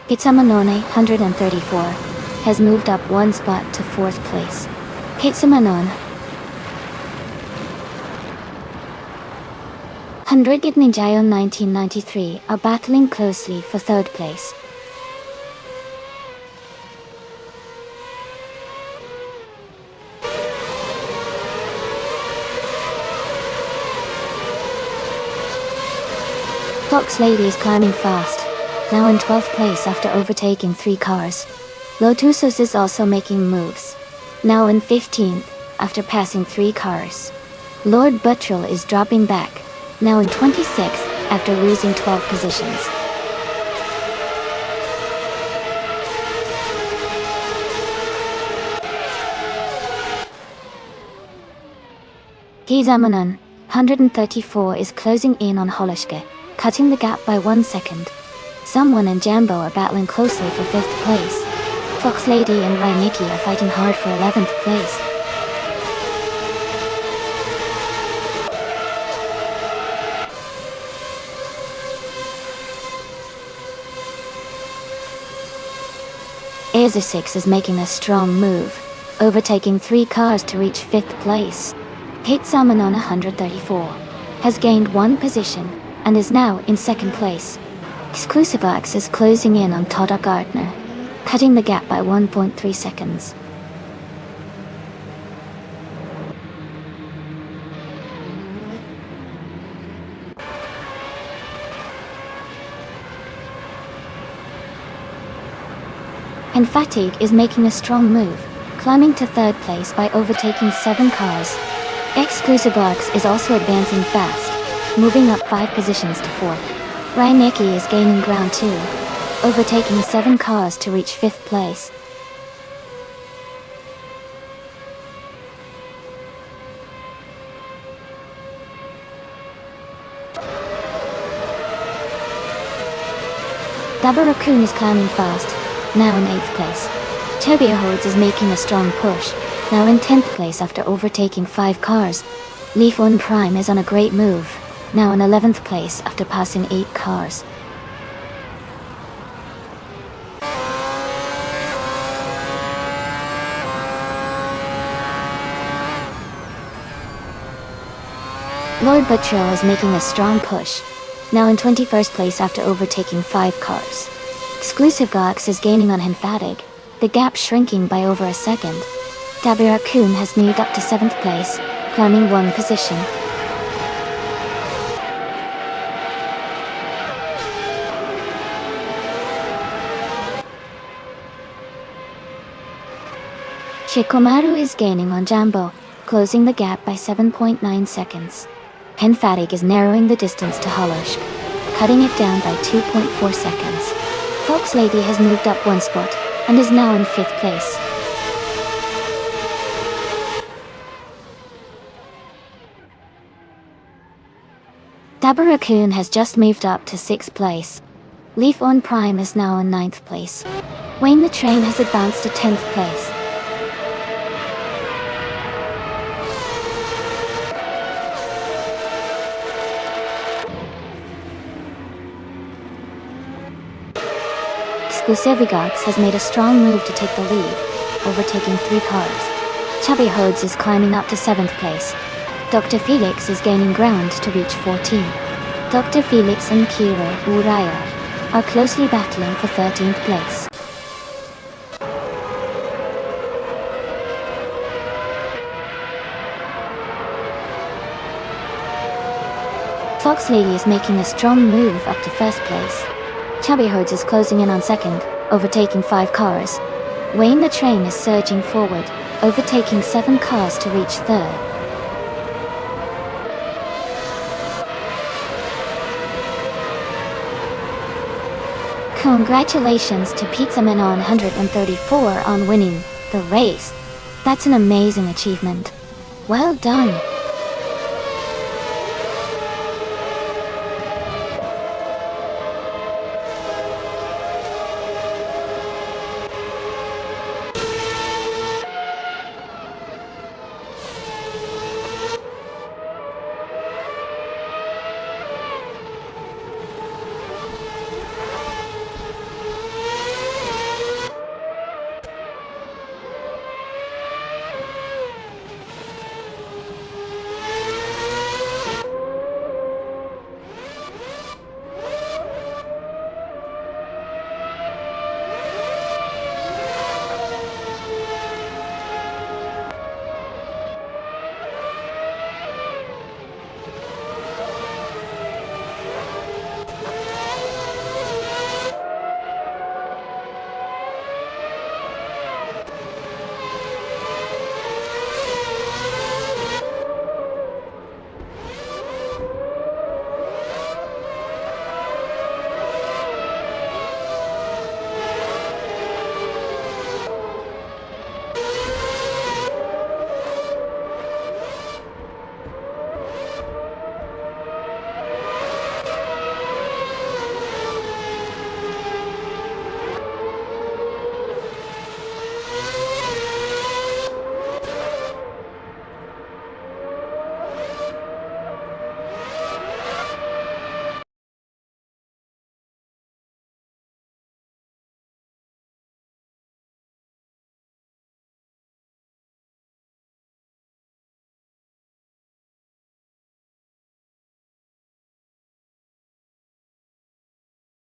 Hitsamanone 134 has moved up 1 spot to 4th place. Hitsamanon 100 Ninjayo 1993 are battling closely for 3rd place. Fox Lady is climbing fast, now in 12th place after overtaking 3 cars. Lotusos is also making moves, now in 15th after passing 3 cars. Lord Buttrill is dropping back, now in 26th after losing 12 positions. Gizamanon 134 is closing in on Holoshige, cutting the gap by 1 second. Someone and Jambo are battling closely for 5th place. Fox Lady and Rainiki are fighting hard for 11th place. Azer6 is making a strong move, overtaking 3 cars to reach 5th place. Hitsamanon 134 has gained 1 position and is now in 2nd place. Exclusivax is closing in on Toda Gardner, cutting the gap by 1.3 seconds. And Fatigue is making a strong move, climbing to 3rd place by overtaking 7 cars. Exclusivax is also advancing fast, moving up 5 positions to 4th. Raineki is gaining ground too, overtaking 7 cars to reach 5th place. Dabarakun is climbing fast, now in 8th place. Tobiahodes is making a strong push, now in 10th place after overtaking 5 cars. Leaf Prime is on a great move, now in 11th place after passing 8 cars. Lord Buttrill is making a strong push, now in 21st place after overtaking 5 cars. Exclusive Gox is gaining on Hinfatig, the gap shrinking by over a second. Dabirakun has moved up to 7th place, climbing 1 position. Shikomaru is gaining on Jambo, closing the gap by 7.9 seconds. Henfatig is narrowing the distance to Holoshk, cutting it down by 2.4 seconds. Fox Lady has moved up 1 spot, and is now in 5th place. Dabarakun has just moved up to 6th place. Leaf On Prime is now in 9th place. Wayne the Train has advanced to 10th place. Exclusivigax has made a strong move to take the lead, overtaking 3 cars. Chubby Hodes is climbing up to 7th place. Dr. Felix is gaining ground to reach 14. Dr. Felix and Kira Uraya are closely battling for 13th place. Fox Lady is making a strong move up to 1st place. Chubby Hodes is closing in on 2nd, overtaking 5 cars. Wayne the Train is surging forward, overtaking 7 cars to reach 3rd. Congratulations to Pizzaman on 134 on winning the race. That's an amazing achievement. Well done.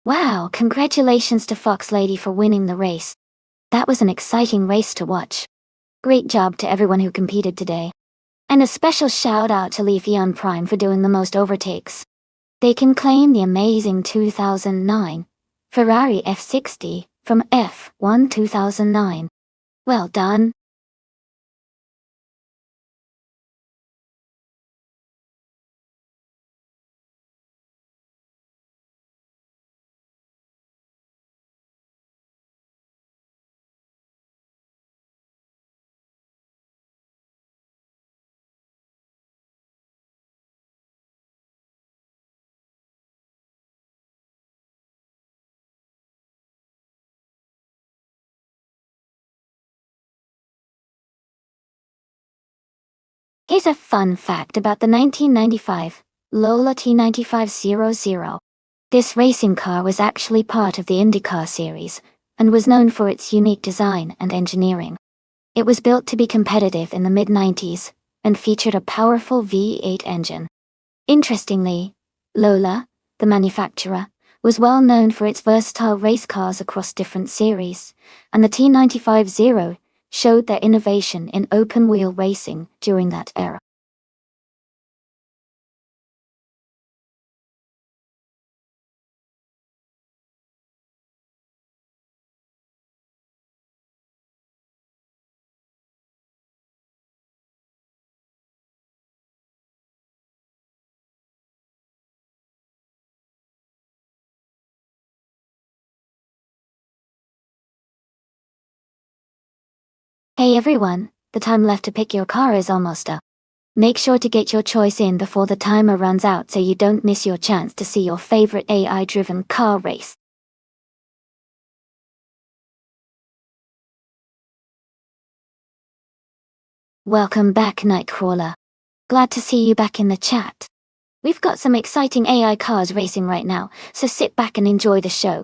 Wow, congratulations to Fox Lady for winning the race. That was an exciting race to watch. Great job to everyone who competed today. And a special shout out to Leaf Eon Prime for doing the most overtakes. They can claim the amazing 2009 Ferrari F60 from F1 2009. Well done. Here's a fun fact about the 1995 Lola T9500. This racing car was actually part of the IndyCar series and was known for its unique design and engineering. It was built to be competitive in the mid-90s and featured a powerful V8 engine. Interestingly, Lola, the manufacturer, was well known for its versatile race cars across different series, and the T95 showed their innovation in open-wheel racing during that era. Hey everyone, the time left to pick your car is almost up. Make sure to get your choice in before the timer runs out so you don't miss your chance to see your favorite AI-driven car race. Welcome back, Nightcrawler. Glad to see you back in the chat. We've got some exciting AI cars racing right now, so sit back and enjoy the show.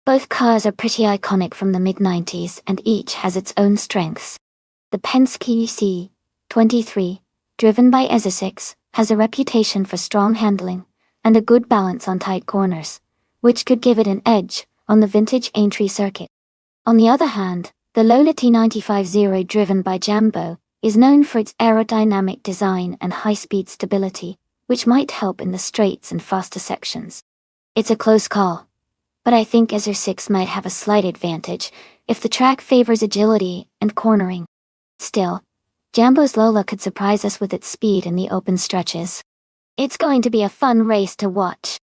Both cars are pretty iconic from the mid-90s and each has its own strengths. The Penske C23, driven by Essex, has a reputation for strong handling and a good balance on tight corners, which could give it an edge on the vintage Aintree circuit. On the other hand, the Lola T95 driven by Jambo is known for its aerodynamic design and high-speed stability, which might help in the straights and faster sections. It's a close call, but I think Essex might have a slight advantage if the track favors agility and cornering. Still, Jambo's Lola could surprise us with its speed in the open stretches. It's going to be a fun race to watch.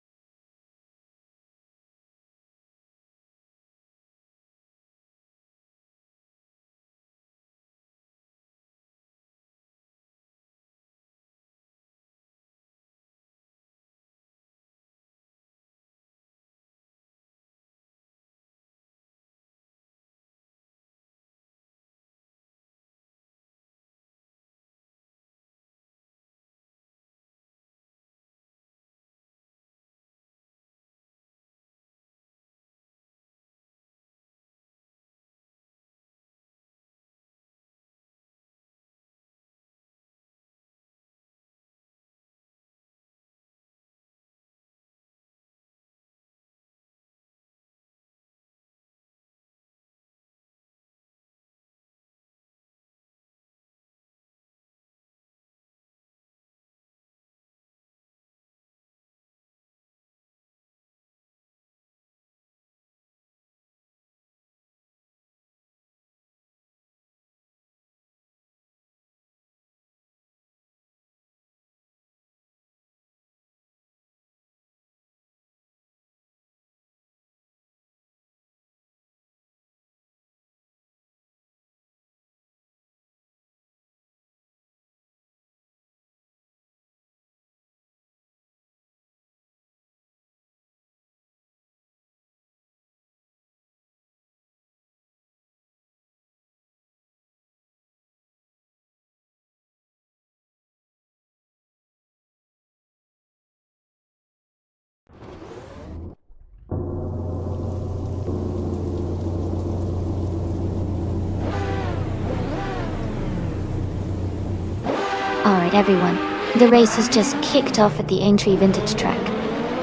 Alright everyone, the race has just kicked off at the Aintree Vintage track.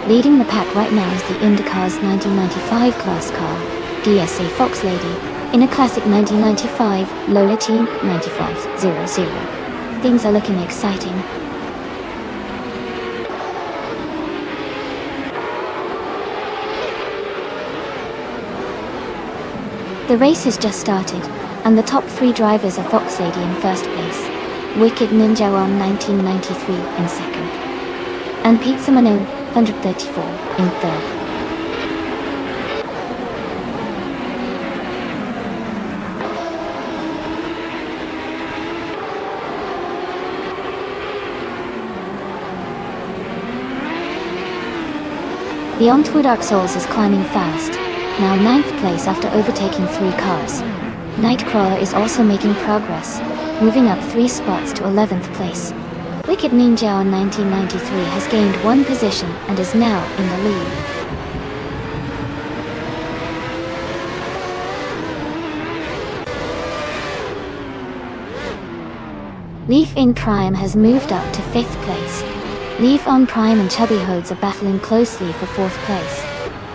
Leading the pack right now is the IndyCar's 1995 class car, DSA Fox Lady, in a classic 1995 Lola T9500. Things are looking exciting. The race has just started, and the top three drivers are Fox Lady in first place, Wicked Ninja on 1993 in second, and Pete Simoneau 134 in third. The Ontour Dark Souls is climbing fast, now 9th place after overtaking 3 cars. Nightcrawler is also making progress, moving up 3 spots to 11th place. Wicked Ninja in 1993 has gained one position and is now in the lead. Leaf in Prime has moved up to 5th place. Leaf on Prime and Chubby Hodes are battling closely for 4th place.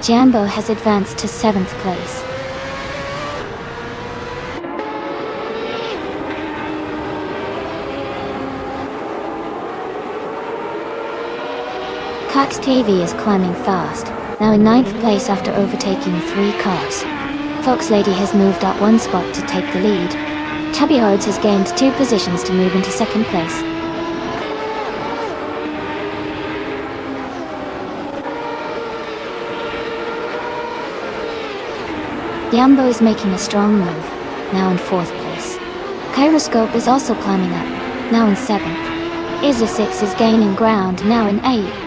Jambo has advanced to 7th place. Cox TV is climbing fast, now in 9th place after overtaking 3 cars. Fox Lady has moved up 1 spot to take the lead. Chubby Hodes has gained 2 positions to move into 2nd place. Yambo is making a strong move, now in 4th place. Kyroscope is also climbing up, now in 7th. Izza 6 is gaining ground, now in 8th.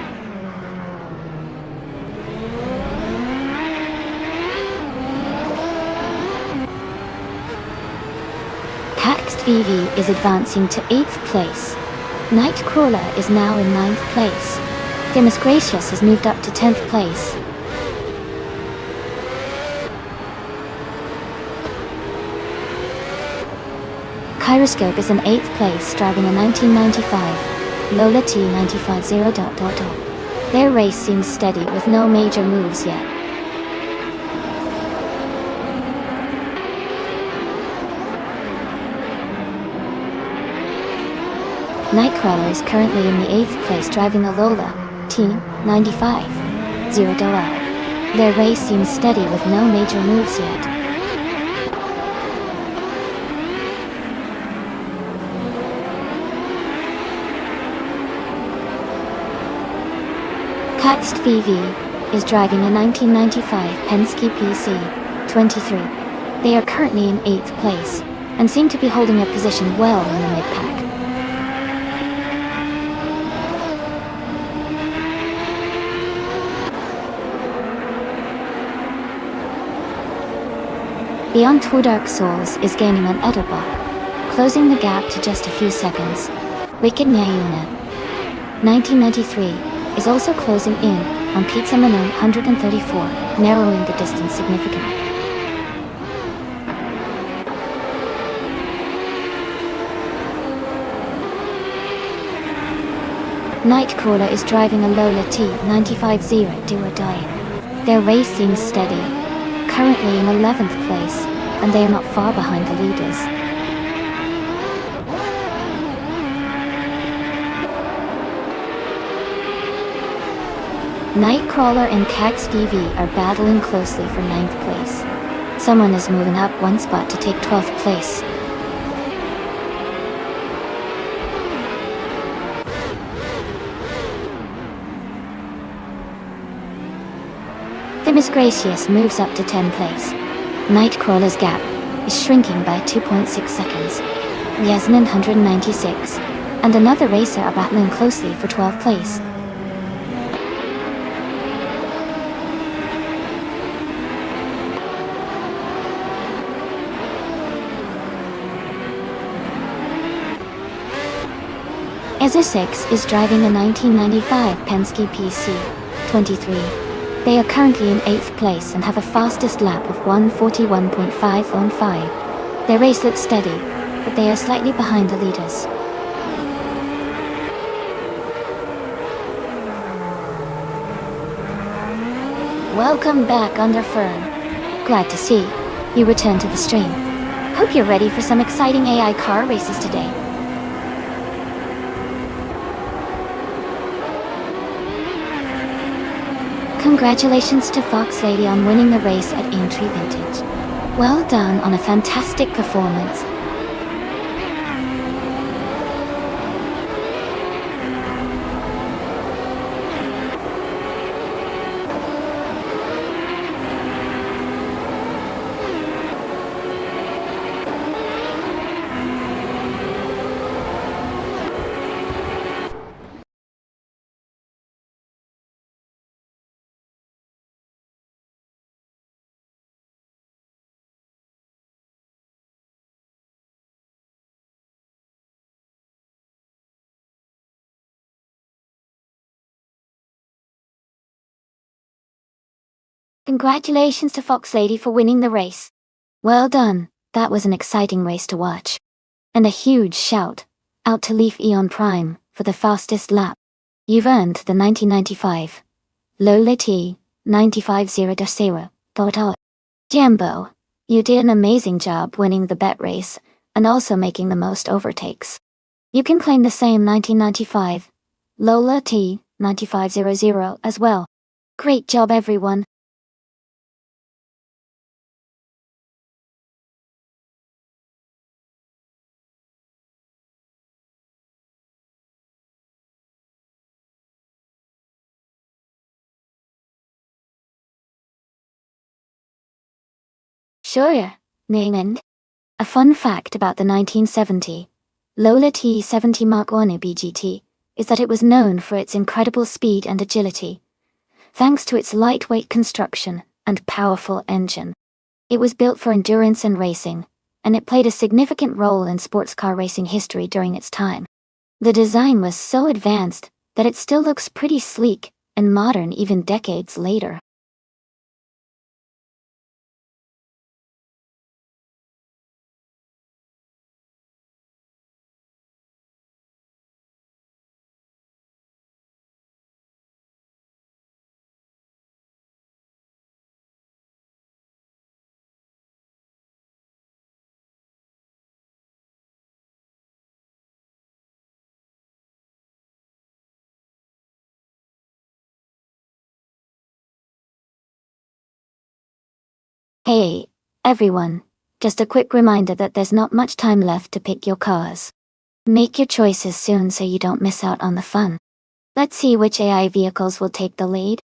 VV is advancing to 8th place. Nightcrawler is now in 9th place. Demis Gracious has moved up to 10th place. Kyroscope is in 8th place, driving a 1995 Lola T950. Their race seems steady with no major moves yet. Nightcrawler is currently in the 8th place driving a Lola T95 0. Their race seems steady with no major moves yet. Caxed VV is driving a 1995 Penske PC 23. They are currently in 8th place and seem to be holding a position well in the mid-pack. Beyond Two Dark Souls is gaining on Etterbach, closing the gap to just a few seconds. Wicked Nyuna 1993 is also closing in on Pizza Manon 134, narrowing the distance significantly. Nightcrawler is driving a Lola T950 Do or Die. Their race seems steady, currently in 11th place, and they are not far behind the leaders. Nightcrawler and Cax DV are battling closely for 9th place. Someone is moving up 1 spot to take 12th place. Demis Gracious moves up to 10th place. Nightcrawler's gap is shrinking by 2.6 seconds. Yasmin 196 and another racer are battling closely for 12th place. Ezra 6 is driving a 1995 Penske PC 23. They are currently in 8th place and have a fastest lap of 1:41.505. Their race looks steady, but they are slightly behind the leaders. Welcome back, Underfern. Glad to see you returned to the stream. Hope you're ready for some exciting AI car races today. Congratulations to Fox Lady on winning the race at Aintree Vintage. Well done on a fantastic performance. Congratulations to Fox Lady for winning the race. Well done, that was an exciting race to watch. And a huge shout out to Leaf Eon Prime for the fastest lap. You've earned the 1995 Lola T 950.0 photo. Jambo, you did an amazing job winning the bet race and also making the most overtakes. You can claim the same 1995 Lola T 9500 as well. Great job, everyone. Sure, Nayland. A fun fact about the 1970 Lola T70 Mark I BGT is that it was known for its incredible speed and agility, thanks to its lightweight construction and powerful engine. It was built for endurance and racing, and it played a significant role in sports car racing history during its time. The design was so advanced that it still looks pretty sleek and modern even decades later. Hey, everyone. Just a quick reminder that there's not much time left to pick your cars. Make your choices soon so you don't miss out on the fun. Let's see which AI vehicles will take the lead.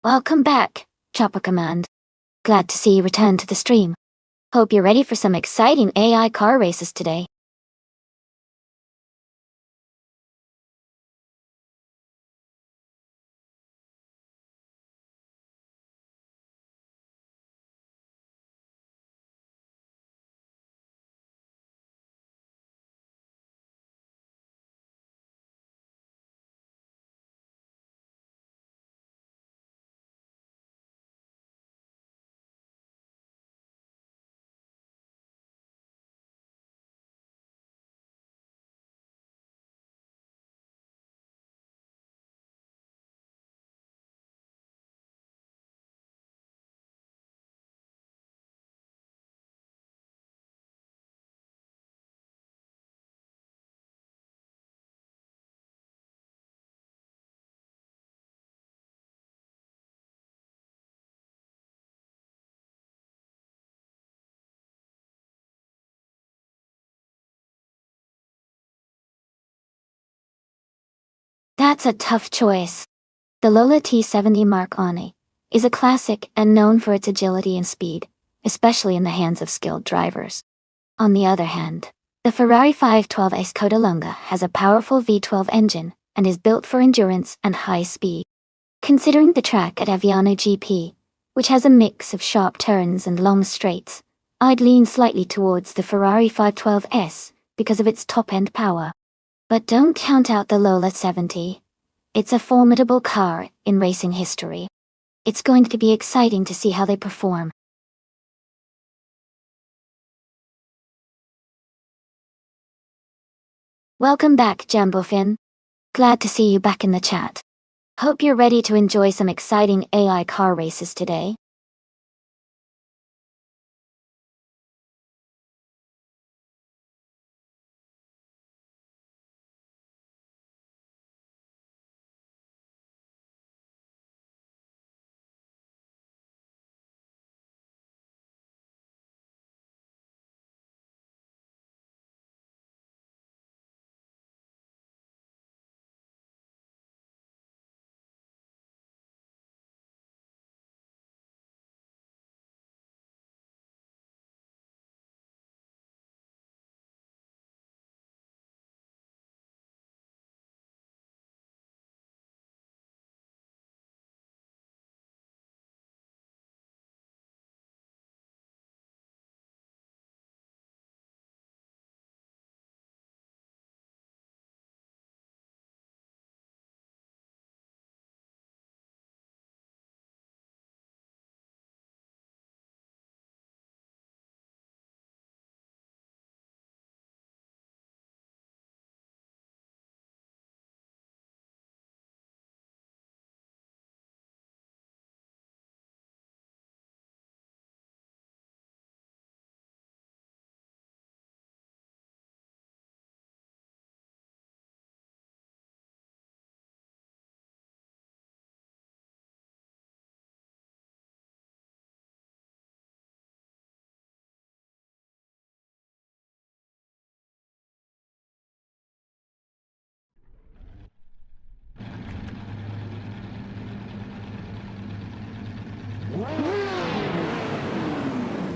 Welcome back, Chopper Command. Glad to see you return to the stream. Hope you're ready for some exciting AI car races today. That's a tough choice. The Lola T70 Mark I is a classic and known for its agility and speed, especially in the hands of skilled drivers. On the other hand, the Ferrari 512 Codalunga has a powerful V12 engine and is built for endurance and high speed. Considering the track at Aviano GP, which has a mix of sharp turns and long straights, I'd lean slightly towards the Ferrari 512S because of its top-end power. But don't count out the Lola 70. It's a formidable car in racing history. It's going to be exciting to see how they perform. Welcome back, Jambofin. Glad to see you back in the chat. Hope you're ready to enjoy some exciting AI car races today.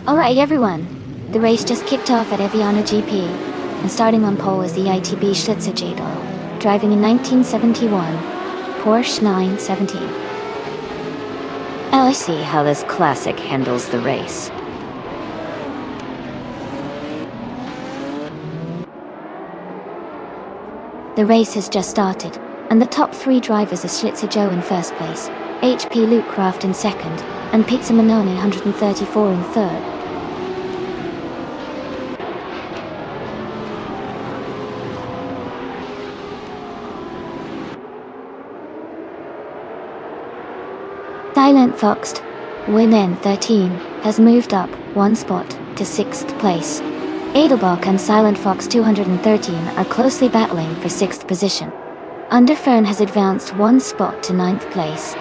Alright everyone, the race just kicked off at Eviano GP, and starting on pole is the ITB Schlitzer J-Doll, driving a 1971 Porsche 917. Now I see how this classic handles the race. The race has just started, and the top three drivers are Schlitzer Joe in first place, HP Luke Craft in second, and Pizza Manoni 134 in third. Silent Fox, Win 13, has moved up one spot to 6th place. Edelbach and Silent Fox 213 are closely battling for 6th position. Underfern has advanced one spot to 9th place.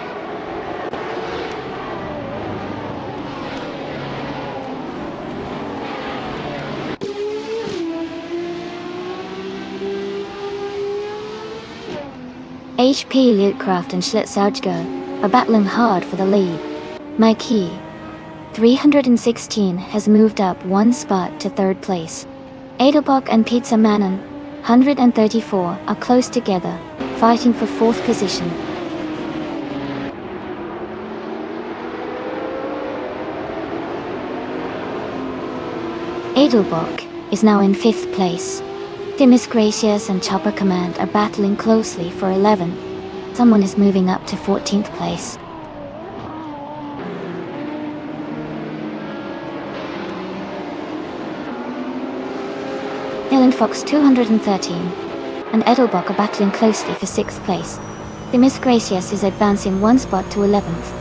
HP Lietcraft and Schlitzauge are battling hard for the lead. Mikey 316 has moved up one spot to 3rd place. Edelbach and Pizza Manon 134 are close together, fighting for 4th position. Edelbach is now in 5th place. Timis Gracias and Chopper Command are battling closely for 11th. Someone is moving up to 14th place. Silent Fox 213 and Edelbach are battling closely for 6th place. Timis Gracias is advancing one spot to 11th.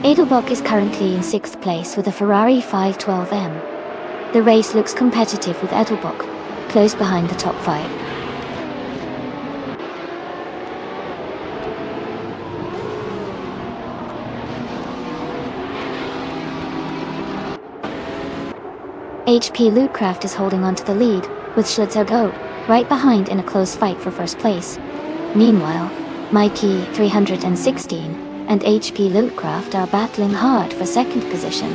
Edelbach is currently in 6th place with a Ferrari 512M. The race looks competitive with Edelbach close behind the top 5. HP Lootcraft is holding on to the lead, with Schlitzer Go right behind in a close fight for 1st place. Meanwhile, Mikey 316 and HP Lootcraft are battling hard for 2nd position.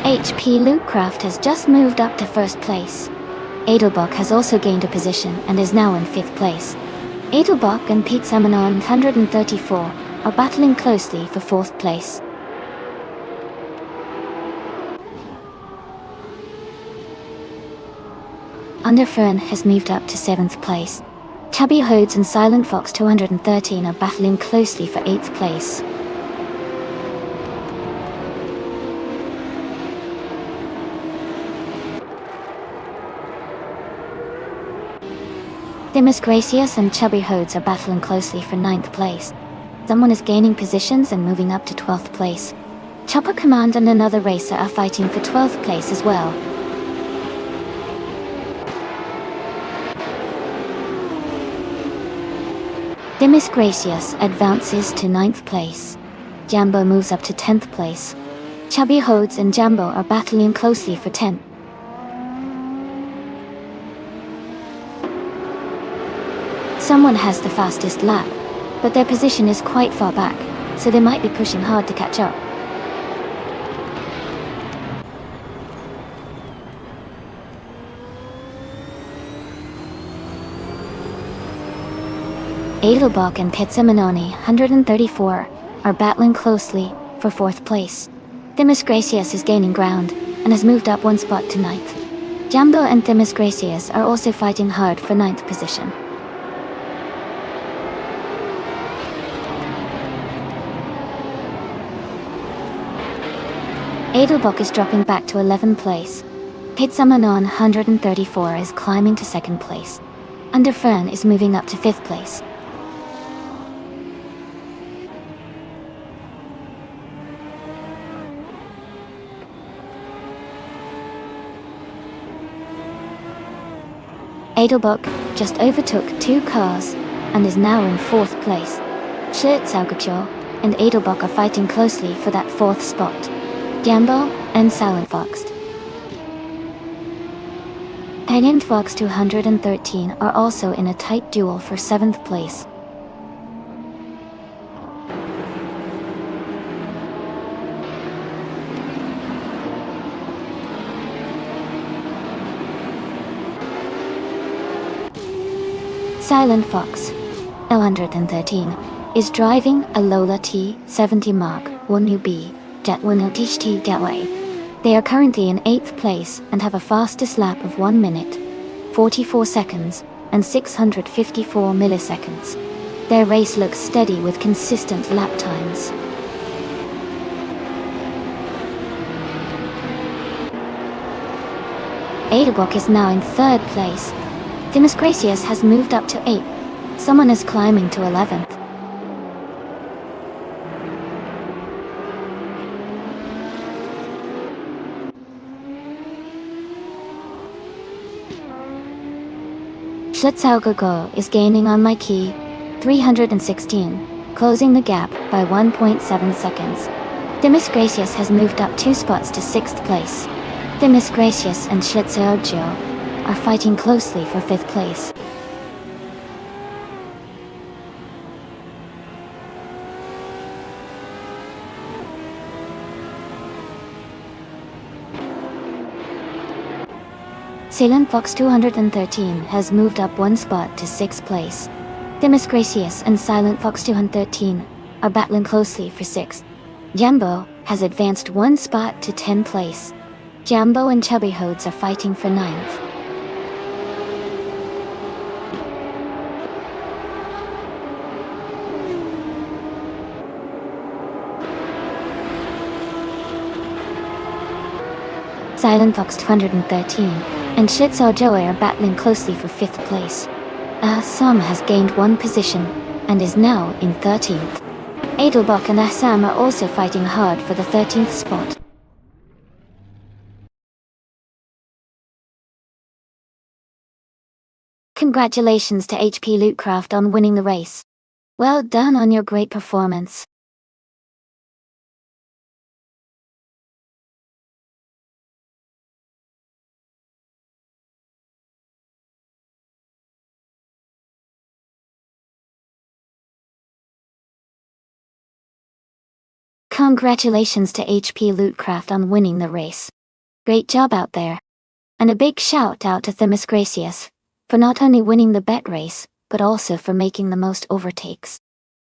HP Lootcraft has just moved up to 1st place. Edelbach has also gained a position and is now in 5th place. Edelbach and Pizza Manon 134 are battling closely for 4th place. Underfern has moved up to 7th place. Chubby Hodes and Silent Fox 213 are battling closely for 8th place. Timis Gracias and Chubby Hodes are battling closely for 9th place. Someone is gaining positions and moving up to 12th place. Chopper Command and another racer are fighting for 12th place as well. Timis Gracias advances to 9th place. Jambo moves up to 10th place. Chubby Hodes and Jambo are battling closely for 10th. Someone has the fastest lap, but their position is quite far back, so they might be pushing hard to catch up. Edelbach and Pizza Manoni 134 are battling closely for 4th place. Timis Gracias is gaining ground and has moved up one spot to 9th. Jambo and Timis Gracias are also fighting hard for 9th position. Edelbach is dropping back to 11th place. Pizza Manon 134 is climbing to 2nd place. Underfern is moving up to 5th place. Edelbach just overtook 2 cars and is now in 4th place. Schlitzauge and Edelbach are fighting closely for that 4th spot. Jambo and Silent Fox. Penguin Fox 213 are also in a tight duel for 7th place. Silent Fox 113 is driving a Lola T70 Mark 1UB Jet 1LTHT Gateway. They are currently in 8th place and have a fastest lap of 1 minute, 44 seconds, and 654 milliseconds. Their race looks steady with consistent lap times. Edelbach is now in 3rd place. Timus Gracious has moved up to 8th. Someone is climbing to 11th. Schlitzaugogo is gaining on my key, 316, closing the gap by 1.7 seconds. Timus Gracious has moved up 2 spots to 6th place. Timus Gracious and Schlitzaugogo are fighting closely for 5th place. Silent Fox 213 has moved up 1 spot to 6th place. Timus Gracious and Silent Fox 213 are battling closely for 6th. Jambo has advanced 1 spot to 10th place. Jambo and Chubby Hodes are fighting for 9th. Silent Fox 213 and Shitsaw Joey are battling closely for 5th place. Assam has gained 1 position and is now in 13th. Edelbach and Assam are also fighting hard for the 13th spot. Congratulations to HP Lootcraft on winning the race. Well done on your great performance. Congratulations to HP Lootcraft on winning the race. Great job out there. And a big shout out to Themis Gracious for not only winning the bet race, but also for making the most overtakes.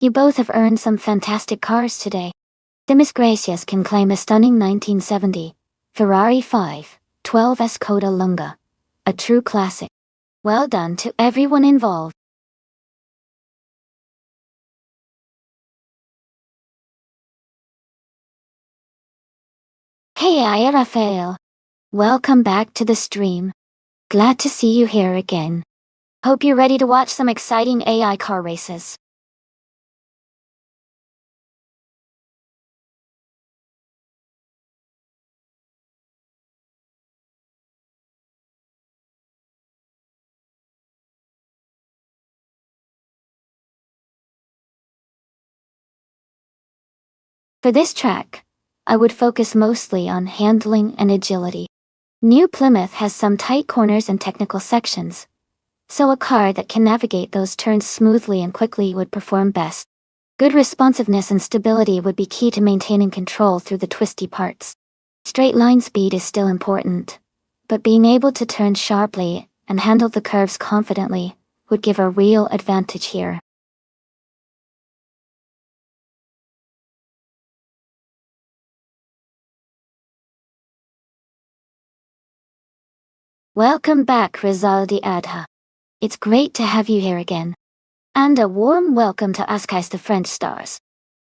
You both have earned some fantastic cars today. Themis Gracious can claim a stunning 1970 Ferrari 512 Skoda Lunga, a true classic. Well done to everyone involved. Hey Rafael. Welcome back to the stream. Glad to see you here again. Hope you're ready to watch some exciting AI car races. For this track, I would focus mostly on handling and agility. New Plymouth has some tight corners and technical sections, so a car that can navigate those turns smoothly and quickly would perform best. Good responsiveness and stability would be key to maintaining control through the twisty parts. Straight line speed is still important, but being able to turn sharply and handle the curves confidently would give a real advantage here. Welcome back, Rizaldi Adha. It's great to have you here again. And a warm welcome to Askais the French Stars.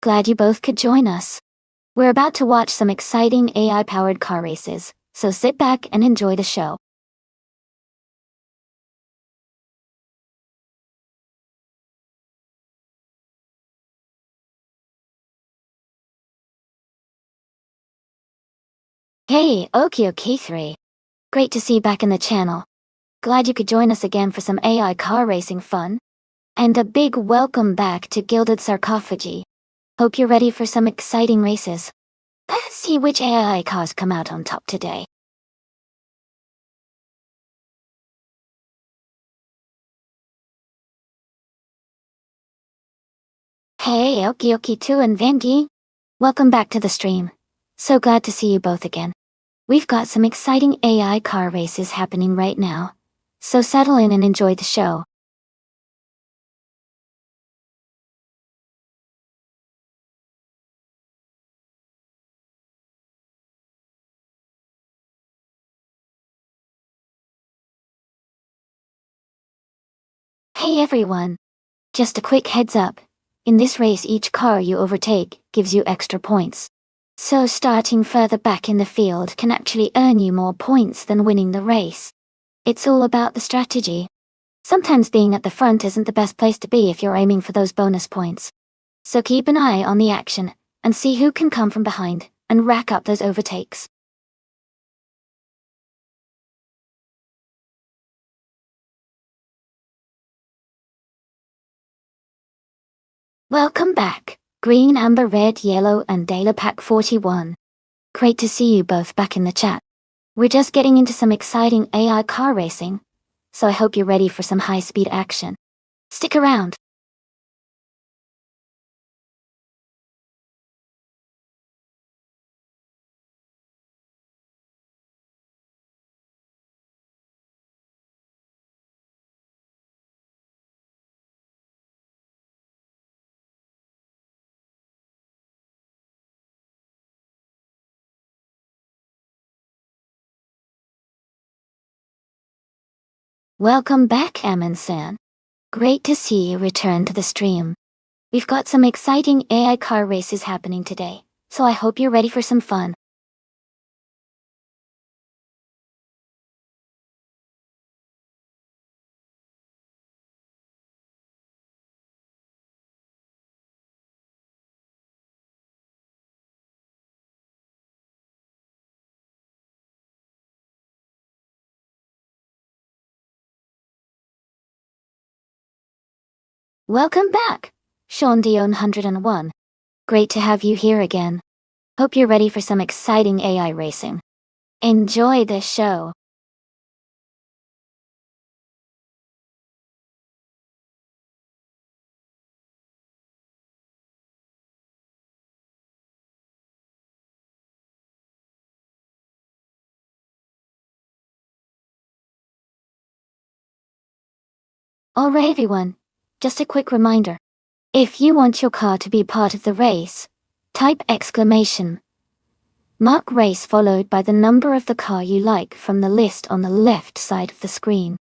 Glad you both could join us. We're about to watch some exciting AI-powered car races, so sit back and enjoy the show. Hey, Okio-K3. Great to see you back in the channel. Glad you could join us again for some AI car racing fun. And a big welcome back to Gilded Sarcophagi. Hope you're ready for some exciting races. Let's see which AI cars come out on top today. Hey, Okioki 2 and Vandy. Welcome back to the stream. So glad to see you both again. We've got some exciting AI car races happening right now. So settle in and enjoy the show. Hey everyone. Just a quick heads up. In this race each car you overtake gives you extra points. So starting further back in the field can actually earn you more points than winning the race. It's all about the strategy. Sometimes being at the front isn't the best place to be if you're aiming for those bonus points. So keep an eye on the action, and see who can come from behind, and rack up those overtakes. Welcome back, Green, Amber, Red, Yellow, and Dela Pack 41. Great to see you both back in the chat. We're just getting into some exciting AI car racing, so I hope you're ready for some high-speed action. Stick around. Welcome back, Amin-san. Great to see you return to the stream. We've got some exciting AI car races happening today, so I hope you're ready for some fun. Welcome back, Sean Dion 101. Great to have you here again. Hope you're ready for some exciting AI racing. Enjoy the show. Alright everyone, just a quick reminder. If you want your car to be part of the race, type exclamation mark race followed by the number of the car you like from the list on the left side of the screen.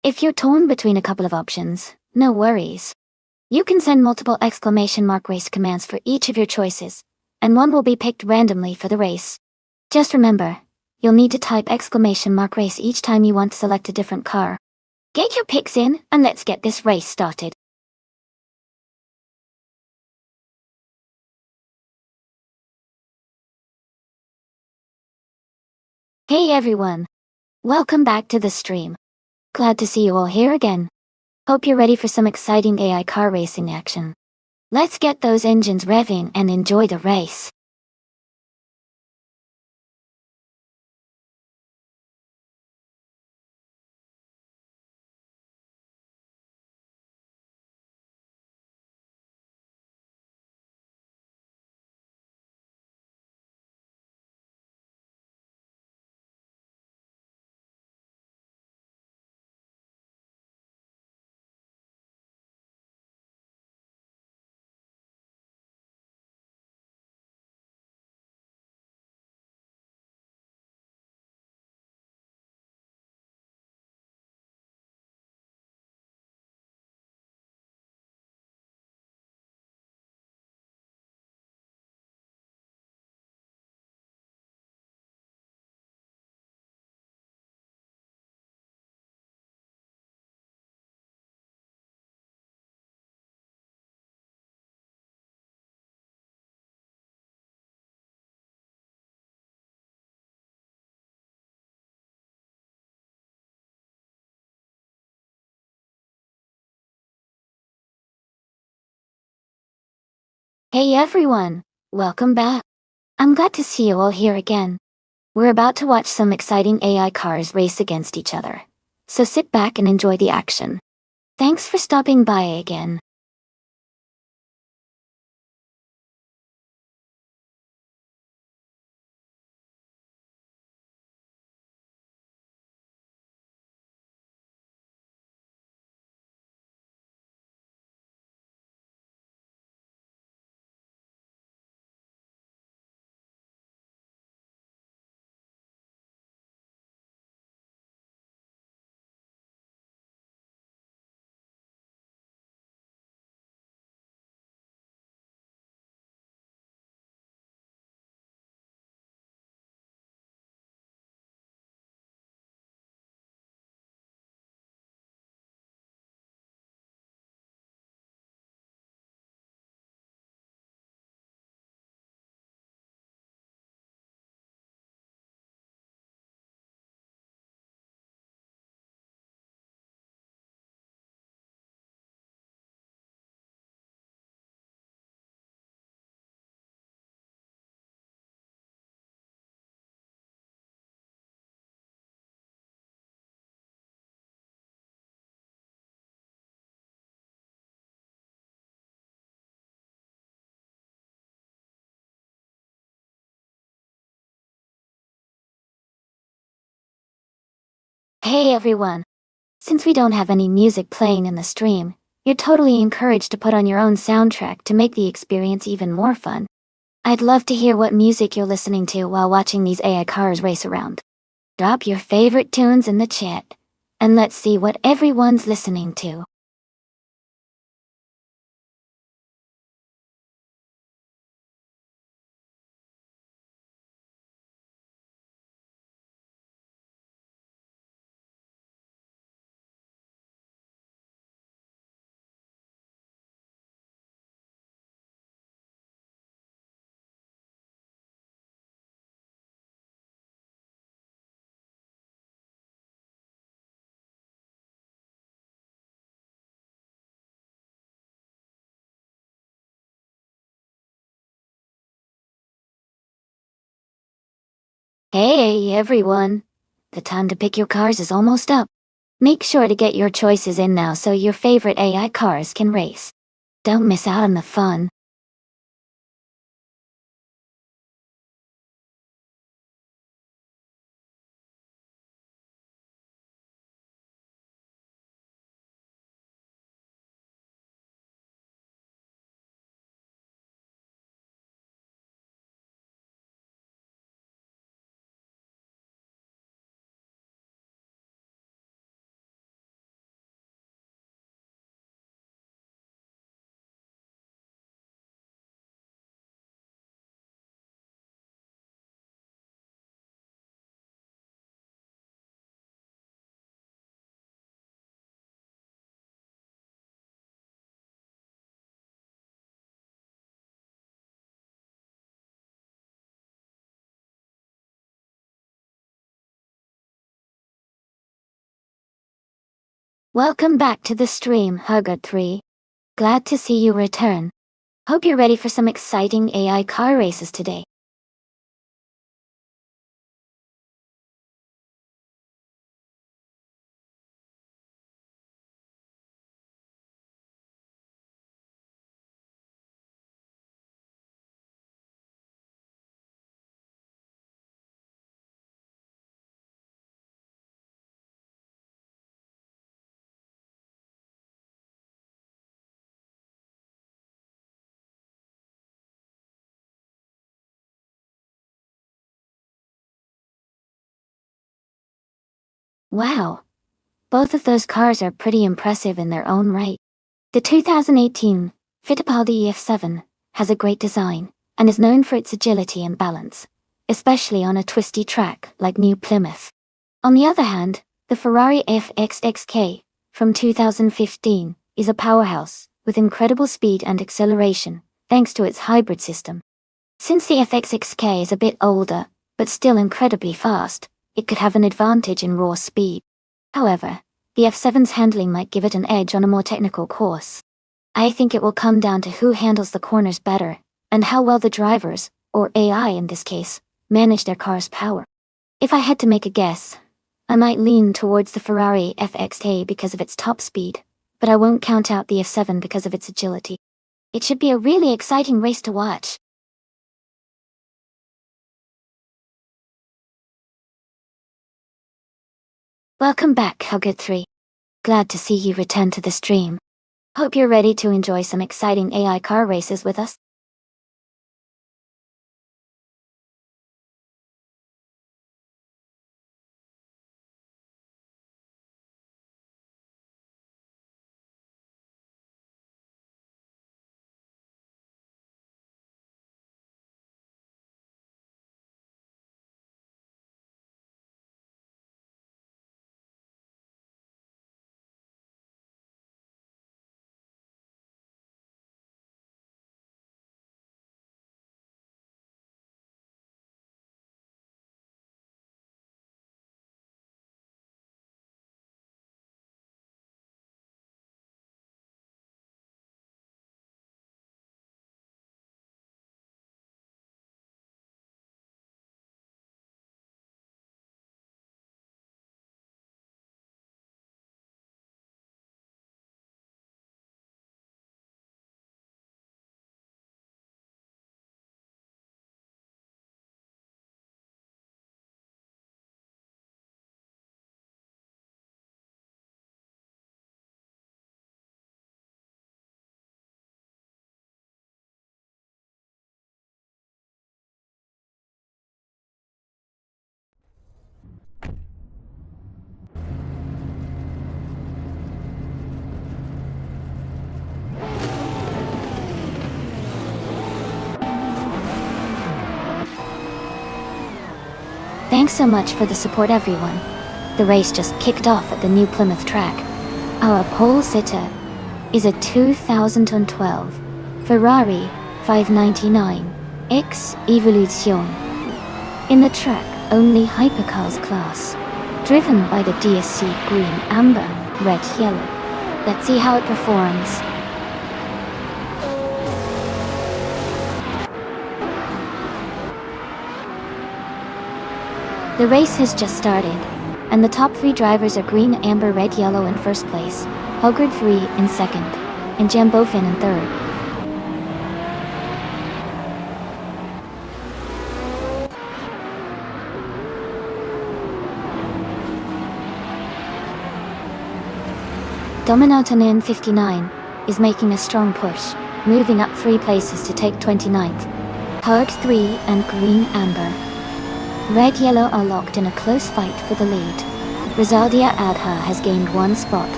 If you're torn between a couple of options, no worries. You can send multiple exclamation mark race commands for each of your choices, and one will be picked randomly for the race. Just remember, you'll need to type exclamation mark race each time you want to select a different car. Get your picks in, and let's get this race started. Hey everyone! Welcome back to the stream. Glad to see you all here again. Hope you're ready for some exciting AI car racing action. Let's get those engines revving and enjoy the race. Hey everyone, welcome back. I'm glad to see you all here again. We're about to watch some exciting AI cars race against each other. So sit back and enjoy the action. Thanks for stopping by again. Hey everyone. Since we don't have any music playing in the stream, you're totally encouraged to put on your own soundtrack to make the experience even more fun. I'd love to hear what music you're listening to while watching these AI cars race around. Drop your favorite tunes in the chat, and let's see what everyone's listening to. Hey everyone! The time to pick your cars is almost up. Make sure to get your choices in now so your favorite AI cars can race. Don't miss out on the fun. Welcome back to the stream, Hugger3. Glad to see you return. Hope you're ready for some exciting AI car races today. Wow! Both of those cars are pretty impressive in their own right. The 2018 Fittipaldi EF7 has a great design and is known for its agility and balance, especially on a twisty track like New Plymouth. On the other hand, the Ferrari FXXK from 2015 is a powerhouse with incredible speed and acceleration thanks to its hybrid system. Since the FXXK is a bit older, but still incredibly fast, it could have an advantage in raw speed. However, the F7's handling might give it an edge on a more technical course. I think it will come down to who handles the corners better, and how well the drivers, or AI in this case, manage their car's power. If I had to make a guess, I might lean towards the Ferrari FXA because of its top speed, but I won't count out the F7 because of its agility. It should be a really exciting race to watch. Welcome back, Hugget3. Glad to see you return to the stream. Hope you're ready to enjoy some exciting AI car races with us. Thanks so much for the support, everyone. The race just kicked off at the new Plymouth track. Our pole sitter is a 2012 Ferrari 599 X Evolution. In the track-only hypercars class, driven by the DSC green, amber, red, yellow. Let's see how it performs. The race has just started, and the top 3 drivers are green, amber, red, yellow in first place, Hogard 3 in second, and Jambofin in third. Dominatonin 59 is making a strong push, moving up 3 places to take 29th. Hard 3 and green, amber. Red Yellow are locked in a close fight for the lead. Rizaldia Adha has gained 1 spot,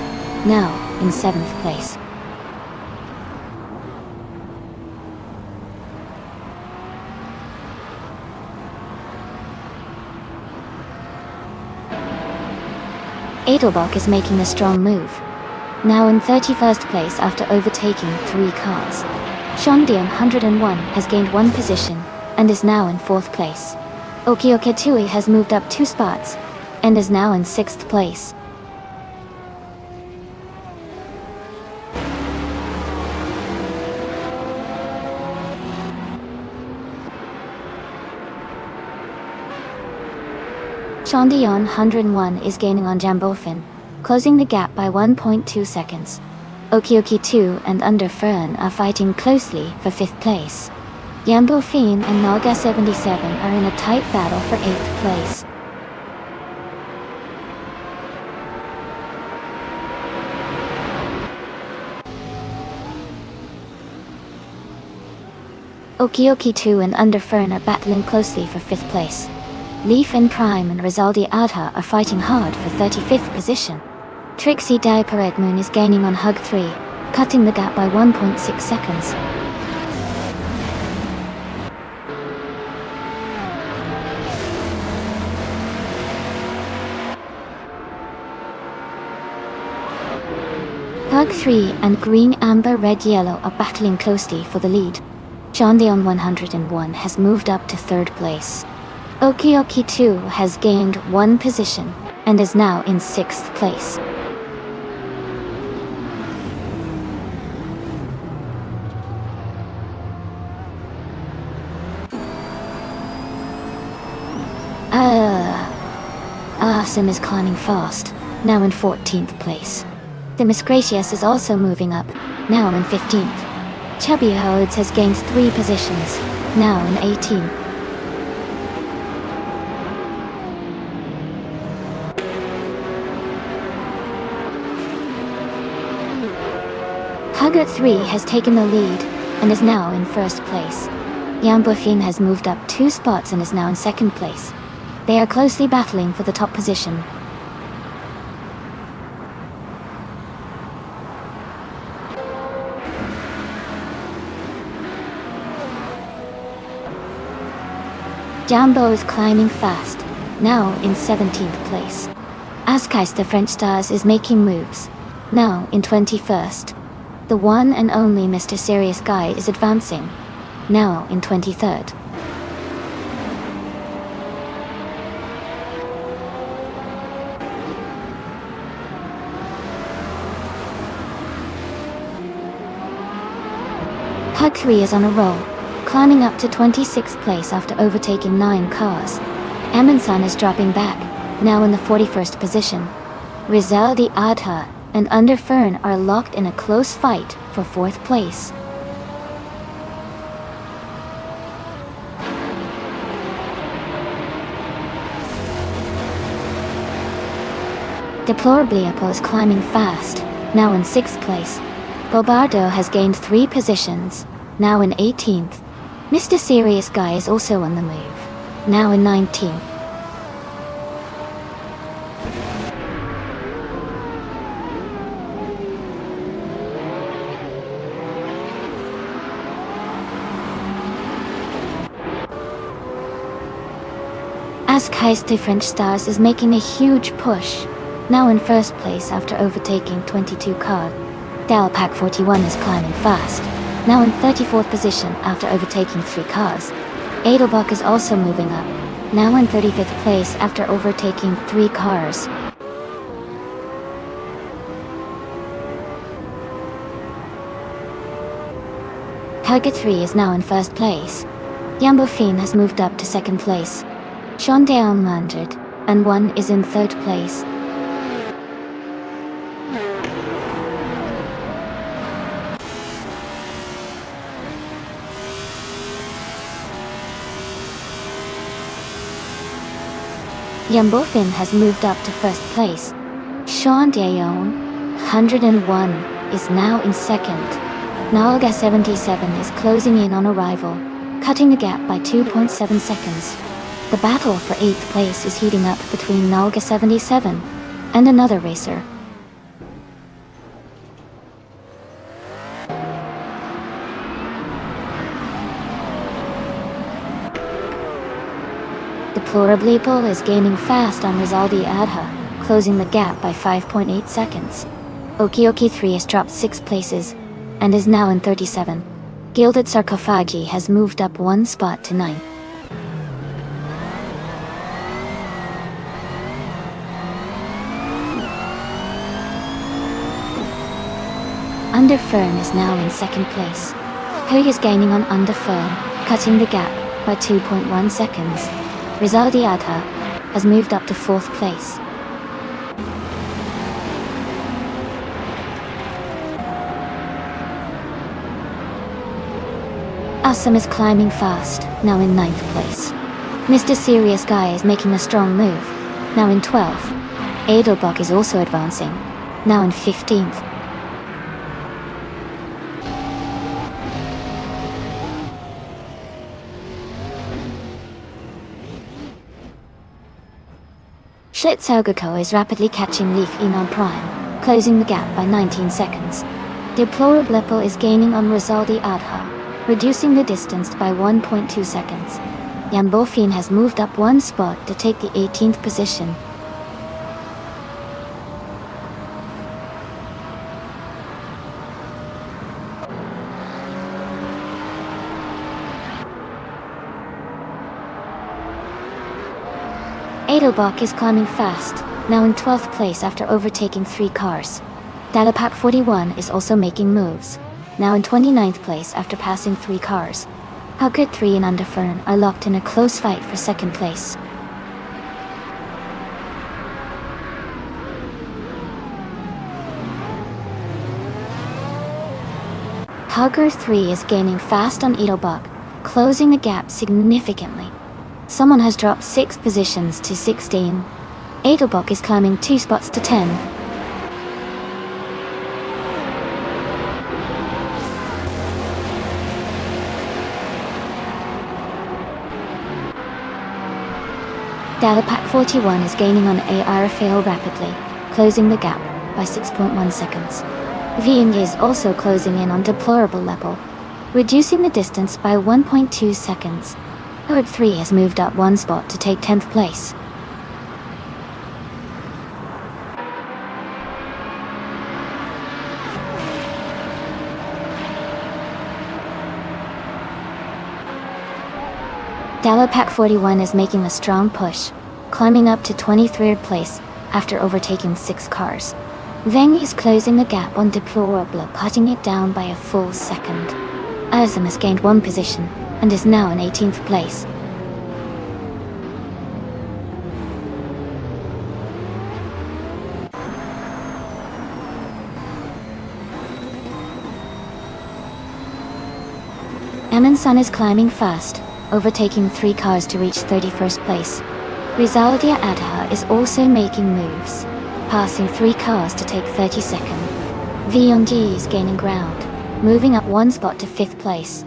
now in 7th place. Edelbach is making a strong move, now in 31st place after overtaking 3 cars. Shondian 101 has gained 1 position, and is now in 4th place. Okioketui has moved up 2 spots, and is now in 6th place. Shondian 101 is gaining on Jambofin, closing the gap by 1.2 seconds. Okioki 2 and Under Fern are fighting closely for 5th place. Jambofin and Naga 77 are in a tight battle for 8th place. Okioki 2 and Under Fern are battling closely for 5th place. Leaf and Prime and Rizaldi Adha are fighting hard for 35th position. Trixie Diaper Moon is gaining on Hug 3, cutting the gap by 1.6 seconds. Hug 3 and Green Amber Red Yellow are battling closely for the lead. Shondion 101 has moved up to 3rd place. Okioki 2 has gained 1 position, and is now in 6th place. Awesome is climbing fast, now in 14th place. The Miss Gracious is also moving up, now in 15th. Chubby Hodes has gained 3 positions, now in 18th. Hugger 3 has taken the lead, and is now in 1st place. Yambufin has moved up 2 spots and is now in 2nd place. They are closely battling for the top position. Jambo is climbing fast, now in 17th place. Askais the French Stars is making moves, now in 21st. The one and only Mr. Serious Guy is advancing, now in 23rd. Hug 3 is on a roll, climbing up to 26th place after overtaking 9 cars. Eminson is dropping back, now in the 41st position. Rizal the Adha and Underfern are locked in a close fight for 4th place. Deplorabliapo is climbing fast, now in 6th place. Bobardo has gained 3 positions, now in 18th. Mr. Serious Guy is also on the move, now in 19th. Askais the French Stars is making a huge push, now in 1st place after overtaking 22 cars. Dalpac 41 is climbing fast, now in 34th position after overtaking 3 cars. Adelbach is also moving up, now in 35th place after overtaking 3 cars. Target 3 is now in 1st place. Yambofin has moved up to 2nd place. Shondaon landed, and 1 is in 3rd place. Yambofin has moved up to 1st place. Shondaon, 101, is now in 2nd. Nalga 77 is closing in on arrival, cutting the gap by 2.7 seconds. The battle for 8th place is heating up between Nalga 77 and another racer. Deplorablipo is gaining fast on Rizaldi Adha, closing the gap by 5.8 seconds. Okioki 3 has dropped 6 places, and is now in 37. Gilded Sarcophagi has moved up 1 spot to 9. Underfern is now in 2nd place. Huy is gaining on Underfern, cutting the gap by 2.1 seconds. Rizaldi Adha has moved up to 4th place. Assam is climbing fast, now in 9th place. Mr. Serious Guy is making a strong move, now in 12th. Adelbach is also advancing, now in 15th. Schlitzougako is rapidly catching Leaf Enon Prime, closing the gap by 19 seconds. Deplorablepo is gaining on Rizaldi Adha, reducing the distance by 1.2 seconds. Yambofin has moved up 1 spot to take the 18th position. Adelbach is climbing fast, now in 12th place after overtaking 3 cars. Dalapak 41 is also making moves, now in 29th place after passing 3 cars. Huckert 3 and Underfern are locked in a close fight for 2nd place. Hugger 3 is gaining fast on Edelbach, closing the gap significantly. Someone has dropped 6 positions to 16. Edelbach is climbing 2 spots to 10. Dalapac 41 is gaining on ARFAO rapidly, closing the gap by 6.1 seconds. VMG is also closing in on deplorable level, reducing the distance by 1.2 seconds. Herb 3 has moved up 1 spot to take 10th place. Dalapac 41 is making a strong push, climbing up to 23rd place after overtaking 6 cars. Veng is closing the gap on deplorable, cutting it down by a full second. Azam has gained 1 position and is now in 18th place. Emanson is climbing fast, overtaking 3 cars to reach 31st place. Rizaldia Adha is also making moves, passing 3 cars to take 32nd. Vyongji is gaining ground, moving up 1 spot to 5th place.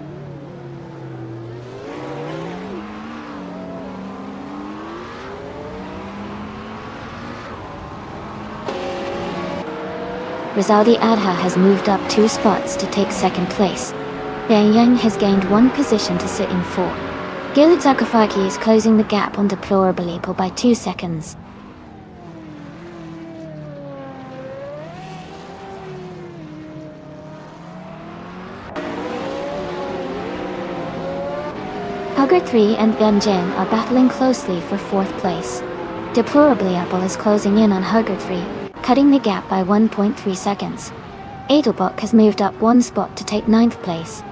Rizaldi Adha has moved up 2 spots to take 2nd place. Yang Yang has gained 1 position to sit in 4. Gilad Zakafaki is closing the gap on deplorable people by 2 seconds. Hugger 3 and Gunjen are battling closely for 4th place. Deplorably Apple is closing in on Hugger 3, cutting the gap by 1.3 seconds. Edelbach has moved up 1 spot to take 9th place.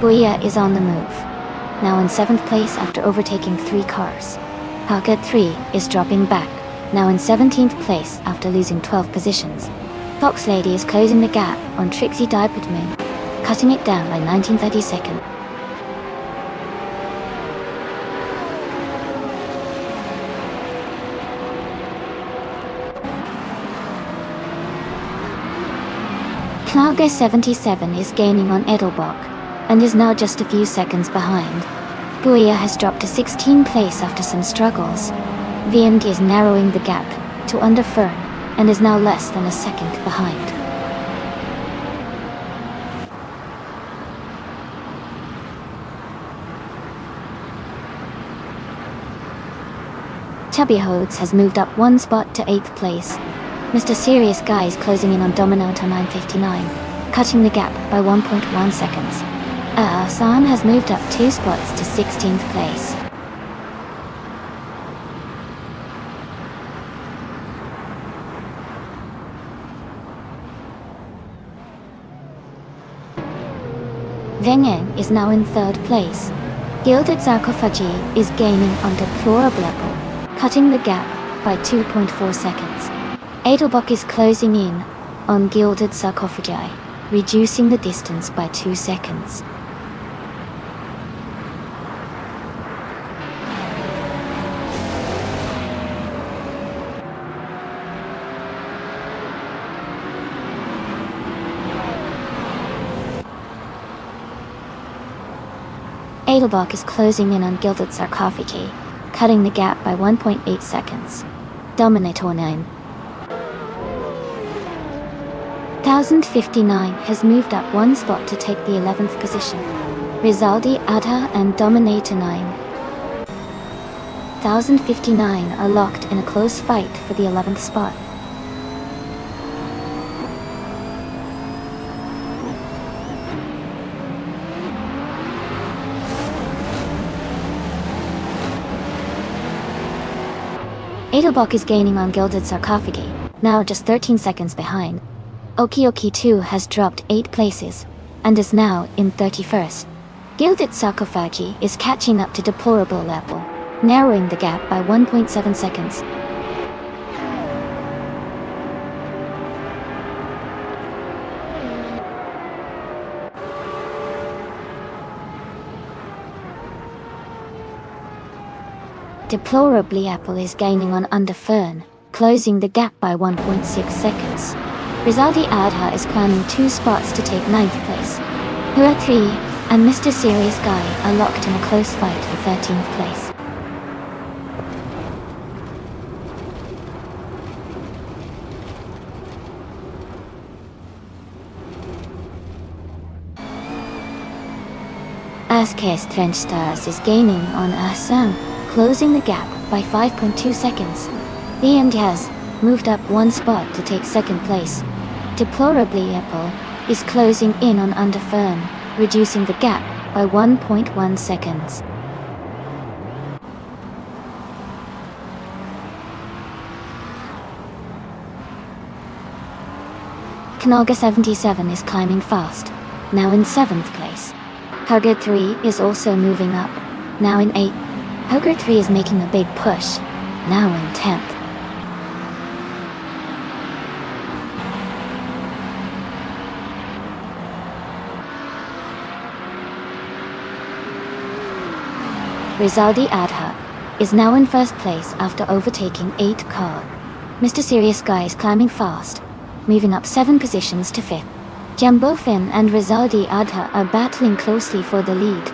Buia is on the move, now in 7th place after overtaking 3 cars. Haggard 3 is dropping back, now in 17th place after losing 12 positions. Fox Lady is closing the gap on Trixie Diaped Moon, cutting it down by 1932nd. Knaga 77 is gaining on Edelbach, and is now just a few seconds behind. Buia has dropped to 16th place after some struggles. VMG is narrowing the gap to under Fern, and is now less than a second behind. Chubby Hodes has moved up 1 spot to 8th place. Mr. Serious Guy is closing in on Dominator 959, cutting the gap by 1.1 seconds. San has moved up 2 spots to 16th place. Vengen is now in 3rd place. Gilded Sarcophagi is gaining on deplorable level, cutting the gap by 2.4 seconds. Edelbach is closing in on Gilded Sarcophagi, reducing the distance by 2 seconds. Edelbach is closing in on Gilded Sarcophagi, cutting the gap by 1.8 seconds. Dominator 9. 1059 has moved up 1 spot to take the 11th position. Rizaldi, Adha and Dominator 9. 1059 are locked in a close fight for the 11th spot. Edelbach is gaining on Gilded Sarcophagi, now just 13 seconds behind. Okioki 2 has dropped 8 places, and is now in 31st. Gilded Sarcophagi is catching up to Deplorable Apple, narrowing the gap by 1.7 seconds. Deplorably Apple is gaining on Under Fern, closing the gap by 1.6 seconds. Rizaldi Adha is climbing 2 spots to take 9th place. Hua 3 and Mr. Serious Guy are locked in a close fight for 13th place. Askes Trench Stars is gaining on Assam, closing the gap by 5.2 seconds. The end has moved up 1 spot to take 2nd place. Deplorably Apple is closing in on Under Fern, reducing the gap by 1.1 seconds. Kanaga 77 is climbing fast, now in 7th place. Hugger 3 is also moving up, now in 8th. Hugger 3 is making a big push, now in 10th. Rizaldi Adha is now in 1st place after overtaking 8 car. Mr. Serious Guy is climbing fast, moving up 7 positions to 5th. Jumbo Finn and Rizaldi Adha are battling closely for the lead.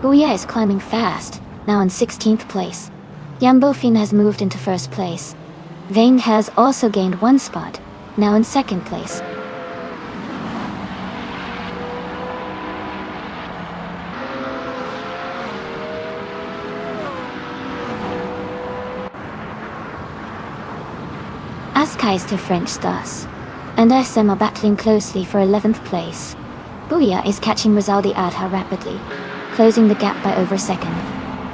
Booyah is climbing fast, now in 16th place. Jumbo Finn has moved into 1st place. Vane has also gained 1 spot, now in 2nd place. Askais to French Stars and SM are battling closely for 11th place. Booyah is catching Rizaldi Adha rapidly, closing the gap by over a second.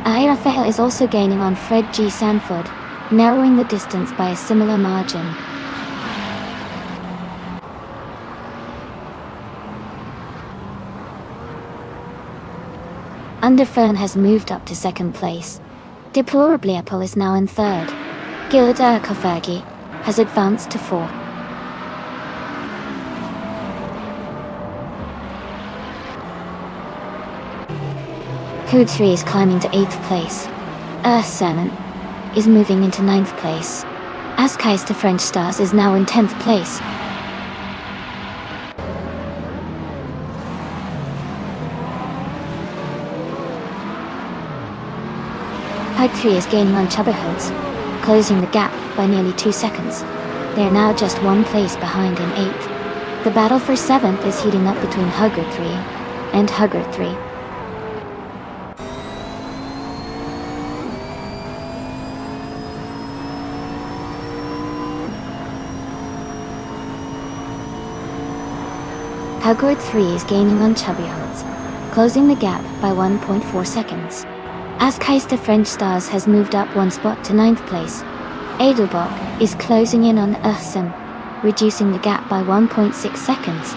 Aira Fehel is also gaining on Fred G. Sanford, narrowing the distance by a similar margin. Under Fern has moved up to 2nd place. Deplorably Apple is now in 3rd. Gilda Kofagi has advanced to 4th. Hood 3 is climbing to 8th place. Earth Salmon is moving into 9th place. Askais to French Stars is now in 10th place. Hug 3 is gaining on Chubberhoods, closing the gap by nearly 2 seconds. They are now just 1 place behind in 8th. The battle for 7th is heating up between Hugger 3 and Hugger 3. Hugger 3 is gaining on Chubbyhoods, closing the gap by 1.4 seconds. Askais to French Stars has moved up 1 spot to 9th place. Edelbach is closing in on Ursum, reducing the gap by 1.6 seconds.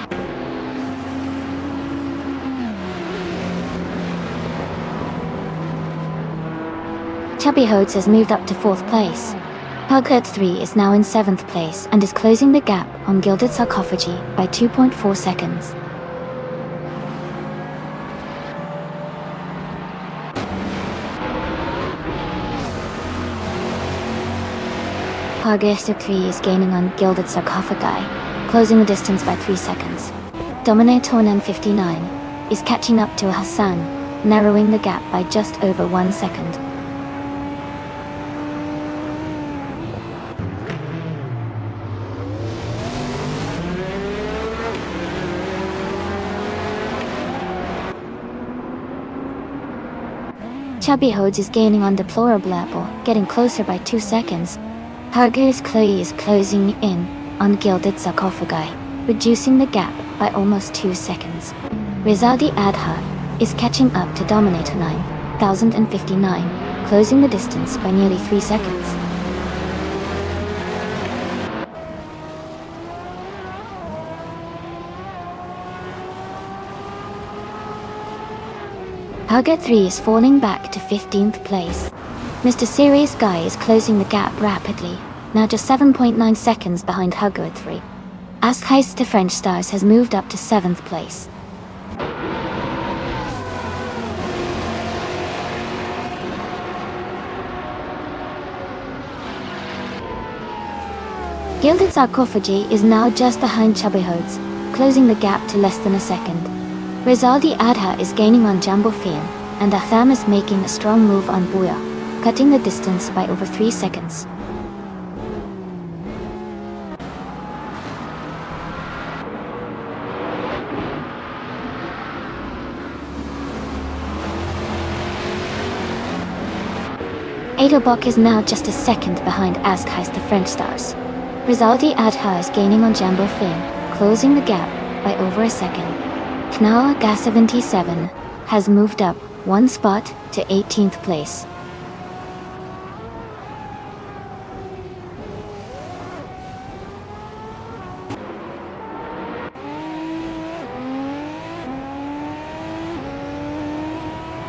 Chubbyhoods has moved up to 4th place. Hugger 3 is now in 7th place and is closing the gap on Gilded Sarcophagi by 2.4 seconds. Hugger 3 is gaining on Gilded Sarcophagi, closing the distance by 3 seconds. Dominator 59 is catching up to Hassan, narrowing the gap by just over 1 second. Chubbyhoods is gaining on Deplorable Apple, getting closer by 2 seconds. Hugger's Chloe is closing in on Gilded Sarcophagi, reducing the gap by almost 2 seconds. Rizaldi Adha is catching up to Dominator 9059, closing the distance by nearly 3 seconds. Hugger 3 is falling back to 15th place. Mr. Serious Guy is closing the gap rapidly, now just 7.9 seconds behind Hugger 3. Ask Heist to French Stars has moved up to 7th place. Gilded Sarcophagi is now just behind Chubby Hodes, closing the gap to less than a second. Rizaldi Adha is gaining on Jumbo Fian, and Atham is making a strong move on Buya, cutting the distance by over 3 seconds. Adelbach is now just a second behind Ask Heist the French Stars. Rizaldi Adha is gaining on Jumbo Fian, closing the gap by over a second. Knal Ga77 has moved up 1 spot to 18th place.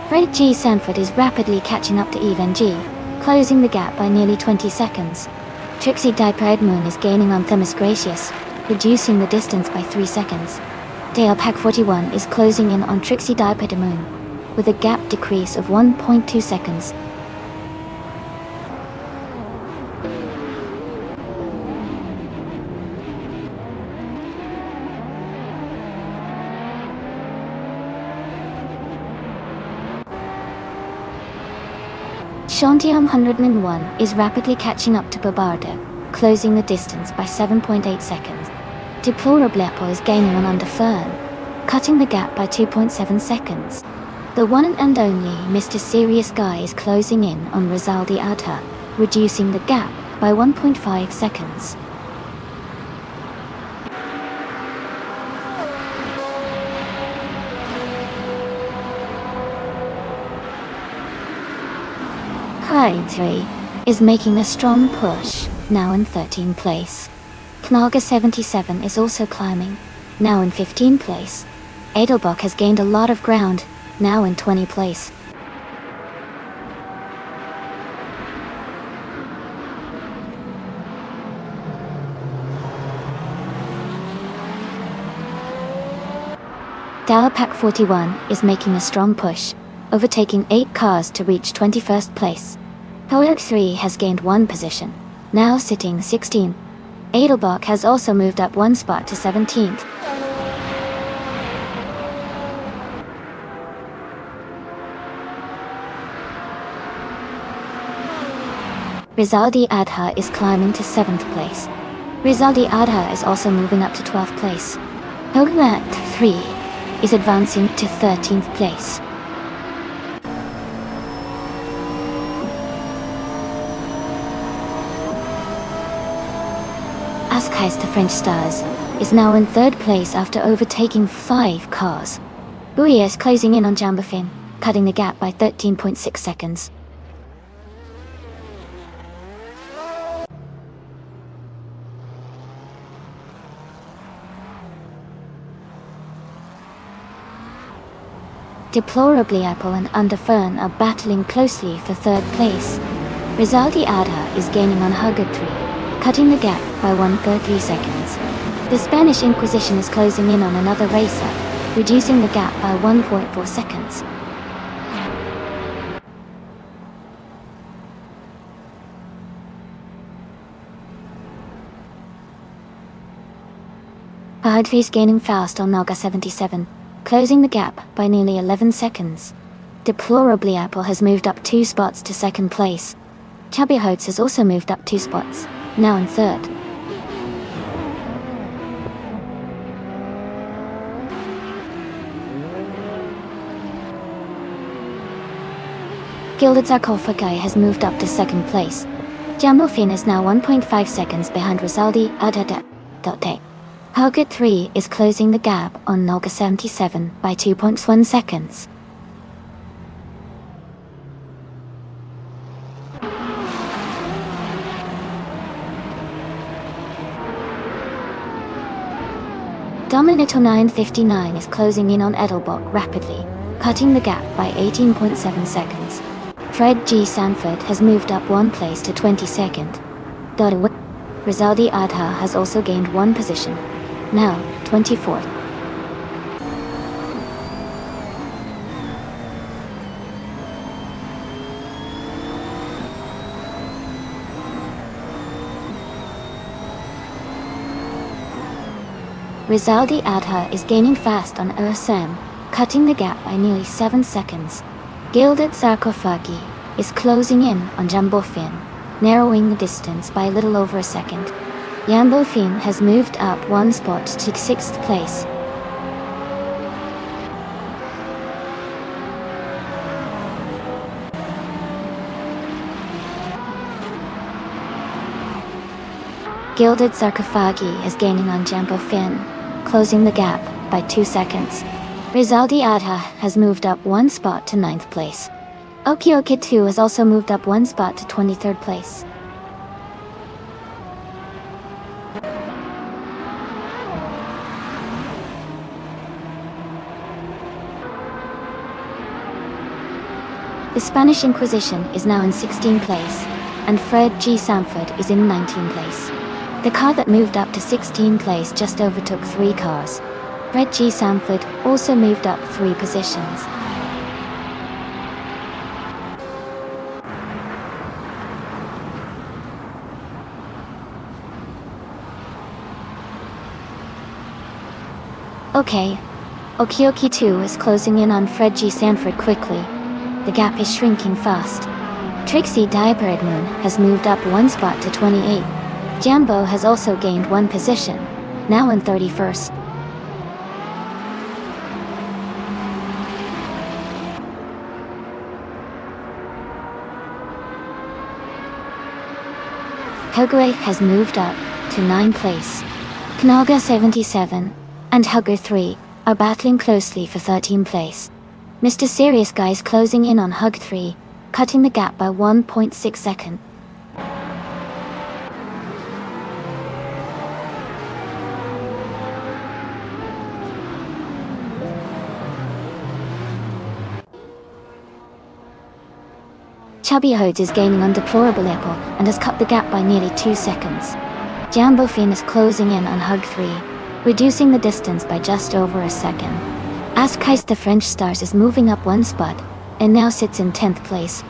Fred G. Sanford is rapidly catching up to Even G, closing the gap by nearly 20 seconds. Trixie Diaper Edmund is gaining on Themis Gracious, reducing the distance by 3 seconds. Dale Pack 41 is closing in on Trixie Diaper Edmund, with a gap decrease of 1.2 seconds. Shantiam 101 is rapidly catching up to Babarda, closing the distance by 7.8 seconds. Deplorable Apple is gaining on Underfern, cutting the gap by 2.7 seconds. The one and only Mr. Serious Guy is closing in on Rizaldi Adha, reducing the gap by 1.5 seconds. Hide 3 is making a strong push, now in 13th place. Knalga 77 is also climbing, now in 15th place. Adelbach has gained a lot of ground, now in 20th place. Dalapack 41 is making a strong push, overtaking 8 cars to reach 21st place. Poet 3 has gained 1 position, now sitting 16th. Adelbach has also moved up 1 spot to 17th. Rizaldi Adha is climbing to 7th place. Rizaldi Adha is also moving up to 12th place. Hogmat 3 is advancing to 13th place. Ask Heist the French Stars is now in 3rd place after overtaking 5 cars. Bouya is closing in on Jambafin, cutting the gap by 13.6 seconds. Deplorably Apple and Underfern are battling closely for 3rd place. Rizaldi Adha is gaining on Hugger 3, cutting the gap by 1.3 seconds. The Spanish Inquisition is closing in on another racer, reducing the gap by 1.4 seconds. Bahadri is gaining fast on Naga 77, closing the gap by nearly 11 seconds. Deplorably Apple has moved up 2 spots to 2nd place. Chubby Hotes has also moved up 2 spots, now in 3rd. Gilded Sarcophagi has moved up to 2nd place. Jambofin is now 1.5 seconds behind Rizaldi Adada. Hugger 3 is closing the gap on Nolga 77 by 2.1 seconds. Dominator 959 is closing in on Edelbach rapidly, cutting the gap by 18.7 seconds. Fred G. Sanford has moved up 1 place to 22nd. Rizaldi Adha has also gained 1 position, now 24th. Rizaldi Adha is gaining fast on Ursam, cutting the gap by nearly 7 seconds. Gilded Sarkophagi is closing in on Jambofin, narrowing the distance by a little over a second. Jambofin has moved up 1 spot to 6th place. Gilded Sarkophagi is gaining on Jambofin, closing the gap by 2 seconds. Rizaldi Adha has moved up 1 spot to 9th place. Okioki 2 has also moved up 1 spot to 23rd place. The Spanish Inquisition is now in 16th place, and Fred G. Sanford is in 19th place. The car that moved up to 16th place just overtook 3 cars. Fred G. Sanford also moved up 3 positions. Okay, Okioki 2 is closing in on Fred G. Sanford quickly. The gap is shrinking fast. Trixie Diapered Moon has moved up 1 spot to 28. Jambo has also gained 1 position, now in 31st. Hugure has moved up to 9th place. Knaga 77 and Hugger 3 are battling closely for 13th place. Mr. Serious Guy is closing in on Hug 3, cutting the gap by 1.6 seconds. Chubby Hodes is gaining on Deplorable Apple and has cut the gap by nearly 2 seconds. Jambofin is closing in on Hug 3, reducing the distance by just over a second. Askais the French Stars is moving up 1 spot, and now sits in 10th place.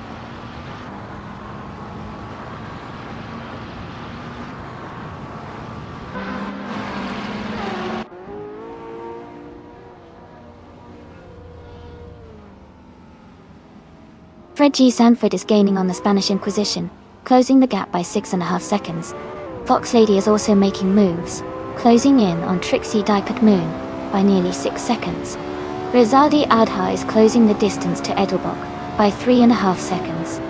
Fred G. Sanford is gaining on the Spanish Inquisition, closing the gap by 6.5 seconds. Fox Lady is also making moves, closing in on Trixie Diapered Moon by nearly 6 seconds. Rizaldi Adha is closing the distance to Edelbock by 3.5 seconds.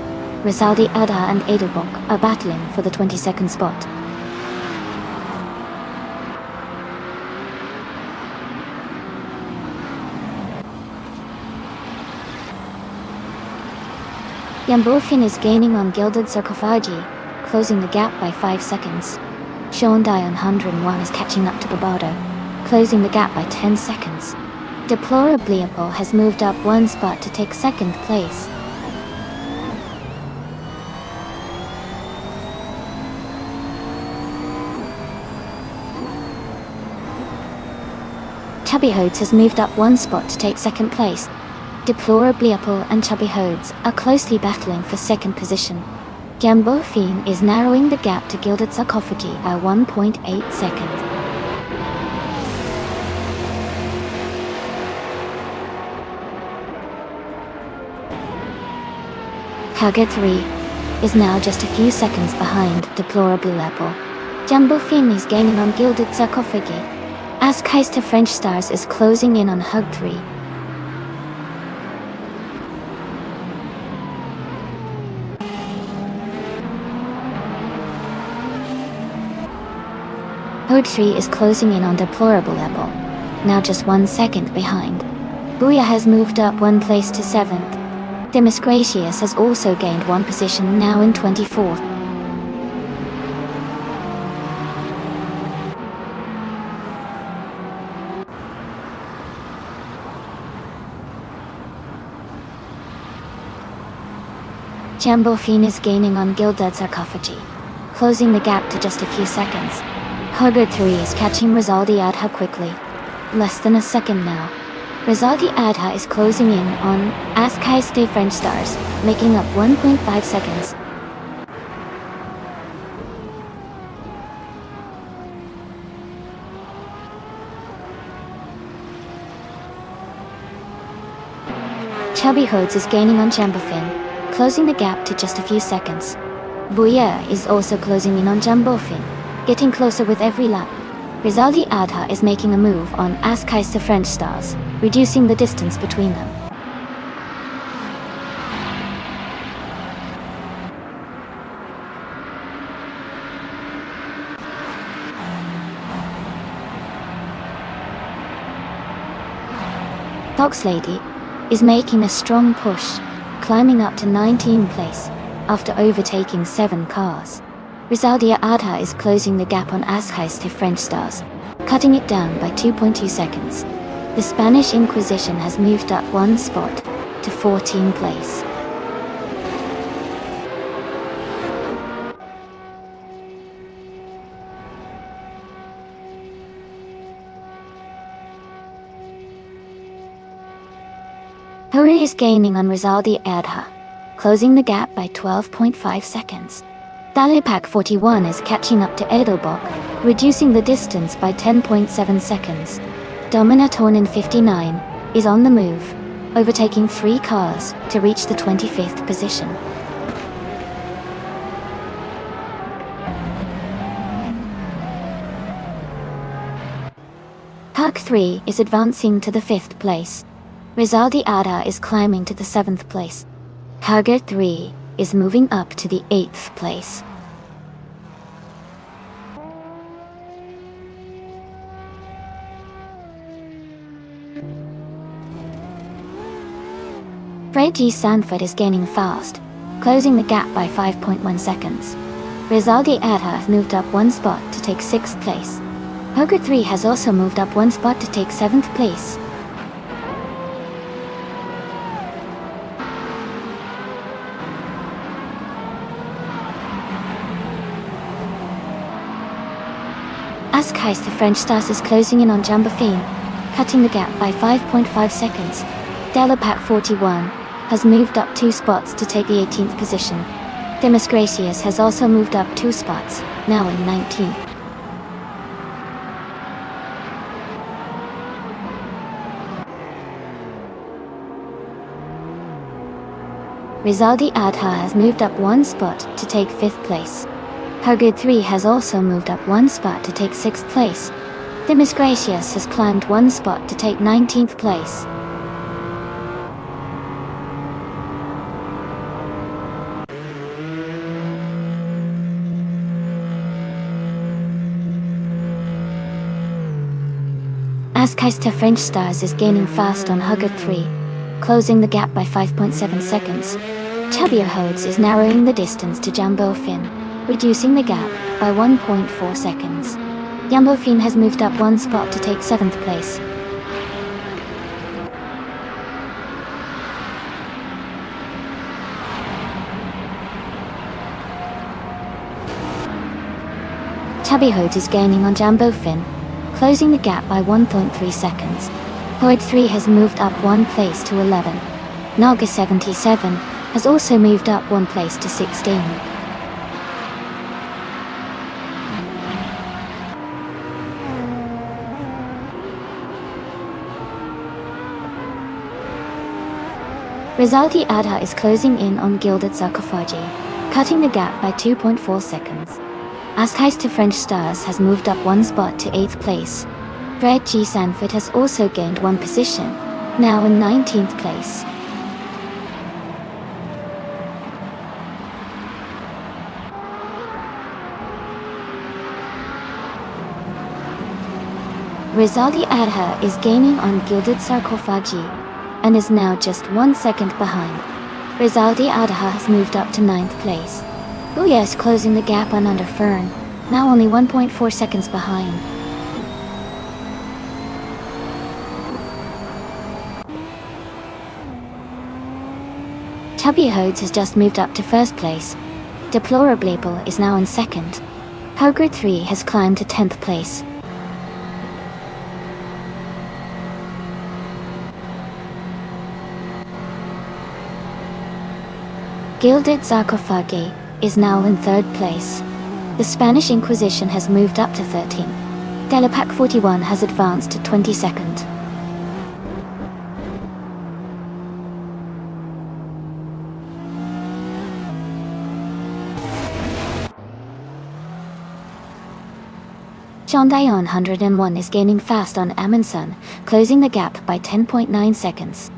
Rizaldi Adha and Edelbock are battling for the 22nd spot. Jambofin is gaining on Gilded Sarkophagi, closing the gap by 5 seconds. Shondai on 101 is catching up to Barbado, closing the gap by 10 seconds. Deplorably Apple has moved up 1 spot to take 2nd place. Chubby Hodes has moved up 1 spot to take 2nd place. Deplorably Apple and Chubby Hodes are closely battling for 2nd position. Jambofin is narrowing the gap to Gilded Sarkophagi by 1.8 seconds. Hugger 3 is now just a few seconds behind Deplorably Apple. Jambofin is gaining on Gilded Sarkophagi. Askais to French Stars is closing in on Hug 3. Hug 3 is closing in on Deplorable Apple, now just 1 second behind. Booyah has moved up 1 place to 7th. Demisgratius has also gained 1 position, now in 24th. Jambofine is gaining on Gilded Sarcophagi, closing the gap to just a few seconds. Hugger 3 is catching Rizaldi Adha quickly. Less than a second now. Rizaldi Adha is closing in on Askaiste French Stars, making up 1.5 seconds. Chubby Hodes is gaining on Jambofine, closing the gap to just a few seconds. Bouyer is also closing in on Jambofine, getting closer with every lap. Rizaldi Adha is making a move on Askaiste French Stars, reducing the distance between them. Fox Lady is making a strong push, climbing up to 19th place after overtaking 7 cars. Rizaldi Adha is closing the gap on Askaiste French Stars, cutting it down by 2.2 seconds. The Spanish Inquisition has moved up 1 spot to 14th place. Hurry is gaining on Rizaldi Adha, closing the gap by 12.5 seconds. Dalipak 41 is catching up to Edelbach, reducing the distance by 10.7 seconds. Dominatornin 59 is on the move, overtaking 3 cars to reach the 25th position. Puck 3 is advancing to the 5th place. Rizaldi Adha is climbing to the 7th place. Hugger 3 is moving up to the 8th place. Fred G. Sanford is gaining fast, closing the gap by 5.1 seconds. Rizaldi Adha has moved up 1 spot to take 6th place. Hugger 3 has also moved up 1 spot to take 7th place. Askaiste French Stars is closing in on Jambofine, cutting the gap by 5.5 seconds. Delapac 41 has moved up 2 spots to take the 18th position. Demis Gracias has also moved up 2 spots, now in 19th. Rizaldi Adha has moved up 1 spot to take 5th place. Hugger 3 has also moved up 1 spot to take 6th place. Demis Gracias has climbed 1 spot to take 19th place. Askaiste French Stars is gaining fast on Hugger 3, closing the gap by 5.7 seconds. Chubbier Hodes is narrowing the distance to Jambofine, reducing the gap by 1.4 seconds. Jambofine has moved up 1 spot to take 7th place. Chubby Hodes is gaining on Jambofine, closing the gap by 1.3 seconds. Horde 3 has moved up 1 place to 11. Naga 77 has also moved up 1 place to 16. Rizaldi Adha is closing in on Gilded Sarcophagi, cutting the gap by 2.4 seconds. Askaiste French Stars has moved up 1 spot to 8th place. Fred G. Sanford has also gained 1 position, now in 19th place. Rizaldi Adha is gaining on Gilded Sarcophagi, and is now just 1 second behind. Rizaldi Adha has moved up to 9th place. Bouya is closing the gap on Under Fern, now only 1.4 seconds behind. Chubby Hodes has just moved up to first place. Deplorable is now in second. Hogred 3 has climbed to 10th place. Gilded Sarcophagi is now in 3rd place. The Spanish Inquisition has moved up to 13. Telepac 41 has advanced to 22nd. Shondayon 101 is gaining fast on Amundsen, closing the gap by 10.9 seconds.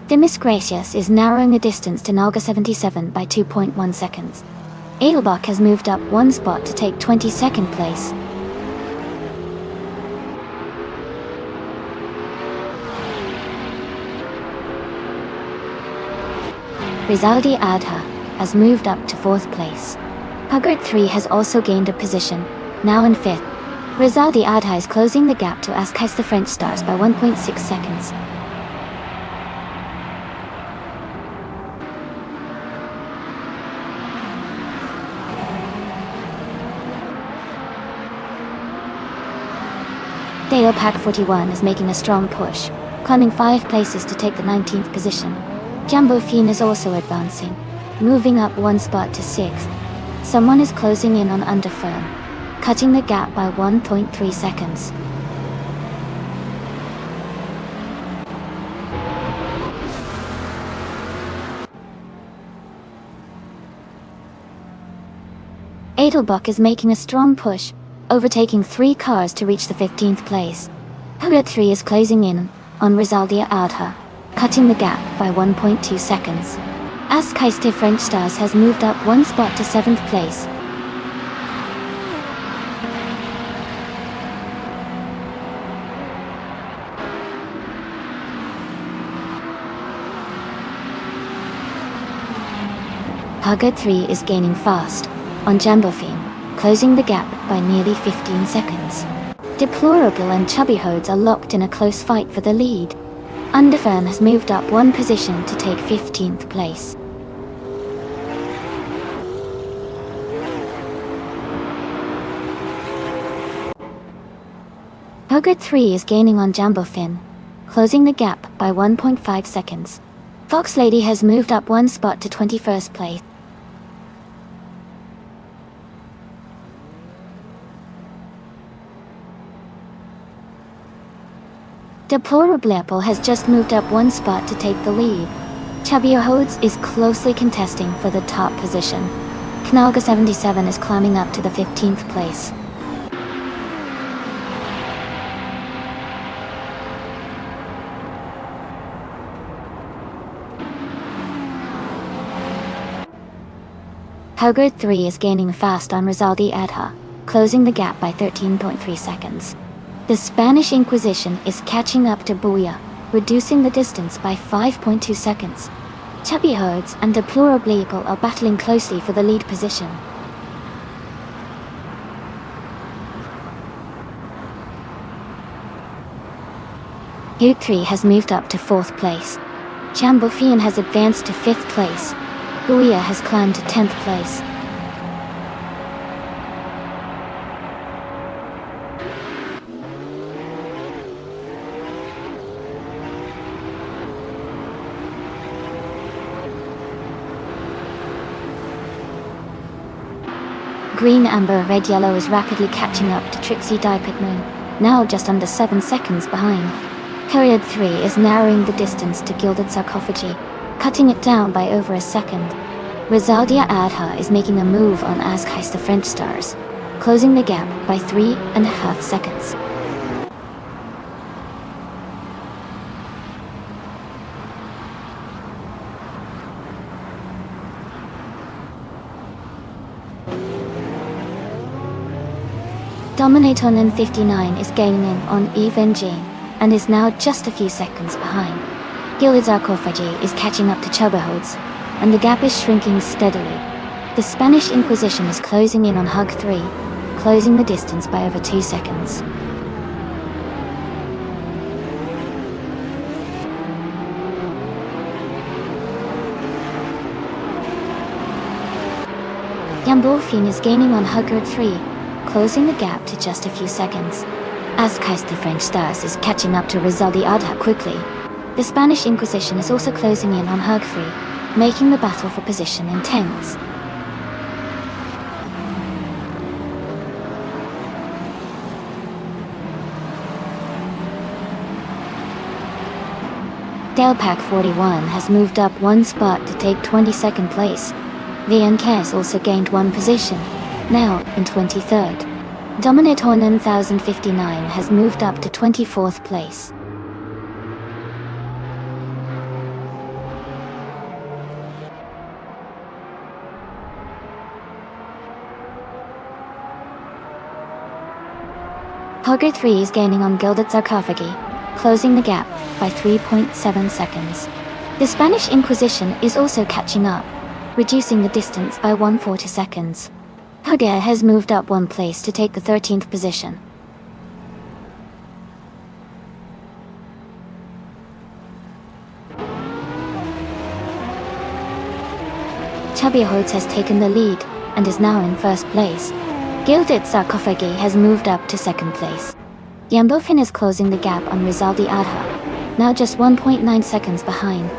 Demis Gracious is narrowing the distance to Naga 77 by 2.1 seconds. Edelbach has moved up one spot to take 22nd place. Rizaldi Adha has moved up to 4th place. Hogred 3 has also gained a position, now in 5th. Rizaldi Adha is closing the gap to Askais the French Stars by 1.6 seconds. Telepac 41 is making a strong push, climbing 5 places to take the 19th position. Jumbo Fiend is also advancing, moving up one spot to 6th. Someone is closing in on Underfern, cutting the gap by 1.3 seconds. Edelbach is making a strong push, overtaking 3 cars to reach the 15th place. Hogred 3 is closing in on Rizaldia Adha, cutting the gap by 1.2 seconds. Askais French Stars has moved up one spot to 7th place. Hogred 3 is gaining fast on Jambofine, closing the gap by nearly 15 seconds. Deplorable and Chubby Hodes are locked in a close fight for the lead. Underfern has moved up one position to take 15th place. Hogred 3 is gaining on Jambofin, closing the gap by 1.5 seconds. Fox Lady has moved up one spot to 21st place. Deplorable has just moved up one spot to take the lead. Chubby Hodes is closely contesting for the top position. Knalga 77 is climbing up to the 15th place. Hogred 3 is gaining fast on Rizaldi Adha, closing the gap by 13.3 seconds. The Spanish Inquisition is catching up to Booyah, reducing the distance by 5.2 seconds. Chubby Hodes and Deplorable are battling closely for the lead position. Hugh 3 has moved up to 4th place. Jambofine has advanced to 5th place. Booyah has climbed to 10th place. Green, Amber, Red, Yellow is rapidly catching up to Trixie Diapet Moon, now just under 7 seconds behind. Period 3 is narrowing the distance to Gilded Sarcophagi, cutting it down by over a second. Rizaldia Adha is making a move on Askais the French Stars, closing the gap by 3.5 seconds. Dominaton 59 is gaining in on Eve and Jane, and is now just a few seconds behind. Gilded Sarcophagi is catching up to Chubby Hodes, and the gap is shrinking steadily. The Spanish Inquisition is closing in on Hug 3, closing the distance by over 2 seconds. Yamborfin is gaining on Hugger 3, closing the gap to just a few seconds. As the French Stars is catching up to Rizaldi Adha quickly, the Spanish Inquisition is also closing in on Hug 3, making the battle for position intense. Delpac 41 has moved up one spot to take 22nd place. VNKS also gained one position, now in 23rd. Dominator 9059 has moved up to 24th place. Hugger 3 is gaining on Gilded Sarcophagi, closing the gap by 3.7 seconds. The Spanish Inquisition is also catching up, reducing the distance by 140 seconds. Hugger has moved up one place to take the 13th position. Chubby Holtz has taken the lead and is now in first place. Gilded Sarcophagi has moved up to second place. Yambofin is closing the gap on Rizaldi Adha, now just 1.9 seconds behind.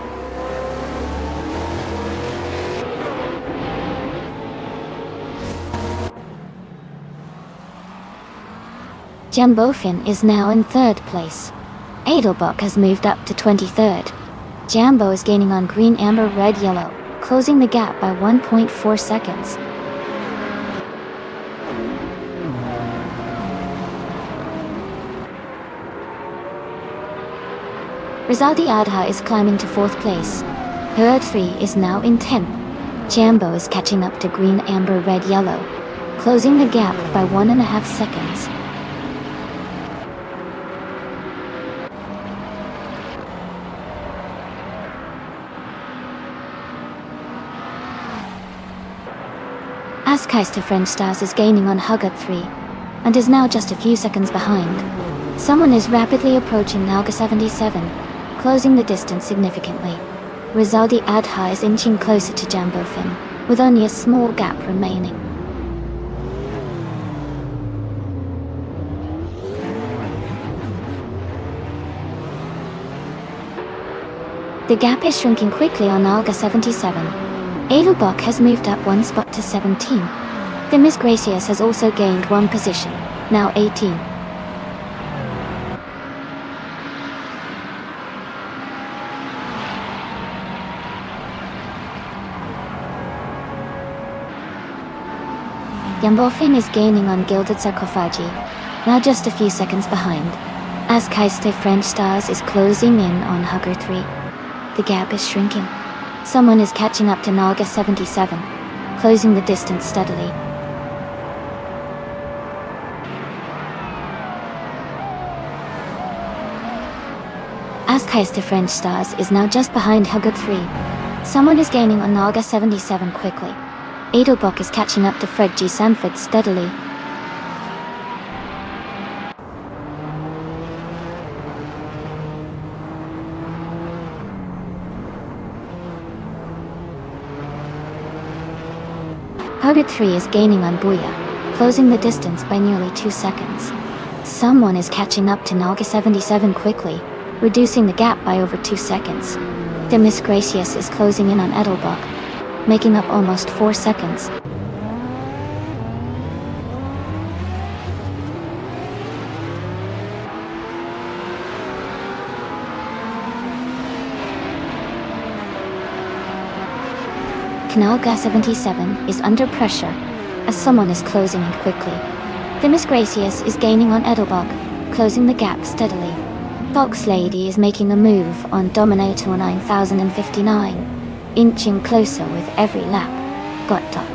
Jambofin is now in third place. Adelbach has moved up to 23rd. Jambo is gaining on green, amber, red, yellow, closing the gap by 1.4 seconds. Rizaldi Adha is climbing to 4th place. Herd 3 is now in 10th. Jambo is catching up to green, amber, red, yellow, closing the gap by 1.5 seconds. Askeister French Stars is gaining on Hugger 3, and is now just a few seconds behind. Someone is rapidly approaching Nalga 77, closing the distance significantly. Rizaldi Adha is inching closer to Jambofin, with only a small gap remaining. The gap is shrinking quickly on Nalga 77. Adelbach has moved up one spot to 17. The Miss Gracias has also gained one position, now 18. Yambofin is gaining on Gilded Sarcophagi, now just a few seconds behind. As Keister French Stars is closing in on Hugger 3, the gap is shrinking. Someone is catching up to Nalga 77, closing the distance steadily. Askeister French Stars is now just behind Hugger 3. Someone is gaining on Nalga 77 quickly. Adelbach is catching up to Fred G. Sanford steadily. Hugger 3 is gaining on Booyah, closing the distance by nearly 2 seconds. Someone is catching up to Nalga 77 quickly, reducing the gap by over 2 seconds. The Miss Gracias is closing in on Edelbach, making up almost 4 seconds. Nalga 77 is under pressure, as someone is closing in quickly. The Miss Gracias is gaining on Edelbach, closing the gap steadily. Fox Lady is making a move on Dominator 9059, inching closer with every lap. Gotta.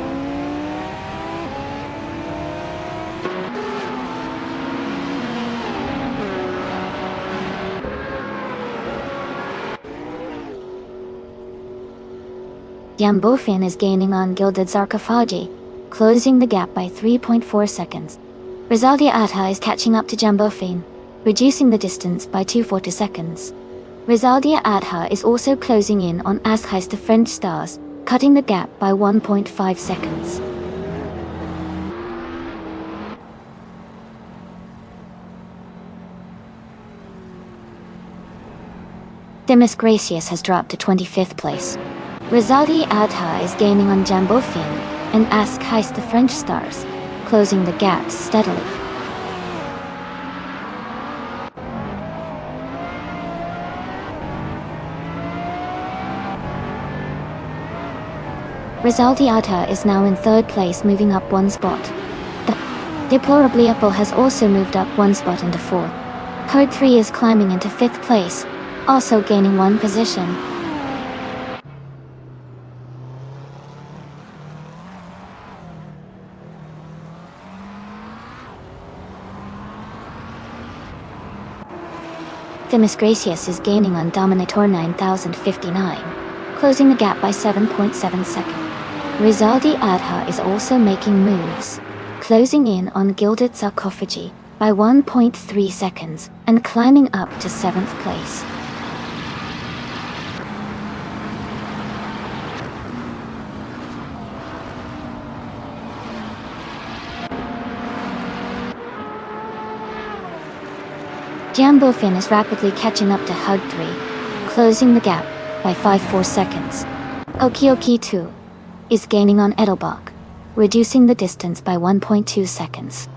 Jambofin is gaining on Gilded Sarcophagi, closing the gap by 3.4 seconds. Rizaldi Adha is catching up to Jambofin, reducing the distance by 240 seconds. Rizaldi Adha is also closing in on Askeister French Stars, cutting the gap by 1.5 seconds. Themis Gracious has dropped to 25th place. Rizaldi Adha is gaining on Jambo Fin, and Ask Heist the French Stars, closing the gaps steadily. Rizaldi Adha is now in 3rd place, moving up 1 spot. Deplorably Apple has also moved up 1 spot into 4th. Code 3 is climbing into 5th place, also gaining 1 position. Themis Gracious is gaining on Dominator 9059, closing the gap by 7.7 seconds. Rizaldi Adha is also making moves, closing in on Gilded Sarcophagi by 1.3 seconds and climbing up to 7th place. Jambo Fin is rapidly catching up to Hug 3, closing the gap by 5.4 seconds. Okioki 2 is gaining on Edelbach, reducing the distance by 1.2 seconds.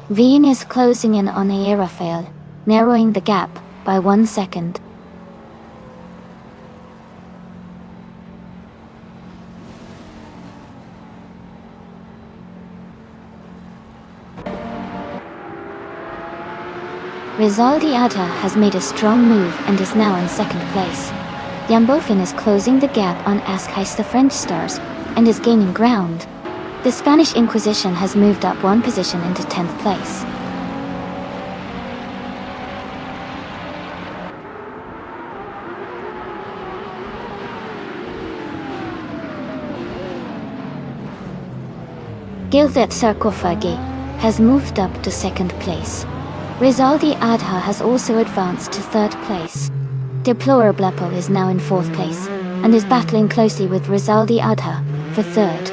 Vien is closing in on Aerofail, narrowing the gap by 1 second. Rizaldi Adha has made a strong move and is now in 2nd place. Jambofin is closing the gap on Ask Heist the French Stars and is gaining ground. The Spanish Inquisition has moved up 1 position into 10th place. Gilded Sarcophagi has moved up to 2nd place. Rizaldi Adha has also advanced to 3rd place. Deplorable Apple is now in 4th place, and is battling closely with Rizaldi Adha for 3rd.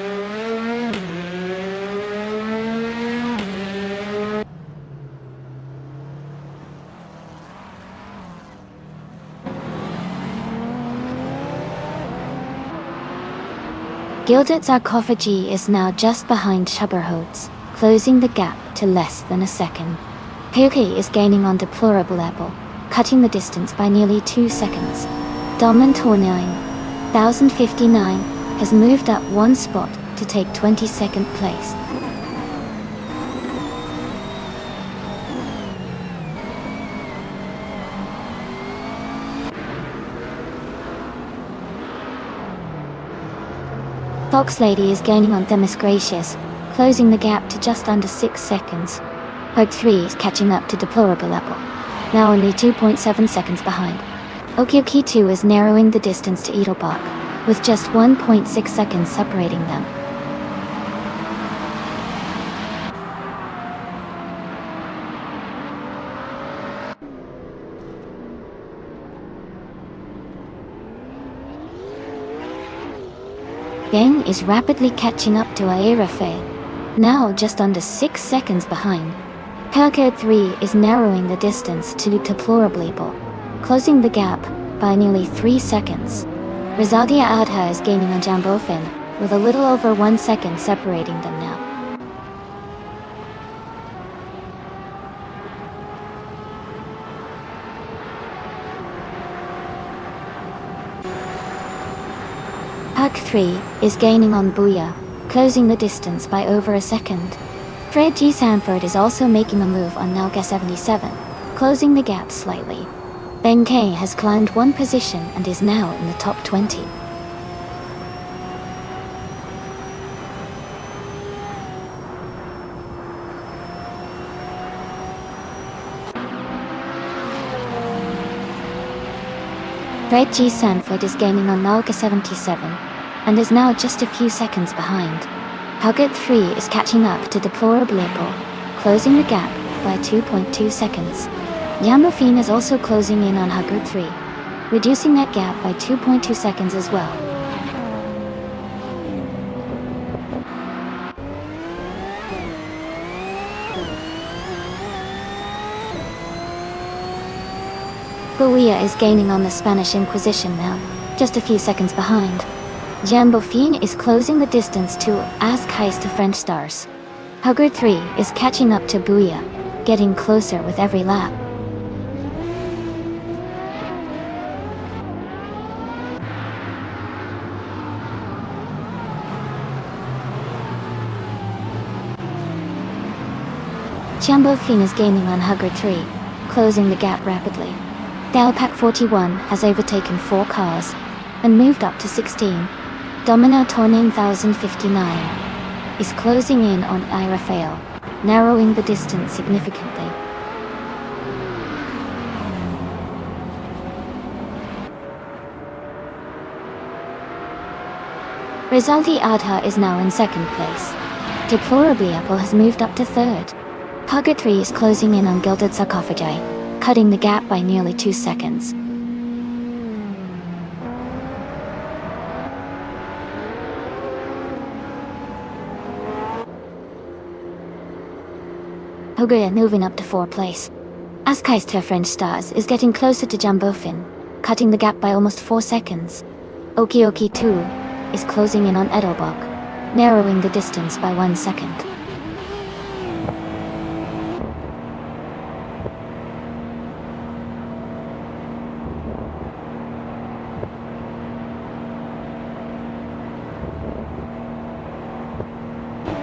Gilded Sarcophagi is now just behind Schubberholz, closing the gap to less than a second. Puki is gaining on Deplorable Apple, cutting the distance by nearly 2 seconds. Dominator 9059 has moved up 1 spot to take 22nd place. Fox Lady is gaining on Themis Gracious, closing the gap to just under 6 seconds. Hug 3 is catching up to Deplorable Apple, now only 2.7 seconds behind. Okioki 2 is narrowing the distance to Edelbach, with just 1.6 seconds separating them. Geng is rapidly catching up to Aerofei, now just under 6 seconds behind. Pelcade 3 is narrowing the distance to Deplorable Apple, closing the gap by nearly 3 seconds. Rizaldi Adha is gaining on Jambofin, with a little over 1 second separating them now. Hug 3 is gaining on Booyah, closing the distance by over a second. Fred G. Sanford is also making a move on Nalga 77, closing the gap slightly. Ben K has climbed 1 position and is now in the top 20. Fred G. Sanford is gaining on Nalga 77, and is now just a few seconds behind. Huggett 3 is catching up to Deplorable Apple, closing the gap by 2.2 seconds. Yamofine is also closing in on Huggett 3, reducing that gap by 2.2 seconds as well. Bouya is gaining on the Spanish Inquisition now, just a few seconds behind. Jambofine is closing the distance to Ascais to French stars. Hugger 3 is catching up to Bouya, getting closer with every lap. Jambofine is gaining on Hugger 3, closing the gap rapidly. Dalpac 41 has overtaken 4 cars and moved up to 16. Domino Tornin 1059 is closing in on Rafael, narrowing the distance significantly. Rizaldi Adha is now in second place. Deplorably Apple has moved up to third. Hugger 3 is closing in on Gilded Sarcophagi, cutting the gap by nearly 2 seconds. Hugger moving up to 4th place. Ascais to French stars is getting closer to Jambofine, cutting the gap by almost 4 seconds. Okioki 2 is closing in on Edelbach, narrowing the distance by 1 second.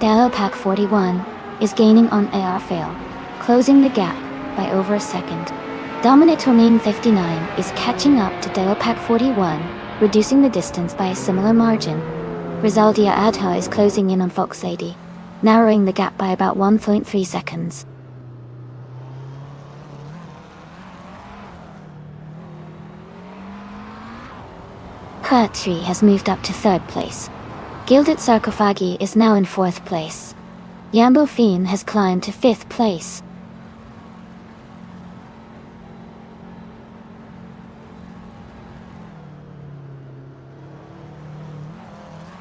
Dalpac 41 is gaining on Rafael, closing the gap by over a second. Dominatormin 59 is catching up to Dalpac 41, reducing the distance by a similar margin. Rizaldia Adha is closing in on Fox Lady, narrowing the gap by about 1.3 seconds. Kratri has moved up to 3rd place. Gilded Sarcophagi is now in 4th place. Jambofine has climbed to 5th place.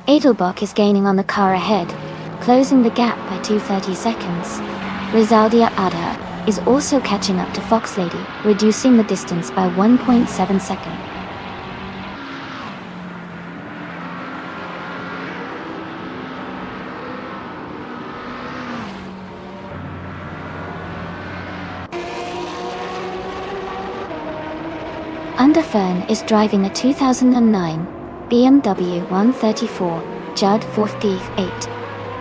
Edelbach is gaining on the car ahead, closing the gap by 2.30 seconds. Rizaldia Adha is also catching up to Fox Lady, reducing the distance by 1.7 seconds. Underfern is driving a 2009 BMW 134 Judd 48.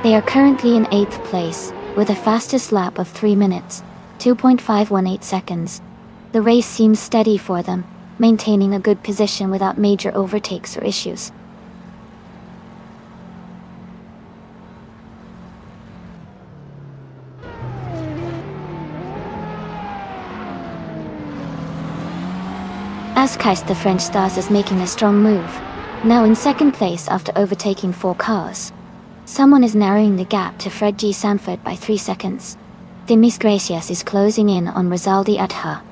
They are currently in 8th place, with a fastest lap of 3 minutes, 2.518 seconds. The race seems steady for them, maintaining a good position without major overtakes or issues. Ascais the French stars is making a strong move, now in 2nd place after overtaking 4 cars. Someone is narrowing the gap to Fred G. Sanford by 3 seconds. Demis Gracias is closing in on Rizaldi Adha,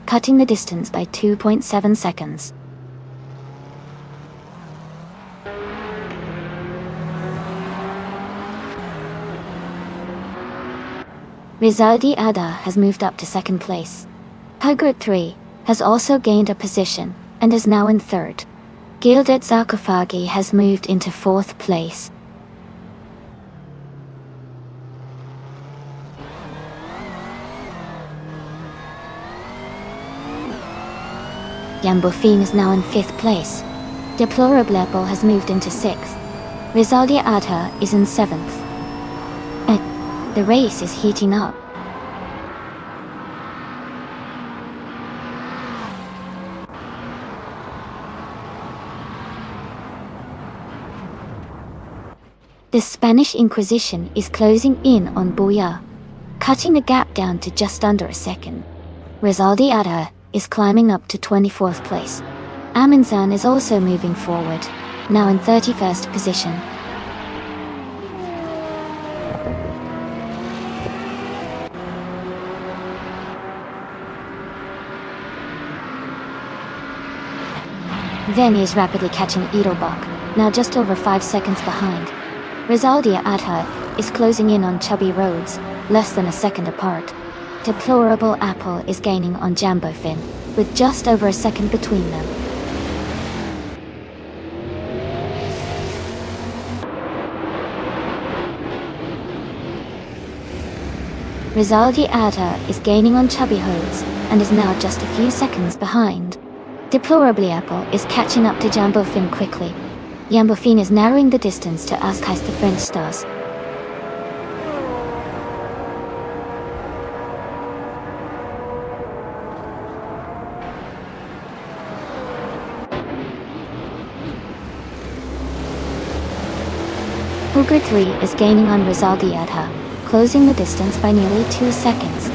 cutting the distance by 2.7 seconds. Rizaldi Adha has moved up to 2nd place. Hugger 3 has also gained a position and is now in 3rd. Gilded Sarcophagi has moved into 4th place. Jambofine is now in 5th place. Deplorable has moved into 6th. Rizaldia Adha is in 7th. The race is heating up. The Spanish Inquisition is closing in on Bouya, cutting the gap down to just under a second. Rizaldi Adha is climbing up to 24th place. Aminzan is also moving forward, now in 31st position. Veni is rapidly catching Edelbach, now just over 5 seconds behind. Rizaldia Adha is closing in on Chubby Rhodes, less than a second apart. Deplorable Apple is gaining on Jambofine, with just over a second between them. Rizaldi Adha is gaining on Chubby Hodes and is now just a few seconds behind. Deplorably Apple is catching up to Jambo Finn quickly. Jambo Finn is narrowing the distance to Askais the French Stars. Hooker 3 is gaining on Rizaldi Adha, closing the distance by nearly 2 seconds.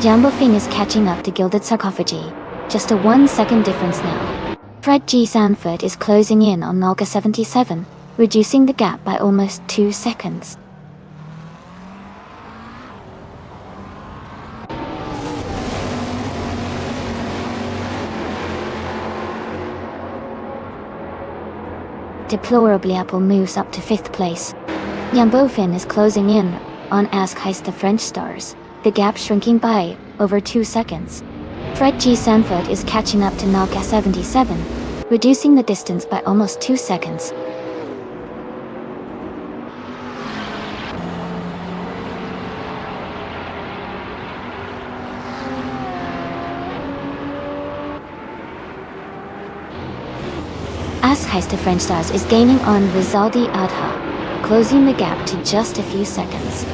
Jambo Finn is catching up to Gilded Sarcophagi, just a 1 second difference now. Fred G. Sanford is closing in on Nolga 77, reducing the gap by almost 2 seconds. Deplorably Apple moves up to 5th place. Jambo Finn is closing in on Askais the French Stars, the gap shrinking by over 2 seconds. Fred G. Sanford is catching up to Nalka 77, reducing the distance by almost 2 seconds. Askais the French Stars is gaining on Rizaldi Adha, closing the gap to just a few seconds.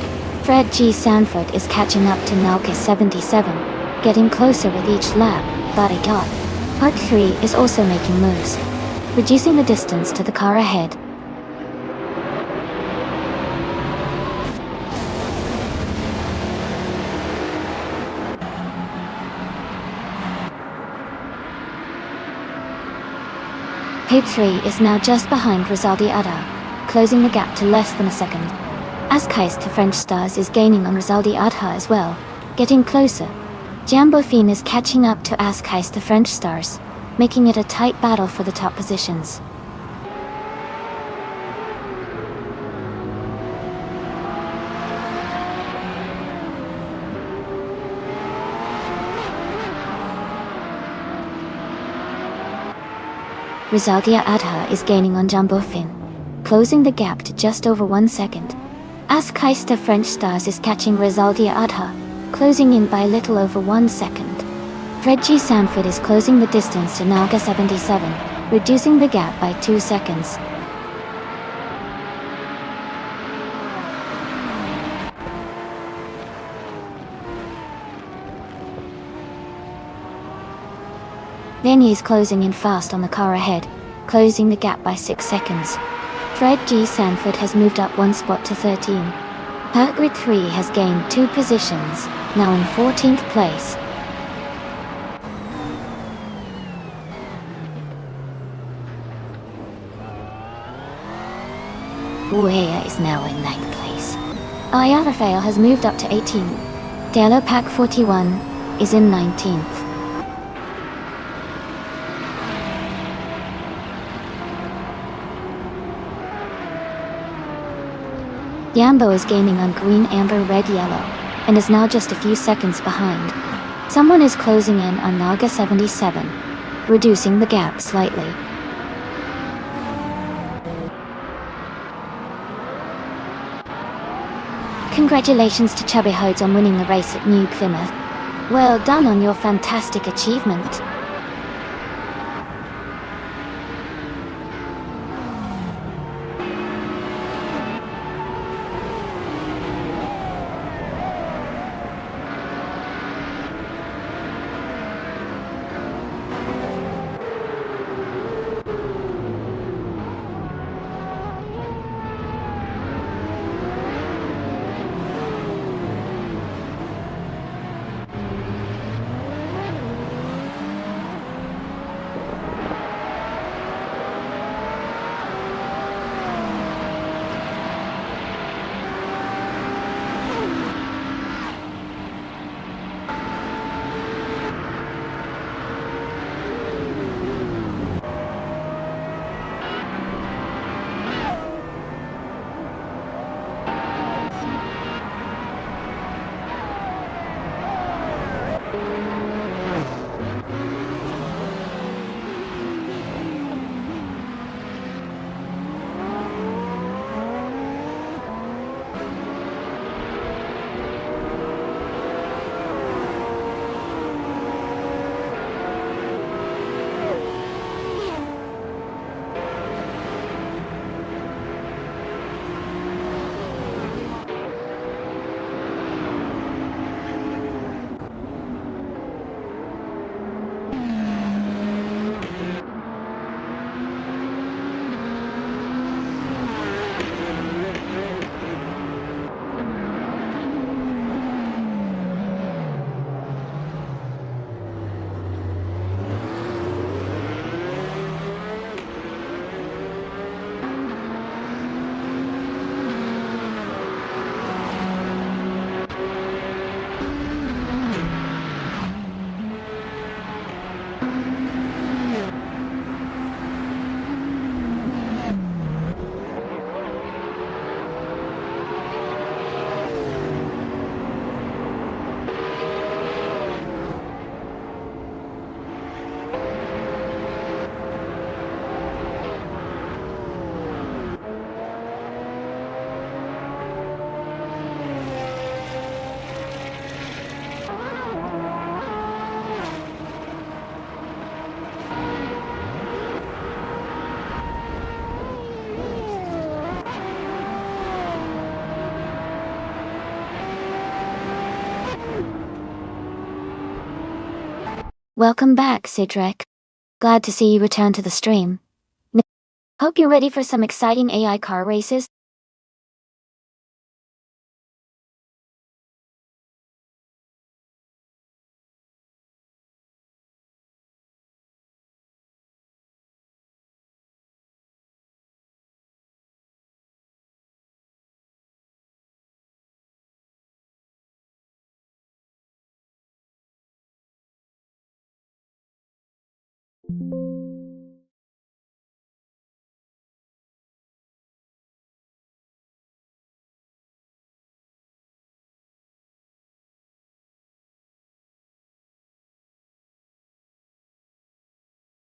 Fred G. Sanford is catching up to Nalka 77, getting closer with each lap, but I got. Part 3 is also making moves, reducing the distance to the car ahead. Pit 3 is now just behind Rizaldi Adha, closing the gap to less than a second. Askais the French Stars is gaining on Rizaldi Adha as well, getting closer. Jambo Finn is catching up to Askais the French Stars, making it a tight battle for the top positions. Rizaldi Adha is gaining on Jambo Finn, closing the gap to just over 1 second. Askais the French Stars is catching Rizaldi Adha, closing in by a little over 1 second. Fred G. Sanford is closing the distance to Nalga 77, reducing the gap by 2 seconds. Vinny is closing in fast on the car ahead, closing the gap by 6 seconds. Fred G. Sanford has moved up 1 spot to 13. Hergrid 3 has gained 2 positions, now in 14th place. Uea is now in 9th place. Ayarafale has moved up to 18. Delo Pack 41 is in 19th. Yambo is gaining on green, amber, red, yellow, and is now just a few seconds behind. Someone is closing in on Naga 77, reducing the gap slightly. Congratulations to Chubby Hodes on winning the race at New Plymouth. Well done on your fantastic achievement. Welcome back, Cedric. Glad to see you return to the stream. Hope you're ready for some exciting AI car races.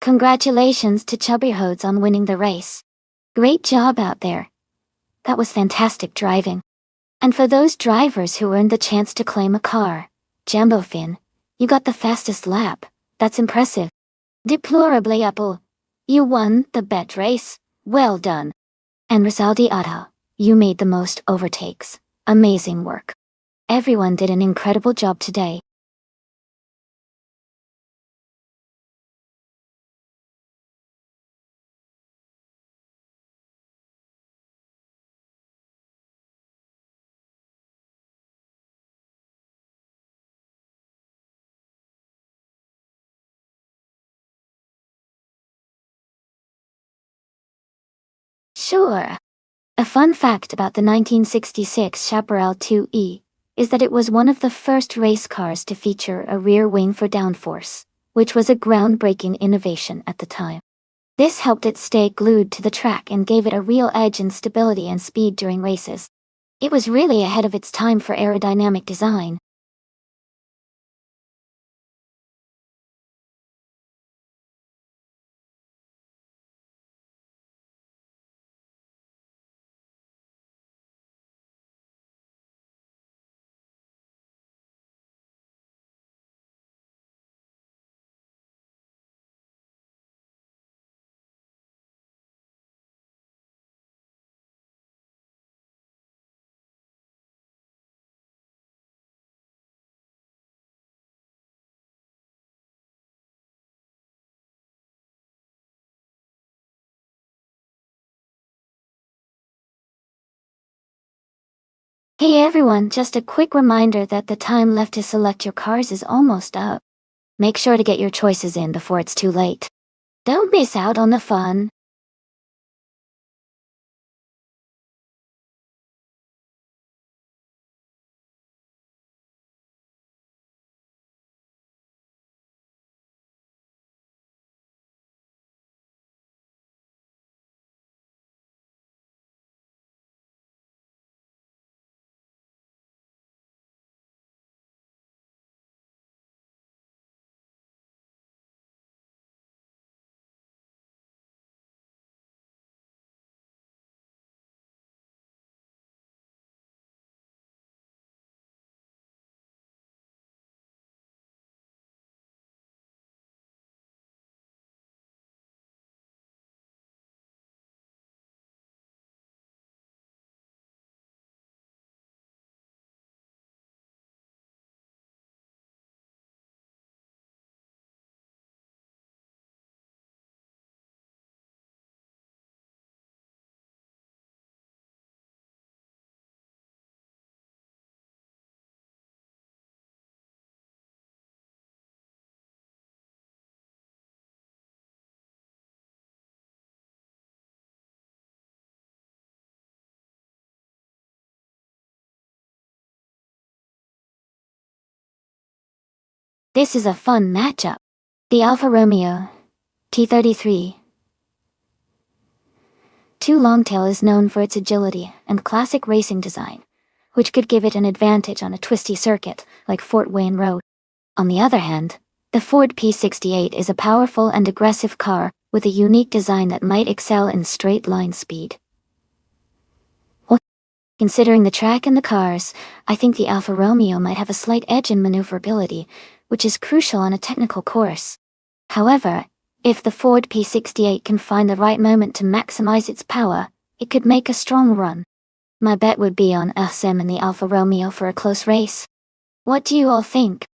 Congratulations to Chubby Hodes on winning the race. Great job out there. That was fantastic driving. And for those drivers who earned the chance to claim a car, Jambofin, you got the fastest lap. That's impressive. Deplorably Apple. You won the bet race. Well done. And Rizaldi Ada, you made the most overtakes. Amazing work. Everyone did an incredible job today. Sure. A fun fact about the 1966 Chaparral 2E is that it was one of the first race cars to feature a rear wing for downforce, which was a groundbreaking innovation at the time. This helped it stay glued to the track and gave it a real edge in stability and speed during races. It was really ahead of its time for aerodynamic design. Hey everyone, just a quick reminder that the time left to select your cars is almost up. Make sure to get your choices in before it's too late. Don't miss out on the fun. This is a fun matchup. The Alfa Romeo T33 2 Longtail is known for its agility and classic racing design, which could give it an advantage on a twisty circuit like Fort Wayne Road. On the other hand, the Ford P68 is a powerful and aggressive car with a unique design that might excel in straight-line speed. Well, considering the track and the cars, I think the Alfa Romeo might have a slight edge in maneuverability, which is crucial on a technical course. However, if the Ford P68 can find the right moment to maximize its power, it could make a strong run. My bet would be on SM and the Alfa Romeo for a close race. What do you all think?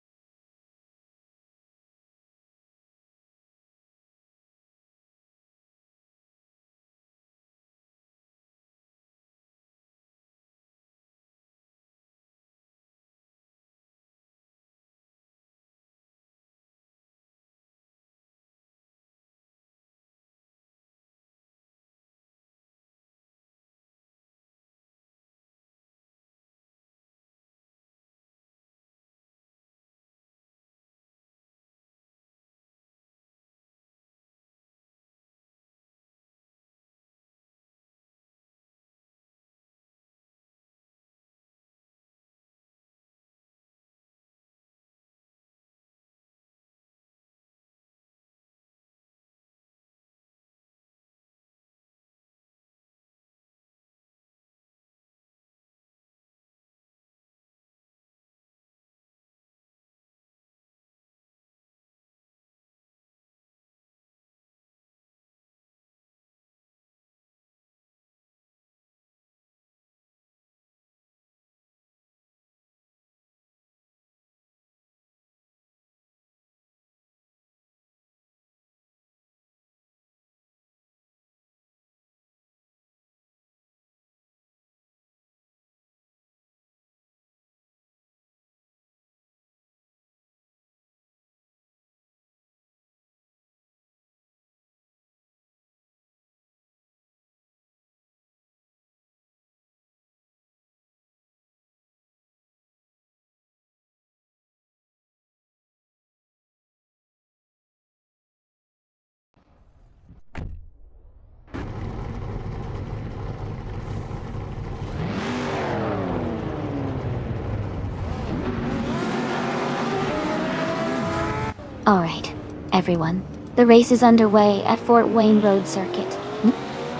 Alright, everyone. The race is underway at Fort Wayne Road Circuit.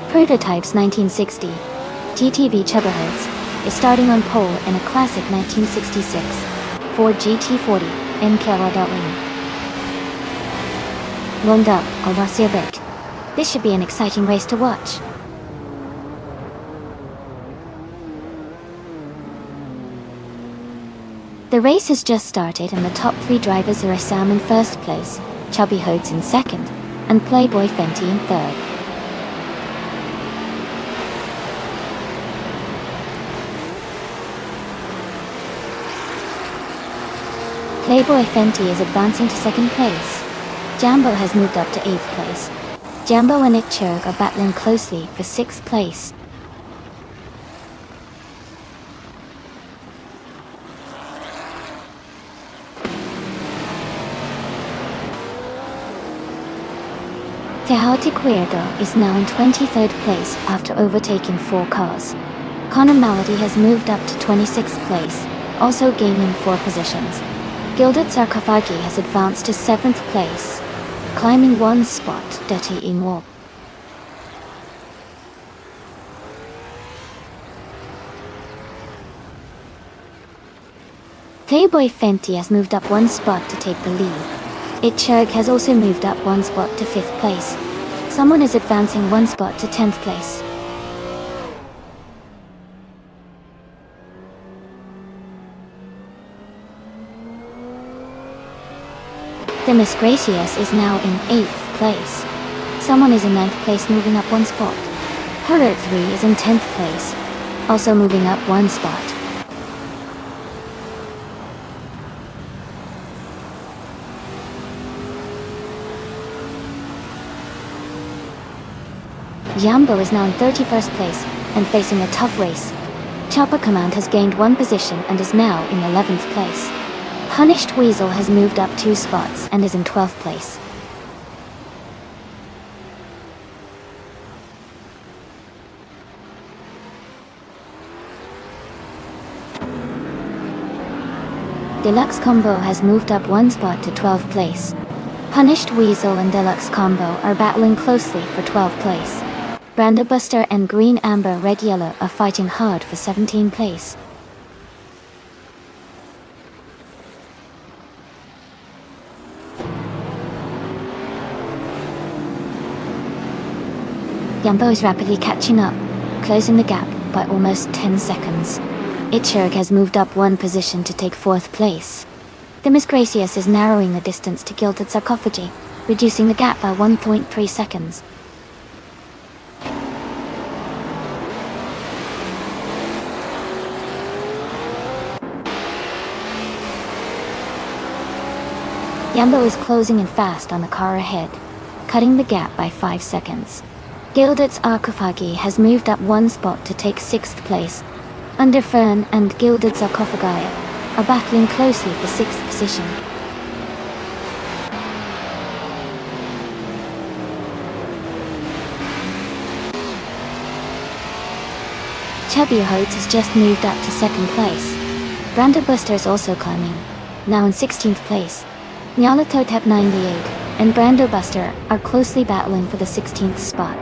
Prototypes 1960. TTV Chubberheads is starting on pole in a classic 1966 Ford GT40 in Carroll.Wing. Warmed up, I'll rush you a bit. This should be an exciting race to watch. The race has just started and the top 3 drivers are Sam in first place, Chubby Hodes in second, and Playboy Fenty in third. Playboy Fenty is advancing to second place. Jambo has moved up to 8th place. Jambo and Nick Churg are battling closely for 6th place. Tejati Cuerdo is now in 23rd place after overtaking 4 cars. Connor Malady has moved up to 26th place, also gaining 4 positions. Gilded Sarkophagi has advanced to 7th place, climbing 1 spot, Dirty in War. Playboy Fenty has moved up 1 spot to take the lead. Itchurg has also moved up 1 spot to 5th place. Someone is advancing 1 spot to 10th place. The Miss Gracious is now in 8th place. Someone is in 9th place moving up 1 spot. Hurler 3 is in 10th place, also moving up 1 spot. Jambo is now in 31st place and facing a tough race. Chopper Command has gained 1 position and is now in 11th place. Punished Weasel has moved up 2 spots and is in 12th place. Deluxe Combo has moved up 1 spot to 12th place. Punished Weasel and Deluxe Combo are battling closely for 12th place. Brando Buster and Green Amber Red Yellow are fighting hard for 17th place. Jambo is rapidly catching up, closing the gap by almost 10 seconds. Itchurg has moved up 1 position to take 4th place. The Miss Gracious is narrowing the distance to Gilded Sarcophagi, reducing the gap by 1.3 seconds. Jambo is closing in fast on the car ahead, cutting the gap by 5 seconds. Gilded Sarcophagi has moved up 1 spot to take 6th place. Underfern and Gilded Sarcophagi are battling closely for 6th position. Chubby Hodes has just moved up to 2nd place. Brando Buster is also climbing, now in 16th place. Nyala Totep 98 and Brando Buster are closely battling for the 16th spot.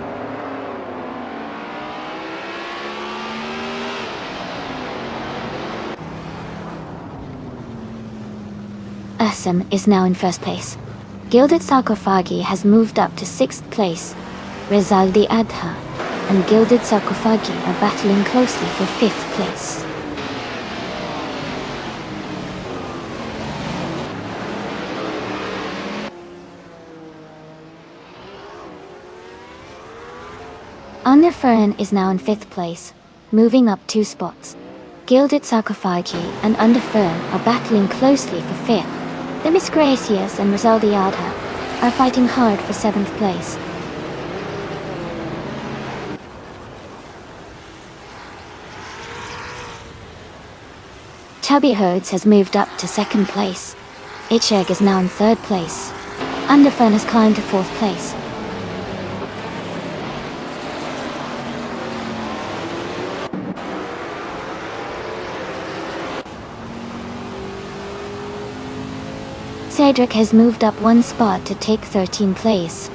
Assam is now in 1st place. Gilded Sarcophagi has moved up to 6th place. Rizaldi Adha and Gilded Sarcophagi are battling closely for 5th place. Underfern is now in 5th place, moving up 2 spots. Gilded Sarcophagi and Underfern are battling closely for 5th. The Miss Gracious and Rizaldi Adha are fighting hard for 7th place. Chubby Herds has moved up to 2nd place. Itchurg is now in 3rd place. Underfern has climbed to 4th place. Cedric has moved up one spot to take 13th place.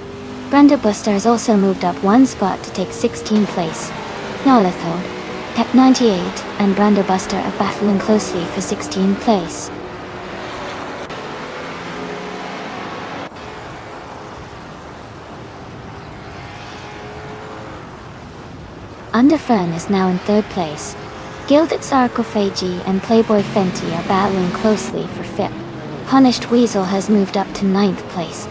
Brenda Buster has also moved up one spot to take 16th place. Nolithode, Pep 98, and Brenda Buster are battling closely for 16th place. Underfern is now in 3rd place. Gilded Sarcophagy and Playboy Fenty are battling closely for 5th. Punished Weasel has moved up to 9th place.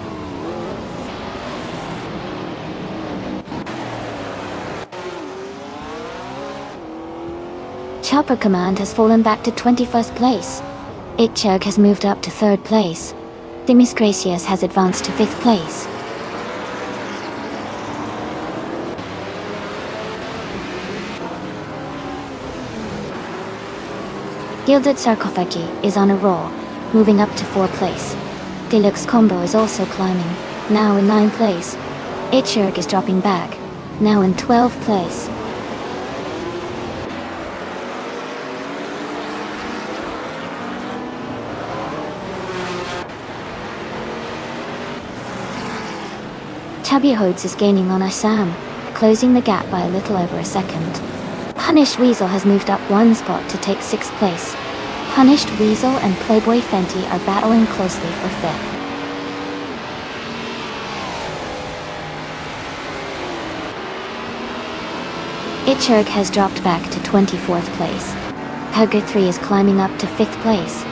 Chopper Command has fallen back to 21st place. Itchug has moved up to 3rd place. Demis Gracias has advanced to 5th place. Gilded Sarcophagy is on a roll, moving up to 4th place. Deluxe Combo is also climbing, now in 9th place. Itchug is dropping back, now in 12th place. Chubby Hodes is gaining on Assam, closing the gap by a little over a second. Punished Weasel has moved up one spot to take 6th place. Punished Weasel and Playboy Fenty are battling closely for 5th. Itchurg has dropped back to 24th place. Hugger 3 is climbing up to 5th place.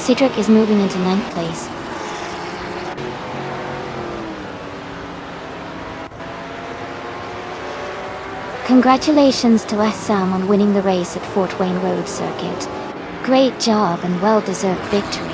Cedric is moving into 9th place. Congratulations to Assam on winning the race at Fort Wayne Road Circuit. Great job and well-deserved victory.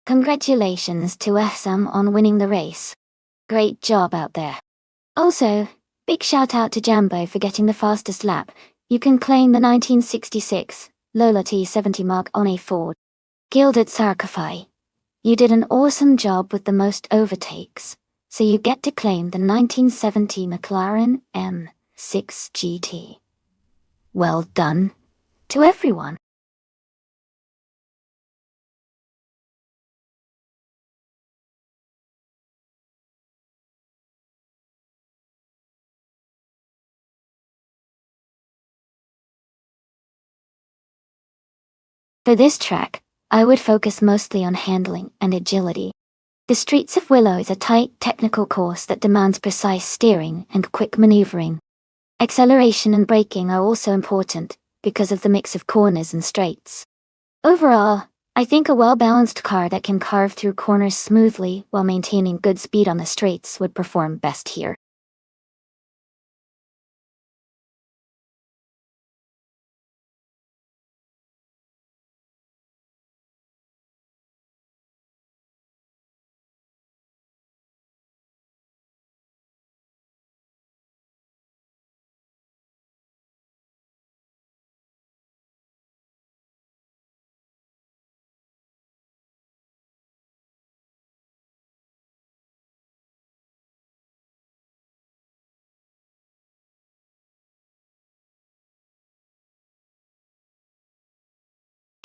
Congratulations to Assam on winning the race. Great job out there. Also, big shout out to Jambo for getting the fastest lap. You can claim the 1966 Lola T70 mark on a Ford. Gilded Sarcophagi. You did an awesome job with the most overtakes, so you get to claim the 1970 McLaren M6 GT. Well done to everyone. For this track, I would focus mostly on handling and agility. The Streets of Willow is a tight, technical course that demands precise steering and quick maneuvering. Acceleration and braking are also important, because of the mix of corners and straights. Overall, I think a well-balanced car that can carve through corners smoothly while maintaining good speed on the straights would perform best here.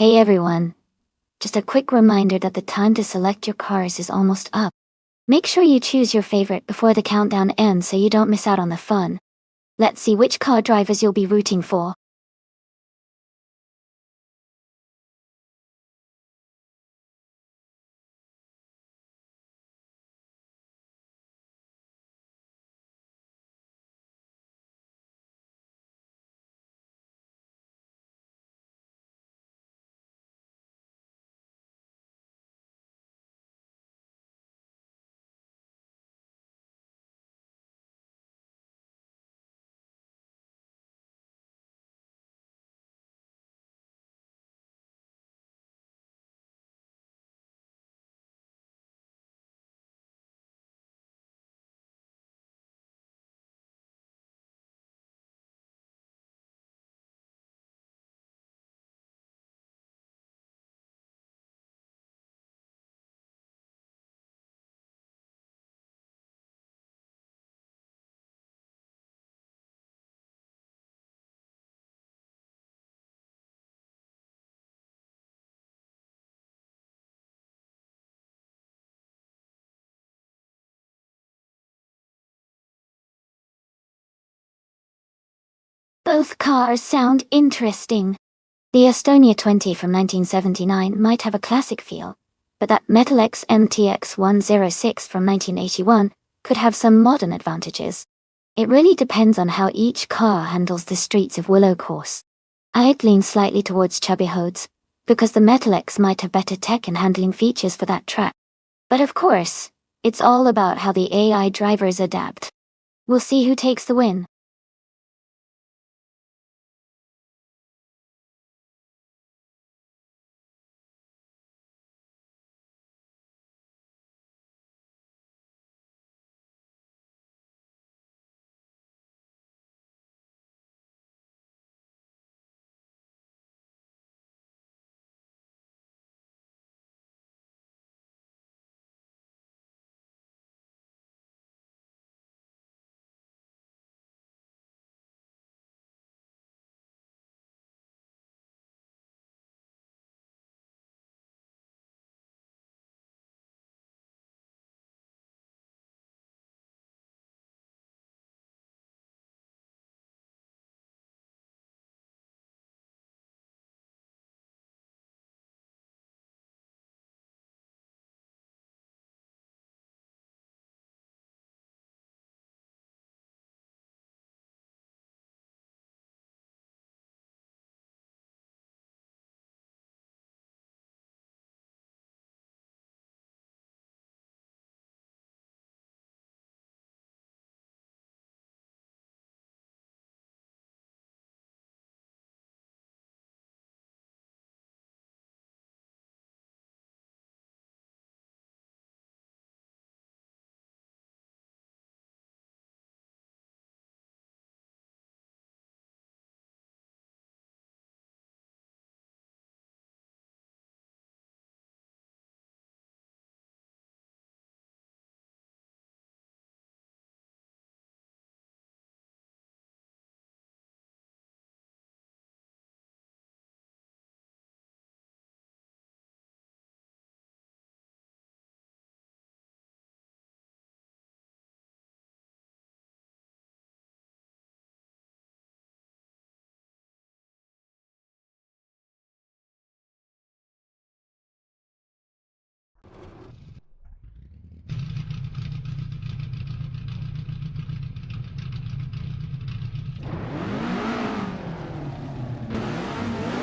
Hey everyone, just a quick reminder that the time to select your cars is almost up. Make sure you choose your favorite before the countdown ends so you don't miss out on the fun. Let's see which car drivers you'll be rooting for. Both cars sound interesting. The Estonia 20 from 1979 might have a classic feel, but that Metalex MTX 106 from 1981 could have some modern advantages. It really depends on how each car handles the streets of Willow Course. I'd lean slightly towards Chubby Hodes, because the Metalex might have better tech and handling features for that track. But of course, it's all about how the AI drivers adapt. We'll see who takes the win.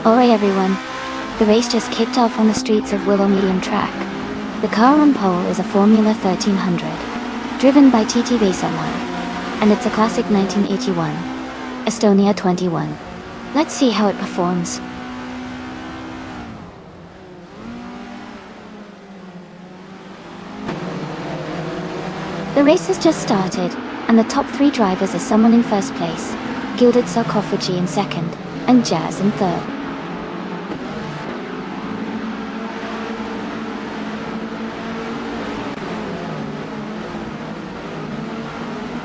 Alright everyone, the race just kicked off on the streets of Willow Medium Track. The car on pole is a Formula 1300, driven by TTV someone, and it's a classic 1981, Estonia 21. Let's see how it performs. The race has just started, and the top 3 drivers are someone in first place, Gilded Sarcophagy in second, and Jazz in third.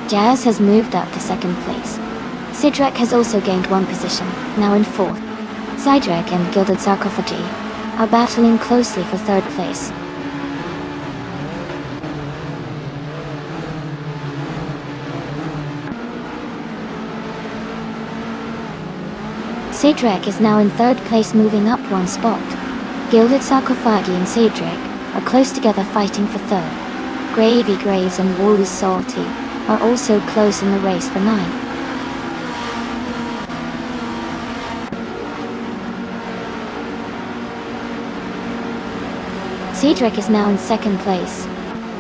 Jazz has moved up to second place. Sidrak has also gained 1 position, now in 4th. Cydrek and Gilded Sarcophagi are battling closely for third place. Cydrek is now in third place, moving up one spot. Gilded Sarcophagi and Cydrek are close together, fighting for third. Gravy Graves and Woolly Salty are also close in the race for ninth. Cydrek is now in second place.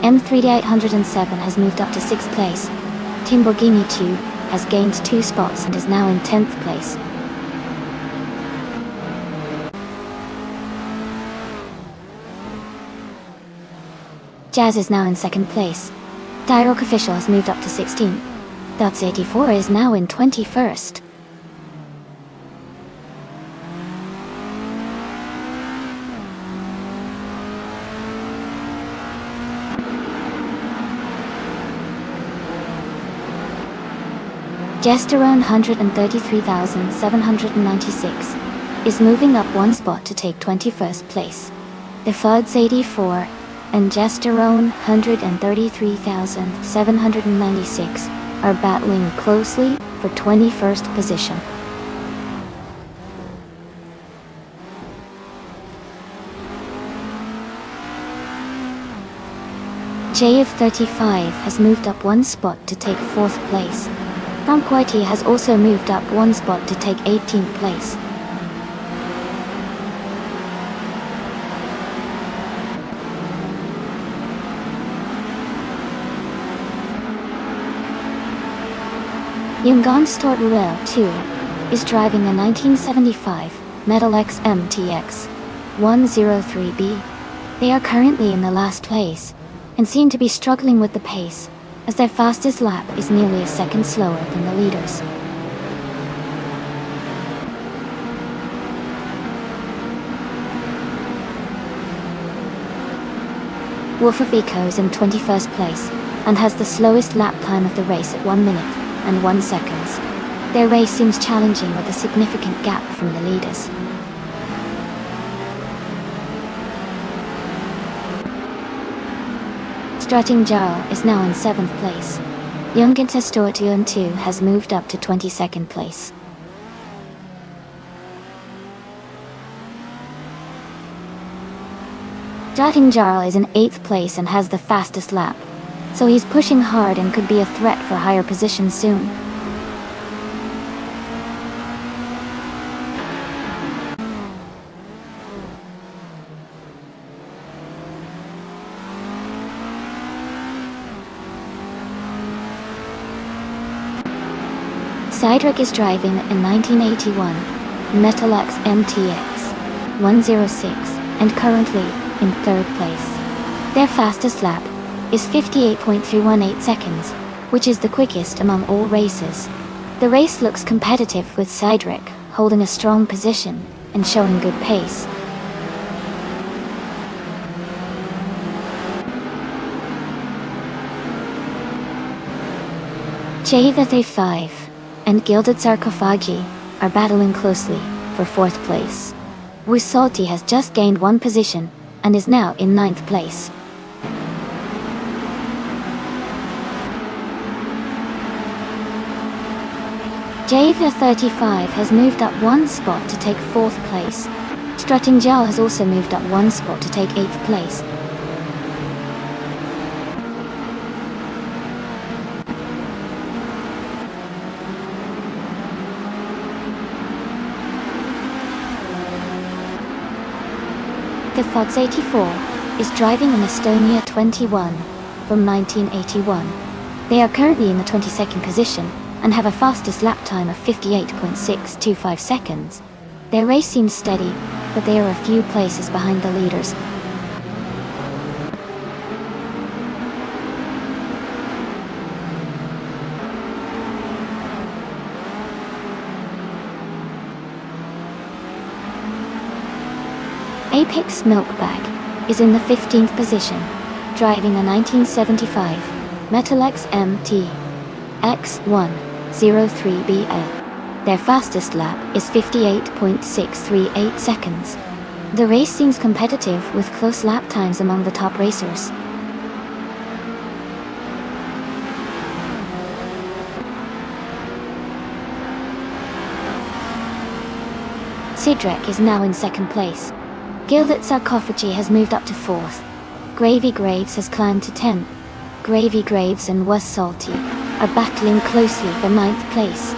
M3D807 has moved up to 6th place. Timborghini Tube has gained 2 spots and is now in 10th place. Jazz is now in second place. Dirock Official has moved up to 16th. Dots 84 is now in 21st. Gesterone 133,796 is moving up one spot to take 21st place. The Fuds 84 and Gesterone 133,796 are battling closely for 21st position. JF 35 has moved up one spot to take 4th place. Franquity has also moved up one spot to take 18th place. Junganstort Ruel 2 is driving a 1975 Metal X MTX 103B. They are currently in the last place and seem to be struggling with the pace, as their fastest lap is nearly a second slower than the leaders. Wolf of Eco is in 21st place and has the slowest lap time of the race at 1 minute and 1 seconds. Their race seems challenging with a significant gap from the leaders. Strutting Jarl is now in 7th place. Young Intestortion 2 has moved up to 22nd place. Strutting Jarl is in 8th place and has the fastest lap, so he's pushing hard and could be a threat for higher positions soon. Cydrek is driving a 1981 Metal X MTX 106 and currently in 3rd place. Their fastest lap is 58.318 seconds, which is the quickest among all races. The race looks competitive, with Cydrek holding a strong position and showing good pace. JV35 and Gilded Sarcophagi are battling closely for 4th place. Wusalti has just gained 1 position and is now in 9th place. JV35 has moved up 1 spot to take 4th place. Strutting Jarl has also moved up 1 spot to take 8th place. The Fuds 84 is driving an Estonia 21 from 1981. They are currently in the 22nd position and have a fastest lap time of 58.625 seconds. Their race seems steady, but they are a few places behind the leaders. Apex Milkbag is in the 15th position, driving a 1975 Metal X MT X103BL. Their fastest lap is 58.638 seconds. The race seems competitive with close lap times among the top racers. Sidrek is now in second place. Gilded Sarcophagy has moved up to fourth. Gravy Graves has climbed to 10th. Gravy Graves and Was Salty are battling closely for 9th place.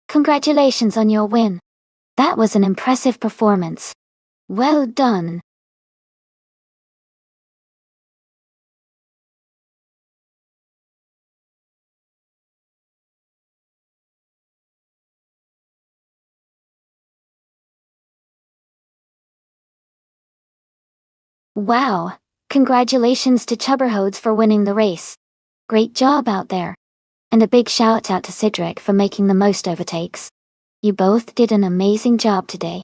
Congratulations on your win. That was an impressive performance. Well done. Wow. Congratulations to Chubberhodes for winning the race. Great job out there. And a big shout out to Sidrek for making the most overtakes. You both did an amazing job today.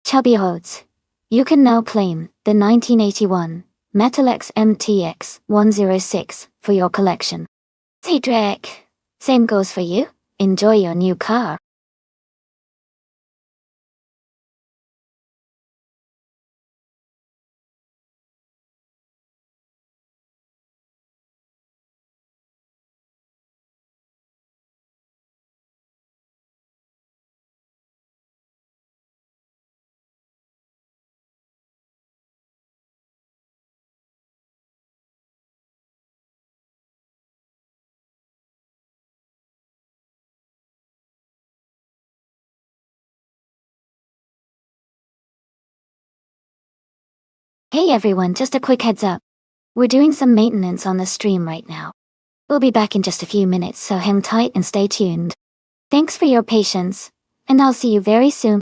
Chubbyhodes, you can now claim the 1981 Metalex MTX 106 for your collection. Sidrek, same goes for you. Enjoy your new car. Hey everyone, just a quick heads up. We're doing some maintenance on the stream right now. We'll be back in just a few minutes, so hang tight and stay tuned. Thanks for your patience, and I'll see you very soon.